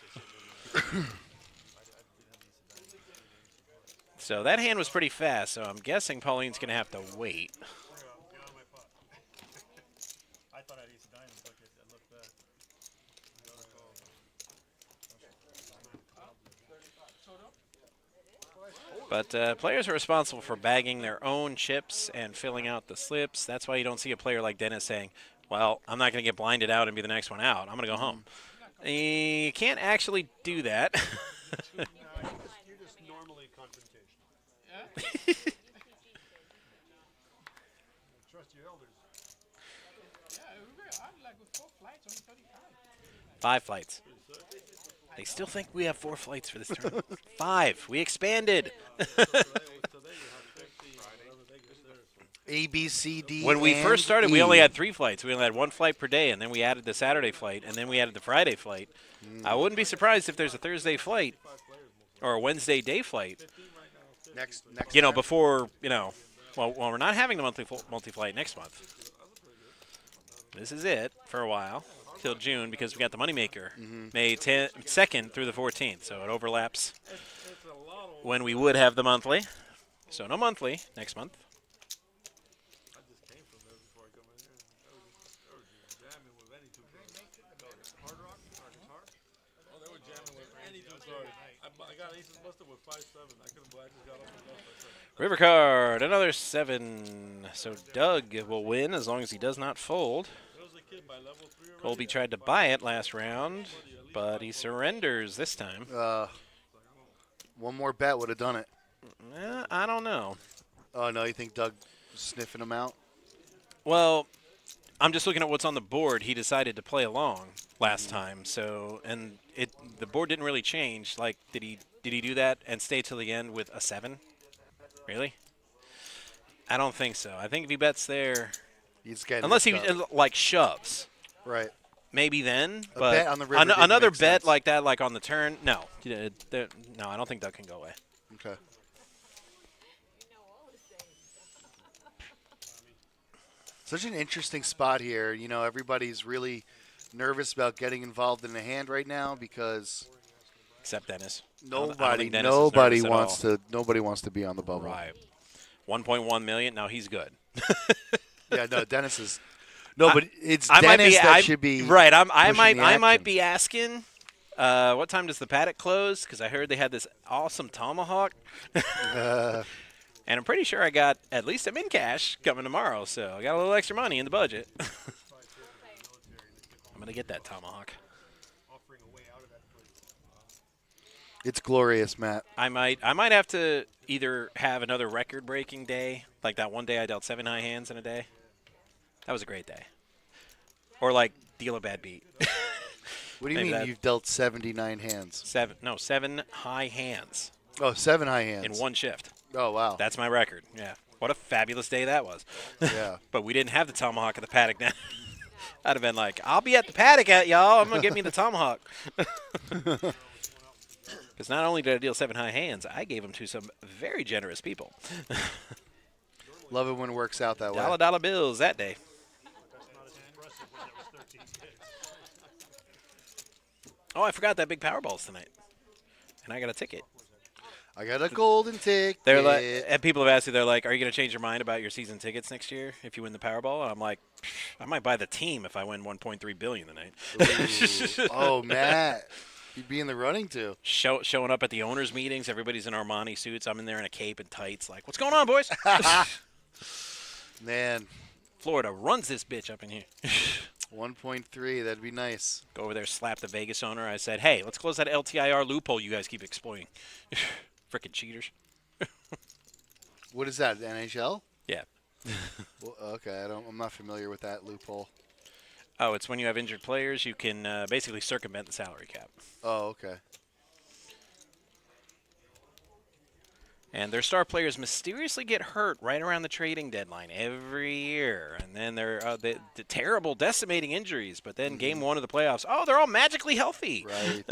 So that hand was pretty fast, so I'm guessing Pauline's going to have to wait. I thought I'd ace of diamonds. Look, it looked bad. But players are responsible for bagging their own chips and filling out the slips. That's why you don't see a player like Dennis saying, well, I'm not going to get blinded out and be the next one out. I'm going to go home. You can't actually do that. You're just normally confrontational. Trust your elders. I'm like with 4 flights, only 35. 5 flights. They still think we have 4 flights for this tournament. 5. We expanded. A, B, C, D. When we and first started, E. we only had 3 flights. We only had 1 flight per day, and then we added the Saturday flight, and then we added the Friday flight. I wouldn't be surprised if there's a Thursday flight or a Wednesday day flight. Next Before, well, we're not having the multi-flight next month. This is it for a while, till June, because we got the moneymaker, May 2nd through the 14th, so it overlaps when we would have the monthly. So no monthly next month. I got aces busted with 5-7. I couldn't believe I just got off the bus by 7. River card, another 7. So Doug will win as long as he does not fold. Colby tried to buy it last round, but he surrenders this time. One more bet would have done it. I don't know. Oh, no, you think Doug was sniffing him out? Well, I'm just looking at what's on the board. He decided to play along last time, so the board didn't really change. Like, did he do that and stay till the end with a 7? Really? I don't think so. I think if he bets there, unless he like shoves, right? Maybe then. A But bet on the river didn't another make bet sense. like that, like on the turn, no, no, I don't think Doug can go away. Okay. Such an interesting spot here. Everybody's really nervous about getting involved in the hand right now because except Dennis. Nobody wants to be on the bubble. Right. 1.1 million. Now he's good. Yeah, no, Dennis is. No, but it's I Dennis that should be right. I pushing the might action. be asking. What time does the paddock close? Because I heard they had this awesome tomahawk. And I'm pretty sure I got at least a min cash coming tomorrow, so I got a little extra money in the budget. I'm gonna get that tomahawk. It's glorious, Matt. I might have to either have another record-breaking day, like that one day I dealt 7 high hands in a day. That was a great day. Or like deal a bad beat. What do you mean you've dealt 79 hands? 7 high hands. Oh, 7 high hands. In one shift. Oh, wow. That's my record, yeah. What a fabulous day that was. Yeah. But we didn't have the tomahawk at the paddock now. I'd have been like, I'll be at the paddock y'all. I'm going to get me the tomahawk. Because not only did I deal 7 high hands, I gave them to some very generous people. Love it when it works out that way. $1 bills that day. Oh, I forgot that big Powerball's tonight. And I got a ticket. I got a golden ticket. They're like, and people have asked me, they're like, are you going to change your mind about your season tickets next year if you win the Powerball? And I'm like, I might buy the team if I win $1.3 billion tonight. Oh, Matt. You'd be in the running, too. Showing up at the owners' meetings. Everybody's in Armani suits. I'm in there in a cape and tights. Like, what's going on, boys? Man, Florida runs this bitch up in here. 1.3. That'd be nice. Go over there, slap the Vegas owner. I said, hey, let's close that LTIR loophole you guys keep exploiting. Frickin' cheaters. What is that? NHL? Yeah. Well, okay, I'm not familiar with that loophole. Oh, it's when you have injured players, you can basically circumvent the salary cap. Oh, okay. And their star players mysteriously get hurt right around the trading deadline every year. And then they're the terrible, decimating injuries. But then game one of the playoffs, oh, they're all magically healthy. Right.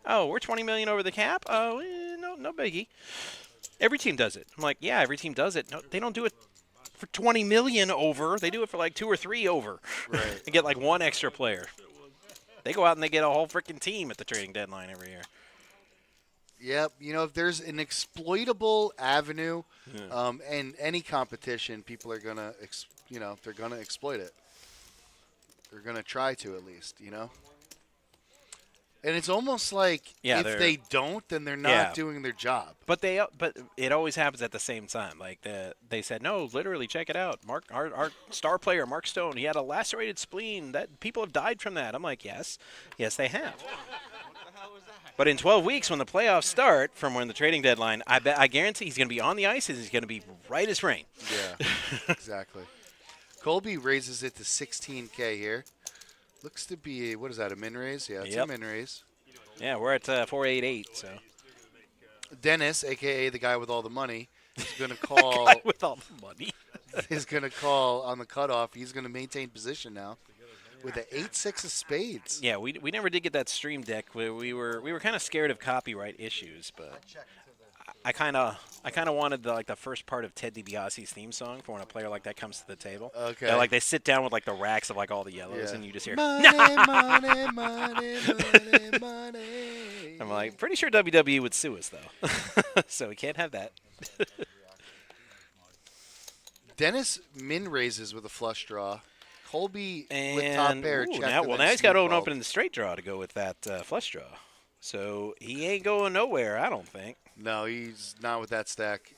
Oh, we're $20 million over the cap? Oh, no biggie. Every team does it. I'm like, yeah, every team does it. No, they don't do it for $20 million over. They do it for like 2 or 3 over. Right. And get like 1 extra player. They go out and they get a whole freaking team at the trading deadline every year. Yep. You know, if there's an exploitable avenue, and any competition, people are gonna, they're gonna exploit it. They're gonna try to, at least. And it's almost like if they don't, then they're not doing their job. But it always happens at the same time. Like they said, no, literally, check it out. Our star player, Mark Stone, he had a lacerated spleen. That people have died from that. I'm like, yes, they have. But in 12 weeks, when the playoffs start, from when the trading deadline, I guarantee he's going to be on the ice and he's going to be right as rain. Yeah, exactly. Colby raises it to 16K here. Looks to be, what is that, a min raise? Yeah, it's a min raise. Yeah, we're at 488. So Dennis, a.k.a. the guy with all the money, is going to call. Guy with all the money. Is going to call on the cutoff. He's going to maintain position now with an 8-6 of spades. Yeah, we never did get that stream deck. We were kind of scared of copyright issues, but I kind of wanted the first part of Ted DiBiase's theme song for when a player like that comes to the table. Okay. They sit down with the racks of all the yellows, and you just hear money, money, money, money, money. I'm like, pretty sure WWE would sue us though, so we can't have that. Dennis min raises with a flush draw. Colby with top pair. Now he's got to open the straight draw to go with that flush draw. So he ain't going nowhere, I don't think. No, he's not with that stack.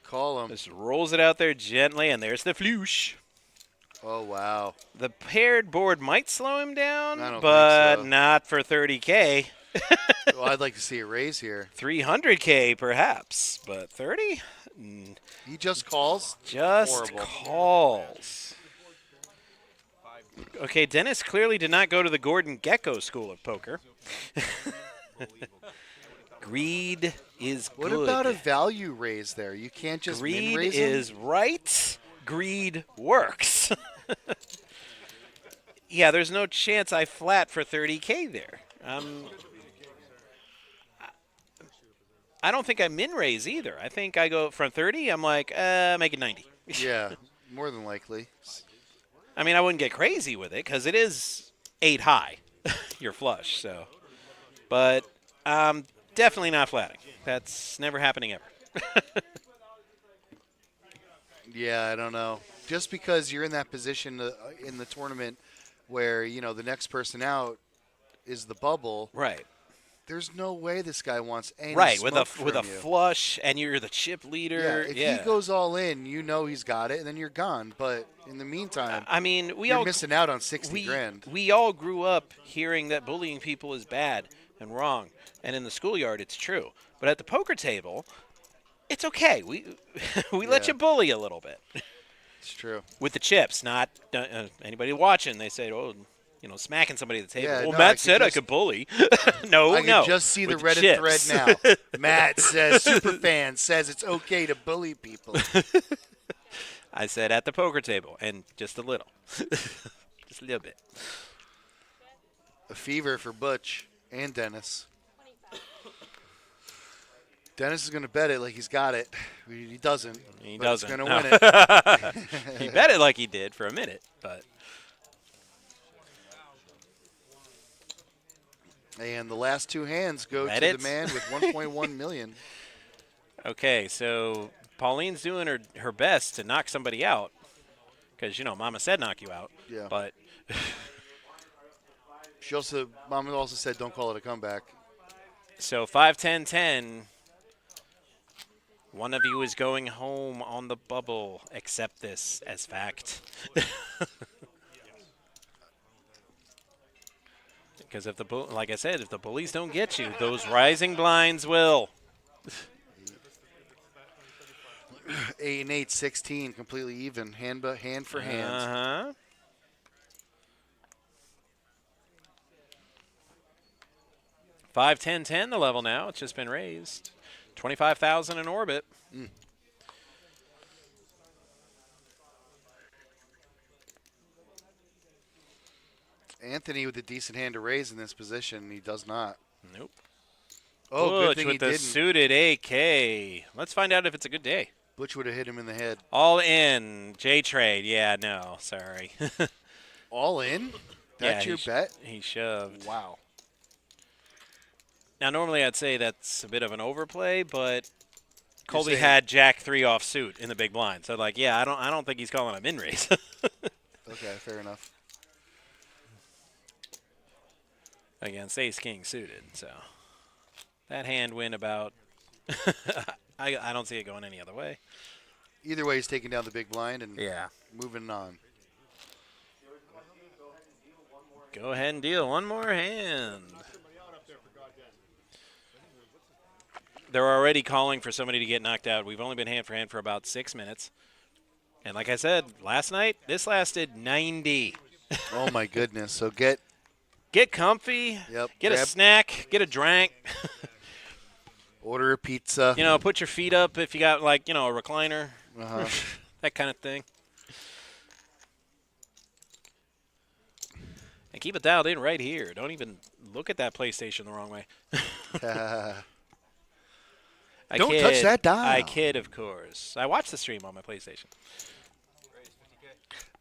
Call him. Just rolls it out there gently, and there's the floosh. Oh, wow. The paired board might slow him down, I don't but think so. not for 30K. Well, I'd like to see a raise here. 300K perhaps, but 30? He just calls? Just Horrible. calls. Okay, Dennis clearly did not go to the Gordon Gekko School of Poker. Greed is good. What about a value raise there? You can't just min raise Greed is right. Greed works. Yeah, there's no chance I flat for 30K there. I don't think I min raise either. I think I go from 30. I'm like, make it 90. Yeah, more than likely. I mean, I wouldn't get crazy with it because it is 8 high. You're flush, so. But definitely not flatting. That's never happening ever. Yeah, I don't know. Just because you're in that position in the tournament where, the next person out is the bubble. Right. There's no way this guy wants any Right, smoke with a from you. flush, and you're the chip leader. If he goes all in, he's got it, and then you're gone. But in the meantime, I mean, you're missing out on 60 grand. We all grew up hearing that bullying people is bad and wrong, and in the schoolyard it's true. But at the poker table, it's okay. We let you bully a little bit. It's true. With the chips, not anybody watching. They say, oh, smacking somebody at the table. Yeah, well, no, Matt said I could bully. I can just see the with Reddit chips. thread now. Matt says, superfan says it's okay to bully people. I said at the poker table, and just a little. Just a little bit. A fever for Butch and Dennis. Dennis is going to bet it like he's got it. He doesn't. He but doesn't. He's going to No. win it. He bet it like he did for a minute, but. And the last 2 hands go Bet to it. the man with 1.1 million. Okay, so Pauline's doing her best to knock somebody out because, Mama said knock you out. Yeah. But Mama also said don't call it a comeback. so 5-10-10 One of you is going home on the bubble. Accept this as fact. Because if like I said, if the bullies don't get you, those rising blinds will. 8 and 8, 16, completely even, hand for hand. Uh-huh. Five, 10, 10 the level now. It's just been raised. 25,000 in orbit. Anthony with a decent hand to raise in this position. He does not. Nope. Oh, Butch good thing he with the didn't. suited AK. Let's find out if it's a good day. Butch would have hit him in the head. All in. J-Trade. Yeah, no. Sorry. All in? That's Yeah, your bet? He shoved. Wow. Now, normally I'd say that's a bit of an overplay, but Colby saying- had Jack 3 off suit in the big blind. So, like, yeah, I don't think he's calling a min raise. Okay, fair enough. Against Ace King suited. So that hand win about. I don't see it going any other way. Either way, he's taking down the big blind and Yeah. moving on. Go ahead and deal one more hand. They're already calling for somebody to get knocked out. We've only been hand for hand for about 6 minutes. And like I said, last night, this lasted 90. Oh, my goodness. So get comfy, Yep, get a grab- snack, get a drink. order a pizza. You know, put your feet up if you got, like, you know, a recliner. Uh-huh. That kind of thing. And keep it dialed in right here. Don't even look at that PlayStation the wrong way. I Don't kid. touch that dial. I kid, of course. I watch the stream on my PlayStation.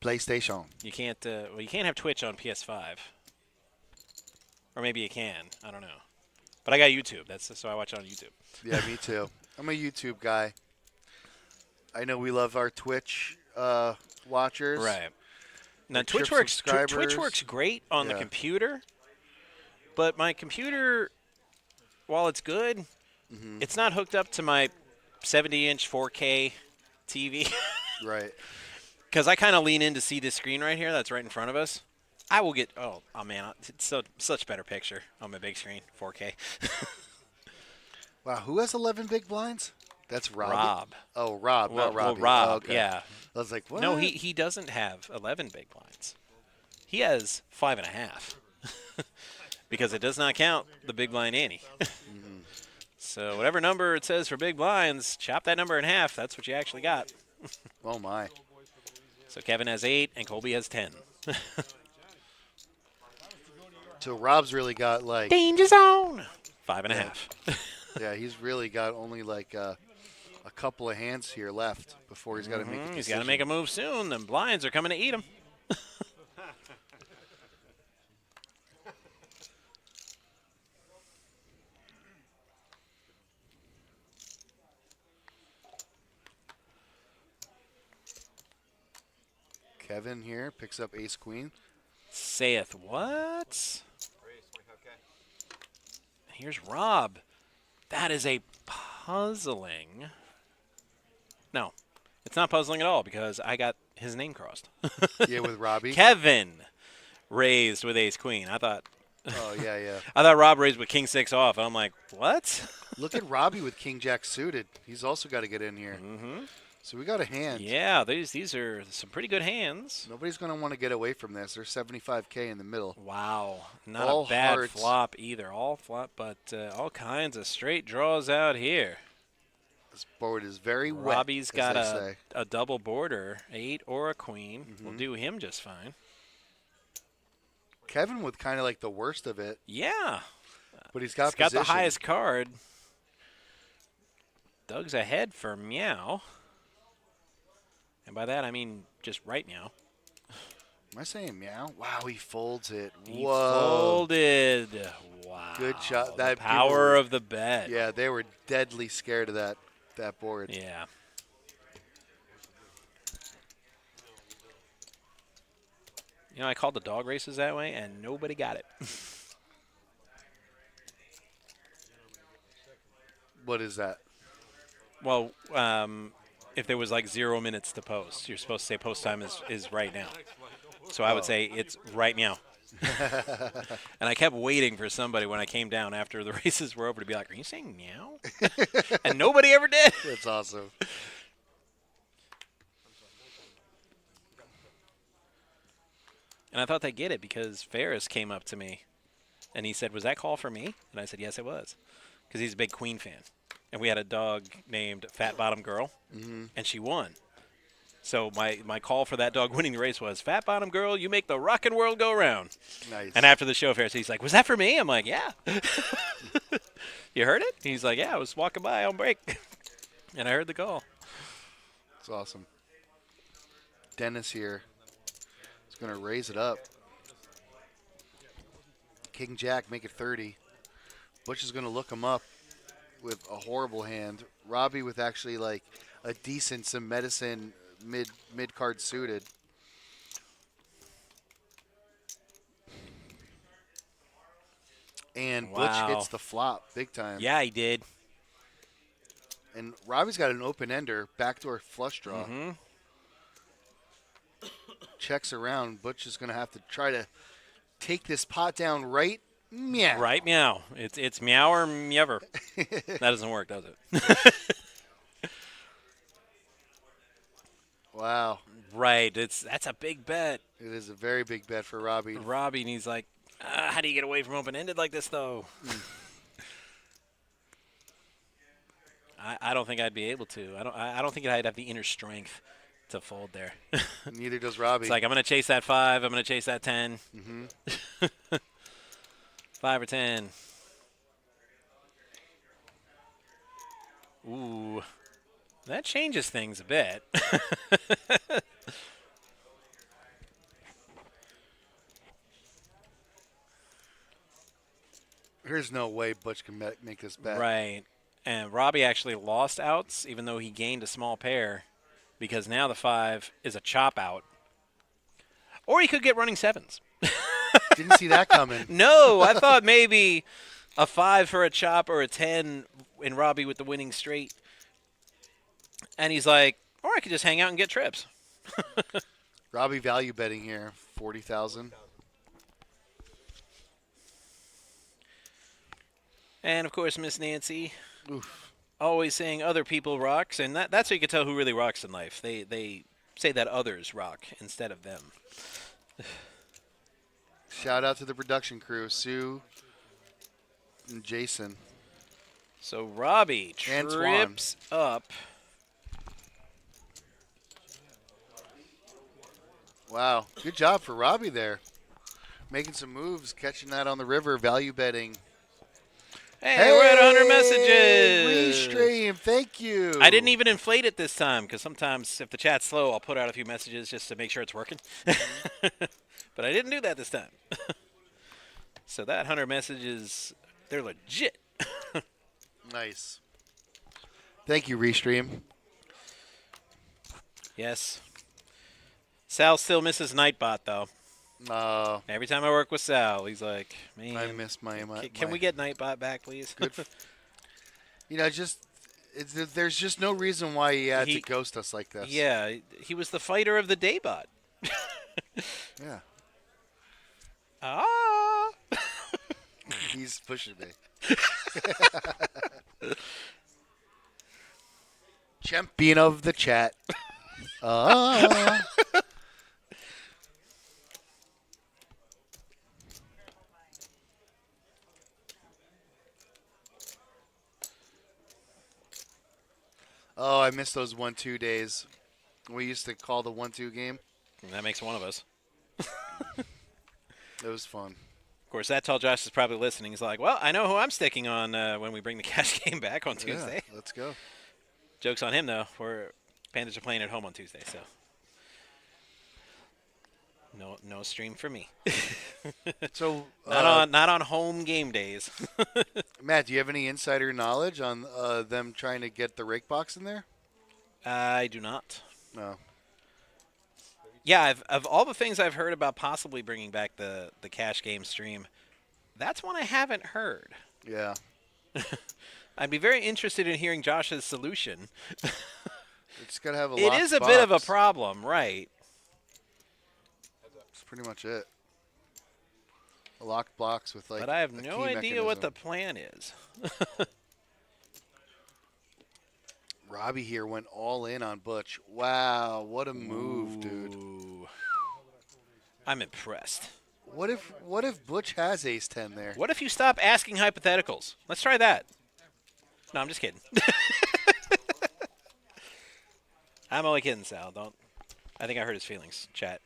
PlayStation. You can't. Well, you can't have Twitch on PS5, or maybe you can. I don't know. But I got YouTube. That's so I watch it on YouTube. Yeah, me too. I'm a YouTube guy. I know we love our Twitch watchers. Right. Now Like Twitch Trip works. Twitch subscribers. works great on the Yeah. computer, but my computer, while it's good, it's not hooked up to my 70-inch 4K TV. Right. Because I kind of lean in to see this screen right here that's right in front of us. I will get, oh man, it's such better picture on my big screen, 4K. Wow, who has 11 big blinds? That's Rob. Rob. Oh, Rob, Well, not Robbie. well, Rob, Oh, okay. yeah. I was like, what? No, he doesn't have 11 big blinds. He has 5.5. Because it does not count the big blind ante. So whatever number it says for big blinds, chop that number in half. That's what you actually got. Oh, my. So Kevin has 8 and Colby has 10. So Rob's really got like, Danger zone. 5.5. yeah, he's really got only like a couple of hands here left before he's got to make a decision. He's got to make a move soon. Them blinds are coming to eat him. Kevin here picks up ace queen. Saith what? Here's Rob. That is a puzzling. No, it's not puzzling at all because I got his name crossed. Yeah, with Robbie. Kevin raised with ace queen. I thought Oh, yeah, yeah. I thought Rob raised with king 6 off. I'm like, what? Look at Robbie with king jack suited. He's also got to get in here. Mm-hmm. So we got a hand. Yeah, these are some pretty good hands. Nobody's going to want to get away from this. There's 75K in the middle. Wow, not All a bad hearts. flop either. All flop, but all kinds of straight draws out here. This board is very wet. Robbie's as got they a say. double border, 8 or a queen. Will do him just fine. Kevin with kind of like the worst of it, Yeah, but he's got he's got the position. highest card. Doug's ahead for meow. And by that, I mean just right meow. Am I saying meow? Wow, he folds it. He Whoa. folded. Wow. Good shot. The That power people- of the bet. Yeah, they were deadly scared of that board. Yeah. You know, I called the dog races that way, and nobody got it. What is that? Well, if there was like 0 minutes to post, you're supposed to say post time is right now. So I would say it's right now. And I kept waiting for somebody when I came down after the races were over to be like, "Are you saying meow?" And nobody ever did. That's awesome. And I thought they'd get it because Ferris came up to me and he said, "Was that call for me?" And I said, "Yes, it was," because he's a big Queen fan. And we had a dog named Fat Bottom Girl, and she won. So my call for that dog winning the race was, "Fat Bottom Girl, you make the rockin' world go round." Nice. And after the show, Ferris, he's like, "Was that for me?" I'm like, "Yeah." You heard it? He's like, "Yeah, I was walking by on break." And I heard the call. It's awesome. Dennis here is going to raise it up. King Jack make it 30. Butch is going to look him up with a horrible hand. Robbie with actually like a decent some medicine mid card suited. And Butch Wow. hits the flop big time. Yeah, he did. And Robbie's got an open ender, backdoor flush draw. Checks around. Butch is going to have to try to take this pot down right. Meow. Right meow. It's meow or meower. That doesn't work, does it? Wow. Right. That's a big bet. It is a very big bet for Robbie. Robbie, and he's like, how do you get away from open-ended like this, though? I don't think I'd be able to. I don't think I'd have the inner strength to fold there. Neither does Robbie. It's like, I'm going to chase that 5. I'm going to chase that 10. 5 or 10. Ooh. That changes things a bit. There's no way Butch can make this bet. Right. And Robbie actually lost outs, even though he gained a small pair, because now the 5 is a chop out. Or he could get running 7s. Didn't see that coming. No, I thought maybe a 5 for a chop or a 10 in Robbie with the winning straight. And he's like, or I could just hang out and get trips. Robbie value betting here, 40,000. And, of course, Miss Nancy, always saying other people rocks. And that's how you can tell who really rocks in life. They say that others rock instead of them. Shout out to the production crew, Sue and Jason. So Robbie Antoine. trips up. Wow. Good job for Robbie there. Making some moves, catching that on the river, value betting. Hey, we're at 100 messages. Restream, thank you. I didn't even inflate it this time because sometimes if the chat's slow, I'll put out a few messages just to make sure it's working. But I didn't do that this time. So that 100 messages, they're legit. Nice. Thank you, Restream. Yes. Sal still misses Nightbot, though. Every time I work with Sal, he's like, man, I miss my. Can we get Nightbot back, please? Good. There's just no reason why he had to ghost us like this. Yeah, he was the fighter of the day bot. Yeah. Ah. He's pushing me. Champion of the chat. Oh, I miss those 1-2 days. We used to call the 1-2 game. That makes one of us. It was fun. Of course, that tall Josh is probably listening. He's like, well, I know who I'm sticking on when we bring the cash game back on Tuesday. Yeah, let's go. Joke's on him, though. Panthers are playing at home on Tuesday, so no stream for me. So not on home game days. Matt, do you have any insider knowledge on them trying to get the rake box in there? I do not. No. Yeah, of all the things I've heard about possibly bringing back the cash game stream, that's one I haven't heard. Yeah. I'd be very interested in hearing Josh's solution. It's got to have a It locked is a bit of a box. problem, right? That's pretty much it. A locked box with like. But I have a no key idea what the mechanism. plan is. Robbie here went all in on Butch. Wow, what a move, dude. Ooh. I'm impressed. What if Butch has ace 10 there? What if you stop asking hypotheticals? Let's try that. No, I'm just kidding. I'm only kidding, Sal. Don't. I think I hurt his feelings. Chat.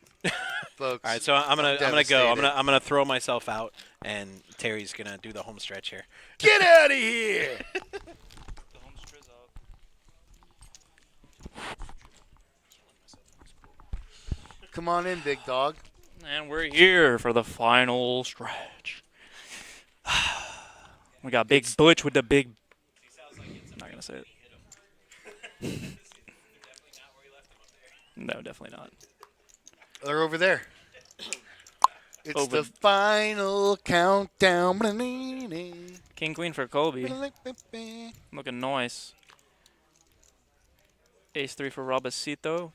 Folks, All right, so I'm gonna go. devastated. I'm gonna throw myself out, and Terry's gonna do the home stretch here. Get out of here! Come on in, big dog. And we're here for the final stretch. We got Big Butch with the big. I'm not gonna say it. No, definitely not. They're over there. It's Over- the final countdown. King Queen for Colby. Looking nice. Ace 3 for Robacito.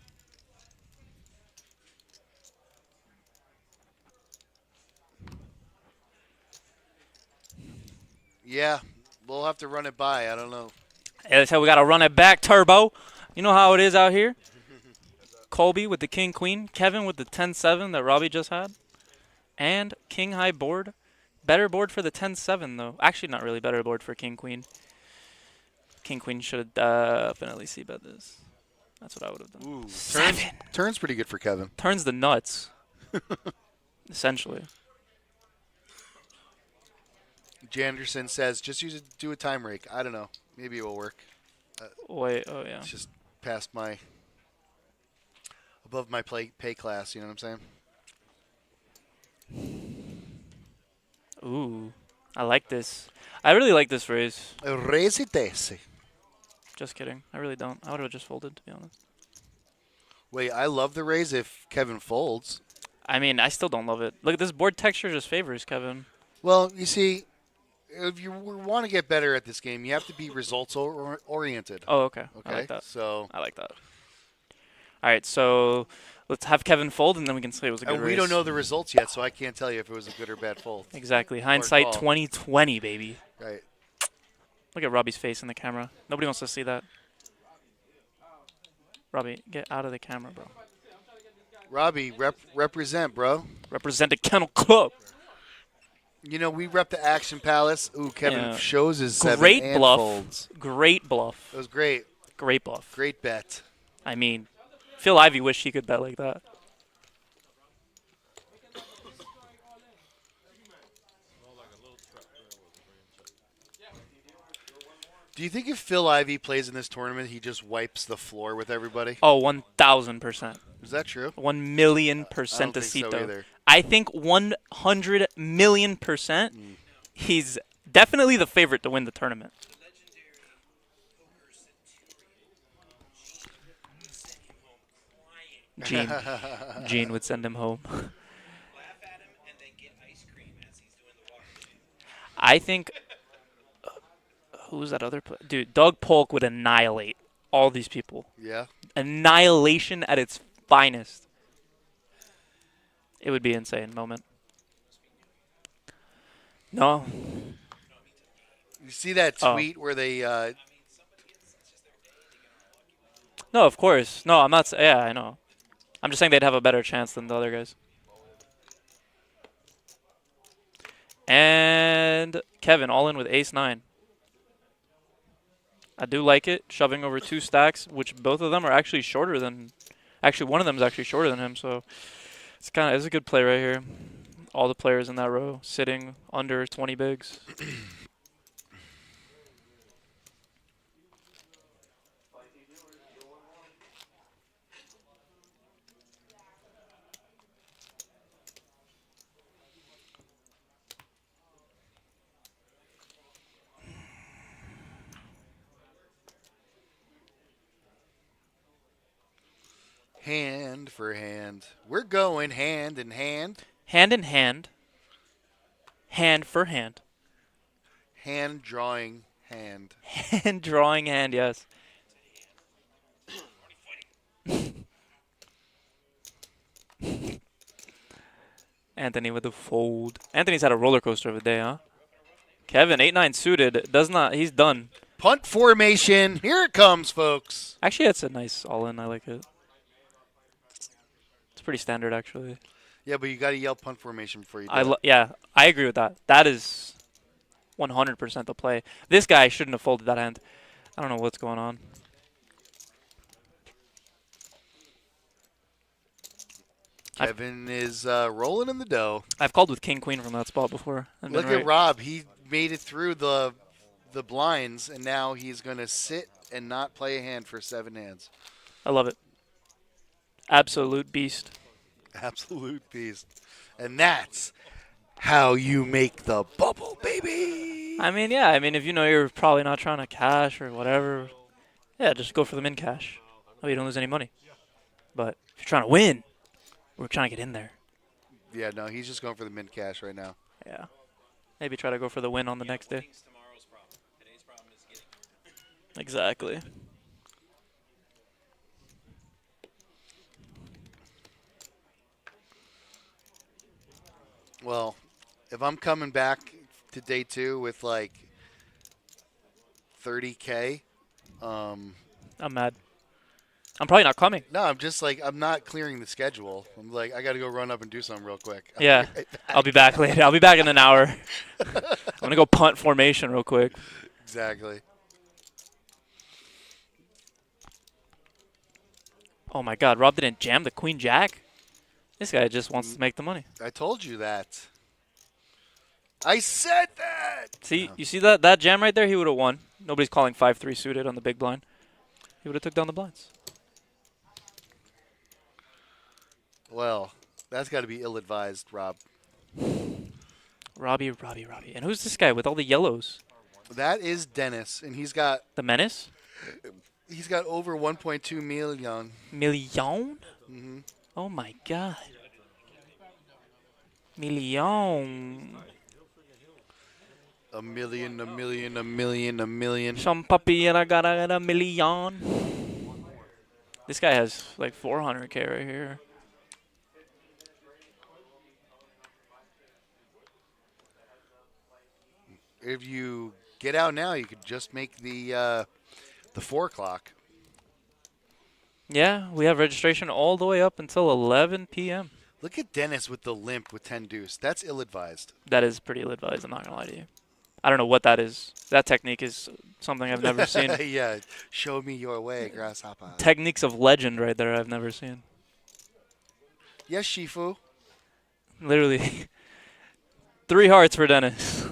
Yeah, we'll have to run it by. I don't know. Hey, that's how we gotta run it back, Turbo. You know how it is out here. Colby with the King Queen, Kevin with the 10-7 that Robbie just had, and King High board. Better board for the 10-7 though. Actually, not really better board for King Queen. King Queen should definitely see bet this. That's what I would have done. Ooh, Seven. turns pretty good for Kevin. Turns the nuts. Essentially. Janderson says, just do a time rake. I don't know. Maybe it will work. Wait, oh yeah. It's just past above my pay class. You know what I'm saying? Ooh, I like this. I really like this raise. Raise it, Daisy. Just kidding. I really don't. I would have just folded, to be honest. Wait, I love the raise if Kevin folds. I mean, I still don't love it. Look at this board texture just favors Kevin. Well, you see, if you want to get better at this game, you have to be results oriented. Oh, okay. Okay, I like that. so I like that. All right, so let's have Kevin fold, and then we can say it was a good and raise. we don't know the results yet, so I can't tell you if it was a good or bad fold. Exactly. Hindsight call. 2020, baby. Right. Look at Robbie's face in the camera. Nobody wants to see that. Robbie, get out of the camera, bro. Robbie, represent, bro. Represent the Kennel Club. You know, we rep the Action Palace. Ooh, Kevin Yeah. shows his seven Great and bluff. folds. Great bluff. That was great. Great bluff. Great bet. I mean, Phil Ivey wished he could bet like that. Do you think if Phil Ivey plays in this tournament, he just wipes the floor with everybody? Oh, 1,000%. Is that true? 1,000,000% I don't think so Acito. either. I think 100,000,000%. He's definitely the favorite to win the tournament. Gene would send him home. I think. Who's that other player? Dude, Doug Polk would annihilate all these people. Yeah. Annihilation at its finest. It would be an insane moment. No. You see that tweet where they No, of course. No, I'm not. Yeah, I know. I'm just saying they'd have a better chance than the other guys. And Kevin all in with ace-9. I do like it, shoving over 2 stacks, which both of them are actually shorter than. Actually, one of them is actually shorter than him, so it's a good play right here. All the players in that row sitting under 20 bigs. hand for hand. We're going hand in hand. Hand in hand. Hand for hand. Hand drawing hand. Hand drawing hand, yes. Anthony with the fold. Anthony's had a roller coaster of a day, huh? Kevin, 8-9 suited. Does not. He's done. Punt formation. Here it comes, folks. Actually, it's a nice all-in. I like it. It's pretty standard, actually. Yeah, but you got to yell punt formation before you do it. Yeah, I agree with that. That is 100% the play. This guy shouldn't have folded that hand. I don't know what's going on. Kevin is rolling in the dough. I've called with king queen from that spot before. and been Look at right. Rob. He made it through the blinds, and now he's going to sit and not play a hand for 7 hands. I love it. Absolute beast. Absolute beast. And that's how you make the bubble, baby. I mean, yeah. I mean, if you know you're probably not trying to cash or whatever, yeah, just go for the min cash. Oh, you don't lose any money. But if you're trying to win, we're trying to get in there. Yeah, no, he's just going for the min cash right now. Yeah. Maybe try to go for the win on the next day. Exactly. Well, if I'm coming back to day 2 with like 30K, I'm mad. I'm probably not coming. no, I'm just like, I'm not clearing the schedule. I'm like, I got to go run up and do something real quick. I'll Yeah. be right back. I'll be back later. I'll be back in an hour. I'm going to go punt formation real quick. Exactly. Oh, my God. Rob didn't jam the queen jack? This guy just wants to make the money. I told you that. I said that. See, you see that jam right there? He would have won. Nobody's calling 5-3 suited on the big blind. He would have took down the blinds. Well, that's got to be ill-advised, Rob. Robbie. And who's this guy with all the yellows? That is Dennis, and he's got The Menace? over 1.2 million. Million? Mm-hmm. Oh, my God. Million. A million. Some puppy and I got a million. This guy has like 400K right here. If you get out now, you could just make the 4 o'clock. Yeah, we have registration all the way up until 11 p.m. Look at Dennis with the limp with 10 deuce. That's ill-advised. That is pretty ill-advised, I'm not going to lie to you. I don't know what that is. That technique is something I've never seen. Yeah, show me your way, grasshopper. Techniques of legend right there I've never seen. Yes, Shifu. Literally. 3 hearts for Dennis.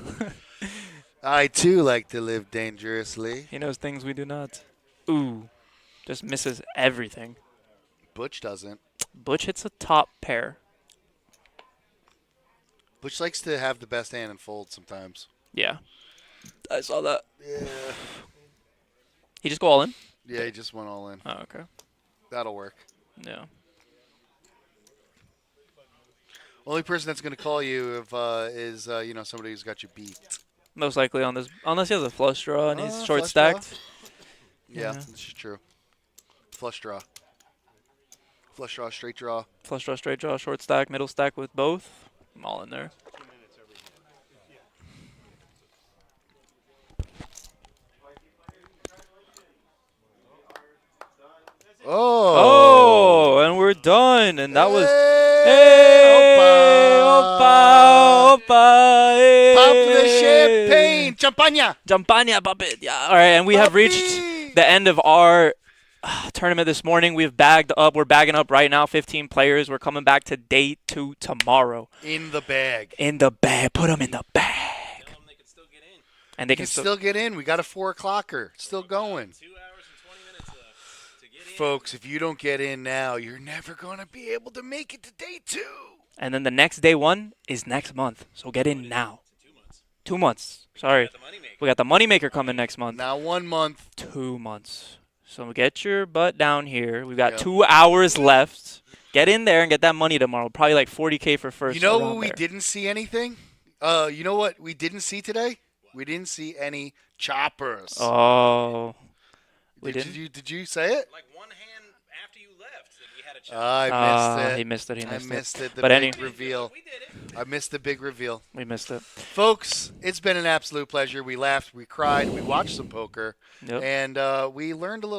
I, too, like to live dangerously. He knows things we do not. Ooh. Just misses everything. Butch doesn't. Butch hits a top pair. Butch likes to have the best hand and fold sometimes. Yeah. I saw that. Yeah. He just go all in? Yeah, he just went all in. Oh, okay. That'll work. Yeah. Only person that's going to call you if is somebody who's got you beat. Most likely on this, unless he has a flush draw and he's short Flush draw? stacked. Yeah, that's true. Flush draw. Flush draw, straight draw. Flush draw, straight draw, short stack, middle stack with both. I'm all in there. Oh. Oh, and we're done. And that was. Hey, Opa, opa, hey. Pop the champagne, champagne. Champagne, puppet. Yeah. All right, and we have reached the end of our tournament this morning. We've bagged up. We're bagging up right now. 15 players. We're coming back to day 2 tomorrow. In the bag. In the bag. Put them in the bag. They can still get in. And they You can still get in. We got a 4 o'clocker. Still going. 2 hours and 20 minutes left to get in. Folks, if you don't get in now, you're never going to be able to make it to day 2. And then the next day 1 is next month. So get in now. 2 months. Sorry. We got the moneymaker coming next month. Now 1 month. 2 months. So get your butt down here. We've got Yep. 2 hours left. Get in there and get that money tomorrow. Probably like 40K for first. You know around what we there. didn't see anything? You know what we didn't see today? What? We didn't see any choppers. Oh. We did didn't? Did you say it? Like one hand after you left, and we had a chop. I missed it. He missed it. He I missed missed it. The But big reveal. We did it. I missed the big reveal. We missed it. Folks, it's been an absolute pleasure. We laughed, we cried, we watched some poker, Yep. and we learned a little.